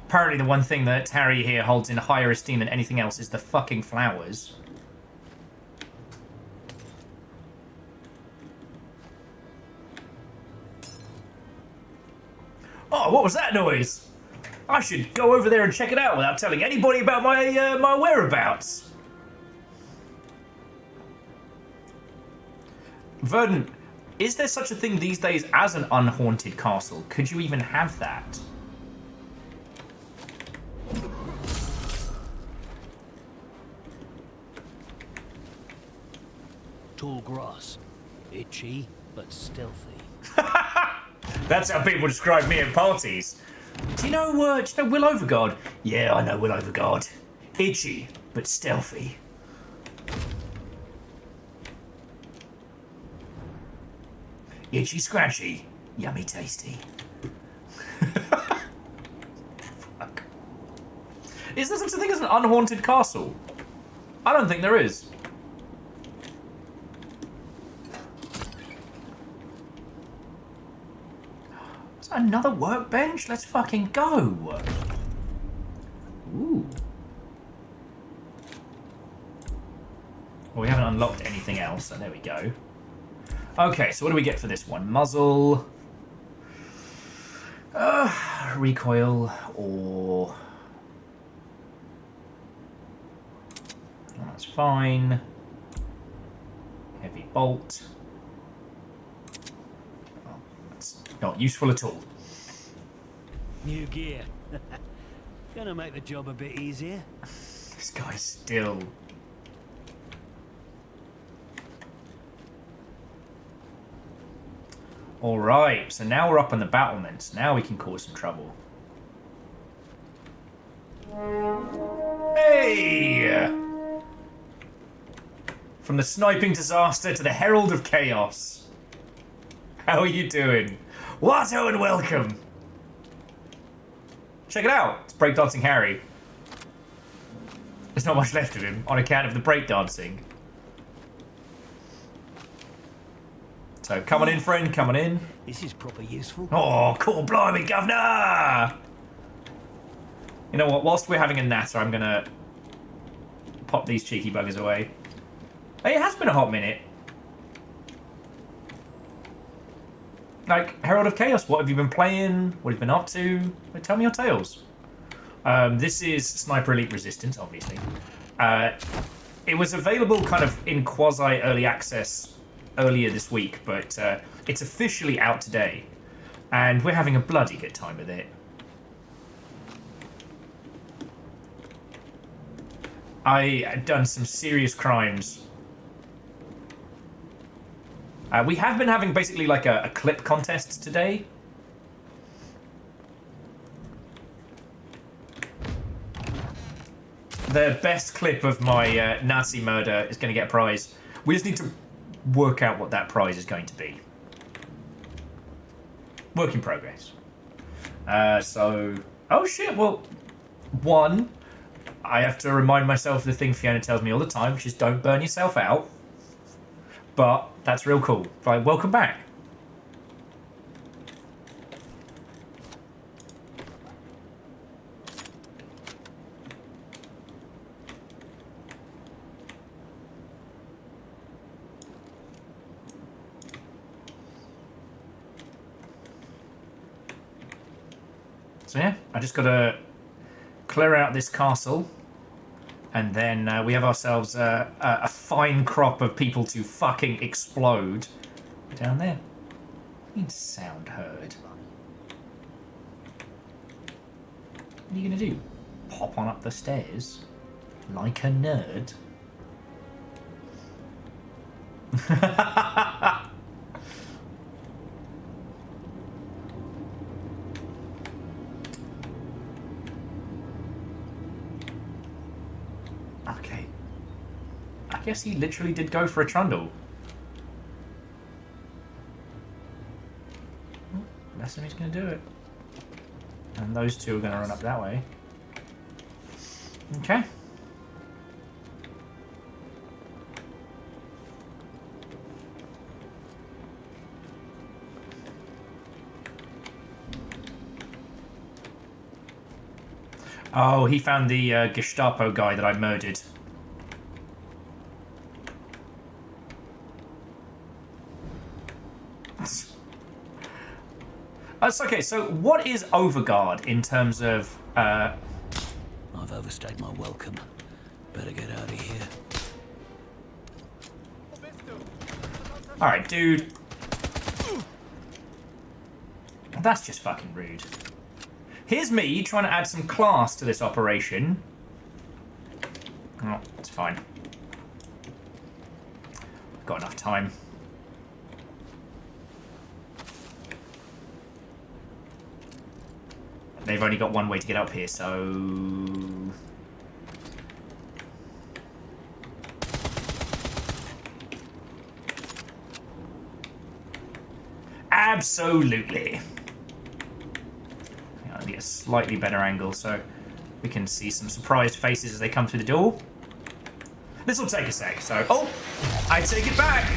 Speaker 1: Apparently the one thing that Harry here holds in higher esteem than anything else is the fucking flowers. Oh, what was that noise? I should go over there and check it out without telling anybody about my my whereabouts. Verdant, is there such a thing these days as an unhaunted castle? Could you even have that?
Speaker 3: Tall grass. Itchy, but stealthy.
Speaker 1: That's how people describe me at parties. Do you know Will Overguard? Yeah, I know Will Overguard. Itchy, but stealthy. Itchy scratchy, yummy tasty. Fuck. Is there such a thing as an unhaunted castle? I don't think there is. Is that another workbench? Let's fucking go. Ooh. Well, we haven't unlocked anything else, so there we go. Okay, so what do we get for this one? Muzzle, recoil, or... Oh, that's fine. Heavy bolt. Oh, that's not useful at all.
Speaker 3: New gear. Gonna make the job a bit easier.
Speaker 1: This guy's still... Alright, so now we're up on the battlements. Now we can cause some trouble. Hey! From the sniping disaster to the herald of chaos. How are you doing? Watto and welcome! Check it out! It's Breakdancing Harry. There's not much left of him on account of the breakdancing. So, come on in, friend, come on in.
Speaker 3: This is proper useful.
Speaker 1: Oh, cool, blimey, governor! You know what, whilst we're having a natter, I'm gonna pop these cheeky buggers away. Hey, it has been a hot minute. Like, Herald of Chaos, what have you been playing? What have you been up to? Like, tell me your tales. This is Sniper Elite Resistance, obviously. It was available kind of in quasi-early access earlier this week, but it's officially out today, and we're having a bloody good time with it. I had done some serious crimes We have been having basically like a clip contest today. The best clip of my Nazi murder is going to get a prize. We just need to work out what that prize is going to be. Work in progress. So... Oh shit, well... One, I have to remind myself the thing Fiona tells me all the time, which is don't burn yourself out. But that's real cool. Right, welcome back. So yeah, I just gotta clear out this castle, and then we have ourselves a fine crop of people to fucking explode down there. Need sound heard. What are you gonna do? Pop on up the stairs like a nerd? Okay. I guess he literally did go for a trundle. That's when he's going to do it. And those two are going to run up that way. Okay. Oh, he found the Gestapo guy that I murdered. That's okay, so what is Overguard in terms of...
Speaker 3: I've overstayed my welcome. Better get out of here.
Speaker 1: Alright, dude. That's just fucking rude. Here's me trying to add some class to this operation. Oh, it's fine. I've got enough time. They've only got one way to get up here, so... Absolutely. I need a slightly better angle so we can see some surprised faces as they come through the door. This will take a sec, so... Oh! I take it back!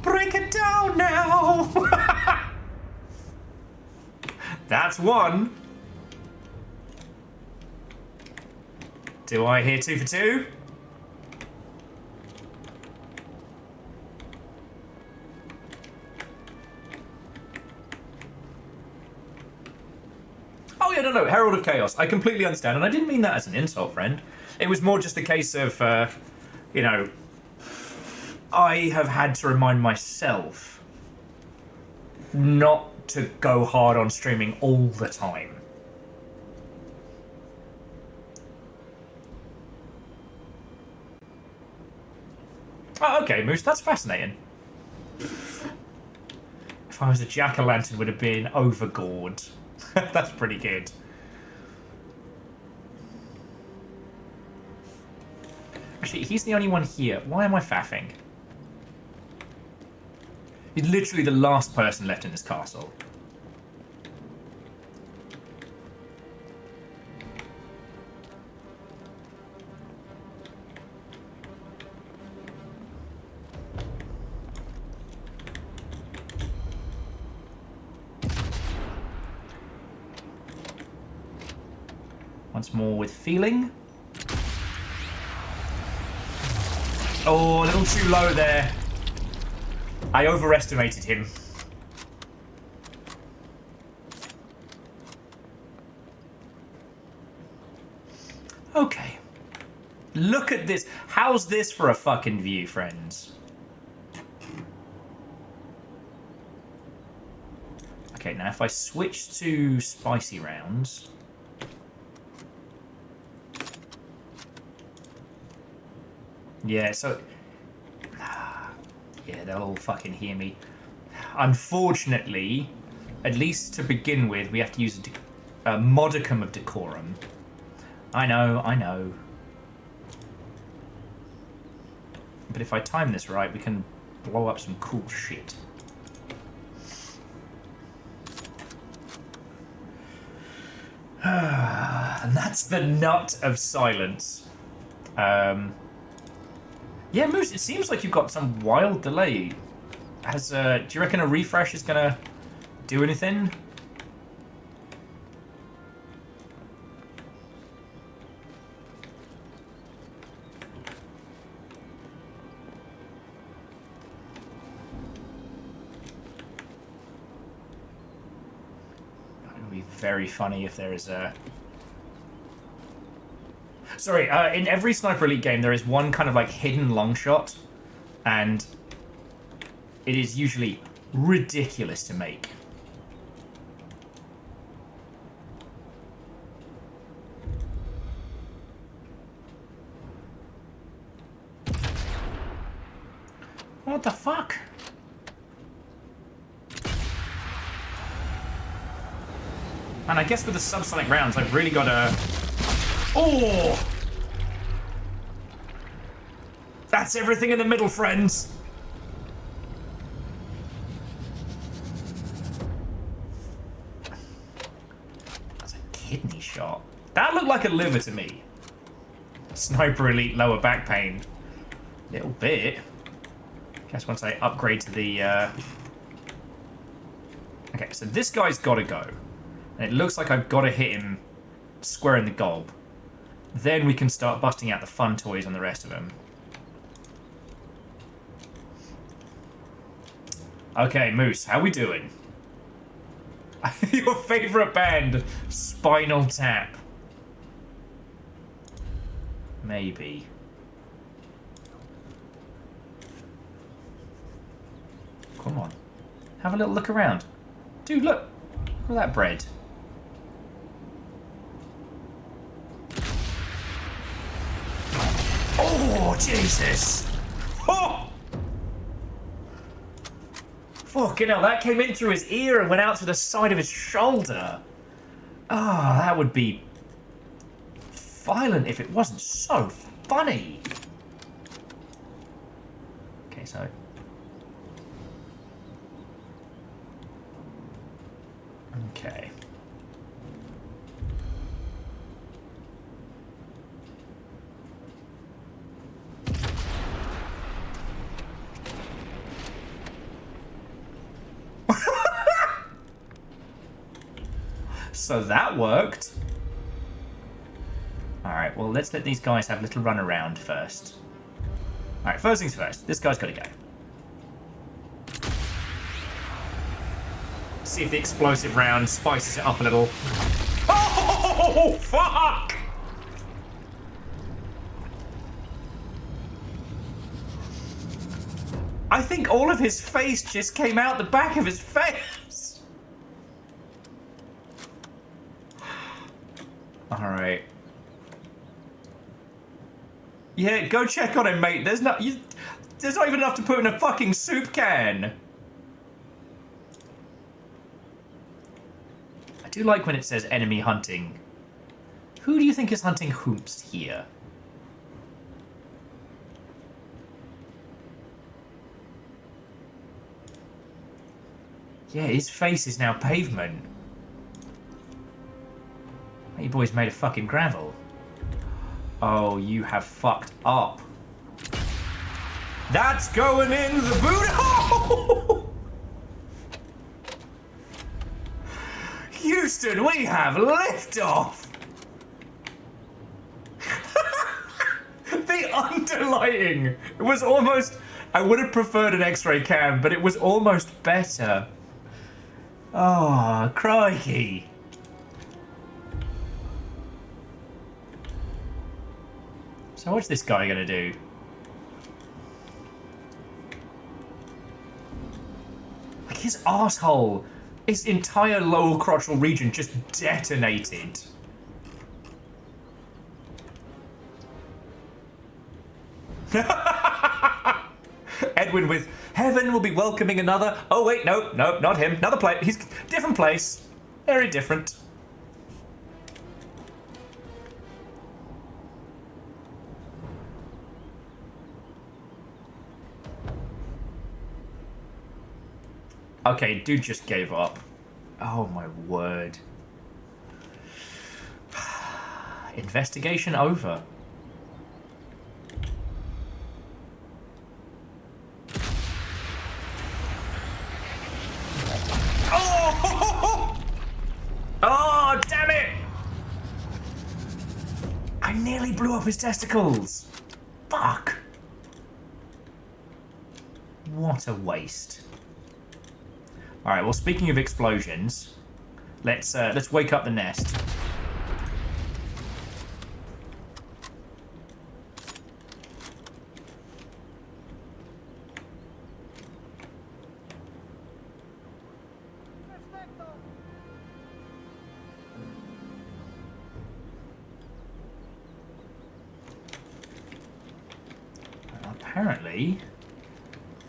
Speaker 1: Break it down now! That's one. Do I hear 2 for 2? Oh yeah, no, Herald of Chaos. I completely understand, and I didn't mean that as an insult, friend. It was more just a case of, you know, I have had to remind myself not to go hard on streaming all the time. Oh, okay, Moose, that's fascinating. If I was a jack-o'-lantern, it would have been overgored. That's pretty good. Actually, he's the only one here. Why am I faffing? He's literally the last person left in this castle. Once more with feeling. Oh, a little too low there. I overestimated him. Okay. Look at this. How's this for a fucking view, friends? Okay, now if I switch to spicy rounds... Yeah, so... Yeah, they'll all fucking hear me. Unfortunately, at least to begin with, we have to use a modicum of decorum. I know. But if I time this right, we can blow up some cool shit. And that's the nut of silence. Yeah, Moose, it seems like you've got some wild delay. Do you reckon a refresh is gonna do anything? It would be very funny if there is a... Sorry, in every Sniper Elite game, there is one kind of like hidden long shot, and it is usually ridiculous to make. What the fuck? And I guess with the subsonic rounds, I've really got to... Oh! That's everything in the middle, friends. That's a kidney shot. That looked like a liver to me. Sniper Elite lower back pain. Little bit. Guess once I upgrade to the... Okay, so this guy's got to go. And it looks like I've got to hit him square in the gob. Then we can start busting out the fun toys on the rest of them. Okay, Moose, how we doing? Your favorite band, Spinal Tap. Maybe. Come on. Have a little look around. Dude, look. Look at that bread. Oh, Jesus! Oh! Fucking hell, that came in through his ear and went out to the side of his shoulder. Ah, that would be violent if it wasn't so funny. Okay, so... Okay. So that worked. Alright, well, let's let these guys have a little run around first. Alright, first things first. This guy's got to go. See if the explosive round spices it up a little. Oh, fuck! I think all of his face just came out the back of his face. Alright. Yeah, go check on him, mate. There's not even enough to put in a fucking soup can. I do like when it says enemy hunting. Who do you think is hunting hoops here? Yeah, his face is now pavement. You boys made of fucking gravel. Oh, you have fucked up. That's going in the boot hole! Houston, we have liftoff! The underlighting! It was almost... I would have preferred an X-ray cam, but it was almost better. Oh, crikey. So what's this guy gonna do? Like his asshole, his entire lower crotchal region just detonated. Edwin with heaven will be welcoming another. Oh wait, no, not him. Another place. He's different place. Very different. Okay, dude just gave up. Oh my word. Investigation over. Oh! Oh, damn it! I nearly blew up his testicles. Fuck. What a waste. All right. Well, speaking of explosions, let's wake up the nest.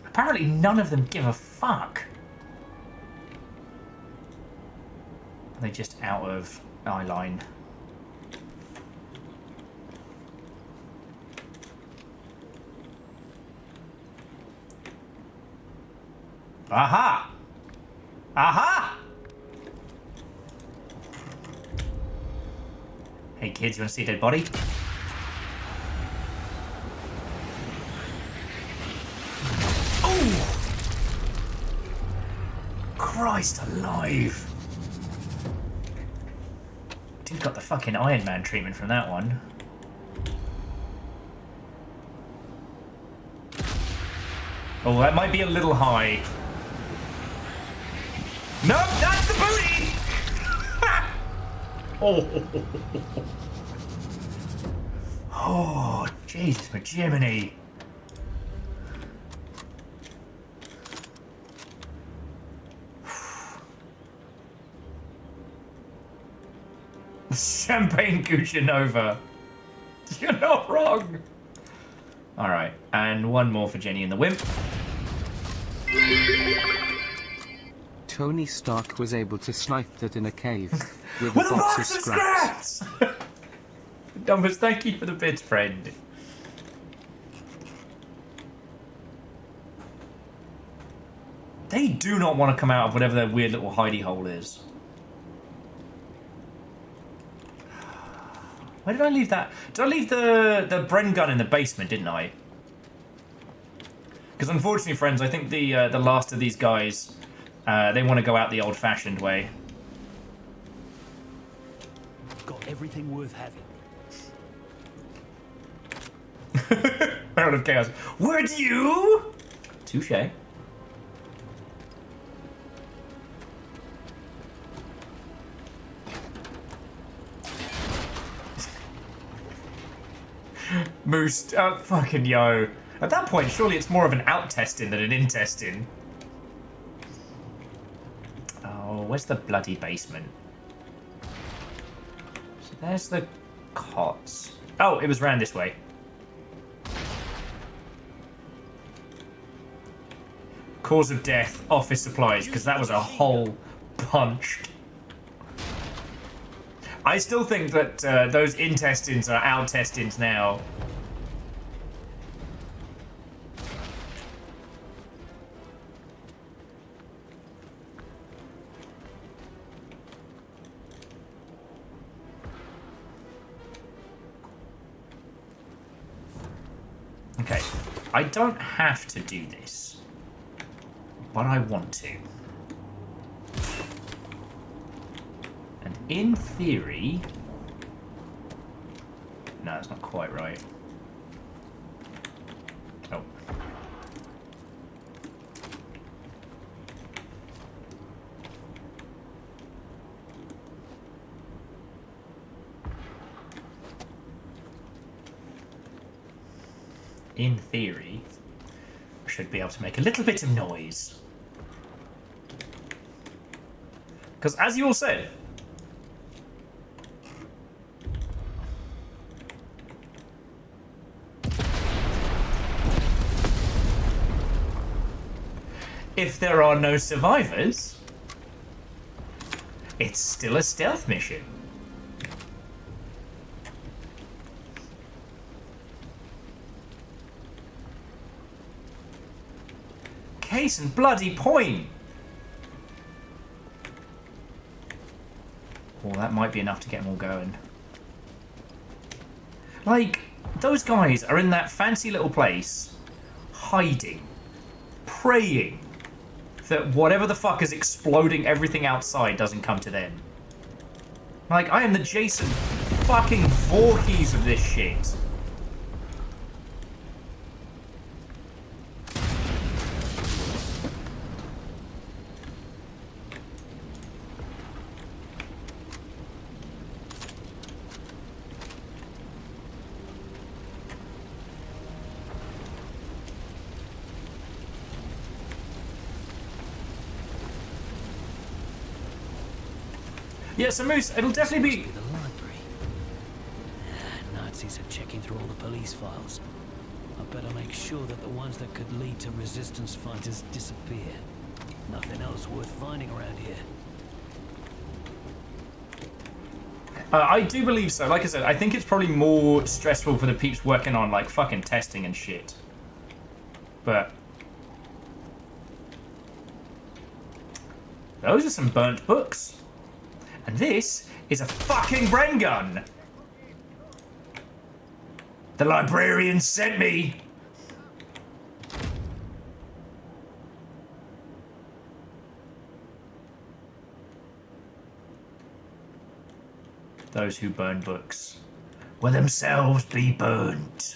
Speaker 1: Apparently none of them give a fuck. Are they just out of eye line? Aha! Aha! Hey kids, you want to see a dead body? Christ alive! Dude got the fucking Iron Man treatment from that one. Oh, that might be a little high. No, that's the booty! Oh. Oh, Jesus, my Jiminy. Champagne Gucci-Nova. You're not wrong. All right, and one more for Jenny and the Wimp.
Speaker 2: Tony Stark was able to snipe that in a cave with
Speaker 1: With
Speaker 2: a box of scraps.
Speaker 1: Dumbers, thank you for the bits, friend. They do not want to come out of whatever their weird little hidey hole is. Where did I leave that? Did I leave the Bren gun in the basement, didn't I? Because unfortunately, friends, I think the last of these guys, they want to go out the old-fashioned way.
Speaker 3: Got everything worth having.
Speaker 1: Out of chaos. Would you? Touche. Moose, fucking yo. At that point, surely it's more of an out-testing than an in-testing. Oh, where's the bloody basement? So there's the cots. Oh, it was round this way. Cause of death, office supplies, because that was a whole bunch. I still think that those intestines are out-testings now. Okay, I don't have to do this, but I want to. And in theory... No, it's not quite right. Oh. In theory, I should be able to make a little bit of noise. Because as you all said, if there are no survivors, it's still a stealth mission. Case and bloody point. Oh, that might be enough to get them all going. Like, those guys are in that fancy little place, hiding, praying that whatever the fuck is exploding everything outside doesn't come to them. Like, I am the Jason fucking Voorhees of this shit. Yeah, so Moose, it'll definitely be...
Speaker 6: The library. Nazis are checking through all the police files. I better make sure that the ones that could lead to resistance fighters disappear. Nothing else worth finding around here.
Speaker 1: I do believe so. Like I said, I think it's probably more stressful for the peeps working on, like, fucking testing and shit. But... those are some burnt books. And this is a fucking Bren gun. The librarian sent me. Those who burn books will themselves be burnt.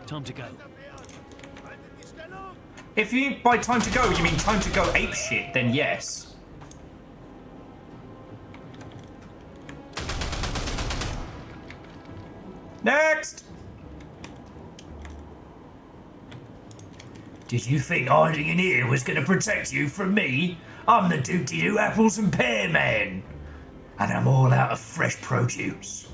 Speaker 6: Time to go.
Speaker 1: If you, by time to go, you mean time to go ape shit, then yes. Next! Did you think hiding in here was going to protect you from me? I'm the Doop-de-Doo Apples and Pear Man. And I'm all out of fresh produce.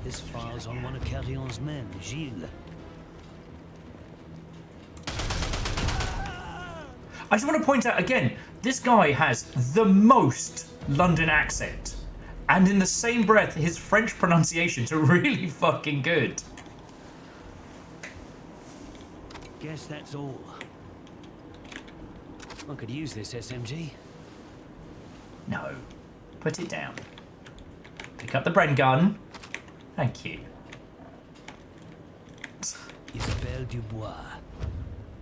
Speaker 6: This file's on one of Carrion's men, Gilles.
Speaker 1: I just want to point out again, this guy has the most London accent. And in the same breath, his French pronunciations are really fucking good.
Speaker 6: Guess that's all. I could use this SMG.
Speaker 1: No. Put it down. Pick up the Bren gun. Thank you.
Speaker 6: Isabelle Dubois.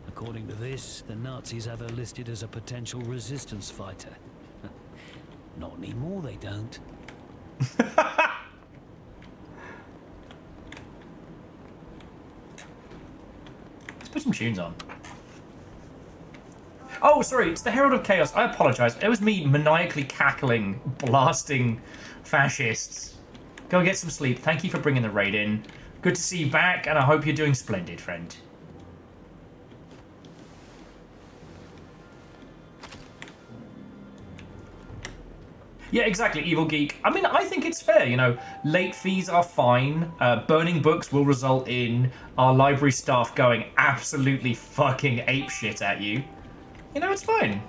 Speaker 6: According to this, the Nazis have her listed as a potential resistance fighter. Not anymore, they don't.
Speaker 1: Let's put some tunes on. Oh, sorry, it's the Herald of Chaos. I apologize. It was me maniacally cackling, blasting fascists. Go get some sleep. Thank you for bringing the raid in. Good to see you back, and I hope you're doing splendid, friend. Yeah, exactly, Evil Geek. I mean, I think it's fair, you know. Late fees are fine. Burning books will result in our library staff going absolutely fucking apeshit at you. You know, it's fine.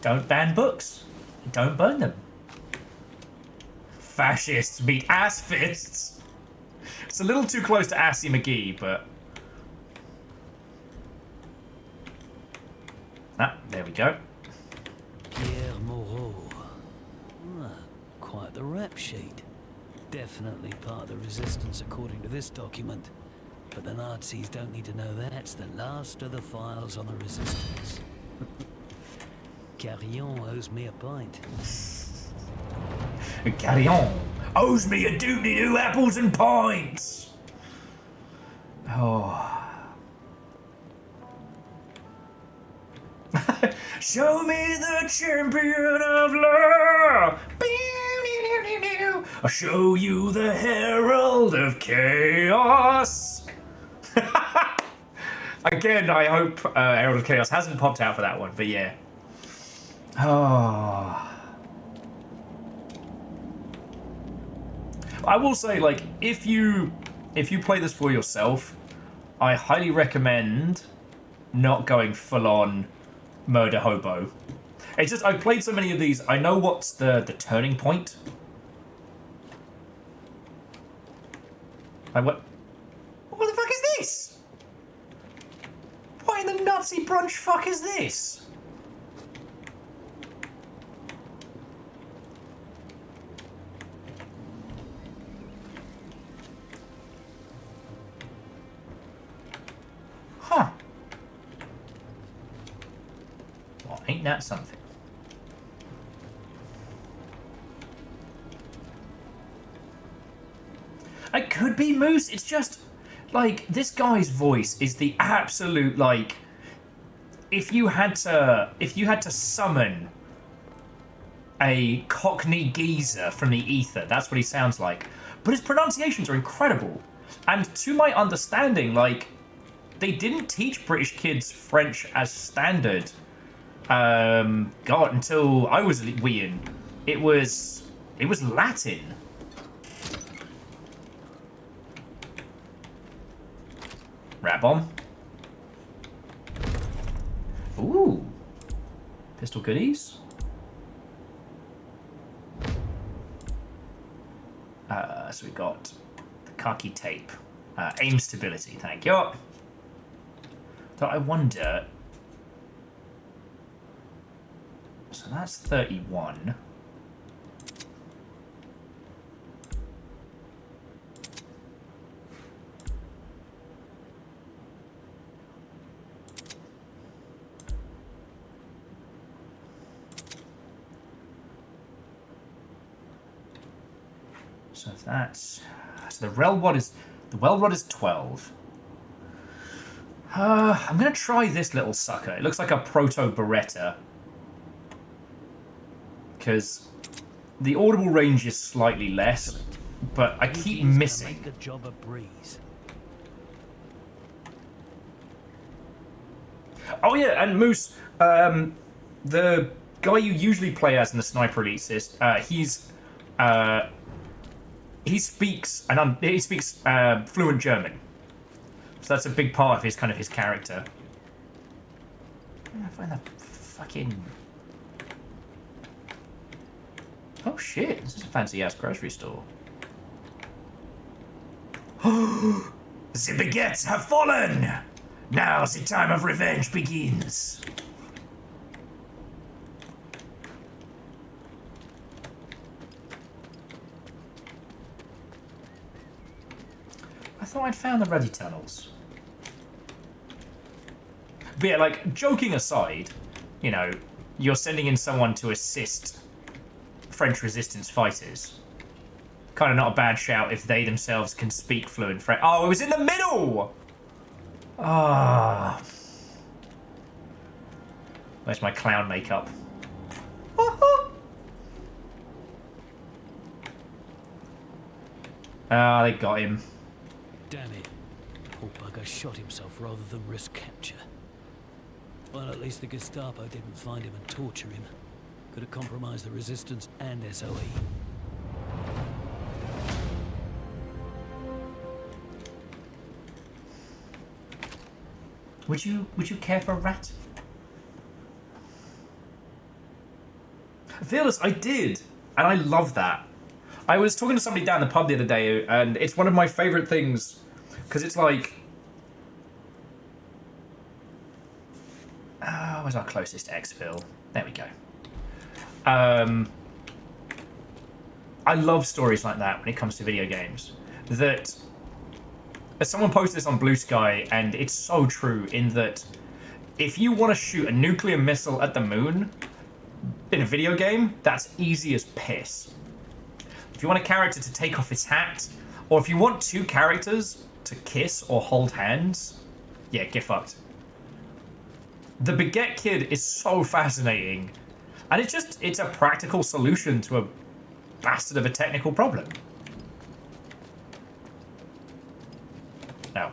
Speaker 1: Don't ban books. Don't burn them. Fascists meet ass fists. It's a little too close to Assy McGee, but... ah, there we go.
Speaker 6: Pierre Moreau. Ah, quite the rap sheet. Definitely part of the resistance according to this document. But the Nazis don't need to know that's the last of the files on the resistance. Carillon owes me a pint.
Speaker 1: Carillon owes me a doobly-doo apples and pints. Oh. Show me the champion of love. I'll show you the herald of chaos. Again, I hope Herald of Chaos hasn't popped out for that one, but yeah. Oh. I will say, like, if you play this for yourself, I highly recommend not going full on murder hobo. It's just I've played so many of these. I know what's the turning point. Like what the fuck is this? What in the Nazi brunch fuck is this? Huh. Well, ain't that something? It could be Moose. It's just like this guy's voice is the absolute like. If you had to summon a Cockney geezer from the ether, that's what he sounds like. But his pronunciations are incredible, and to my understanding, like they didn't teach British kids French as standard. God, until I was weeing, it was Latin. Rat bomb. Ooh. Pistol goodies. So we got the khaki tape. Aim stability, thank you. So I wonder... So that's 31. So that's... So the well rod is 12. I'm going to try this little sucker. It looks like a proto-Beretta. Because the audible range is slightly less, but I keep missing.
Speaker 6: Make a job a breeze.
Speaker 1: Oh yeah, and Moose, the guy you usually play as in the Sniper Elitist, he speaks fluent German, so that's a big part of his character. I find that fucking. Oh shit! This is a fancy ass grocery store. The baguettes have fallen. Now the time of revenge begins. I thought I'd found the ready tunnels. But yeah, like, joking aside, you know, you're sending in someone to assist French resistance fighters. Kind of not a bad shout if they themselves can speak fluent French. Oh, it was in the middle! Ah. Where's my clown makeup? Ah, they got him.
Speaker 6: Damn it. Poor bugger shot himself rather than risk capture. Well, at least the Gestapo didn't find him and torture him. Could have compromised the resistance and SOE.
Speaker 1: Would you care for a rat? Fearless, I did. And I love that. I was talking to somebody down the pub the other day, and it's one of my favourite things, because it's like... where's our closest exfil? There we go. I love stories like that when it comes to video games. That... Someone posted this on Blue Sky, and it's so true in that if you want to shoot a nuclear missile at the moon, In a video game, that's easy as piss. If you want a character to take off his hat, or if you want two characters to kiss or hold hands, yeah, get fucked. The Baguette Kid is so fascinating. And it's a practical solution to a bastard of a technical problem. No.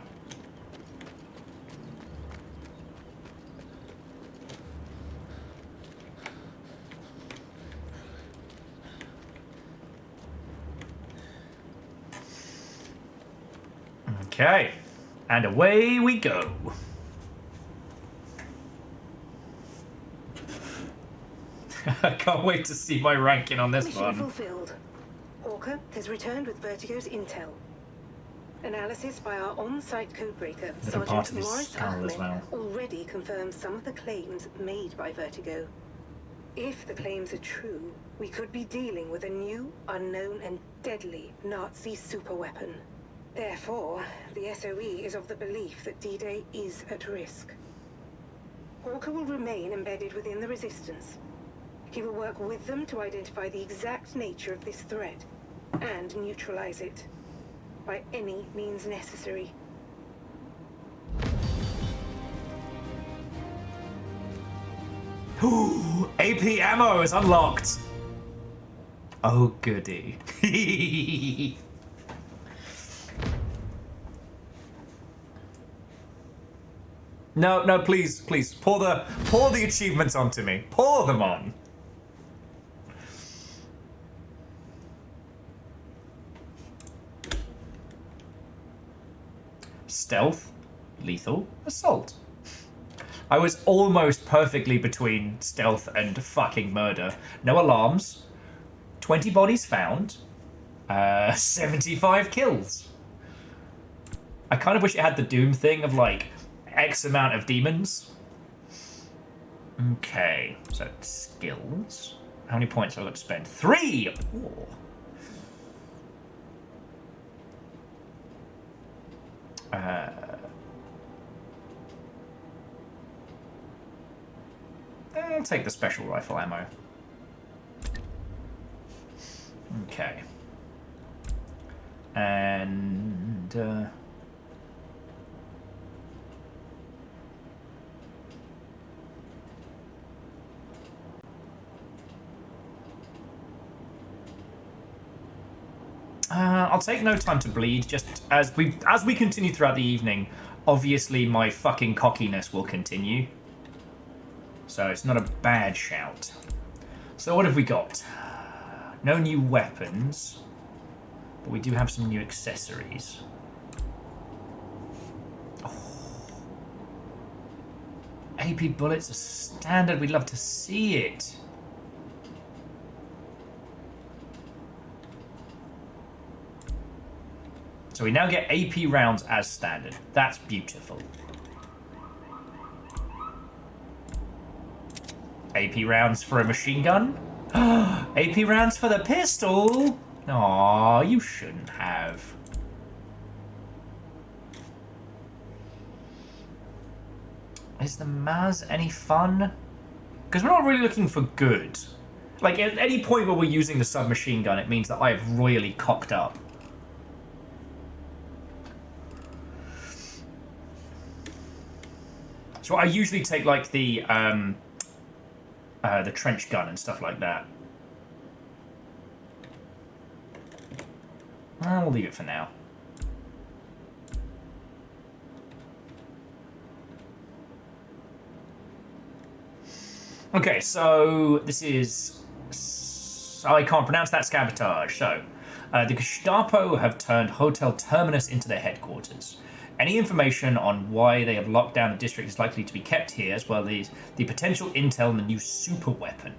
Speaker 1: Okay. And away we go. I can't wait to see my ranking on this
Speaker 7: Mission
Speaker 1: one.
Speaker 7: fulfilled. Hawker has returned with Vertigo's intel. Analysis by our on-site codebreaker,
Speaker 1: Little part of
Speaker 7: Sergeant
Speaker 1: his
Speaker 7: Morris
Speaker 1: skull
Speaker 7: Ahmed,
Speaker 1: as well.
Speaker 7: already confirms some of the claims made by Vertigo. If the claims are true, we could be dealing with a new, unknown, and deadly Nazi superweapon. Therefore, the SOE is of the belief that D-Day is at risk. Hawker will remain embedded within the Resistance. He will work with them to identify the exact nature of this threat and neutralize it by any means necessary.
Speaker 1: Ooh, AP ammo is unlocked. Oh goody. No, please, pour the achievements onto me. Pour them on. Stealth, lethal, assault. I was almost perfectly between stealth and fucking murder. No alarms. 20 bodies found. 75 kills. I kind of wish it had the Doom thing of like X amount of demons. Okay, so skills. How many points have I got to spend? 3! Ooh. I'll take the special rifle ammo. Okay. And I'll take no time to bleed. Just as we continue throughout the evening, obviously my fucking cockiness will continue. So it's not a bad shout. So what have we got? No new weapons, but we do have some new accessories. Oh. AP bullets are standard. We'd love to see it. So we now get AP rounds as standard. That's beautiful. AP rounds for a machine gun? AP rounds for the pistol? Aw, you shouldn't have. Is the Maz any fun? Because we're not really looking for good. Like, at any point where we're using the submachine gun, it means that I have royally cocked up. So I usually take, like, the trench gun and stuff like that. We'll leave it for now. Okay, so this is... I can't pronounce that, sabotage. So, the Gestapo have turned Hotel Terminus into their headquarters. Any information on why they have locked down the district is likely to be kept here, as well as the potential intel on the new super weapon.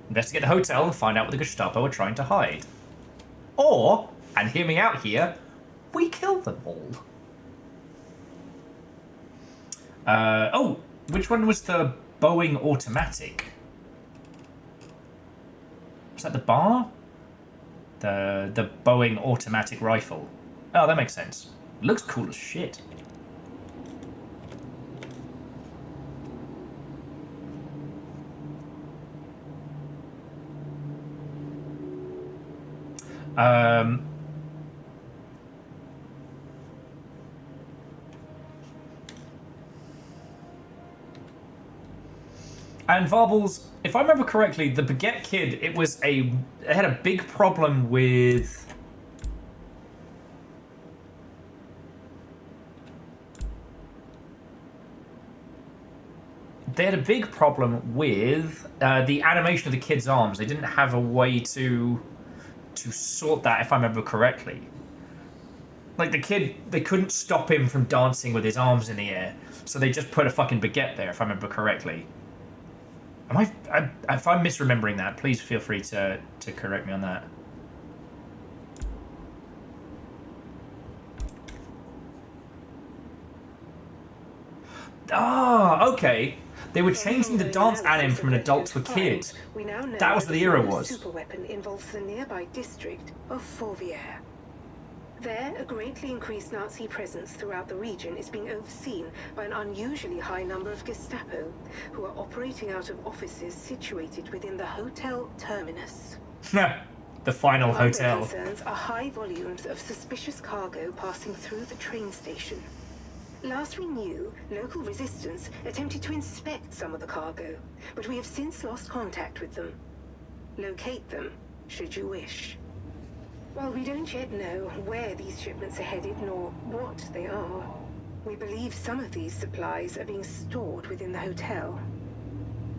Speaker 1: Investigate the hotel and find out what the Gestapo are trying to hide. Or, and hear me out here, we kill them all. Oh, which one was the Boeing automatic? Was that the bar? The Boeing automatic rifle. Oh, that makes sense. It looks cool as shit. Um, and Varbles, if I remember correctly, the Baguette Kid, it had a big problem with... They had a big problem with the animation of the kid's arms. They didn't have a way to sort that, if I remember correctly. Like, the kid, they couldn't stop him from dancing with his arms in the air, so they just put a fucking baguette there, if I remember correctly. If I'm misremembering that, please feel free to correct me on that. Ah, okay. They were changing the dance anim from an adult to a kid. That was what the era was.
Speaker 7: The superweapon involves the nearby district of Fourvière. There, a greatly increased Nazi presence throughout the region is being overseen by an unusually high number of Gestapo, who are operating out of offices situated within the Hotel Terminus.
Speaker 1: The final hotel.
Speaker 7: Other concerns are high volumes of suspicious cargo passing through the train station. Last we knew, local resistance attempted to inspect some of the cargo, but we have since lost contact with them. Locate them, should you wish. While we don't yet know where these shipments are headed nor what they are, we believe some of these supplies are being stored within the hotel.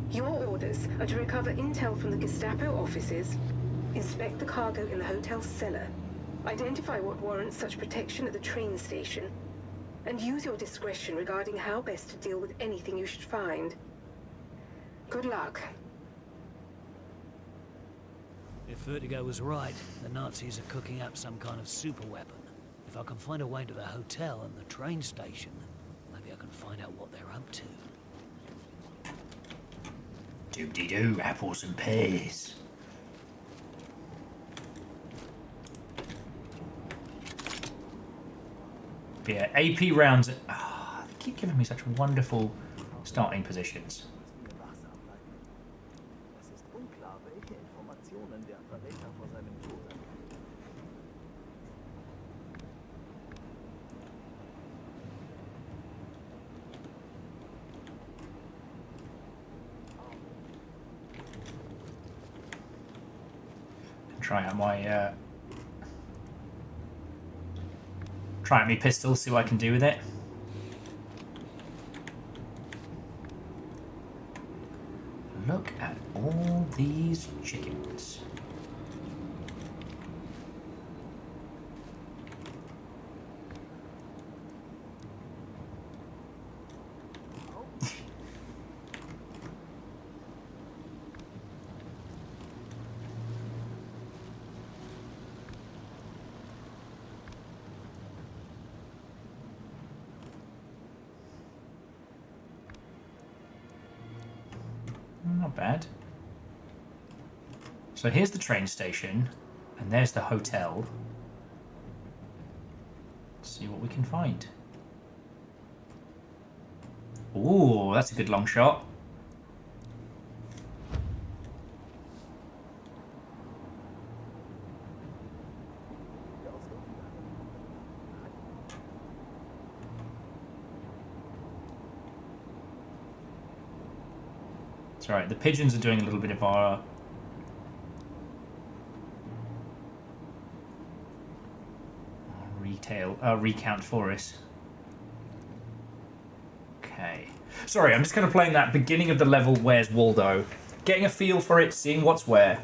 Speaker 7: Your orders are to recover intel from the Gestapo offices, inspect the cargo in the hotel's cellar, identify what warrants such protection at the train station, and use your discretion regarding how best to deal with anything you should find. Good luck.
Speaker 6: If Vertigo was right, the Nazis are cooking up some kind of super weapon. If I can find a way to the hotel and the train station, maybe I can find out what they're up to.
Speaker 1: Doop-de-doo, apples and pears. Yeah, AP rounds. They keep giving me such wonderful starting positions. Try out my try out my pistol, see what I can do with it. Look at all these chickens. Not bad. So here's the train station, and there's the hotel. Let's see what we can find. Ooh, that's a good long shot. It's alright, the pigeons are doing a little bit of our recount for us. Okay. Sorry, I'm just kind of playing that beginning of the level, where's Waldo? Getting a feel for it, seeing what's where.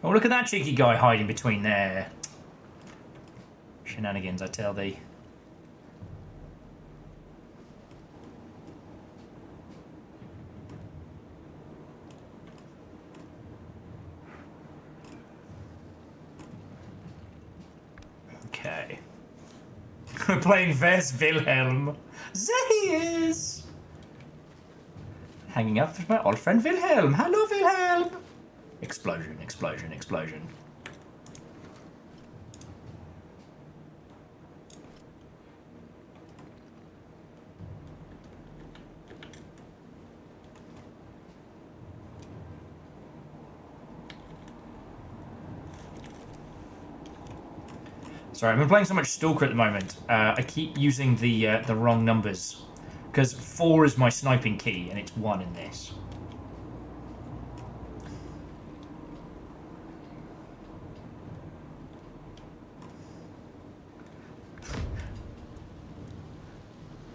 Speaker 1: Oh, look at that cheeky guy hiding between there. Shenanigans, I tell thee. Okay. We're playing Wes Wilhelm. There he is! Hanging out with my old friend Wilhelm. Hello, Wilhelm! Explosion, explosion, explosion. Sorry, I've been playing so much Stalker at the moment. I keep using the wrong numbers. Because 4 is my sniping key, and it's 1 in this.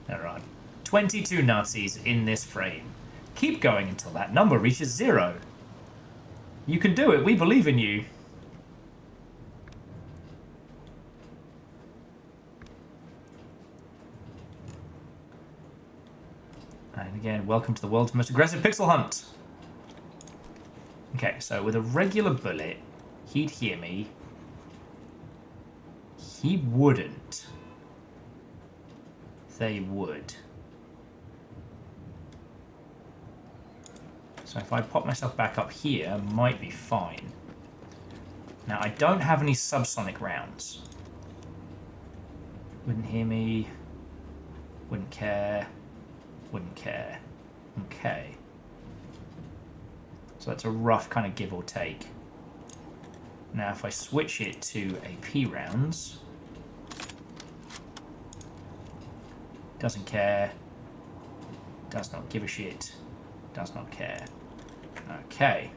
Speaker 1: There are 22 Nazis in this frame. Keep going until that number reaches 0. You can do it, we believe in you. And again, welcome to the world's most aggressive pixel hunt. Okay, so with a regular bullet, he'd hear me. He wouldn't. They would. So if I pop myself back up here, might be fine. Now, I don't have any subsonic rounds. Wouldn't hear me. Wouldn't care. Wouldn't care. Okay. So that's a rough kind of give or take. Now if I switch it to AP rounds, doesn't care, does not give a shit, does not care. Okay.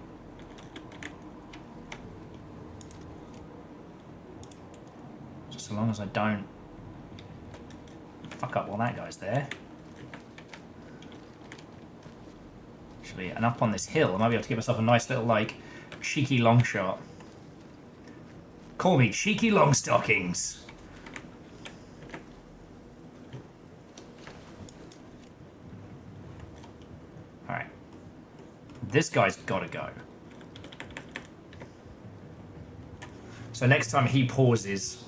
Speaker 1: Just so long as I don't fuck up while that guy's there. And up on this hill, I might be able to give myself a nice little, like, cheeky long shot. Call me cheeky long stockings. Alright. This guy's gotta go. So next time he pauses,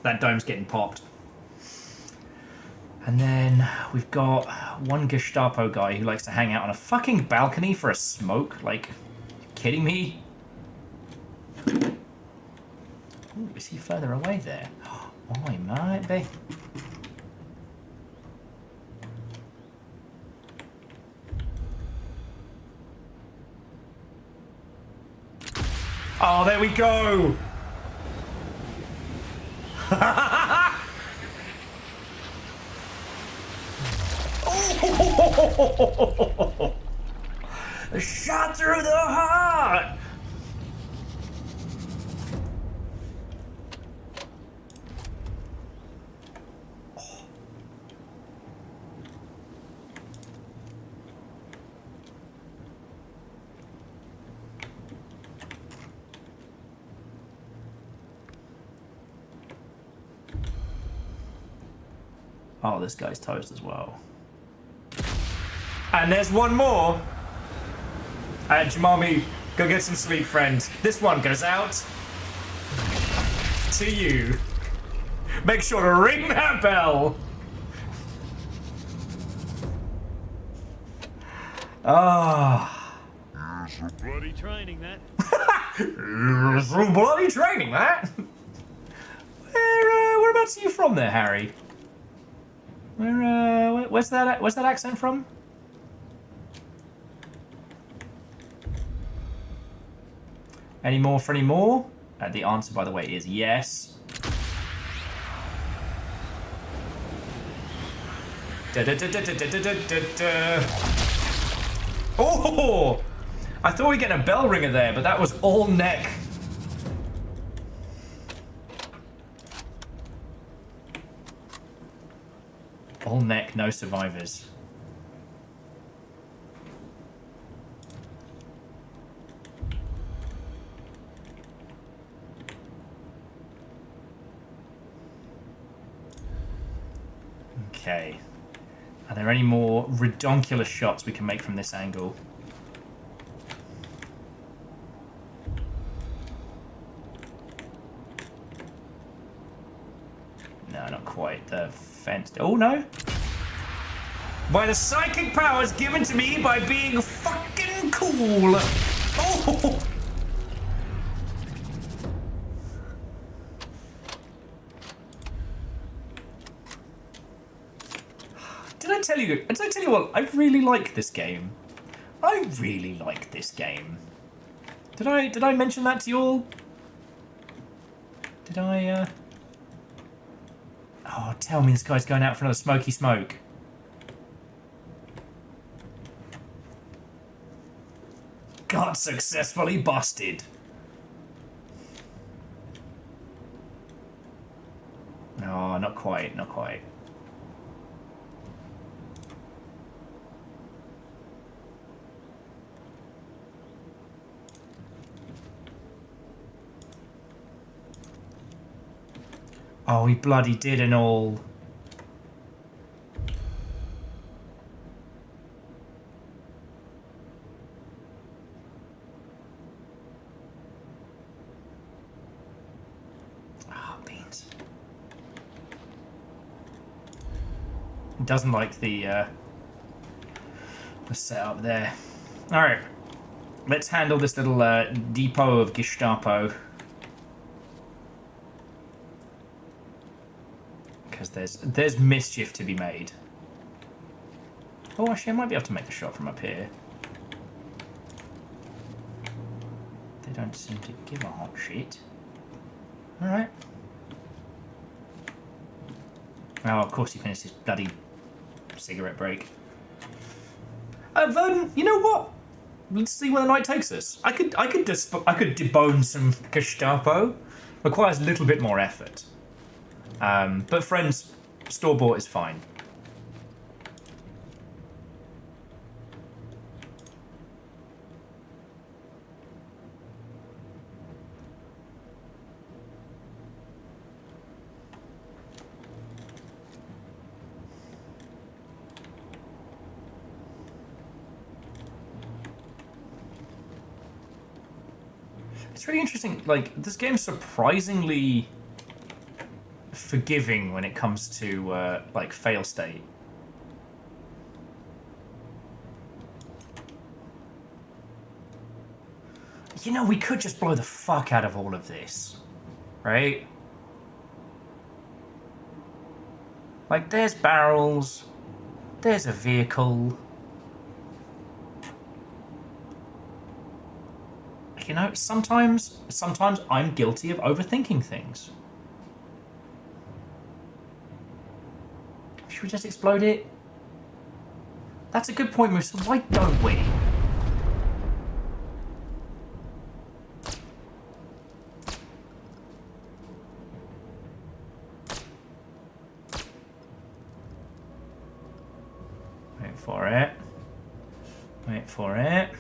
Speaker 1: that dome's getting popped. And then we've got one Gestapo guy who likes to hang out on a fucking balcony for a smoke. Like, you kidding me? Ooh, is he further away there? Oh, he might be. Oh, there we go! A shot through the heart! Oh, this guy's toast as well. And there's one more. Jamami, go get some sleep, friend. This one goes out to you. Make sure to ring that bell. Ah.
Speaker 3: Some bloody training, that.
Speaker 1: Some bloody training, that. Whereabouts are you from there, Harry? Where's that accent from? Any more for any more? The answer, by the way, is yes. Oh! I thought we were getting a bell ringer there, but that was all neck. All neck, no survivors. Okay. Are there any more redonkulous shots we can make from this angle? No, not quite. The fence. Oh, no. By the psychic powers given to me by being fucking cool. Oh! Did I tell you what? I really like this game. I really like this game. Did I mention that to you all? Did I, Oh, tell me this guy's going out for another smoky smoke. Got successfully busted. No, not quite, not quite. Oh, he bloody did and all. Oh, beans. He doesn't like the setup there. All right, let's handle this little depot of Gestapo. Because there's mischief to be made. Oh, actually, I might be able to make the shot from up here. They don't seem to give a hot shit. Alright. Oh, of course he finished his bloody cigarette break. Vernon, you know what? Let's see where the night takes us. I could debone some Gestapo. Requires a little bit more effort. But friends, store-bought is fine. It's really interesting, like, this game's surprisingly forgiving when it comes to like fail state. You know, we could just blow the fuck out of all of this, right? Like, there's barrels, there's a vehicle. You know, sometimes I'm guilty of overthinking things. Should we just explode it? That's a good point, Moose. Why don't we? Wait for it. Wait for it.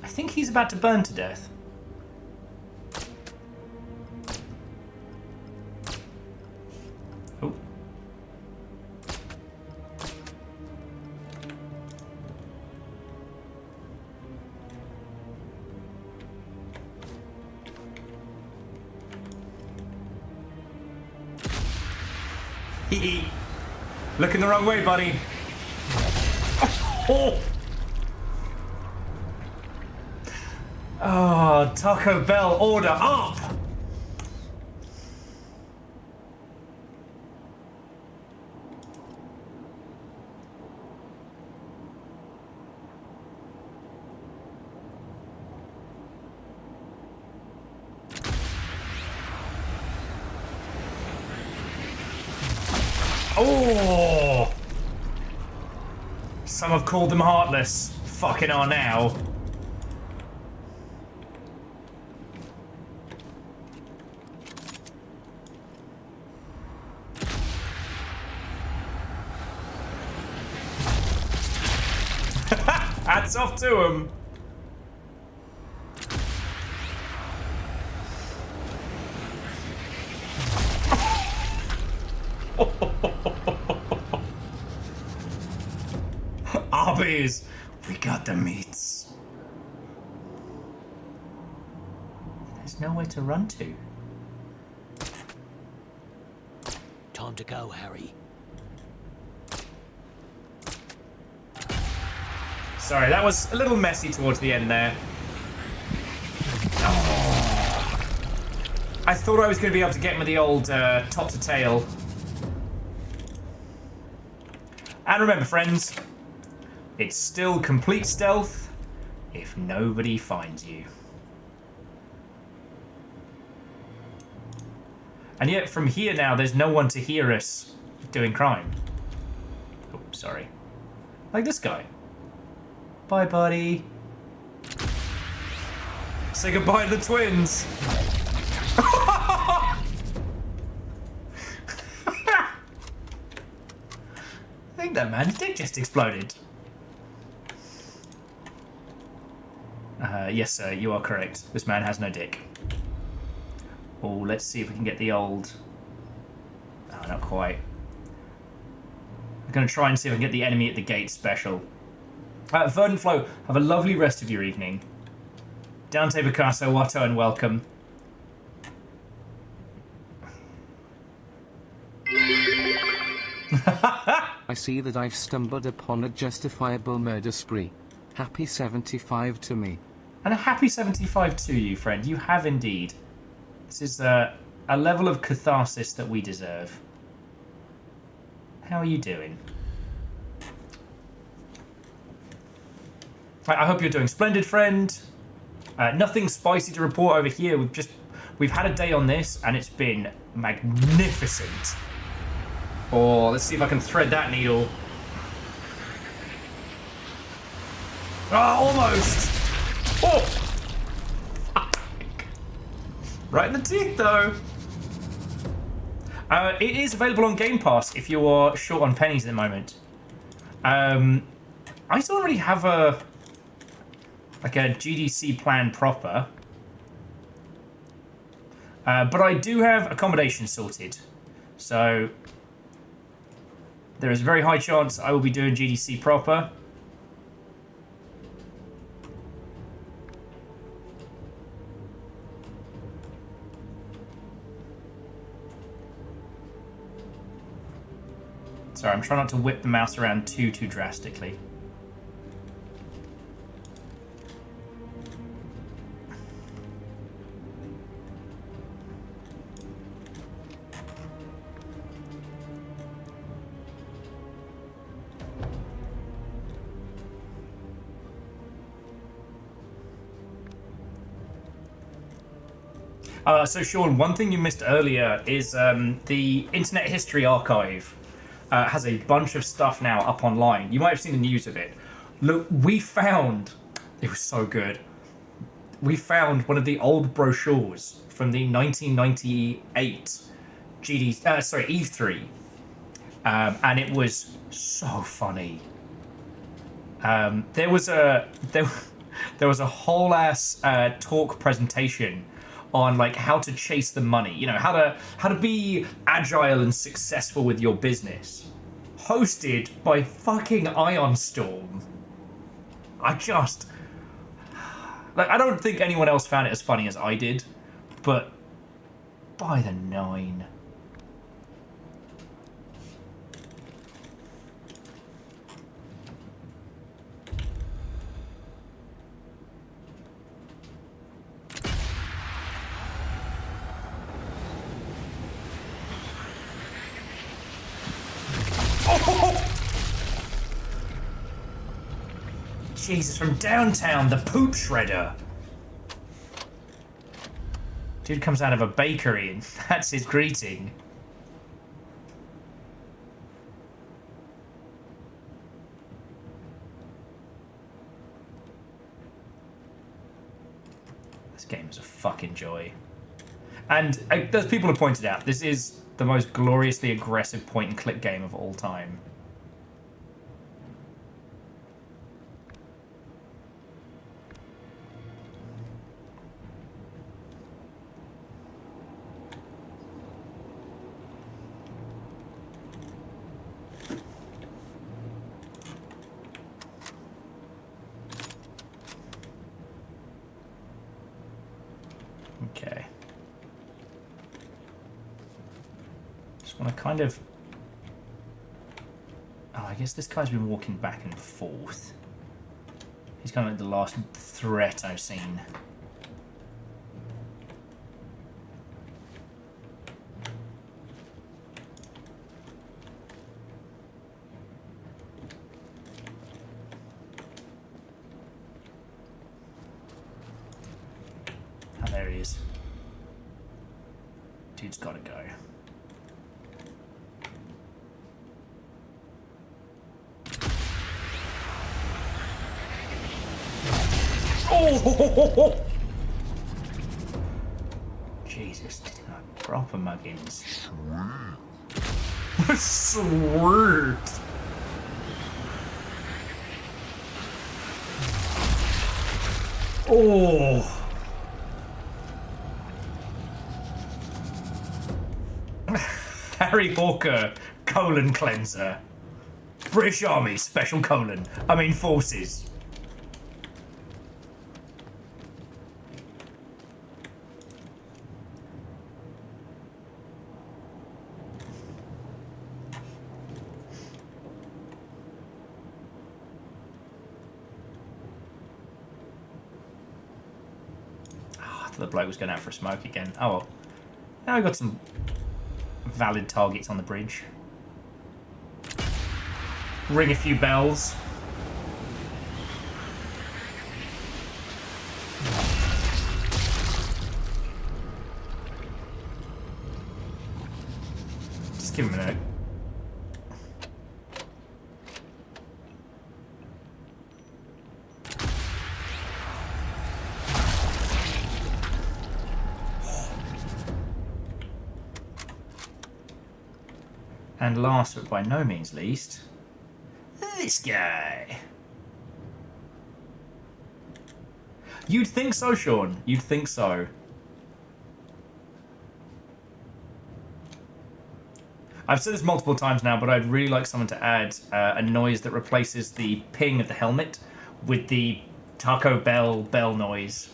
Speaker 1: I think he's about to burn to death. Oh. Hee. Looking the wrong way, buddy. Oh. Oh, Taco Bell, order up! Oh! Some have called them heartless. Fucking are now. Hats off to him. Arby's, we got the meats. There's nowhere to run to.
Speaker 6: Time to go, Harry.
Speaker 1: Sorry, that was a little messy towards the end there. Oh. I thought I was going to be able to get him with the old top to tail. And remember, friends, it's still complete stealth if nobody finds you. And yet, from here now, there's no one to hear us doing crime. Oh, sorry. Like this guy. Bye, buddy. Say goodbye to the twins. I think that man's dick just exploded. Yes, sir, you are correct. This man has no dick. Oh, let's see if we can get the old... Oh, not quite. I'm going to try and see if I can get the enemy at the gate special. Verdenflow, have a lovely rest of your evening. Dante, Picasso, Watto, and welcome.
Speaker 2: I see that I've stumbled upon a justifiable murder spree. Happy 75 to me.
Speaker 1: And a happy 75 to you, friend. You have indeed. This is a level of catharsis that we deserve. How are you doing? I hope you're doing splendid, friend. Nothing spicy to report over here. We've had a day on this, and it's been magnificent. Oh, let's see if I can thread that needle. Oh, almost. Oh, fuck. Right in the teeth, though. It is available on Game Pass if you are short on pennies at the moment. I still don't really have a GDC plan proper. But I do have accommodation sorted. So there is a very high chance I will be doing GDC proper. Sorry, I'm trying not to whip the mouse around too drastically. So Sean, one thing you missed earlier is the Internet History Archive has a bunch of stuff now up online. You might have seen the news of it. Look, we found, it was so good. We found one of the old brochures from the 1998 E3. And it was so funny. There was a whole ass talk presentation on like how to chase the money, you know, how to be agile and successful with your business, hosted by fucking Ion Storm. I don't think anyone else found it as funny as I did, but by the nine. Jesus, from downtown, the poop shredder. Dude comes out of a bakery and that's his greeting. This game is a fucking joy. And as people have pointed out, this is the most gloriously aggressive point-and-click game of all time. want to kind of... Oh, I guess this guy's been walking back and forth. He's kind of like the last threat I've seen. Oh, there he is. Dude's got to go. Oh! Jesus, proper muggins. Sweet. Oh. Harry Hawker, colon cleanser. British Army, special colon. I mean forces. The bloke was going out for a smoke again. Oh well. Now we've got some valid targets on the bridge. Ring a few bells. Just give him a minute. And last but by no means least, this guy. You'd think so, Sean. You'd think so. I've said this multiple times now, but I'd really like someone to add a noise that replaces the ping of the helmet with the Taco Bell noise.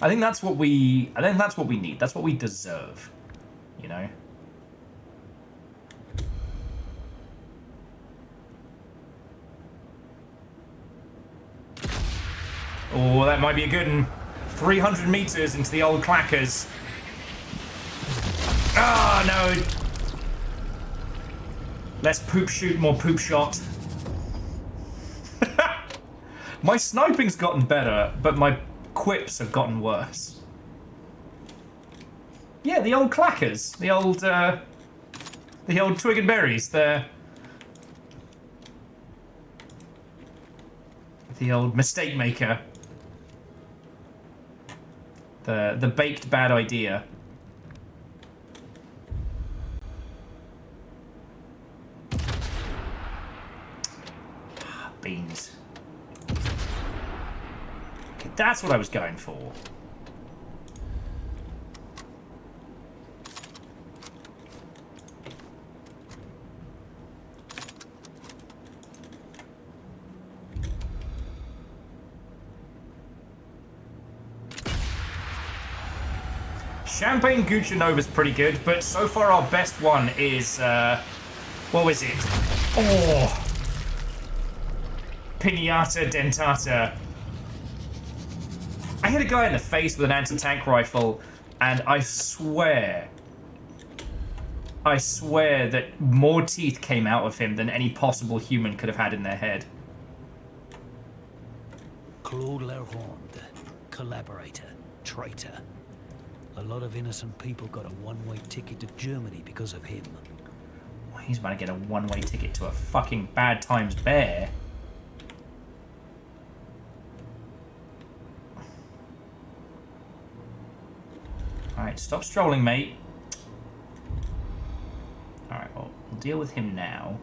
Speaker 1: I think that's what we need. That's what we deserve. You know? Oh, that might be a good one. 300 meters into the old clackers. Ah, no. Less poop shoot, more poop shot. My sniping's gotten better, but my quips have gotten worse. Yeah, the old clackers. The old twig and berries. The old mistake maker. The baked bad idea. Beans. Okay, that's what I was going for. Champagne Gucci-Nova's pretty good, but so far our best one is, what was it? Oh! Pinata Dentata. I hit a guy in the face with an anti-tank rifle, and I swear that more teeth came out of him than any possible human could have had in their head.
Speaker 6: Claude Leronde, collaborator, traitor. A lot of innocent people got a one-way ticket to Germany because of him.
Speaker 1: Well, he's about to get a one-way ticket to a fucking Bad Times Bear. Alright, stop strolling, mate. Alright, well, we'll deal with him now.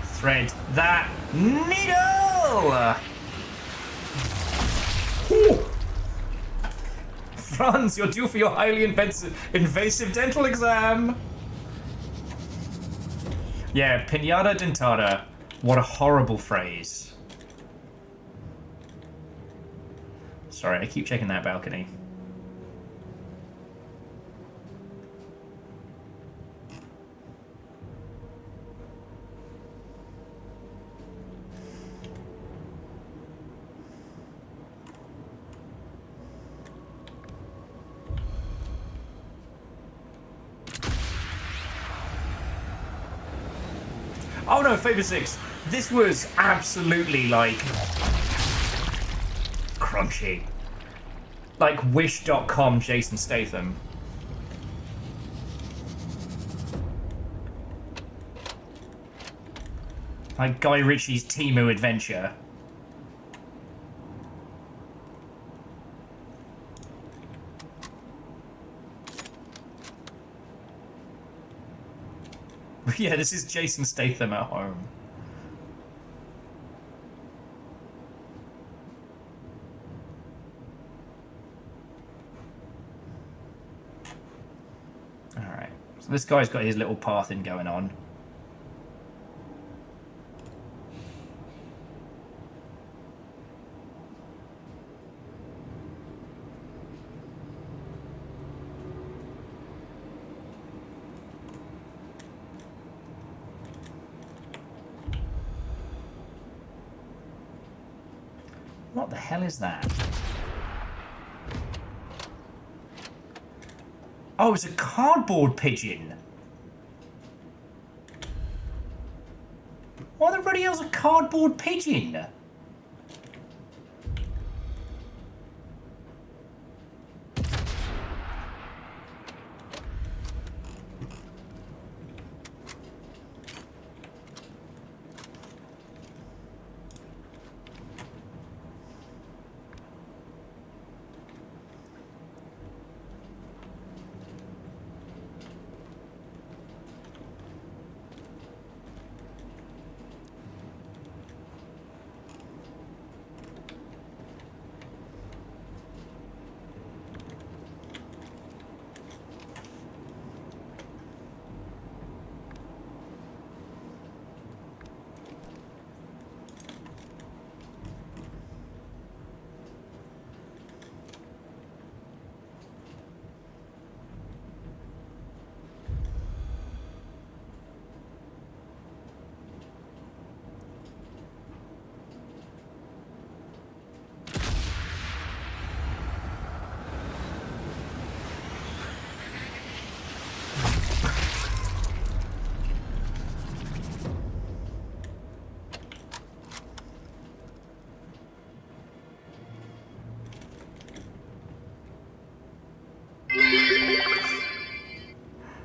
Speaker 1: Thread that needle! Ooh. Franz, you're due for your highly invasive dental exam! Yeah, pinata dentata. What a horrible phrase. Sorry, I keep checking that balcony. Oh no, Favor 6. This was absolutely like crunchy. Like Wish.com Jason Statham. Like Guy Ritchie's Temu Adventure. Yeah, this is Jason Statham at home. Alright, so this guy's got his little pathing going on. What the hell is that? Oh, it's a cardboard pigeon. Why the bloody hell's a cardboard pigeon?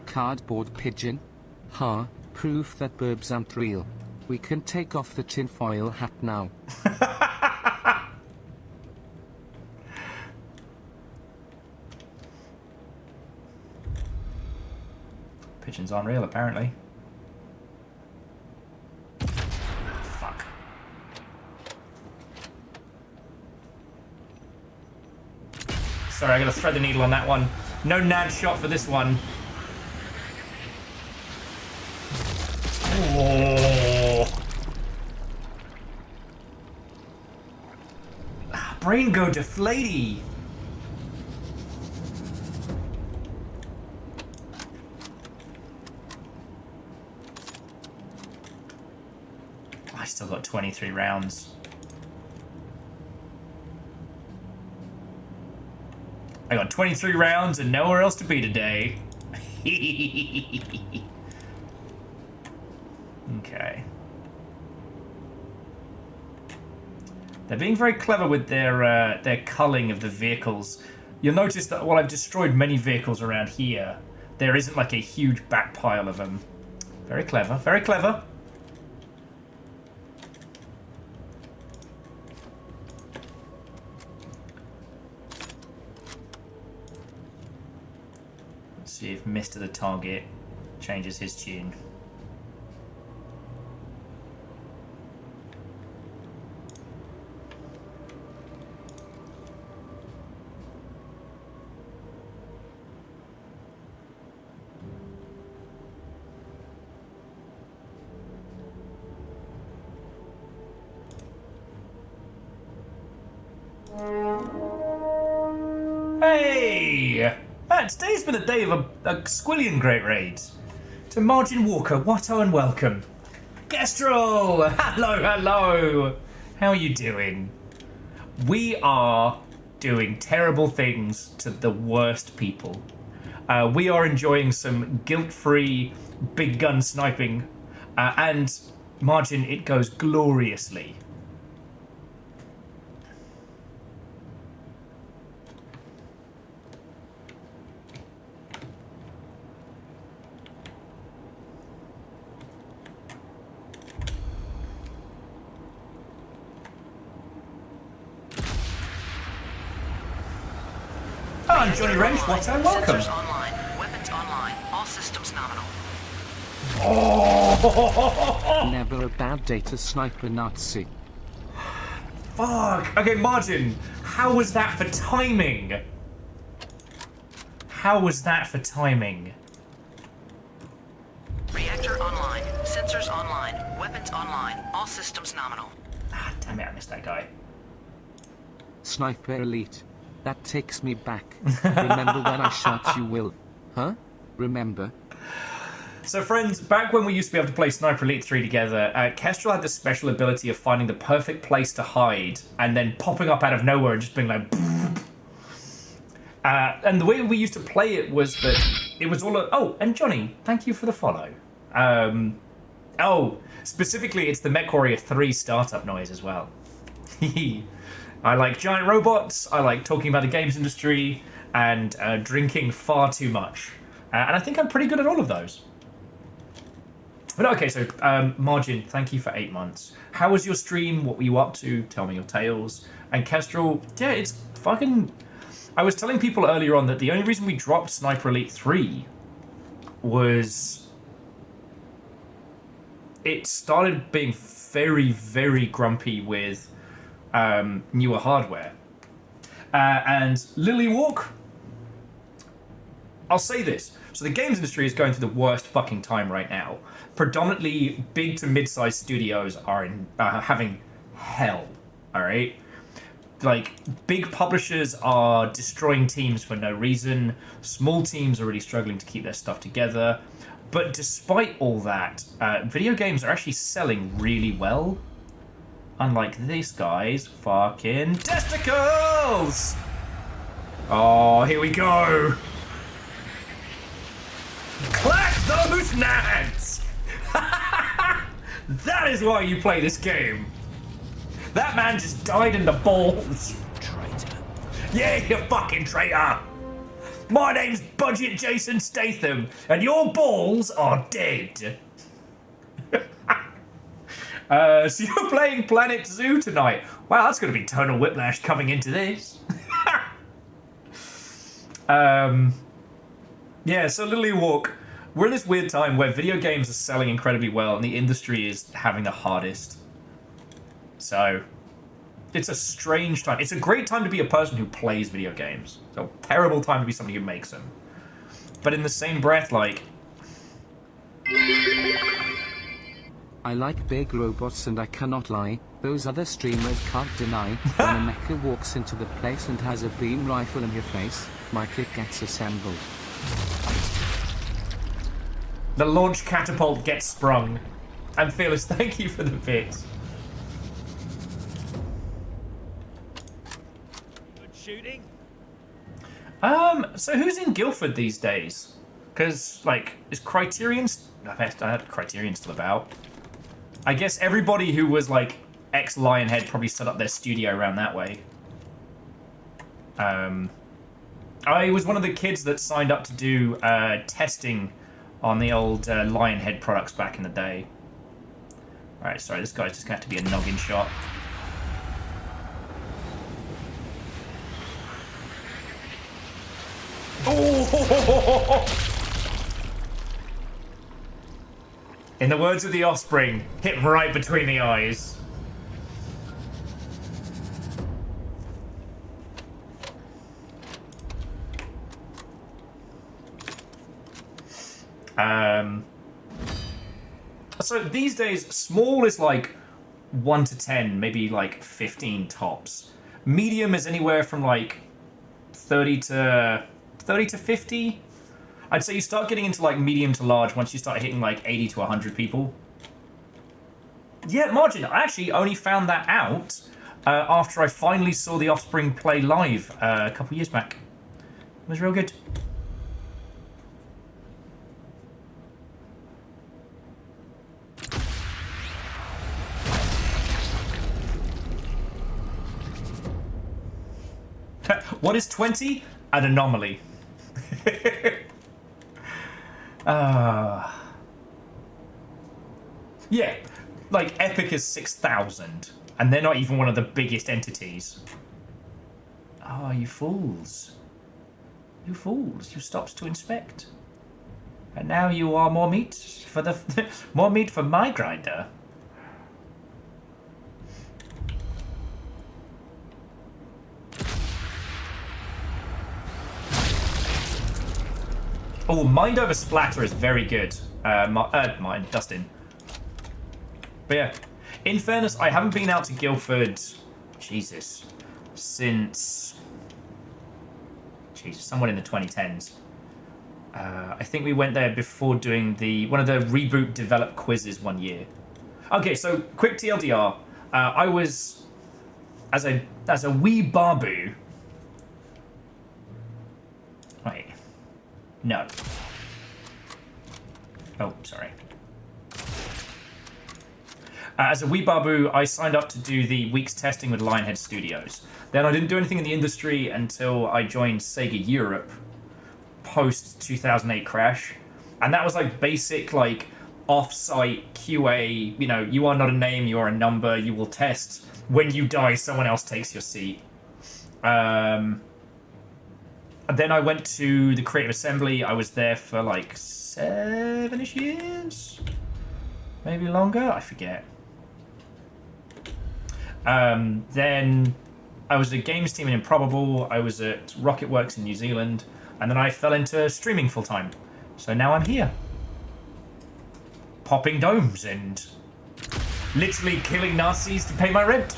Speaker 2: Cardboard pigeon? Ha, proof that burbs aren't real. We can take off the tinfoil hat now.
Speaker 1: Pigeons aren't real, apparently. Fuck. Sorry, I gotta thread the needle on that one. No nad shot for this one. Oh. Brain go deflatey. I still got 23 rounds. I got 23 rounds and nowhere else to be today. Okay. They're being very clever with their culling of the vehicles. You'll notice that while I've destroyed many vehicles around here, there isn't like a huge back pile of them. Very clever, very clever. Let's see if Mr. the Target changes his tune. Hey! Man, today's been a day of a squillion great raids. To Margin Walker, Watto and welcome. Gestrel! Hello, hello! How are you doing? We are doing terrible things to the worst people. We are enjoying some guilt-free big gun sniping, and Margin, it goes gloriously. I'm Johnny Wrench, Watto, welcome.
Speaker 8: Sensors online, weapons online, all systems nominal.
Speaker 1: Oh!
Speaker 2: Never a bad day to snipe a Nazi.
Speaker 1: Fuck. Okay, Margin, how was that for timing? How was that for timing?
Speaker 8: Reactor online, sensors online, weapons online, all systems nominal.
Speaker 1: Ah, damn it, I missed that guy.
Speaker 2: Sniper Elite. That takes me back. Remember when I shot you, Will? Huh? Remember?
Speaker 1: So friends, back when we used to be able to play Sniper Elite 3 together, Kestrel had this special ability of finding the perfect place to hide and then popping up out of nowhere and just being like... and the way we used to play it was that it was all... Oh, and Johnny, thank you for the follow. Oh, specifically it's the MechWarrior 3 startup noise as well. I like giant robots, I like talking about the games industry, and drinking far too much. And I think I'm pretty good at all of those. But okay, so Margin, thank you for 8 months. How was your stream? What were you up to? Tell me your tales. And Kestrel, yeah, it's fucking... I was telling people earlier on that the only reason we dropped Sniper Elite 3 was... it started being very, very grumpy with newer hardware. And Lily Walk, I'll say this. So the games industry is going through the worst fucking time right now. Predominantly big to mid-sized studios are having hell, all right? Like, big publishers are destroying teams for no reason. Small teams are really struggling to keep their stuff together. But despite all that, video games are actually selling really well. Unlike this guy's fucking testicles! Oh, here we go! Clack those nads! That is why you play this game. That man just died in the balls.
Speaker 3: Traitor.
Speaker 1: Yeah, you fucking traitor! My name's Budget Jason Statham, and your balls are dead. So you're playing Planet Zoo tonight. Wow, that's going to be tonal whiplash coming into this. Yeah, so Lily Walk, we're in this weird time where video games are selling incredibly well and the industry is having the hardest. So, it's a strange time. It's a great time to be a person who plays video games. It's a terrible time to be somebody who makes them. But in the same breath, like...
Speaker 2: I like big robots and I cannot lie, those other streamers can't deny, when a mecha walks into the place and has a beam rifle in your face, my kit gets assembled.
Speaker 1: The launch catapult gets sprung. And Fearless, thank you for the bits.
Speaker 3: Good shooting.
Speaker 1: So who's in Guildford these days? Because, like, is Criterion... I had Criterion still about. I guess everybody who was, like, ex-Lionhead probably set up their studio around that way. I was one of the kids that signed up to do testing on the old Lionhead products back in the day. Alright, sorry, this guy's just going to have to be a noggin shot. Oh! In the words of the offspring, hit him right between the eyes. So these days, small is like 1 to 10, maybe like 15 tops. Medium is anywhere from like 30 to 50. I'd say you start getting into like medium to large once you start hitting like 80 to 100 people. Yeah, margin. I actually only found that out after I finally saw The Offspring play live a couple years back. It was real good. What is 20? An anomaly. Yeah, like Epic is 6,000, and they're not even one of the biggest entities. Oh, you fools. You fools, you stopped to inspect. And now you are more meat for the more meat for my grinder. Oh, Mind Over Splatter is very good. Mine, Dustin. But yeah, in fairness, I haven't been out to Guildford, Jesus, since, Jesus, somewhere in the 2010s. I think we went there before doing one of the reboot develop quizzes one year. Okay, so quick TLDR. I was, as a wee babu. Wait. No. Oh, sorry. As a wee babu, I signed up to do the week's testing with Lionhead Studios. Then I didn't do anything in the industry until I joined Sega Europe post 2008 crash. And that was like basic, like, off-site QA, you know, you are not a name, you are a number, you will test. When you die, someone else takes your seat. And then I went to the Creative Assembly. I was there for like 7-ish years? Maybe longer? I forget. Then I was at Games Team in Improbable. I was at Rocketworks in New Zealand. And then I fell into streaming full-time. So now I'm here. Popping domes and literally killing Nazis to pay my rent.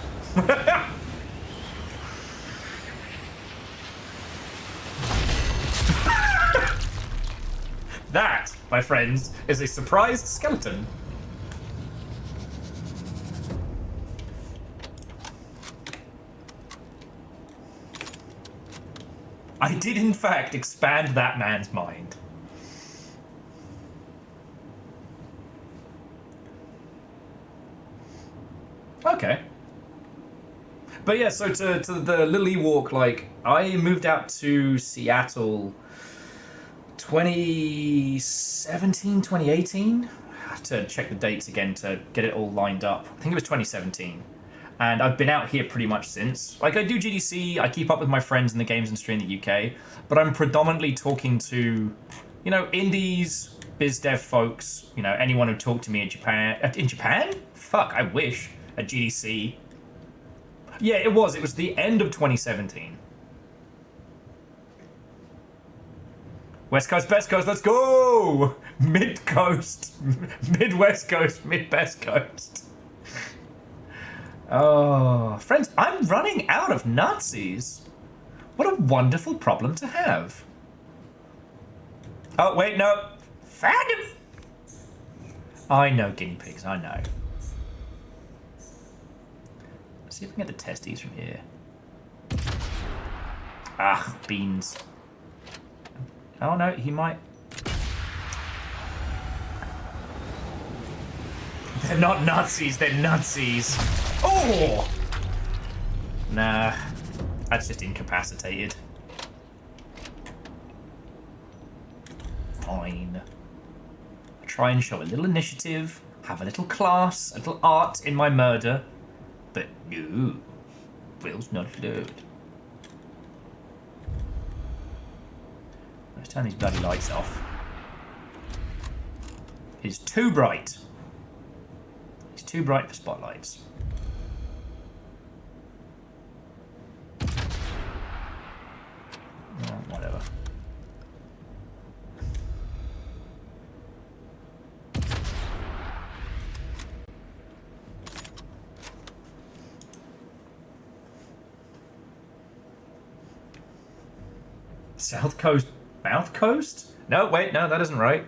Speaker 1: That, my friends, is a surprised skeleton. I did, in fact, expand that man's mind. Okay. But yeah, so to the Lily Walk, like, I moved out to Seattle 2017, 2018? I have to check the dates again to get it all lined up. I think it was 2017. And I've been out here pretty much since. Like, I do GDC, I keep up with my friends in the games industry in the UK, but I'm predominantly talking to, you know, indies, biz dev folks, you know, anyone who talked to me in Japan. In Japan? Fuck, I wish. At GDC. Yeah, it was. It was the end of 2017. West Coast, Best Coast, let's go! Mid Coast, Mid-West Coast, Mid-Best Coast. Oh, friends, I'm running out of Nazis. What a wonderful problem to have. Oh, wait, no. Fandom! I know guinea pigs, I know. Let's see if we can get the testes from here. Ah, beans. Oh no, he might. They're not Nazis, they're Nazis. Oh! Nah, that's just incapacitated. Fine. I try and show a little initiative, have a little class, a little art in my murder. But no, will's not flowed. Let's turn these bloody lights off. It's too bright. It's too bright for spotlights. Oh, whatever. South Coast, Mouth Coast? No, wait, no, that isn't right.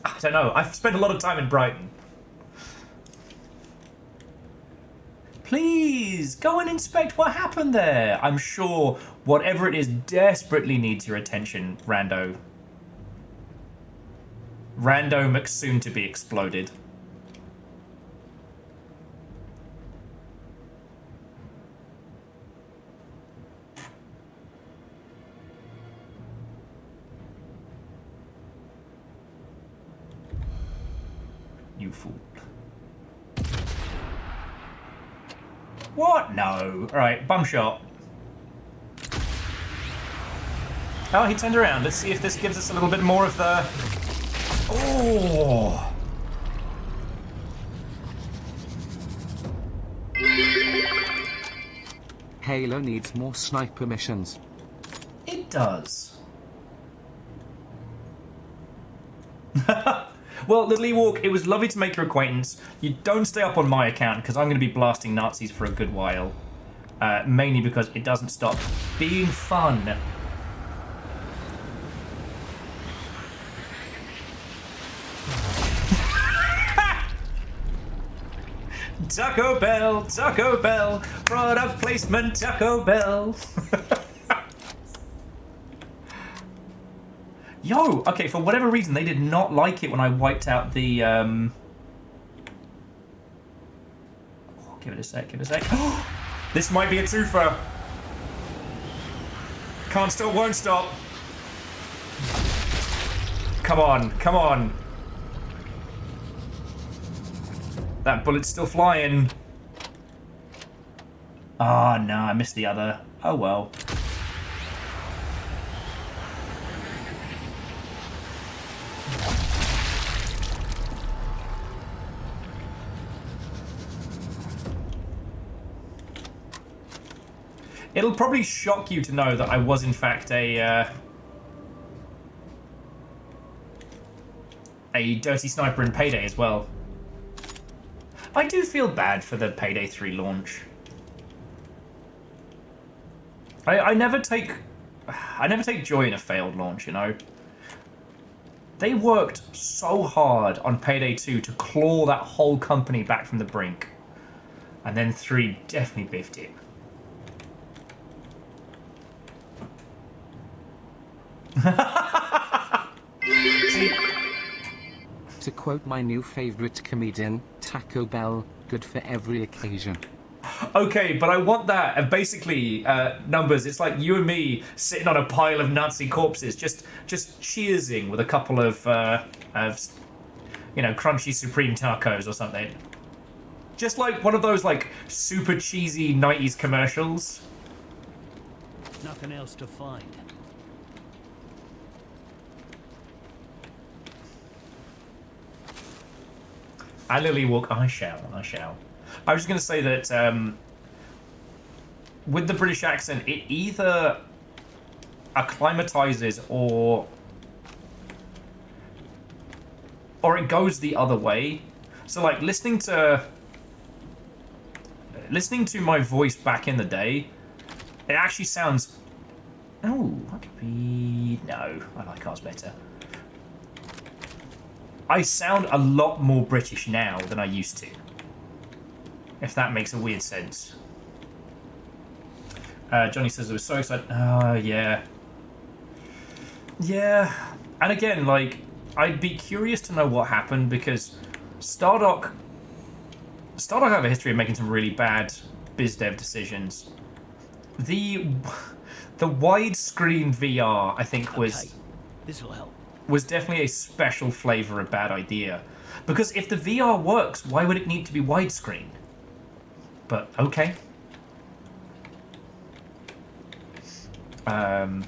Speaker 1: I don't know. I've spent a lot of time in Brighton. Please, go and inspect what happened there. I'm sure whatever it is desperately needs your attention, Rando. Rando McSoon to be exploded. You fool. What? No. Alright, bum shot. Oh, he turned around. Let's see if this gives us a little bit more of the... Oh!
Speaker 2: Halo needs more sniper missions.
Speaker 1: It does. Well, Little Ewok, it was lovely to make your acquaintance. You don't stay up on my account because I'm going to be blasting Nazis for a good while. Mainly because it doesn't stop being fun. Taco Bell, product placement, Taco Bell. Yo, okay, for whatever reason, they did not like it when I wiped out the, Oh, give it a sec. This might be a twofer. Can't stop, won't stop. Come on. That bullet's still flying. Ah, no, I missed the other. Oh, well. It'll probably shock you to know that I was in fact a dirty sniper in Payday as well. I do feel bad for the Payday 3 launch. I never take joy in a failed launch, you know. They worked so hard on Payday 2 to claw that whole company back from the brink. And then 3 definitely biffed it. See,
Speaker 2: To quote my new favorite comedian, Taco Bell, good for every occasion.
Speaker 1: okay, but I want that. Basically, numbers. It's like you and me sitting on a pile of Nazi corpses, just cheersing with a couple of you know, crunchy supreme tacos or something. Just like one of those like super cheesy 90s commercials.
Speaker 6: Nothing else to find.
Speaker 1: I literally walk. I shall. I was just going to say that with the British accent, it either acclimatizes or it goes the other way. So, like listening to my voice back in the day, it actually sounds. Oh, that could be. No, I like ours better. I sound a lot more British now than I used to. If that makes a weird sense. Johnny says I was so excited. Oh, yeah. Yeah. And again, like, I'd be curious to know what happened because Stardock have a history of making some really bad biz dev decisions. The widescreen VR, I think,
Speaker 6: This'll help.
Speaker 1: was definitely a special flavor of bad idea. Because if the VR works, why would it need to be widescreen? But, okay. I'm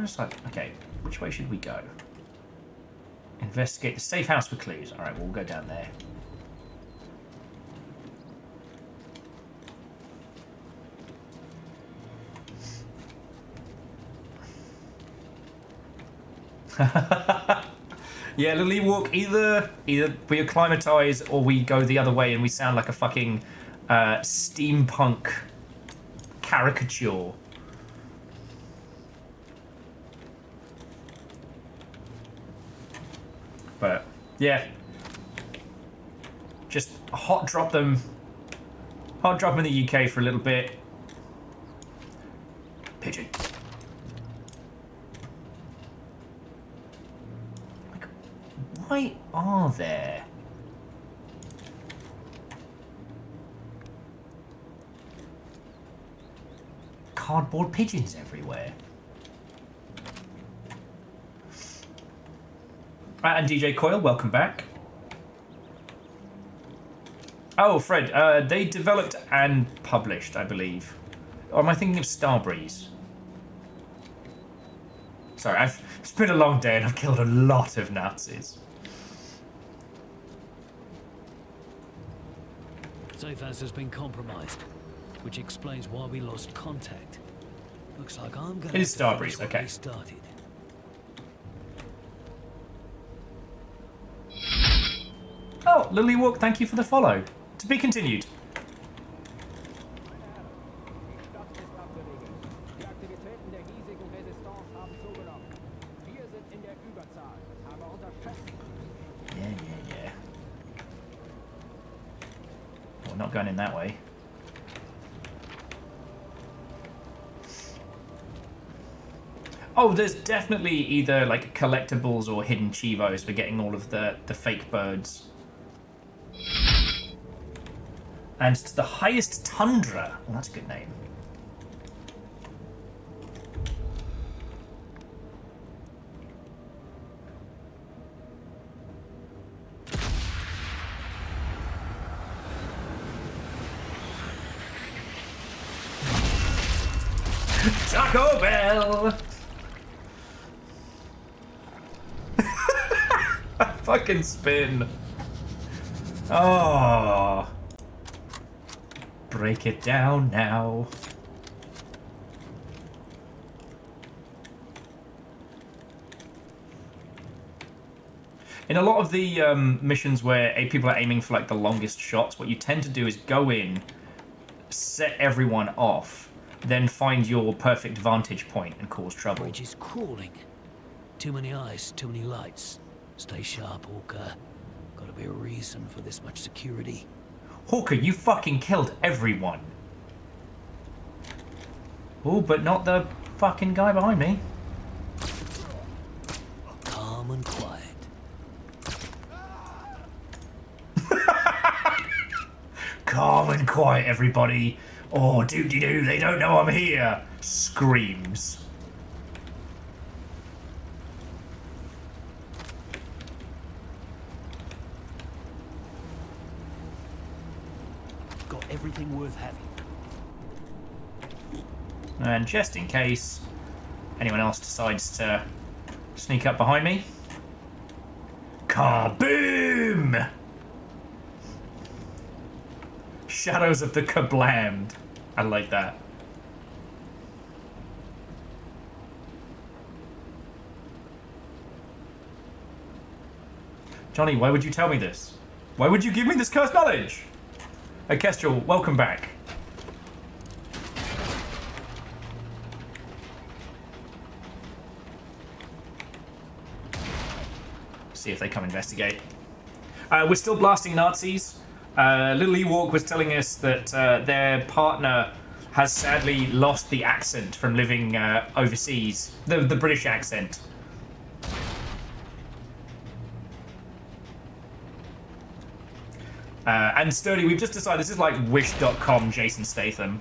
Speaker 1: just like, okay, which way should we go? Investigate the safe house for clues. Alright, we'll go down there. Yeah, Little Ewok, either we acclimatise or we go the other way and we sound like a fucking steampunk caricature. But yeah, just hot drop them in the UK for a little bit. Pigeon. Like, why are there cardboard pigeons everywhere? And DJ Coil, welcome back. Oh, Fred, they developed and published, I believe. Or am I thinking of Starbreeze? Sorry, it's been a long day and I've killed a lot of Nazis.
Speaker 6: Safe house has been compromised, which explains why we lost contact. Looks like I'm gonna
Speaker 1: It is
Speaker 6: have to finish
Speaker 1: Starbreeze,
Speaker 6: what
Speaker 1: okay.
Speaker 6: they started.
Speaker 1: Oh, Lily Walk, thank you for the follow. To be continued. Yeah. We're not going in that way. Oh, there's definitely either like collectibles or hidden chivos for getting all of the fake birds. And it's the highest tundra. Well, that's a good name. Taco Bell! Fucking spin. Oh. Break it down now. In a lot of the missions where people are aiming for like the longest shots, what you tend to do is go in, set everyone off, then find your perfect vantage point and cause trouble.
Speaker 6: Bridge is crawling. Too many eyes, too many lights. Stay sharp, Hawker. Gotta be a reason for this much security.
Speaker 1: Hawker, you fucking killed everyone. Oh, but not the fucking guy behind me.
Speaker 6: Calm and quiet.
Speaker 1: Calm and quiet, everybody. Oh, doo-dee-doo, they don't know I'm here. Screams.
Speaker 6: Got everything worth having.
Speaker 1: And just in case anyone else decides to sneak up behind me. Kaboom! Shadows of the Kablammed. I like that. Johnny, why would you tell me this? Why would you give me this cursed knowledge? Hey, Kestrel, welcome back. See if they come investigate. We're still blasting Nazis. Little Ewok was telling us that their partner has sadly lost the accent from living overseas, the British accent. And Sturdy, we've just decided this is like Wish.com Jason Statham.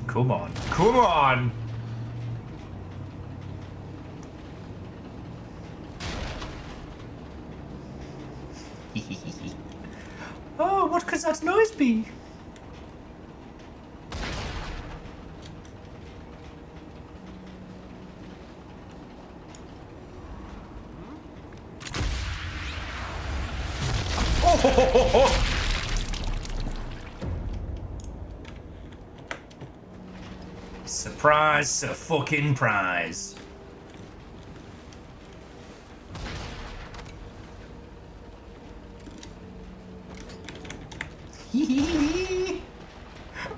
Speaker 1: Come on. Come on! Oh, what could that noise be? Surprise, a fucking prize.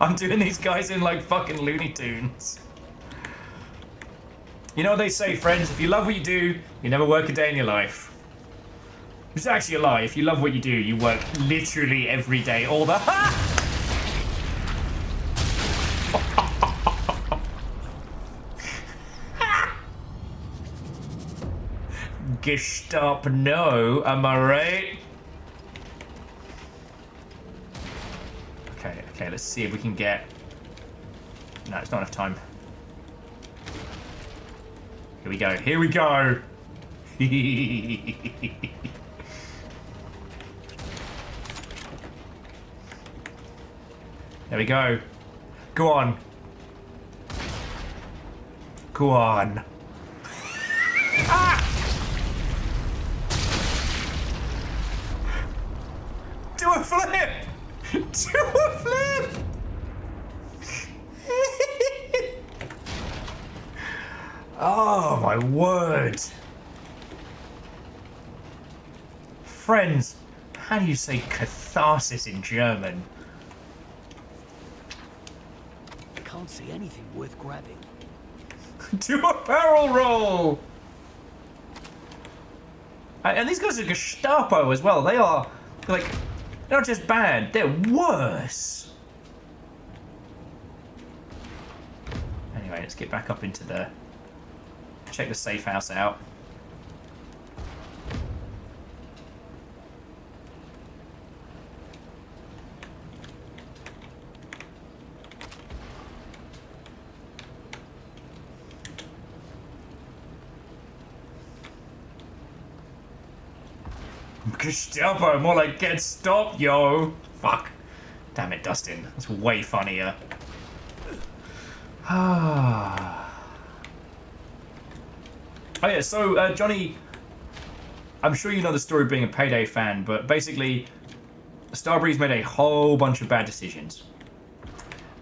Speaker 1: I'm doing these guys in like fucking Looney Tunes. You know what they say, friends? If you love what you do, you never work a day in your life. It's actually a lie. If you love what you do, you work literally every day. All the... Gestop, no. Am I right? Okay, let's see if we can get... No, it's not enough time. Here we go. Here we go. There we go. Go on. Go on. Ah! Do a flip! Do a flip! Oh my word. Friends, how do you say catharsis in German?
Speaker 6: I can't see anything worth grabbing.
Speaker 1: Do a barrel roll! And these guys are Gestapo as well. They are, like, they're not just bad, they're worse. Anyway, let's get back up into the... Check the safe house out. Gestapo, more like get stopped, yo. Fuck. Damn it, Dustin. That's way funnier. Ah. Oh yeah, so Johnny, I'm sure you know the story being a Payday fan, but basically Starbreeze made a whole bunch of bad decisions.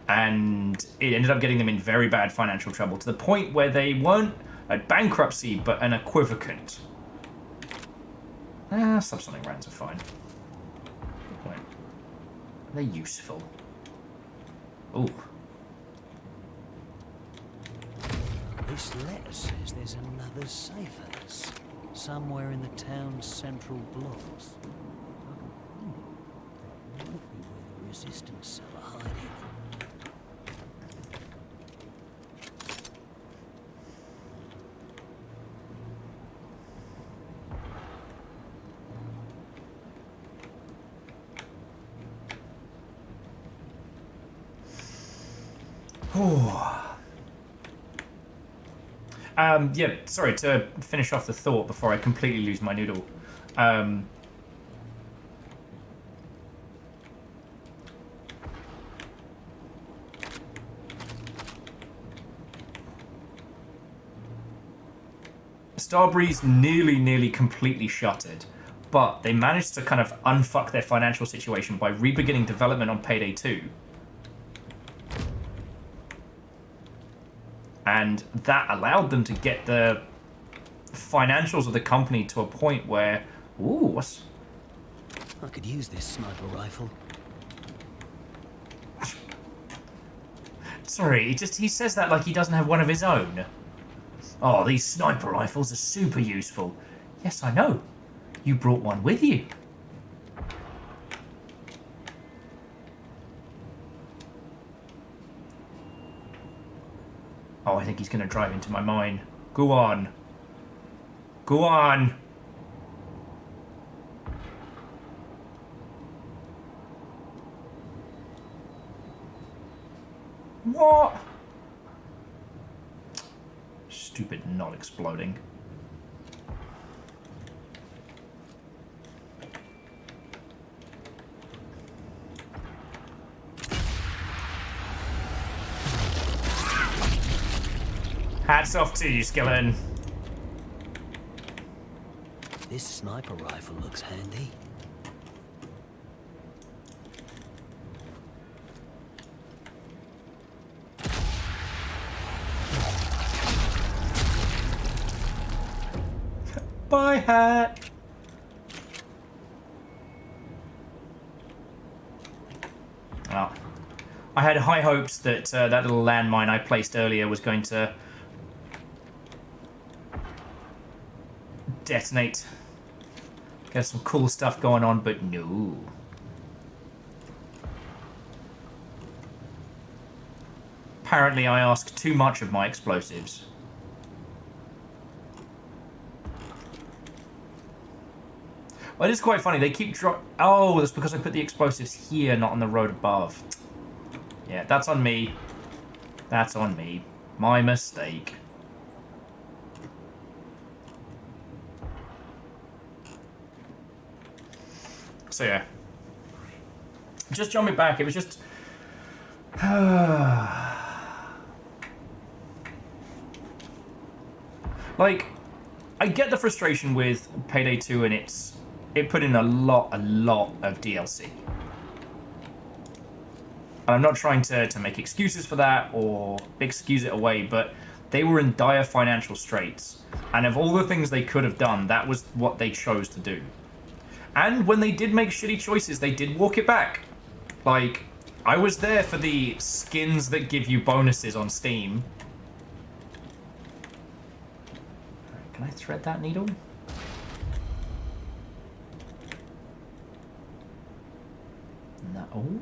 Speaker 1: And it ended up getting them in very bad financial trouble, to the point where they weren't a bankruptcy, but an equivocant. Subsonic rounds are fine. Good point. They're useful. Ooh.
Speaker 6: This letter says there's another safe house somewhere in the town's central blocks. Might be where the resistance are hiding.
Speaker 1: Yeah, sorry, to finish off the thought before I completely lose my noodle. Starbreeze nearly completely shuttered, but they managed to kind of unfuck their financial situation by re-beginning development on Payday 2. And that allowed them to get the financials of the company to a point where, ooh, what's...
Speaker 6: I could use this sniper rifle.
Speaker 1: Sorry, he says that like he doesn't have one of his own. Oh, these sniper rifles are super useful. Yes, I know. You brought one with you. Oh, I think he's going to drive into my mine. Go on. Go on. What? Stupid not exploding. Hats off to you, skeleton.
Speaker 6: This sniper rifle looks handy.
Speaker 1: Goodbye, hat. Oh. I had high hopes that that little landmine I placed earlier was going to detonate. Get some cool stuff going on, but no. Apparently I ask too much of my explosives. Well, it is quite funny. They keep Oh, that's because I put the explosives here, not on the road above. Yeah, that's on me. That's on me. My mistake. So yeah. Just jumping back, it was just... like, I get the frustration with Payday 2 and it put in a lot of DLC. And I'm not trying to make excuses for that or excuse it away, but they were in dire financial straits. And of all the things they could have done, that was what they chose to do. And when they did make shitty choices, they did walk it back. Like, I was there for the skins that give you bonuses on Steam. Alright, can I thread that needle? No. Oh.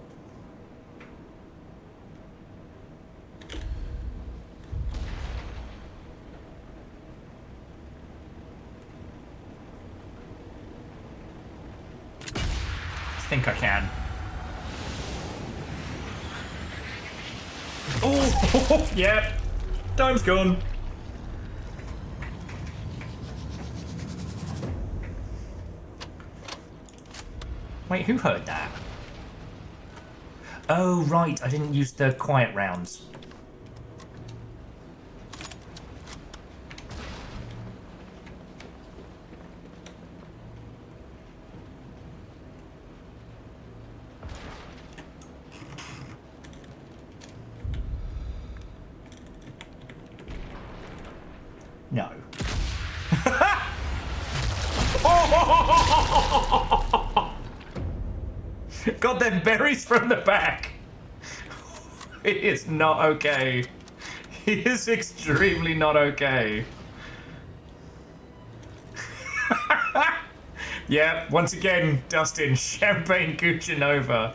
Speaker 1: I think I can. Oh, yeah. Time's gone. Wait, who heard that? Oh, right. I didn't use the quiet rounds. No. Got them berries from the back. It is not okay. It is extremely not okay. Yeah, once again, Dustin, champagne gooching over.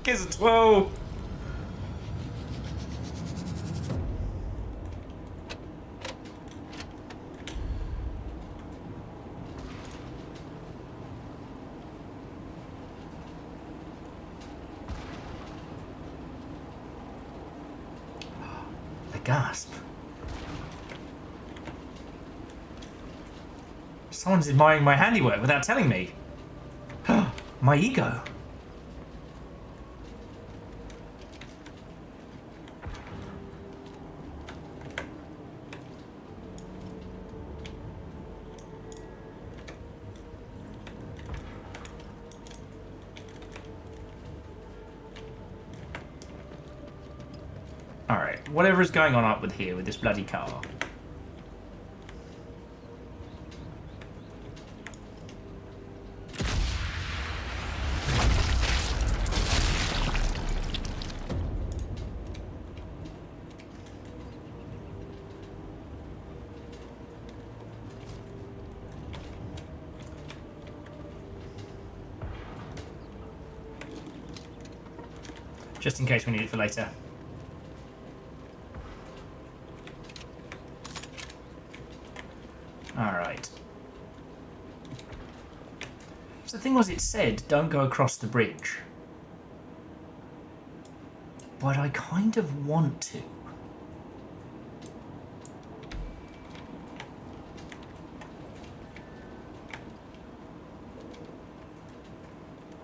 Speaker 1: Gives a 12. The gasp. Someone's admiring my handiwork without telling me. My ego. Alright, whatever's going on up with here with this bloody car. Just in case we need it for later. Alright. So the thing was, it said, don't go across the bridge. But I kind of want to.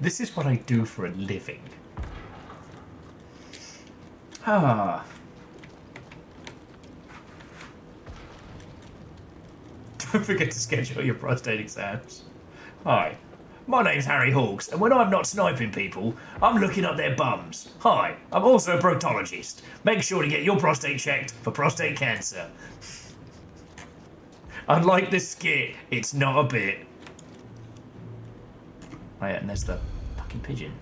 Speaker 1: This is what I do for a living. Ah. Don't forget to schedule your prostate exams. Hi, my name's Harry Hawks, and when I'm not sniping people, I'm looking up their bums. Hi, I'm also a proctologist. Make sure to get your prostate checked for prostate cancer. Unlike this skit, it's not a bit. Oh yeah, and there's the fucking pigeon.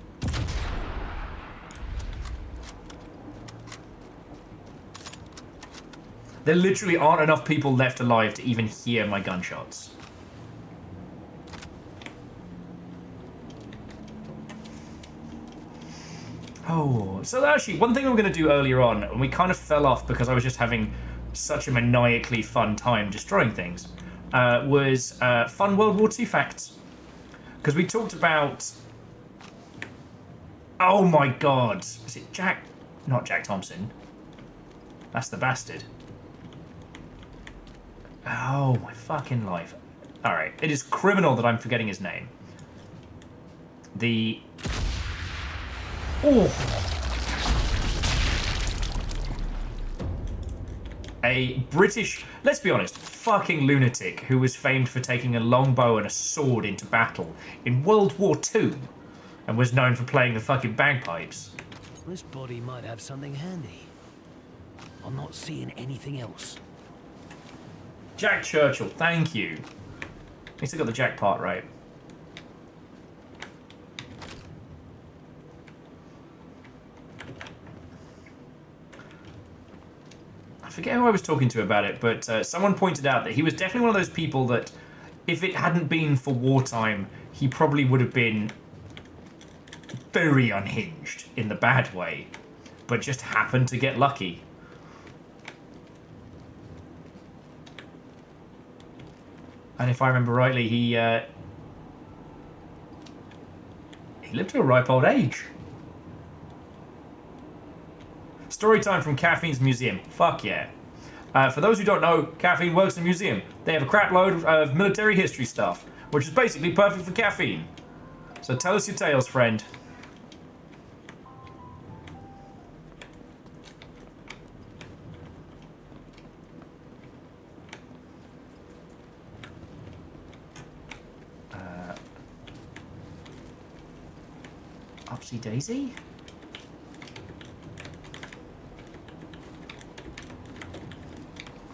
Speaker 1: There literally aren't enough people left alive to even hear my gunshots. Oh, so actually, one thing I'm going to do earlier on, and we kind of fell off because I was just having such a maniacally fun time destroying things, was fun World War II facts. Because we talked about... Oh my god. Is it Jack? Not Jack Thompson. That's the bastard. Oh, my fucking life. Alright, it is criminal that I'm forgetting his name. The... Oh! A British, let's be honest, fucking lunatic who was famed for taking a longbow and a sword into battle in World War II and was known for playing the fucking bagpipes.
Speaker 6: This body might have something handy. I'm not seeing anything else.
Speaker 1: Jack Churchill, thank you. At least I got the Jack part right. I forget who I was talking to about it, but someone pointed out that he was definitely one of those people that, if it hadn't been for wartime, he probably would have been very unhinged in the bad way, but just happened to get lucky. And if I remember rightly, he lived to a ripe old age. Story time from Caffeine's museum. Fuck yeah. For those who don't know, Caffeine works in a museum. They have a crap load of military history stuff, which is basically perfect for Caffeine. So tell us your tales, friend. Upsy daisy?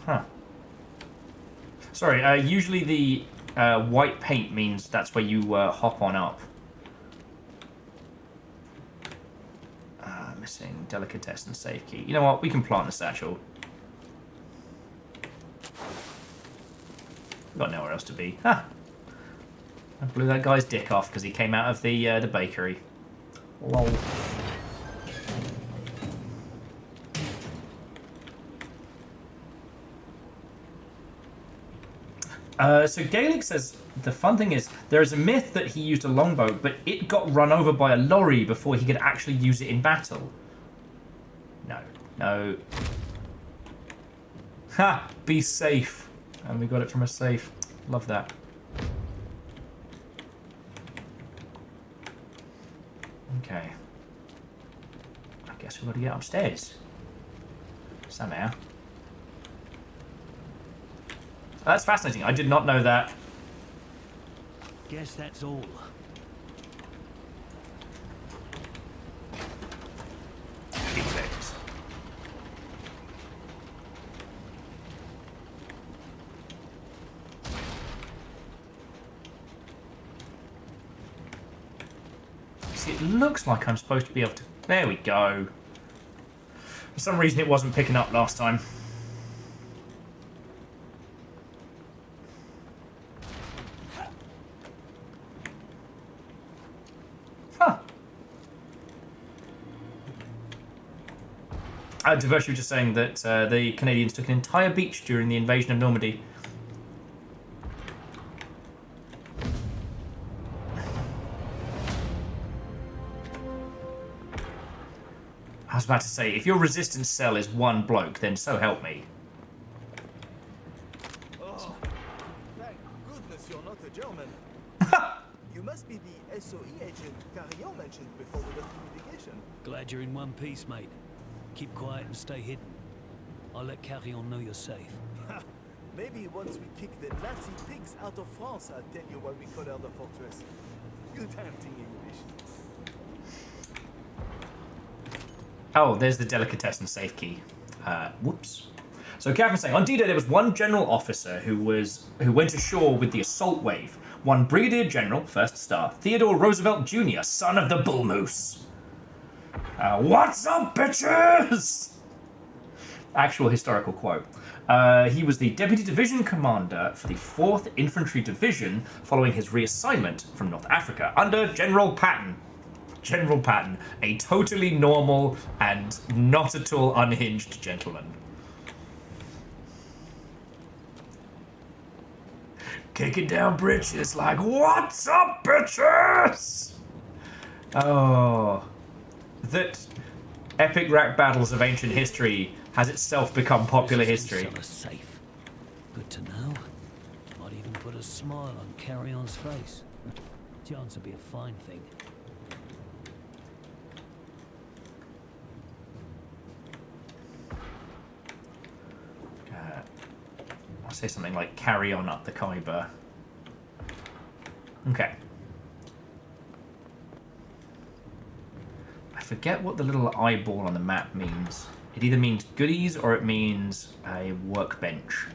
Speaker 1: Huh. Sorry, usually the white paint means that's where you hop on up. Missing delicatessen safe key. You know what? We can plant the satchel. We've got nowhere else to be. Ha! I blew that guy's dick off because he came out of the bakery. Lol. So Gaelic says, the fun thing is, there is a myth that he used a longbow, but it got run over by a lorry before he could actually use it in battle. No. No. Ha! Be safe. And we got it from a safe. Love that. Okay. I guess we've got to get upstairs. Somehow. That's fascinating. I did not know that.
Speaker 6: Guess that's all.
Speaker 1: Defects. See, it looks like I'm supposed to be able to... There we go. For some reason it wasn't picking up last time. Diverse, you were just saying that the Canadians took an entire beach during the invasion of Normandy. I was about to say, if your resistance cell is one bloke, then so help me.
Speaker 9: Oh, thank goodness you're not a German. You must be be the SOE agent Carillon mentioned before we left the mitigation.
Speaker 6: Glad you're in one piece, mate. Keep quiet and stay hidden. I'll let Carillon know you're safe.
Speaker 9: Maybe once we kick the Nazi pigs out of France, I'll tell you why we call her the fortress. Good hunting English.
Speaker 1: Oh, there's the delicatessen safe key. Whoops. So Catherine's saying, on D-Day there was one general officer who went ashore with the assault wave. One Brigadier General, first star, Theodore Roosevelt Jr., son of the Bull Moose. What's up, bitches? Actual historical quote. He was the Deputy Division Commander for the 4th Infantry Division following his reassignment from North Africa under General Patton. General Patton, a totally normal and not at all unhinged gentleman. Kicking down britches like, what's up, bitches? Oh. That epic rap battles of ancient history has itself become popular history.
Speaker 6: Safe. Good to know. Might even put a smile on Carrion's face. Chance would be a fine thing.
Speaker 1: I'll say something like carry on up the Khyber. Okay. I forget what the little eyeball on the map means. It either means goodies or it means a workbench.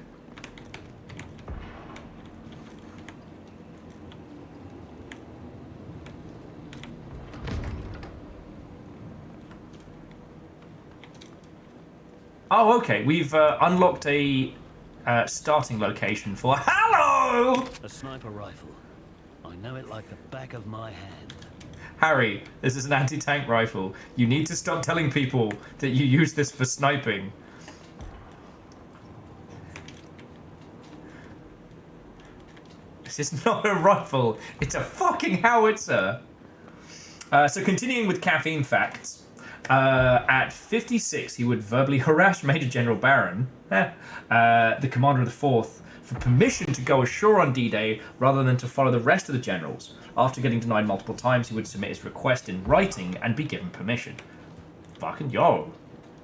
Speaker 1: Oh, okay. We've unlocked a starting location for... Hello!
Speaker 6: A sniper rifle. I know it like the back of my hand.
Speaker 1: Harry, this is an anti-tank rifle. You need to stop telling people that you use this for sniping. This is not a rifle. It's a fucking howitzer. So continuing with caffeine facts. At 56, he would verbally harass Major General Barron, the commander of the 4th, for permission to go ashore on D-Day rather than to follow the rest of the generals. After getting denied multiple times, he would submit his request in writing and be given permission. Fucking yo.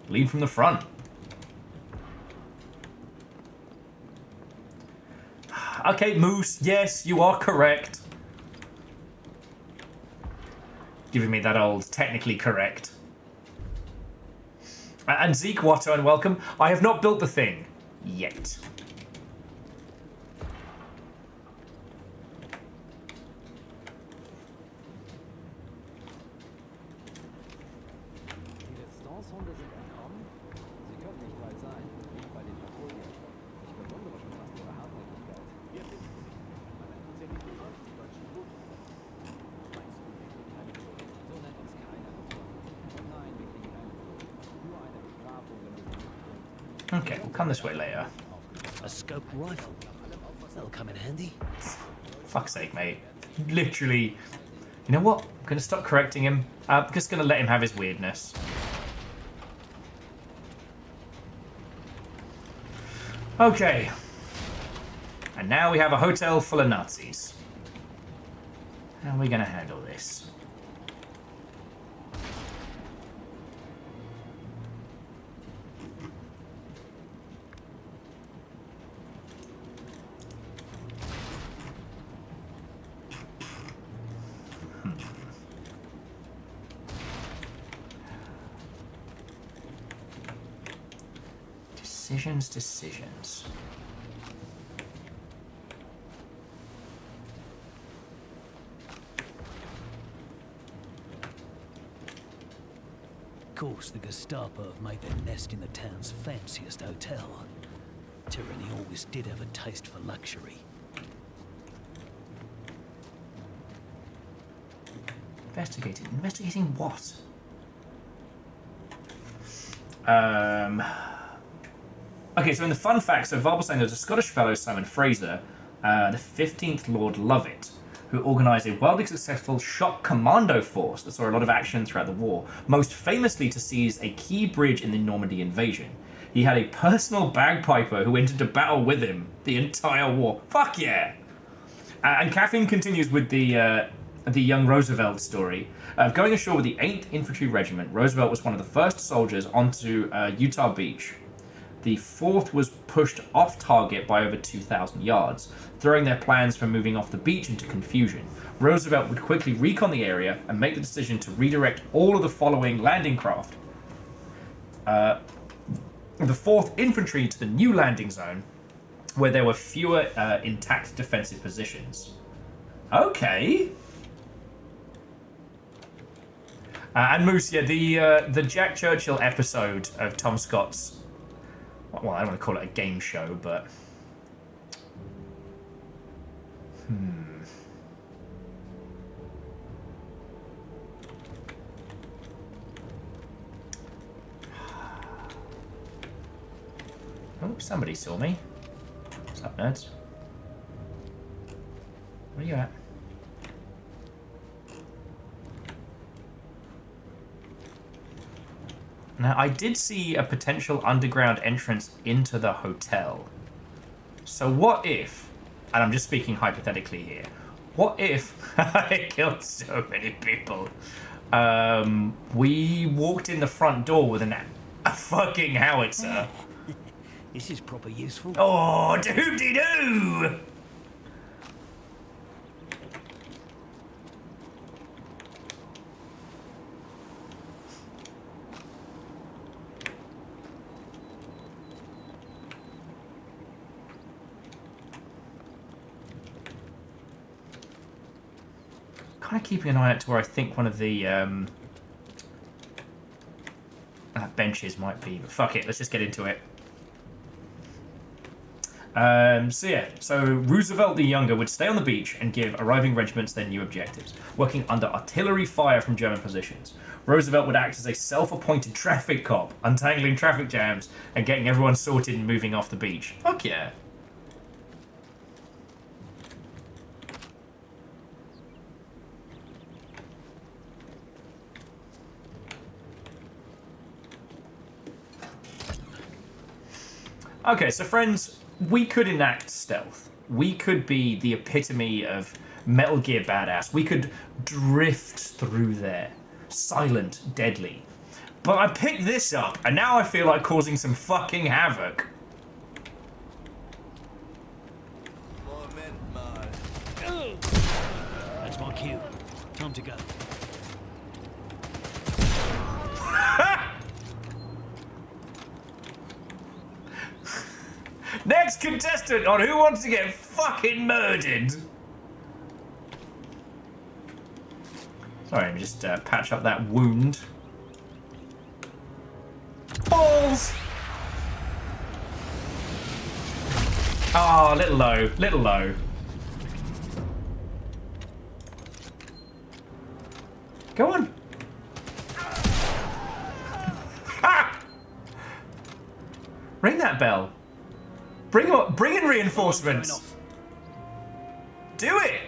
Speaker 1: Lead from the front. Okay, Moose, yes, you are correct. Giving me that old technically correct. And Zeke Watto, and welcome. I have not built the thing. Yet. Okay, we'll come this way later.
Speaker 6: A scoped rifle. That'll come in handy.
Speaker 1: Fuck's sake, mate. Literally. You know what? I'm going to stop correcting him. I'm just going to let him have his weirdness. Okay. And now we have a hotel full of Nazis. How are we going to handle this? Decisions.
Speaker 6: Of course, the Gestapo have made their nest in the town's fanciest hotel. Tyranny always did have a taste for luxury.
Speaker 1: Investigating what? Okay, so in the fun facts, so Varble saying there's a Scottish fellow, Simon Fraser, the 15th Lord Lovett, who organised a wildly successful shock commando force that saw a lot of action throughout the war, most famously to seize a key bridge in the Normandy invasion. He had a personal bagpiper who went into battle with him the entire war. Fuck yeah! And Caffeine continues with the the young Roosevelt story. Going ashore with the 8th Infantry Regiment, Roosevelt was one of the first soldiers onto Utah Beach. The 4th was pushed off target by over 2,000 yards, throwing their plans for moving off the beach into confusion. Roosevelt would quickly recon the area and make the decision to redirect all of the following landing craft. The 4th Infantry to the new landing zone, where there were fewer intact defensive positions. Okay. And Moose, yeah, the Jack Churchill episode of Tom Scott's, well, I don't want to call it a game show, but oh, somebody saw me. What's up, nerds? Where are you at? Now, I did see a potential underground entrance into the hotel. So what if, and I'm just speaking hypothetically here, what if I killed so many people? We walked in the front door with a fucking howitzer.
Speaker 6: This is proper useful.
Speaker 1: Oh, doop-de-doo! Kind of keeping an eye out to where I think one of the benches might be, but fuck it, let's just get into it. So Roosevelt the Younger would stay on the beach and give arriving regiments their new objectives, working under artillery fire from German positions. Roosevelt would act as a self-appointed traffic cop, untangling traffic jams and getting everyone sorted and moving off the beach. Fuck yeah. Okay, so friends, we could enact stealth. We could be the epitome of Metal Gear badass. We could drift through there. Silent, deadly. But I picked this up, and now I feel like causing some fucking havoc.
Speaker 6: That's my cue. Time to go.
Speaker 1: Next contestant on Who Wants to Get Fucking Murdered. Sorry, let me just patch up that wound. Balls! Oh, little low, little low. Go on. Ah! Ring that bell. Bring in reinforcements. Do it.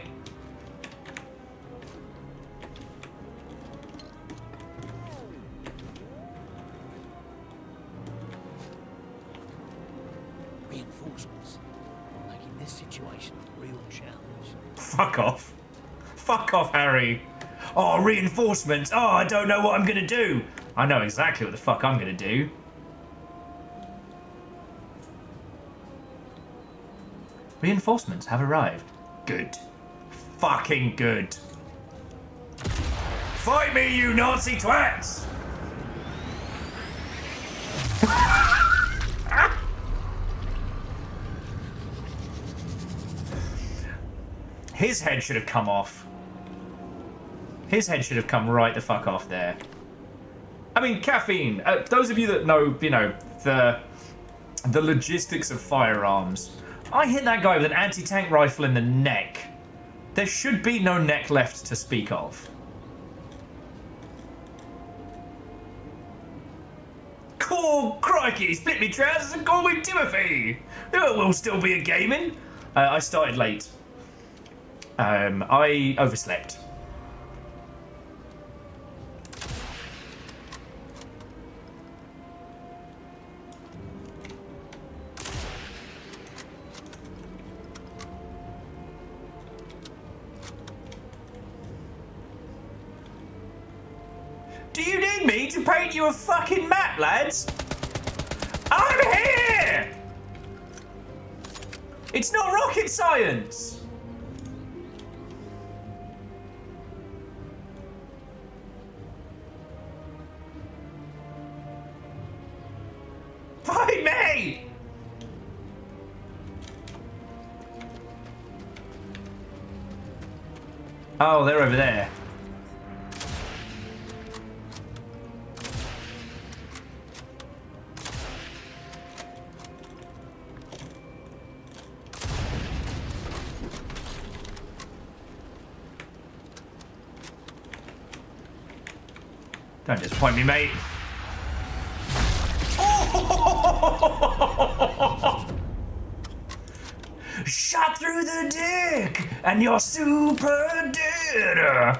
Speaker 6: Reinforcements, making this situation a real challenge.
Speaker 1: Fuck off. Fuck off, Harry. Oh, reinforcements. Oh, I don't know what I'm gonna do. I know exactly what the fuck I'm gonna do. Reinforcements have arrived. Good. Fucking good. Fight me, you Nazi twats! His head should have come off. His head should have come right the fuck off there. I mean, caffeine. Those of you that know, you know, the logistics of firearms. I hit that guy with an anti-tank rifle in the neck. There should be no neck left to speak of. Cool, crikey, split me trousers and call me Timothy. There will still be a gaming. I started late. I overslept. Do you need me to paint you a fucking map, lads? I'm here! It's not rocket science! Fight me! Oh, they're over there. Don't disappoint me, mate. Oh! Shot through the dick, and you're super dead.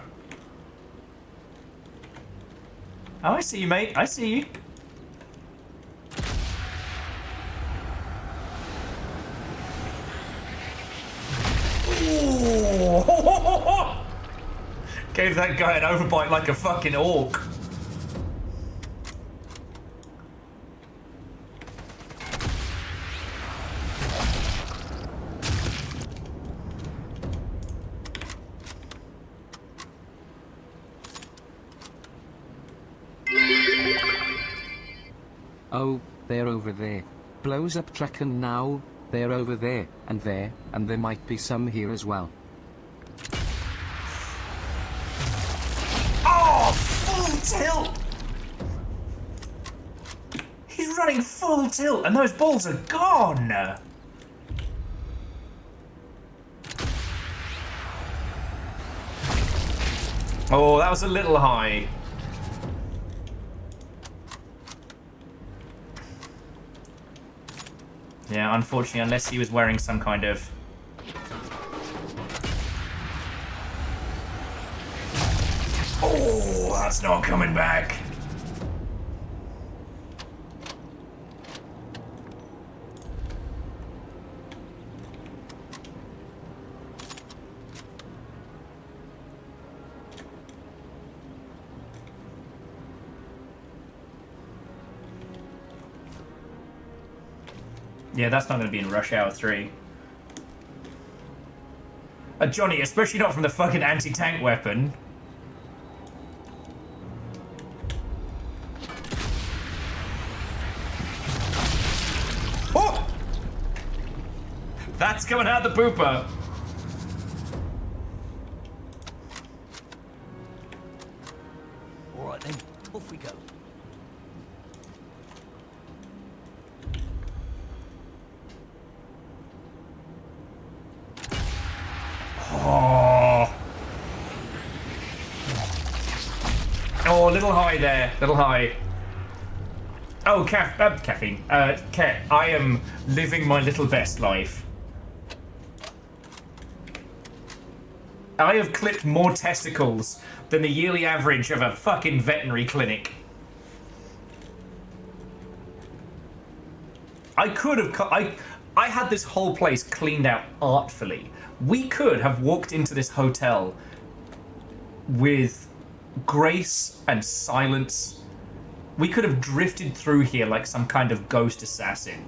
Speaker 1: Oh, I see you, mate. I see you. Ooh. Gave that guy an overbite like a fucking orc.
Speaker 2: Oh, they're over there. Blows up track, and now they're over there, and there might be some here as well.
Speaker 1: Oh, full tilt! He's running full tilt, and those balls are gone! Oh, that was a little high. Yeah, unfortunately, unless he was wearing some kind of... Oh, that's not coming back. Yeah, that's not going to be in Rush Hour 3. Johnny, especially not from the fucking anti-tank weapon. Oh! That's coming out the pooper.
Speaker 3: All right then, off we go.
Speaker 1: Oh, a little high there. Little high. Oh, caffeine. I am living my little best life. I have clipped more testicles than the yearly average of a fucking veterinary clinic. I could have... I had this whole place cleaned out artfully. We could have walked into this hotel with grace and silence. We could have drifted through here like some kind of ghost assassin.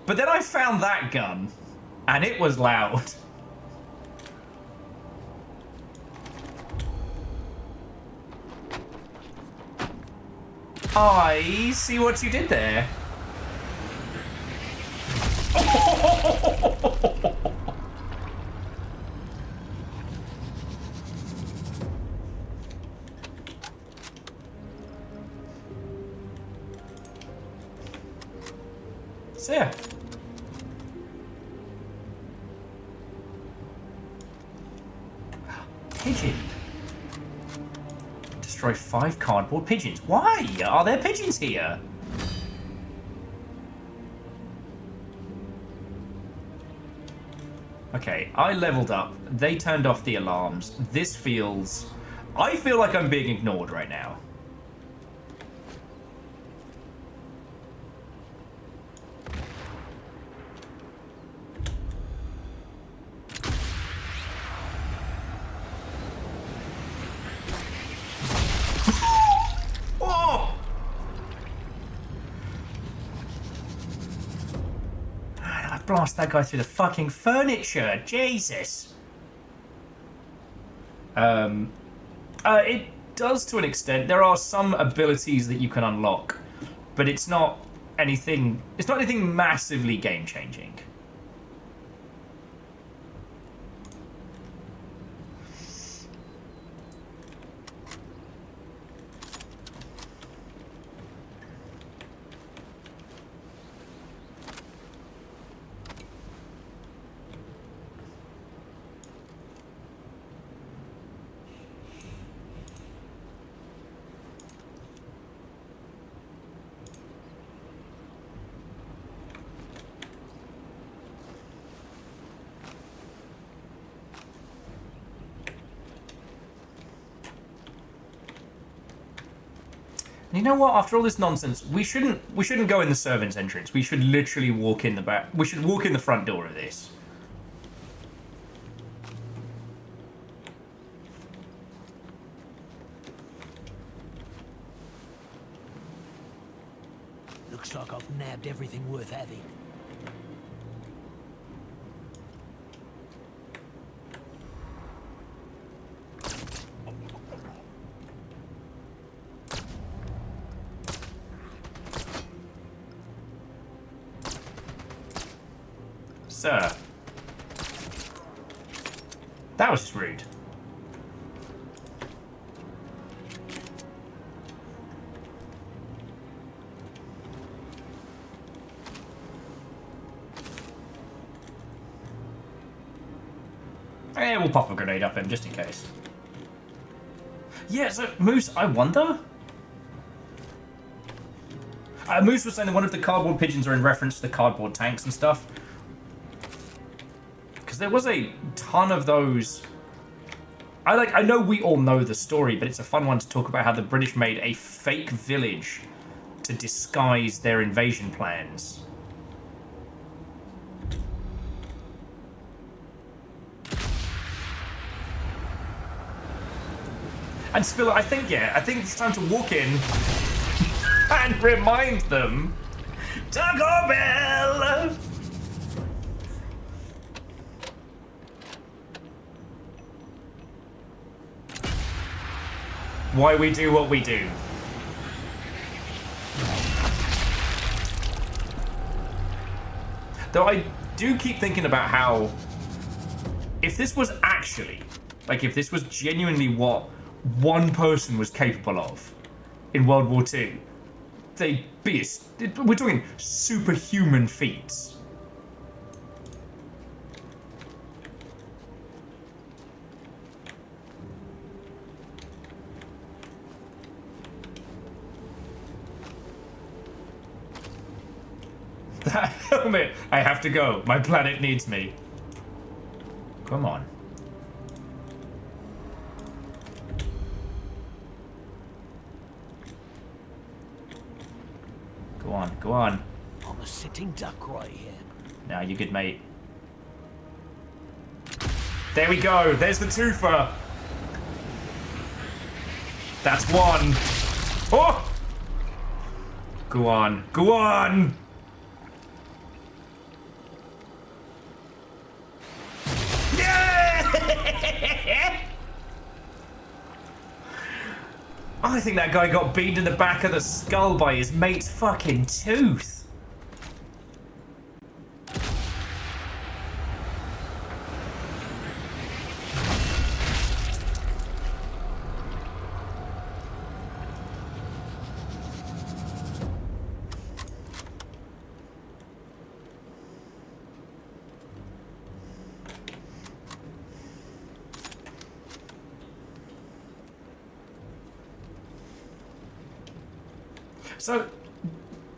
Speaker 1: But then I found that gun, and it was loud. I see what you did there. So yeah. Pigeon. Destroy 5 cardboard pigeons. Why are there pigeons here? Okay, I leveled up. They turned off the alarms. This feels... I feel like I'm being ignored right now. blast that guy through the fucking furniture. Jesus. It does to an extent. There are some abilities that you can unlock, but it's not anything massively game-changing. You know what? After all this nonsense, we shouldn't go in the servants' entrance. We should literally walk in the back. We should walk in the front door of this.
Speaker 3: Looks like I've nabbed everything worth having.
Speaker 1: Sir. That was just rude. Eh, we'll pop a grenade up him just in case. Yeah, so Moose, I wonder? Moose was saying that one of the cardboard pigeons are in reference to the cardboard tanks and stuff. There was a ton of those. I know we all know the story, but it's a fun one to talk about how the British made a fake village to disguise their invasion plans. And Spiller, I think it's time to walk in and remind them, Taco Bell! Why we do what we do. Though I do keep thinking about how, if this was actually, if this was genuinely what one person was capable of in World War II, they'd be, we're talking superhuman feats. That helmet! I have to go. My planet needs me. Come on. Go on, go on.
Speaker 3: I'm a sitting duck right here.
Speaker 1: Now you're good, mate. There we go. There's the twofer. That's one. Oh! Go on. Go on! I think that guy got beamed in the back of the skull by his mate's fucking tooth. So,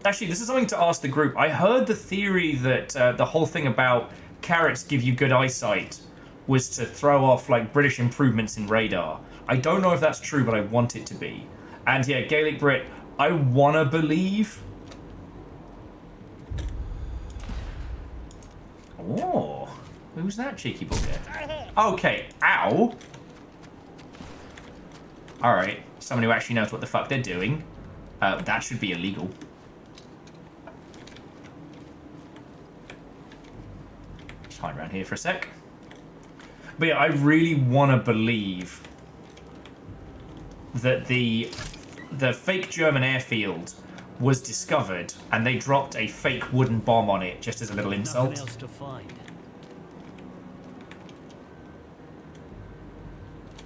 Speaker 1: actually, this is something to ask the group. I heard the theory that the whole thing about carrots give you good eyesight was to throw off, British improvements in radar. I don't know if that's true, but I want it to be. And yeah, Gaelic Brit, I want to believe. Oh, who's that cheeky bugger? Okay, ow. Alright, someone who actually knows what the fuck they're doing. That should be illegal. around here for a sec. But yeah, I really want to believe that the fake German airfield was discovered and they dropped a fake wooden bomb on it just as a little insult.
Speaker 6: Nothing else to find.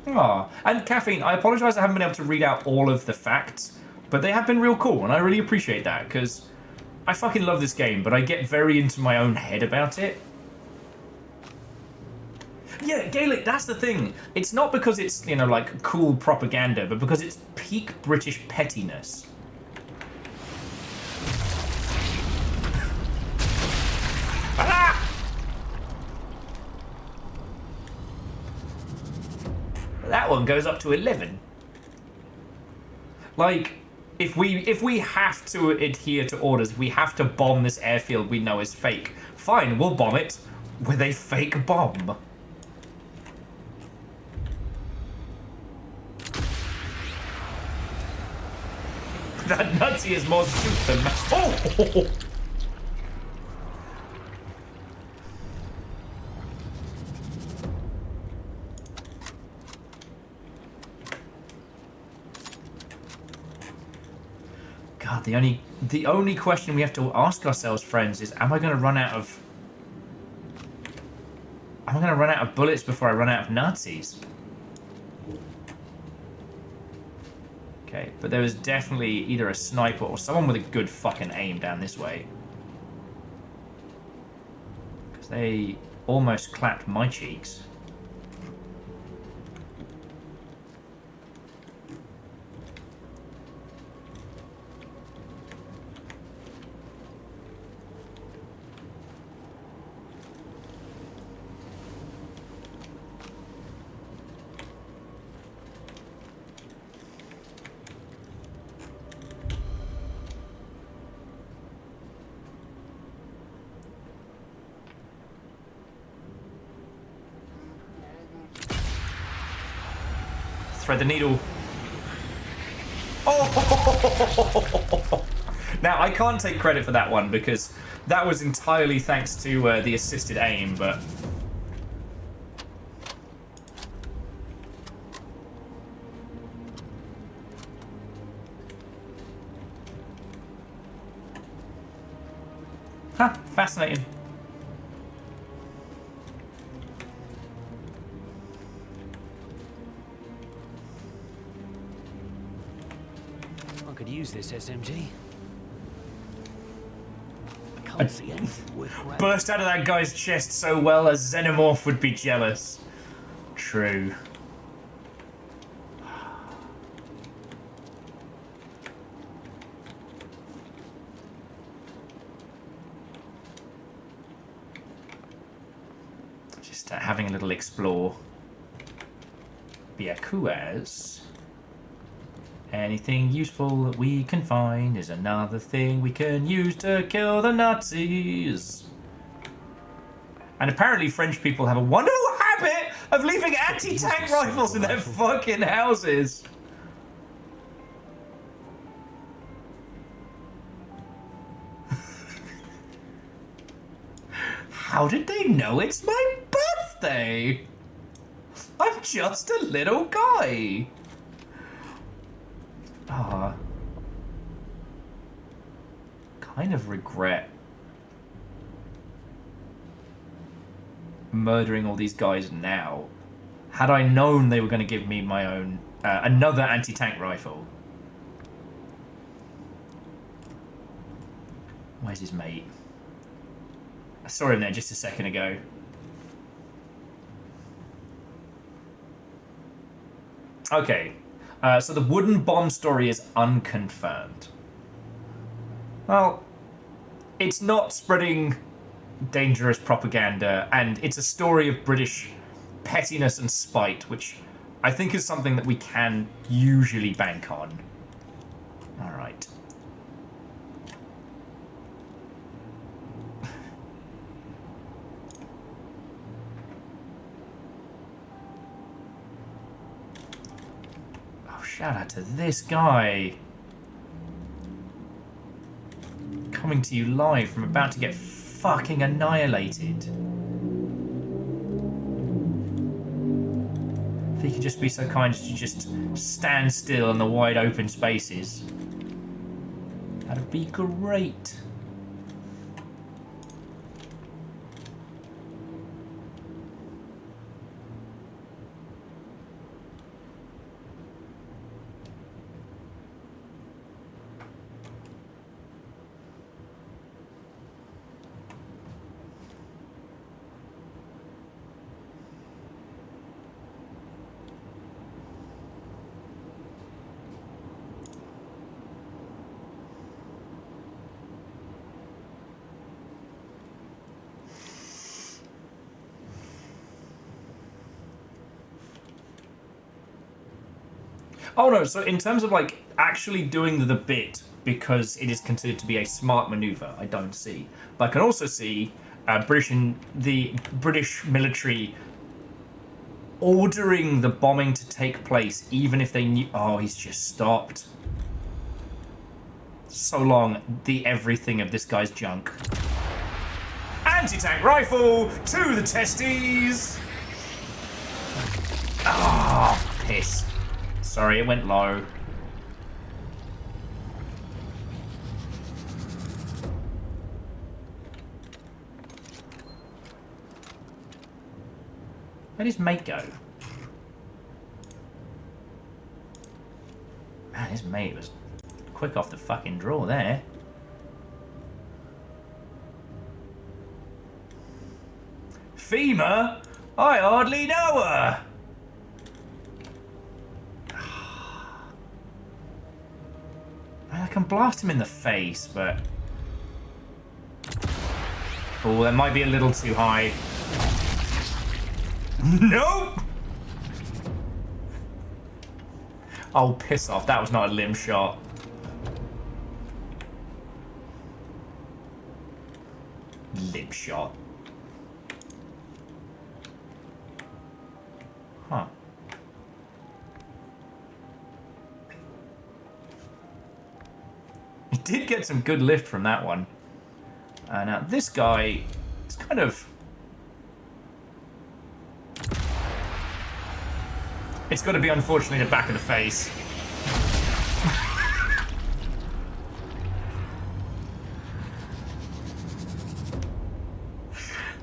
Speaker 1: Ah, and Caffeine, I apologise I haven't been able to read out all of the facts, but they have been real cool, and I really appreciate that, because I fucking love this game, but I get very into my own head about it. Yeah, Gaelic, that's the thing. It's not because it's, you know, like, cool propaganda, but because it's peak British pettiness. Ah! That one goes up to 11. Like, if we have to adhere to orders, if we have to bomb this airfield we know is fake, fine, we'll bomb it with a fake bomb. That Nazi is more soup than... Oh! God, the only question we have to ask ourselves, friends, is am I going to run out of bullets before I run out of Nazis? Okay, but there was definitely either a sniper or someone with a good fucking aim down this way. Because they almost clapped my cheeks. Thread the needle. Oh! Now, I can't take credit for that one because that was entirely thanks to the assisted aim, but... Huh, fascinating.
Speaker 6: I could use this SMG. I can't see anything worth grabbing.
Speaker 1: Burst out of that guy's chest so well a xenomorph would be jealous. True. Just having a little explore. Biakuas. Anything useful that we can find is another thing we can use to kill the Nazis. And apparently French people have a wonderful habit of leaving anti-tank rifles in their fucking houses. How did they know it's my birthday? I'm just a little guy. Ah, kind of regret murdering all these guys now. Had I known they were going to give me my own, another anti-tank rifle. Where's his mate? I saw him there just a second ago. Okay. So the wooden bomb story is unconfirmed. Well, it's not spreading dangerous propaganda, and it's a story of British pettiness and spite, which I think is something that we can usually bank on. All right. Shout out to this guy. Coming to you live from about to get fucking annihilated. he could just be so kind as to just stand still in the wide open spaces. That'd be great. Oh no, so in terms of like actually doing the bit because it is considered to be a smart maneuver, I don't see. But I can also see the British military ordering the bombing to take place even if they knew... Oh, he's just stopped. So long, the everything of this guy's junk. Anti-tank rifle to the testes! Ah, oh, piss. Sorry, it went low. Where did his mate go? Man, his mate was quick off the fucking draw there. FEMA? I hardly know her! I can blast him in the face, but... Oh, that might be a little too high. Nope! Oh, piss off. That was not a limb shot. Limb shot. Huh. He did get some good lift from that one. Now, this guy is kind of... It's got to be, unfortunately, the back of the face.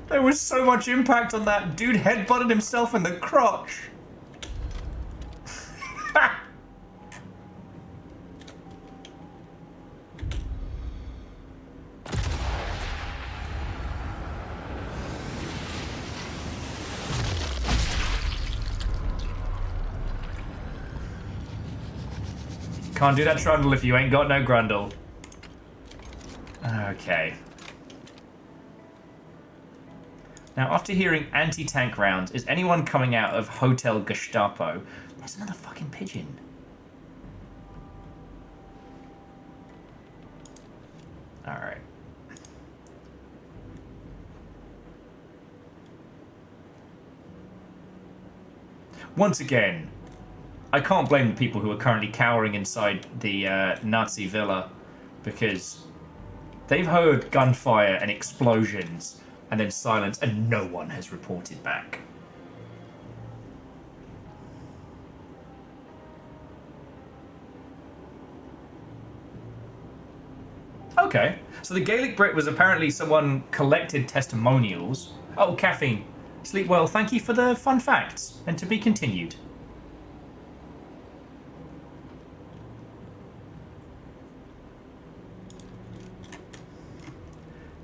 Speaker 1: There was so much impact on that. Dude headbutted himself in the crotch. Can't do that trundle if you ain't got no grundle. Okay. Now, after hearing anti-tank rounds, is anyone coming out of Hotel Gestapo? There's another fucking pigeon. Alright. Once again, I can't blame the people who are currently cowering inside the Nazi villa, because they've heard gunfire and explosions and then silence, and no one has reported back. Okay, so the Gaelic Brit was apparently someone collected testimonials. Oh, caffeine. Sleep well. Thank you for the fun facts, and to be continued.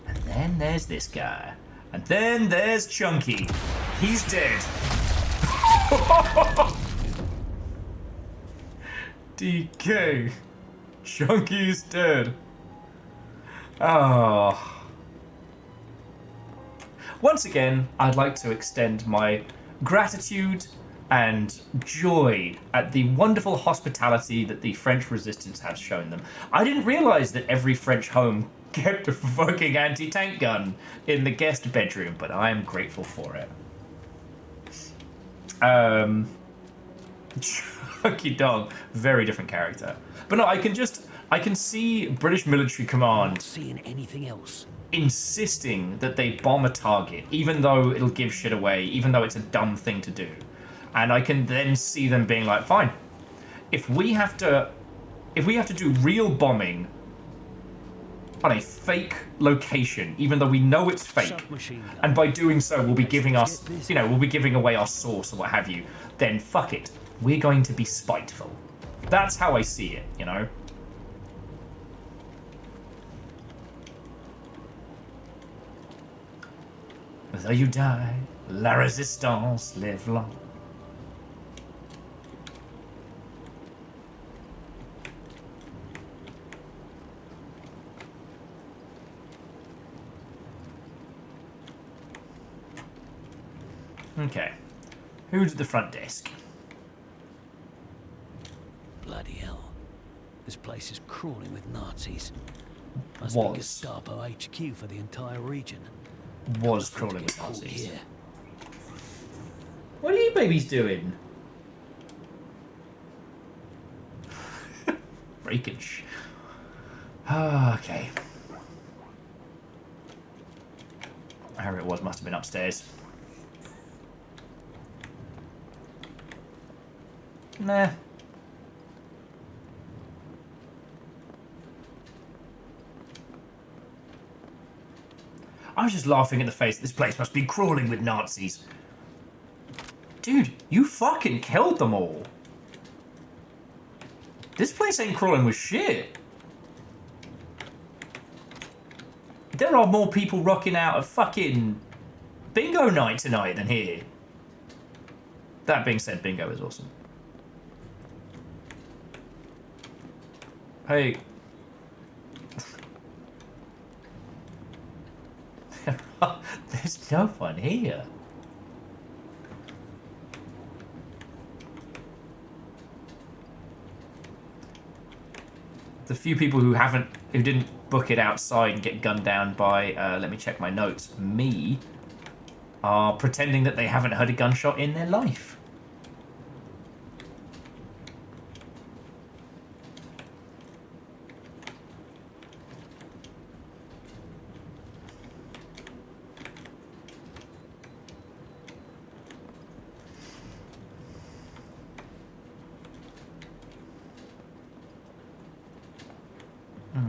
Speaker 1: And then there's this guy. And then there's Chunky. He's dead. DK. Chunky's dead. Oh. Once again, I'd like to extend my gratitude and joy at the wonderful hospitality that the French resistance has shown them. I didn't realize that every French home kept a fucking anti-tank gun in the guest bedroom, but I am grateful for it. Chunky Dog, very different character. But no, I can see British military command
Speaker 6: Not seeing anything else.
Speaker 1: insisting that they bomb a target, even though it'll give shit away, even though it's a dumb thing to do. And I can then see them being like, fine, if we have to do real bombing on a fake location, even though we know it's fake, and by doing so we'll be giving us, you know, we'll be giving away our source or what have you, then fuck it, we're going to be spiteful. That's how I see it, you know? Though you die, la résistance live long. Okay. Who's at the front desk?
Speaker 6: Bloody hell. This place is crawling with Nazis. Must
Speaker 1: Was.
Speaker 6: be Gestapo HQ for the entire region.
Speaker 1: Was crawling with Nazis.
Speaker 6: Here.
Speaker 1: What are you babies doing? Breakage. Okay. Whoever it was must have been upstairs. Nah. I was just laughing at the face. This place must be crawling with Nazis. Dude, you fucking killed them all. This place ain't crawling with shit. There are more people rocking out of fucking bingo night tonight than here. That being said, bingo is awesome. Hey. There's no one here. The few people who didn't book it outside and get gunned down by, let me check my notes, me, are pretending that they haven't heard a gunshot in their life.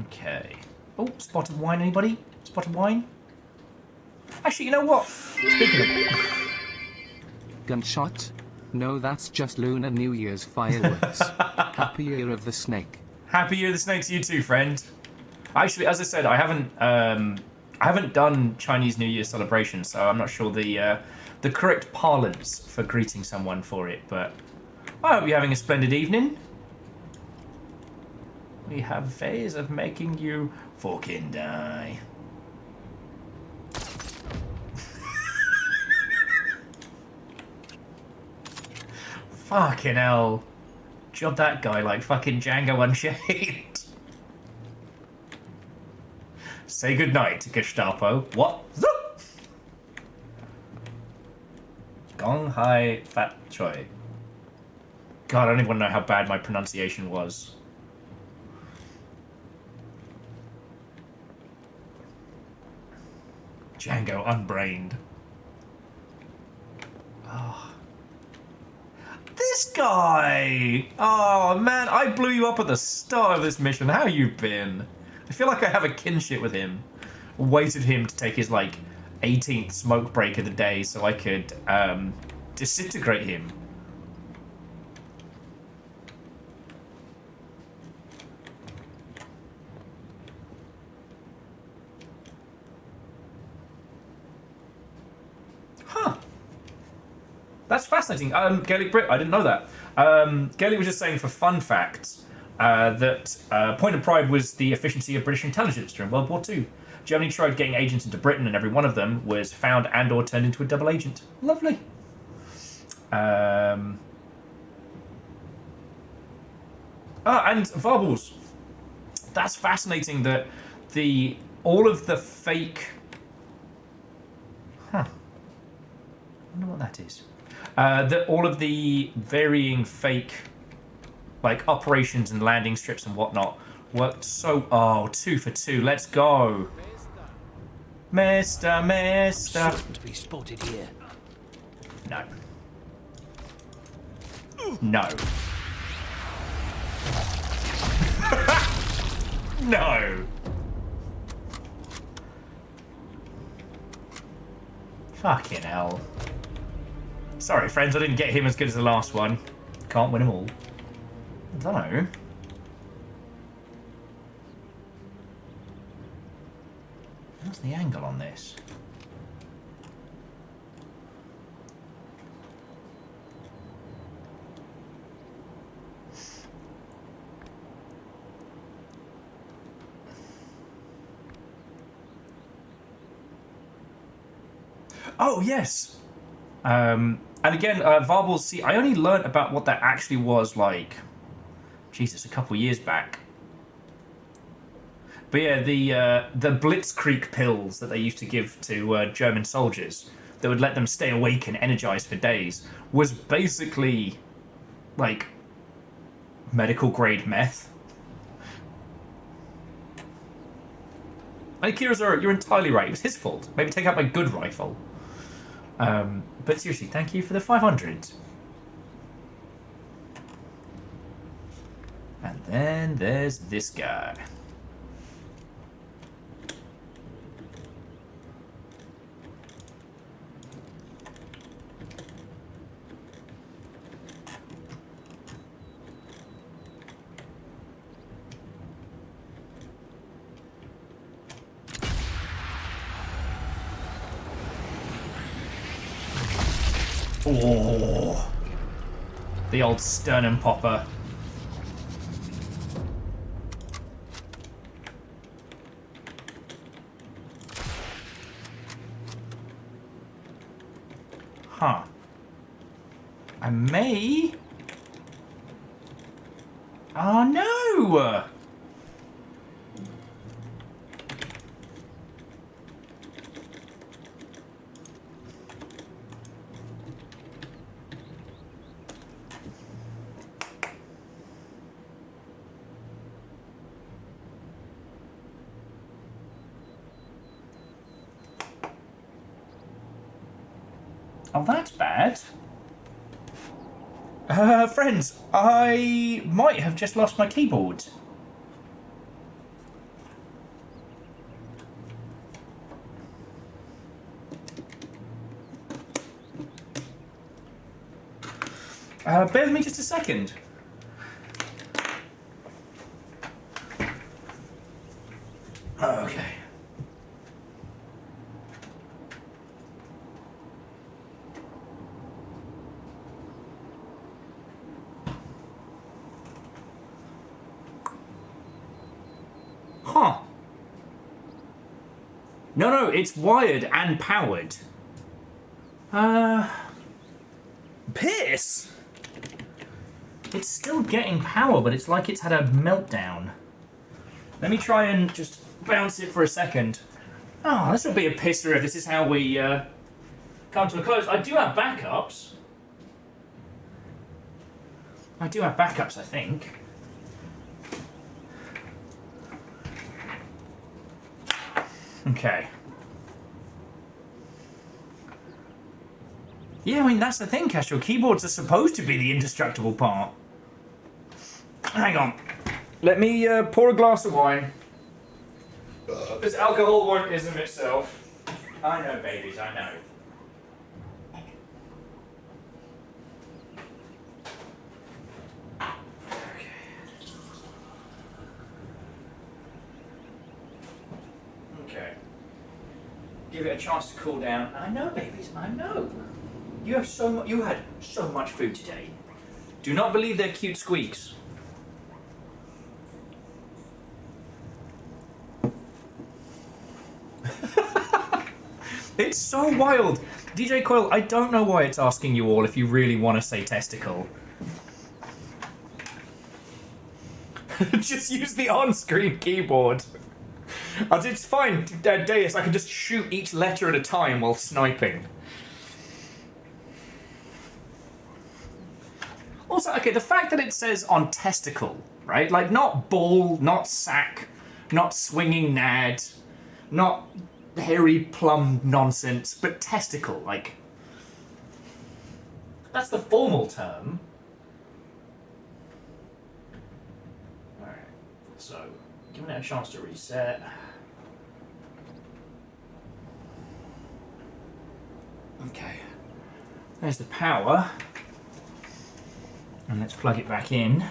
Speaker 1: Okay. Oh, spot of wine, anybody? Spot of wine? Actually, you know what? Speaking of...
Speaker 2: Gunshot? No, that's just Lunar New Year's fireworks. Happy Year of the Snake.
Speaker 1: Happy Year of the Snake to you too, friend. Actually, as I said, I haven't done Chinese New Year celebrations, so I'm not sure the correct parlance for greeting someone for it, but I hope you're having a splendid evening. We have ways of making you fucking die. Fucking hell. Job that guy like fucking Django Unchained. Say goodnight, Gestapo. What? Gong Hai Fat Choi. God, I don't even want to know how bad my pronunciation was. Django Unbrained. Oh. This guy! Oh, man, I blew you up at the start of this mission. How you been? I feel like I have a kinship with him. Waited him to take his, like, 18th smoke break of the day so I could, disintegrate him. Huh. That's fascinating. Gaelic Brit, I didn't know that. Gaelic was just saying for fun facts that Point of Pride was the efficiency of British intelligence during World War II. Germany tried getting agents into Britain and every one of them was found and or turned into a double agent. Lovely. And Varbles. That's fascinating that all of the fake... Huh. I wonder what that is. That all of the varying fake, like, operations and landing strips and whatnot worked so... Oh, 2 for 2. Let's go. Mister.
Speaker 6: Certain to be spotted here.
Speaker 1: No. No. No. Fucking hell. Sorry, friends, I didn't get him as good as the last one. Can't win them all. I don't know. What's the angle on this? Oh, yes! And again, Varbles, see, I only learnt about what that actually was like, Jesus, a couple years back. But yeah, the Blitzkrieg pills that they used to give to German soldiers that would let them stay awake and energized for days was basically, like, medical-grade meth. Like, Kirazura, you're entirely right. It was his fault. Maybe take out my good rifle. But seriously, thank you for the 500. And then there's this guy. Oh, the old sternum popper. Huh. I may... Oh no! Oh, that's bad. Friends, I might have just lost my keyboard. Bear with me just a second. Okay. Huh. No, it's wired and powered. Piss! It's still getting power, but it's like it's had a meltdown. Let me try and just bounce it for a second. Oh, this will be a pisser if this is how we come to a close. I do have backups. I think. Okay. Yeah, I mean, that's the thing, Castro. Keyboards are supposed to be the indestructible part. Hang on. Let me pour a glass of wine. This alcohol won't ism itself. I know, babies, I know. Okay. Give it a chance to cool down. I know, babies, I know. You had so much food today. Do not believe their cute squeaks. It's so wild. DJ Coil, I don't know why it's asking you all if you really want to say testicle. Just use the on-screen keyboard. It's fine, Deus, I can just shoot each letter at a time while sniping. Also, okay, the fact that it says on testicle, right? Like, not ball, not sack, not swinging nad, not hairy plum nonsense, but testicle, like... That's the formal term. So, giving it a chance to reset. Okay. There's the power. And let's plug it back in.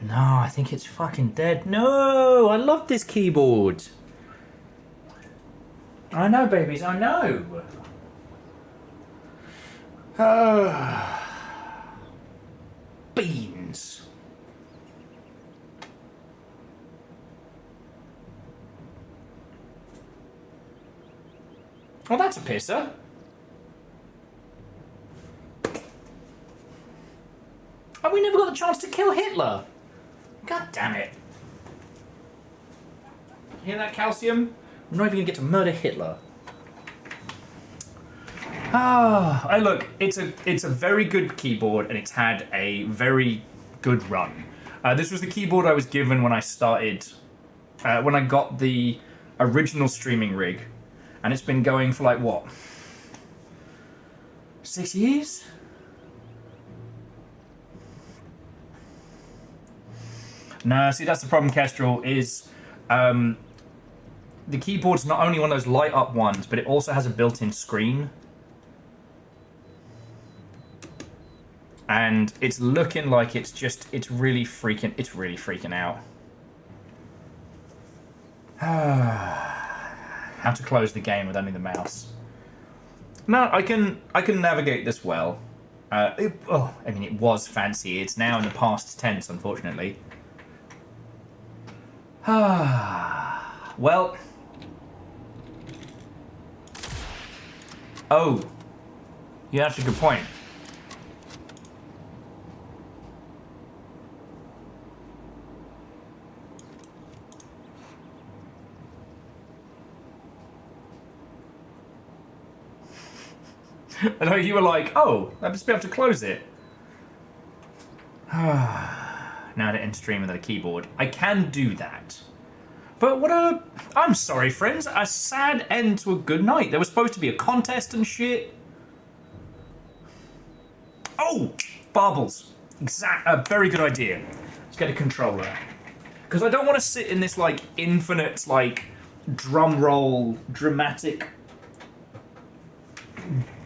Speaker 1: No, I think it's fucking dead. No, I love this keyboard. I know, babies, I know. Beans. Well, that's a pisser. Oh, we never got the chance to kill Hitler. God damn it. You hear that, Calcium? I'm not even going to get to murder Hitler. Ah, look, it's a very good keyboard, and it's had a very good run. This was the keyboard I was given when I started, when I got the original streaming rig, and it's been going for like, what, 6 years? No, see, that's the problem, Kestrel, is the keyboard's not only one of those light up ones, but it also has a built-in screen. And it's looking like it's really freaking out. How to close the game with only the mouse. No, I can navigate this well. I mean, it was fancy. It's now in the past tense, unfortunately. Well. Oh. Yeah, that's a good point. I know you were like, oh, I'll just be able to close it. Now to end stream without a keyboard. I can do that. But what a... I'm sorry, friends. A sad end to a good night. There was supposed to be a contest and shit. Oh! Barbels. A very good idea. Let's get a controller. Because I don't want to sit in this, like, infinite, like, drum roll, dramatic,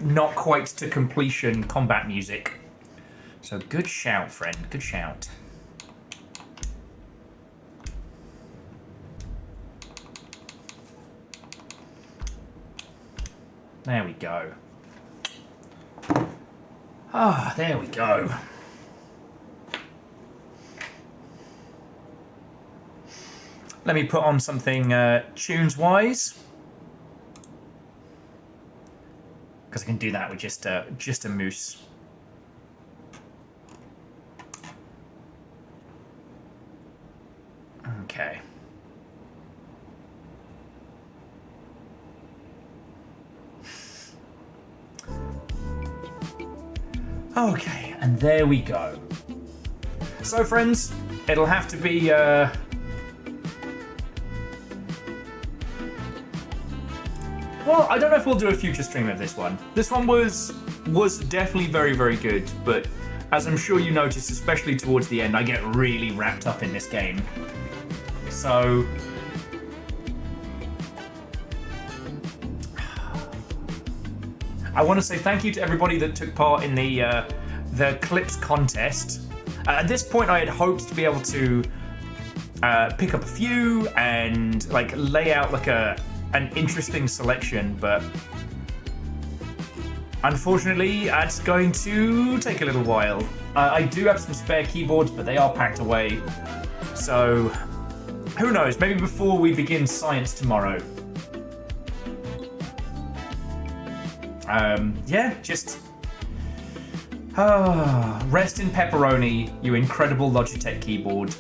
Speaker 1: not quite to completion combat music. So good shout, friend. Good shout. There we go. Ah, there we go. Let me put on something tunes-wise. Because I can do that with just a moose. Okay. Okay, and there we go. So, friends, it'll have to be, well, I don't know if we'll do a future stream of this one. This one was definitely very, very good, but as I'm sure you noticed, especially towards the end, I get really wrapped up in this game. So... I want to say thank you to everybody that took part in the clips contest. At this point, I had hoped to be able to pick up a few and like lay out like an interesting selection, but unfortunately, that's going to take a little while. I do have some spare keyboards, but they are packed away. So who knows? Maybe before we begin science tomorrow. Yeah, just rest in pepperoni, you incredible Logitech keyboard.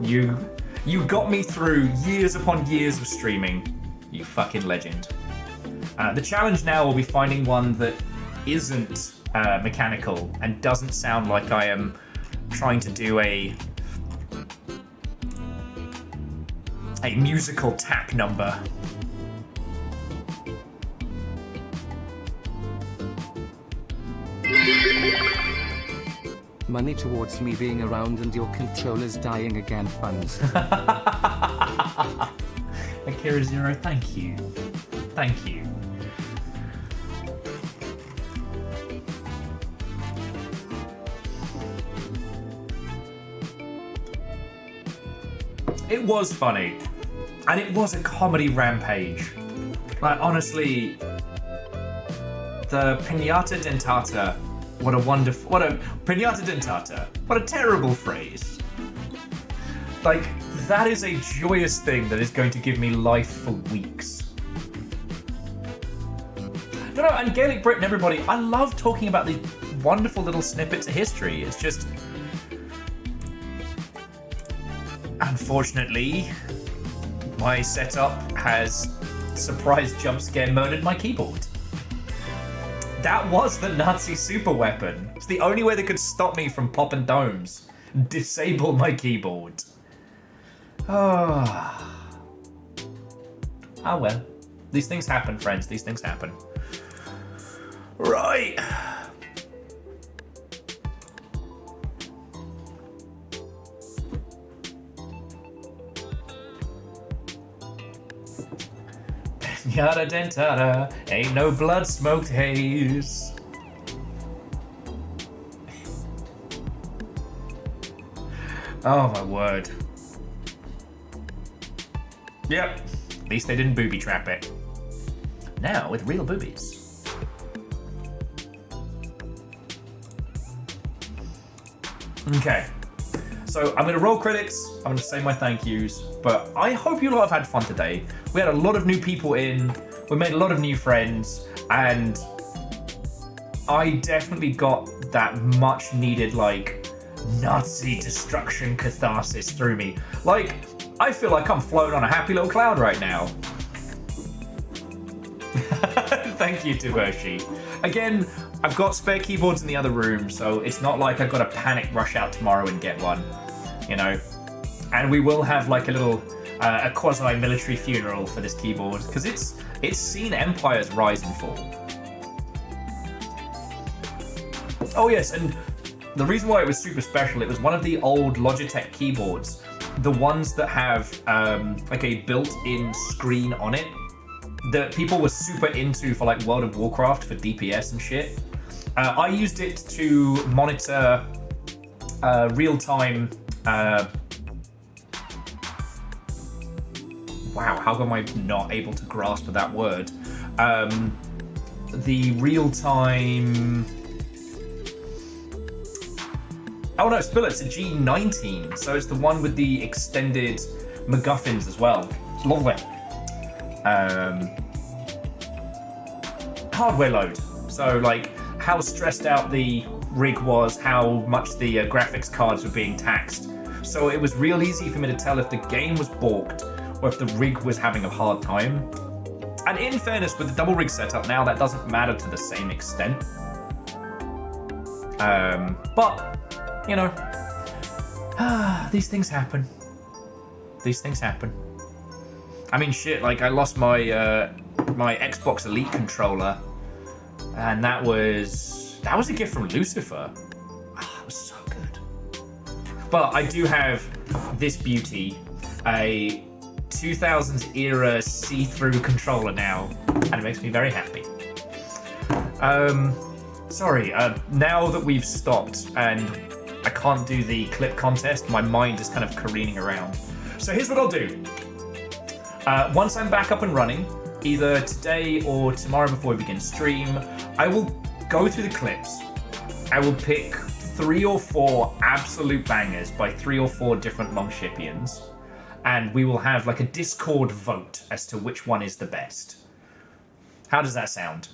Speaker 1: You got me through years upon years of streaming, you fucking legend. The challenge now will be finding one that isn't mechanical and doesn't sound like I am trying to do a musical tap number.
Speaker 2: Money towards me being around and your controller's dying again funds.
Speaker 1: Akira Zero, thank you. Thank you. It was funny. And it was a comedy rampage. Like, honestly, the Pinata Dentata, what a Pinata Dentata, what a terrible phrase. Like, that is a joyous thing that is going to give me life for weeks. No, and Gaelic Britain, everybody, I love talking about these wonderful little snippets of history. It's just, unfortunately, my setup has surprise jump scare murdered my keyboard. That was the Nazi super weapon. It's the only way they could stop me from popping domes. Disable my keyboard. Oh. Oh well. These things happen, friends. These things happen. Right. Yada dentata, ain't no blood smoked haze. Oh my word. Yep, at least they didn't booby trap it. Now with real boobies. Okay, so I'm gonna roll credits, I'm gonna say my thank yous, but I hope you lot have had fun today. We had a lot of new people in, we made a lot of new friends, and I definitely got that much needed, like, Nazi destruction catharsis through me. Like, I feel like I'm floating on a happy little cloud right now. Thank you to Hershey. Again, I've got spare keyboards in the other room, so it's not like I've got to panic rush out tomorrow and get one, you know. And we will have like a little, a quasi-military funeral for this keyboard, because it's seen empires rise and fall. Oh yes, and the reason why it was super special, it was one of the old Logitech keyboards, the ones that have like a built-in screen on it, that people were super into for like World of Warcraft for DPS and shit. I used it to monitor real-time. Wow, how am I not able to grasp that word? The real-time. Oh no, spill it. It's a G19, so it's the one with the extended MacGuffins as well. It's lovely. Hardware load. So like how stressed out the rig was, how much the graphics cards were being taxed. So it was real easy for me to tell if the game was balked or if the rig was having a hard time. And in fairness, with the double rig setup now, that doesn't matter to the same extent. But, you know, these things happen. These things happen. I mean, shit, like I lost my my Xbox Elite controller, and that was a gift from Lucifer. Oh, it was so good. But I do have this beauty, a 2000s era see-through controller now, and it makes me very happy. Sorry, now that we've stopped and I can't do the clip contest, my mind is kind of careening around. So here's what I'll do. Once I'm back up and running, either today or tomorrow before we begin stream, I will go through the clips. I will pick 3 or 4 absolute bangers by 3 or 4 different Longshipians, and we will have like a Discord vote as to which one is the best. How does that sound?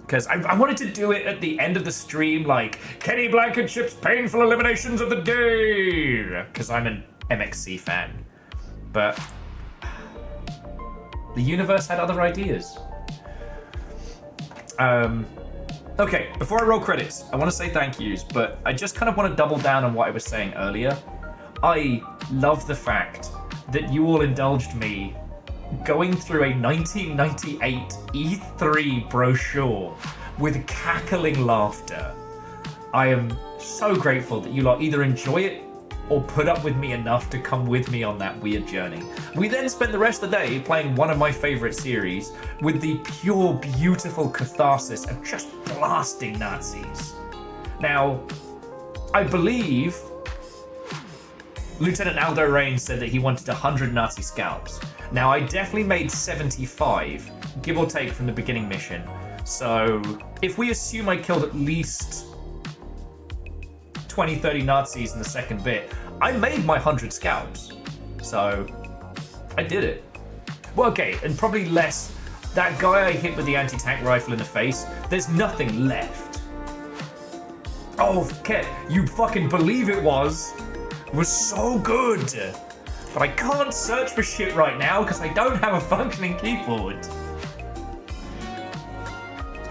Speaker 1: Because I wanted to do it at the end of the stream, like, Kenny Blankenship's painful eliminations of the day, because I'm an MXC fan. But the universe had other ideas. Okay, before I roll credits, I want to say thank yous, but I just kind of want to double down on what I was saying earlier. I love the fact that you all indulged me going through a 1998 E3 brochure with cackling laughter. I am so grateful that you lot either enjoy it or put up with me enough to come with me on that weird journey. We then spent the rest of the day playing one of my favorite series with the pure, beautiful catharsis of just blasting Nazis. Now, I believe Lieutenant Aldo Rain said that he wanted 100 Nazi scalps. Now, I definitely made 75, give or take from the beginning mission. So, if we assume I killed at least 20, 30 Nazis in the second bit, I made my 100 scalps. So, I did it. Well, okay, and probably less. That guy I hit with the anti-tank rifle in the face, there's nothing left. Oh, Ket, you fucking believe it was so good. But I can't search for shit right now because I don't have a functioning keyboard.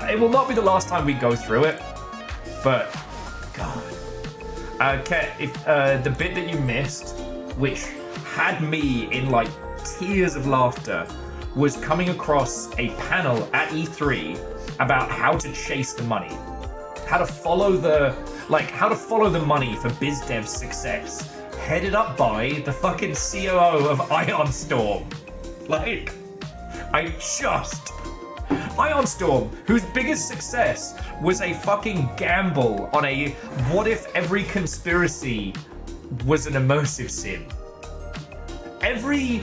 Speaker 1: It will not be the last time we go through it, but God. Ket, if the bit that you missed, which had me in like tears of laughter, was coming across a panel at E3 about how to chase the money, how to follow the money for BizDev's success, headed up by the fucking COO of Ion Storm. Like, Ion Storm, whose biggest success was a fucking gamble on a what if every conspiracy was an immersive sim. Every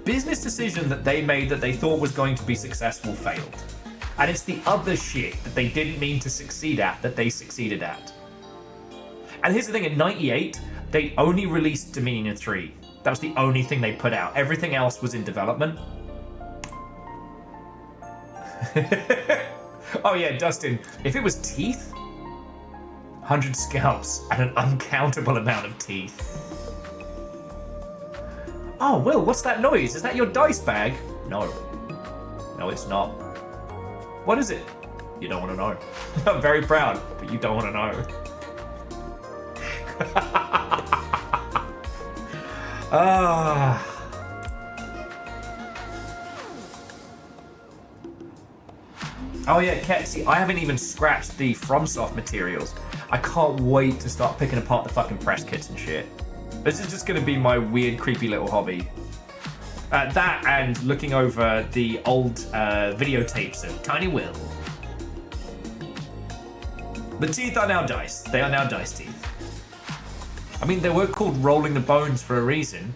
Speaker 1: business decision that they made that they thought was going to be successful failed. And it's the other shit that they didn't mean to succeed at that they succeeded at. And here's the thing, in 98, they only released Dominion 3. That was the only thing they put out. Everything else was in development. Oh yeah, Dustin, if it was teeth, 100 scalps and an uncountable amount of teeth. Oh, Will, what's that noise? Is that your dice bag? No. No, it's not. What is it? You don't want to know. I'm very proud, but you don't want to know. Ah. Oh yeah, Ket, see, I haven't even scratched the FromSoft materials. I can't wait to start picking apart the fucking press kits and shit. This is just going to be my weird, creepy little hobby. That and looking over the old videotapes of Tiny Will. The teeth are now dice. They are now dice teeth. I mean, they were called Rolling the Bones for a reason.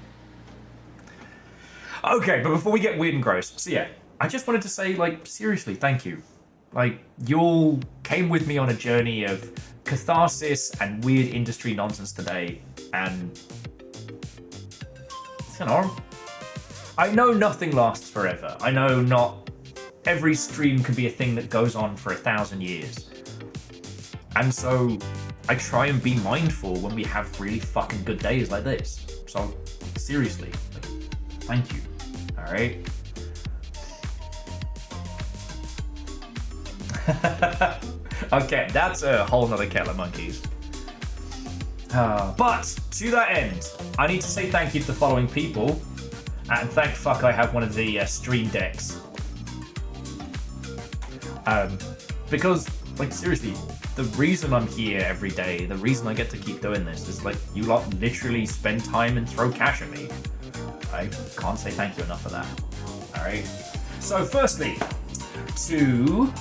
Speaker 1: Okay, but before we get weird and gross, so yeah, I just wanted to say, like, seriously, thank you. Like, you all came with me on a journey of catharsis and weird industry nonsense today, and, you know, I know nothing lasts forever. I know not every stream can be a thing that goes on for 1,000 years. And so I try and be mindful when we have really fucking good days like this. So, seriously, like, thank you. All right? Okay, that's a whole nother kettle of monkeys. But to that end, I need to say thank you to the following people, and thank fuck I have one of the stream decks. Because, like, seriously, the reason I'm here every day, the reason I get to keep doing this is, like, you lot literally spend time and throw cash at me. I can't say thank you enough for that. Alright? So, firstly, to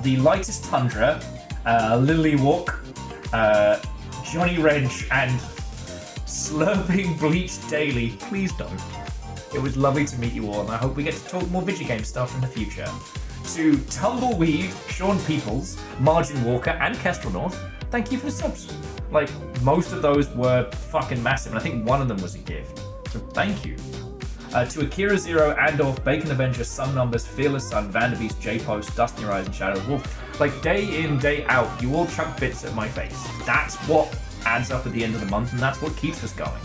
Speaker 1: the Lightest Tundra, Lily Walk, Johnny Wrench, and Slurping Bleach Daily. Please don't. It was lovely to meet you all, and I hope we get to talk more video game stuff in the future. To Tumbleweed, Sean Peoples, Margin Walker, and Kestrel North, thank you for the subs. Like, most of those were fucking massive, and I think one of them was a gift. So thank you. To Akira Zero, Andorf, Bacon Avenger, Sun Numbers, Fearless Sun, Vanderbeast, J-Post, Dusty Rise, and Shadow Wolf. Like, day in, day out, you all chuck bits at my face. That's what adds up at the end of the month, and that's what keeps us going.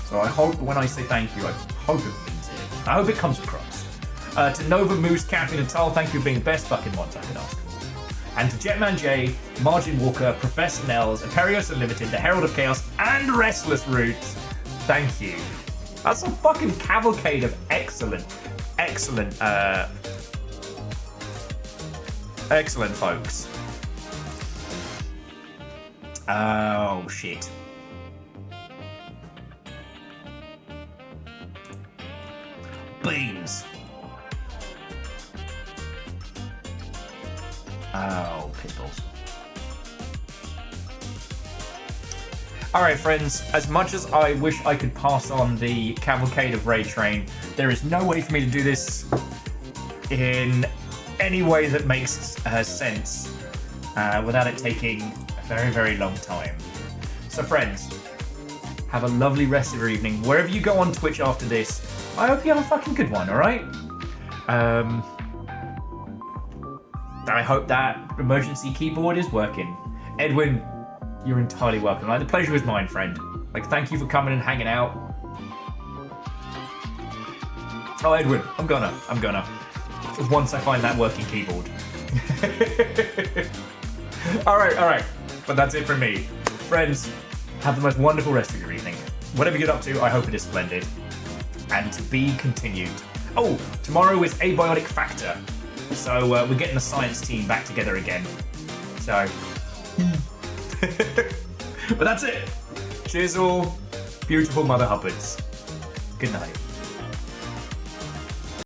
Speaker 1: So I hope when I say thank you, I hope it means it. I hope it comes across. To Nova, Moose, Caffeine, and Tull, thank you for being the best fucking mods I could ask for. And to Jetman J, Margin Walker, Professor Nels, Imperios Unlimited, The Herald of Chaos, and Restless Roots, thank you. That's a fucking cavalcade of excellent folks. Oh, shit. Beans. Oh, pitbulls. Alright, friends, as much as I wish I could pass on the Cavalcade of Ray Train, there is no way for me to do this in any way that makes sense without it taking a very, very long time. So, friends, have a lovely rest of your evening. Wherever you go on Twitch after this, I hope you have a fucking good one, alright? I hope that emergency keyboard is working. Edwin, you're entirely welcome. Like, the pleasure was mine, friend. Like, thank you for coming and hanging out. Oh, Edwin, I'm gonna. Once I find that working keyboard. Alright. But that's it from me. Friends, have the most wonderful rest of your evening. Whatever you get up to, I hope it is splendid. And to be continued. Oh, tomorrow is Abiotic Factor. So we're getting the science team back together again. So... But that's it. Cheers all, beautiful Mother Hubbards. Good night.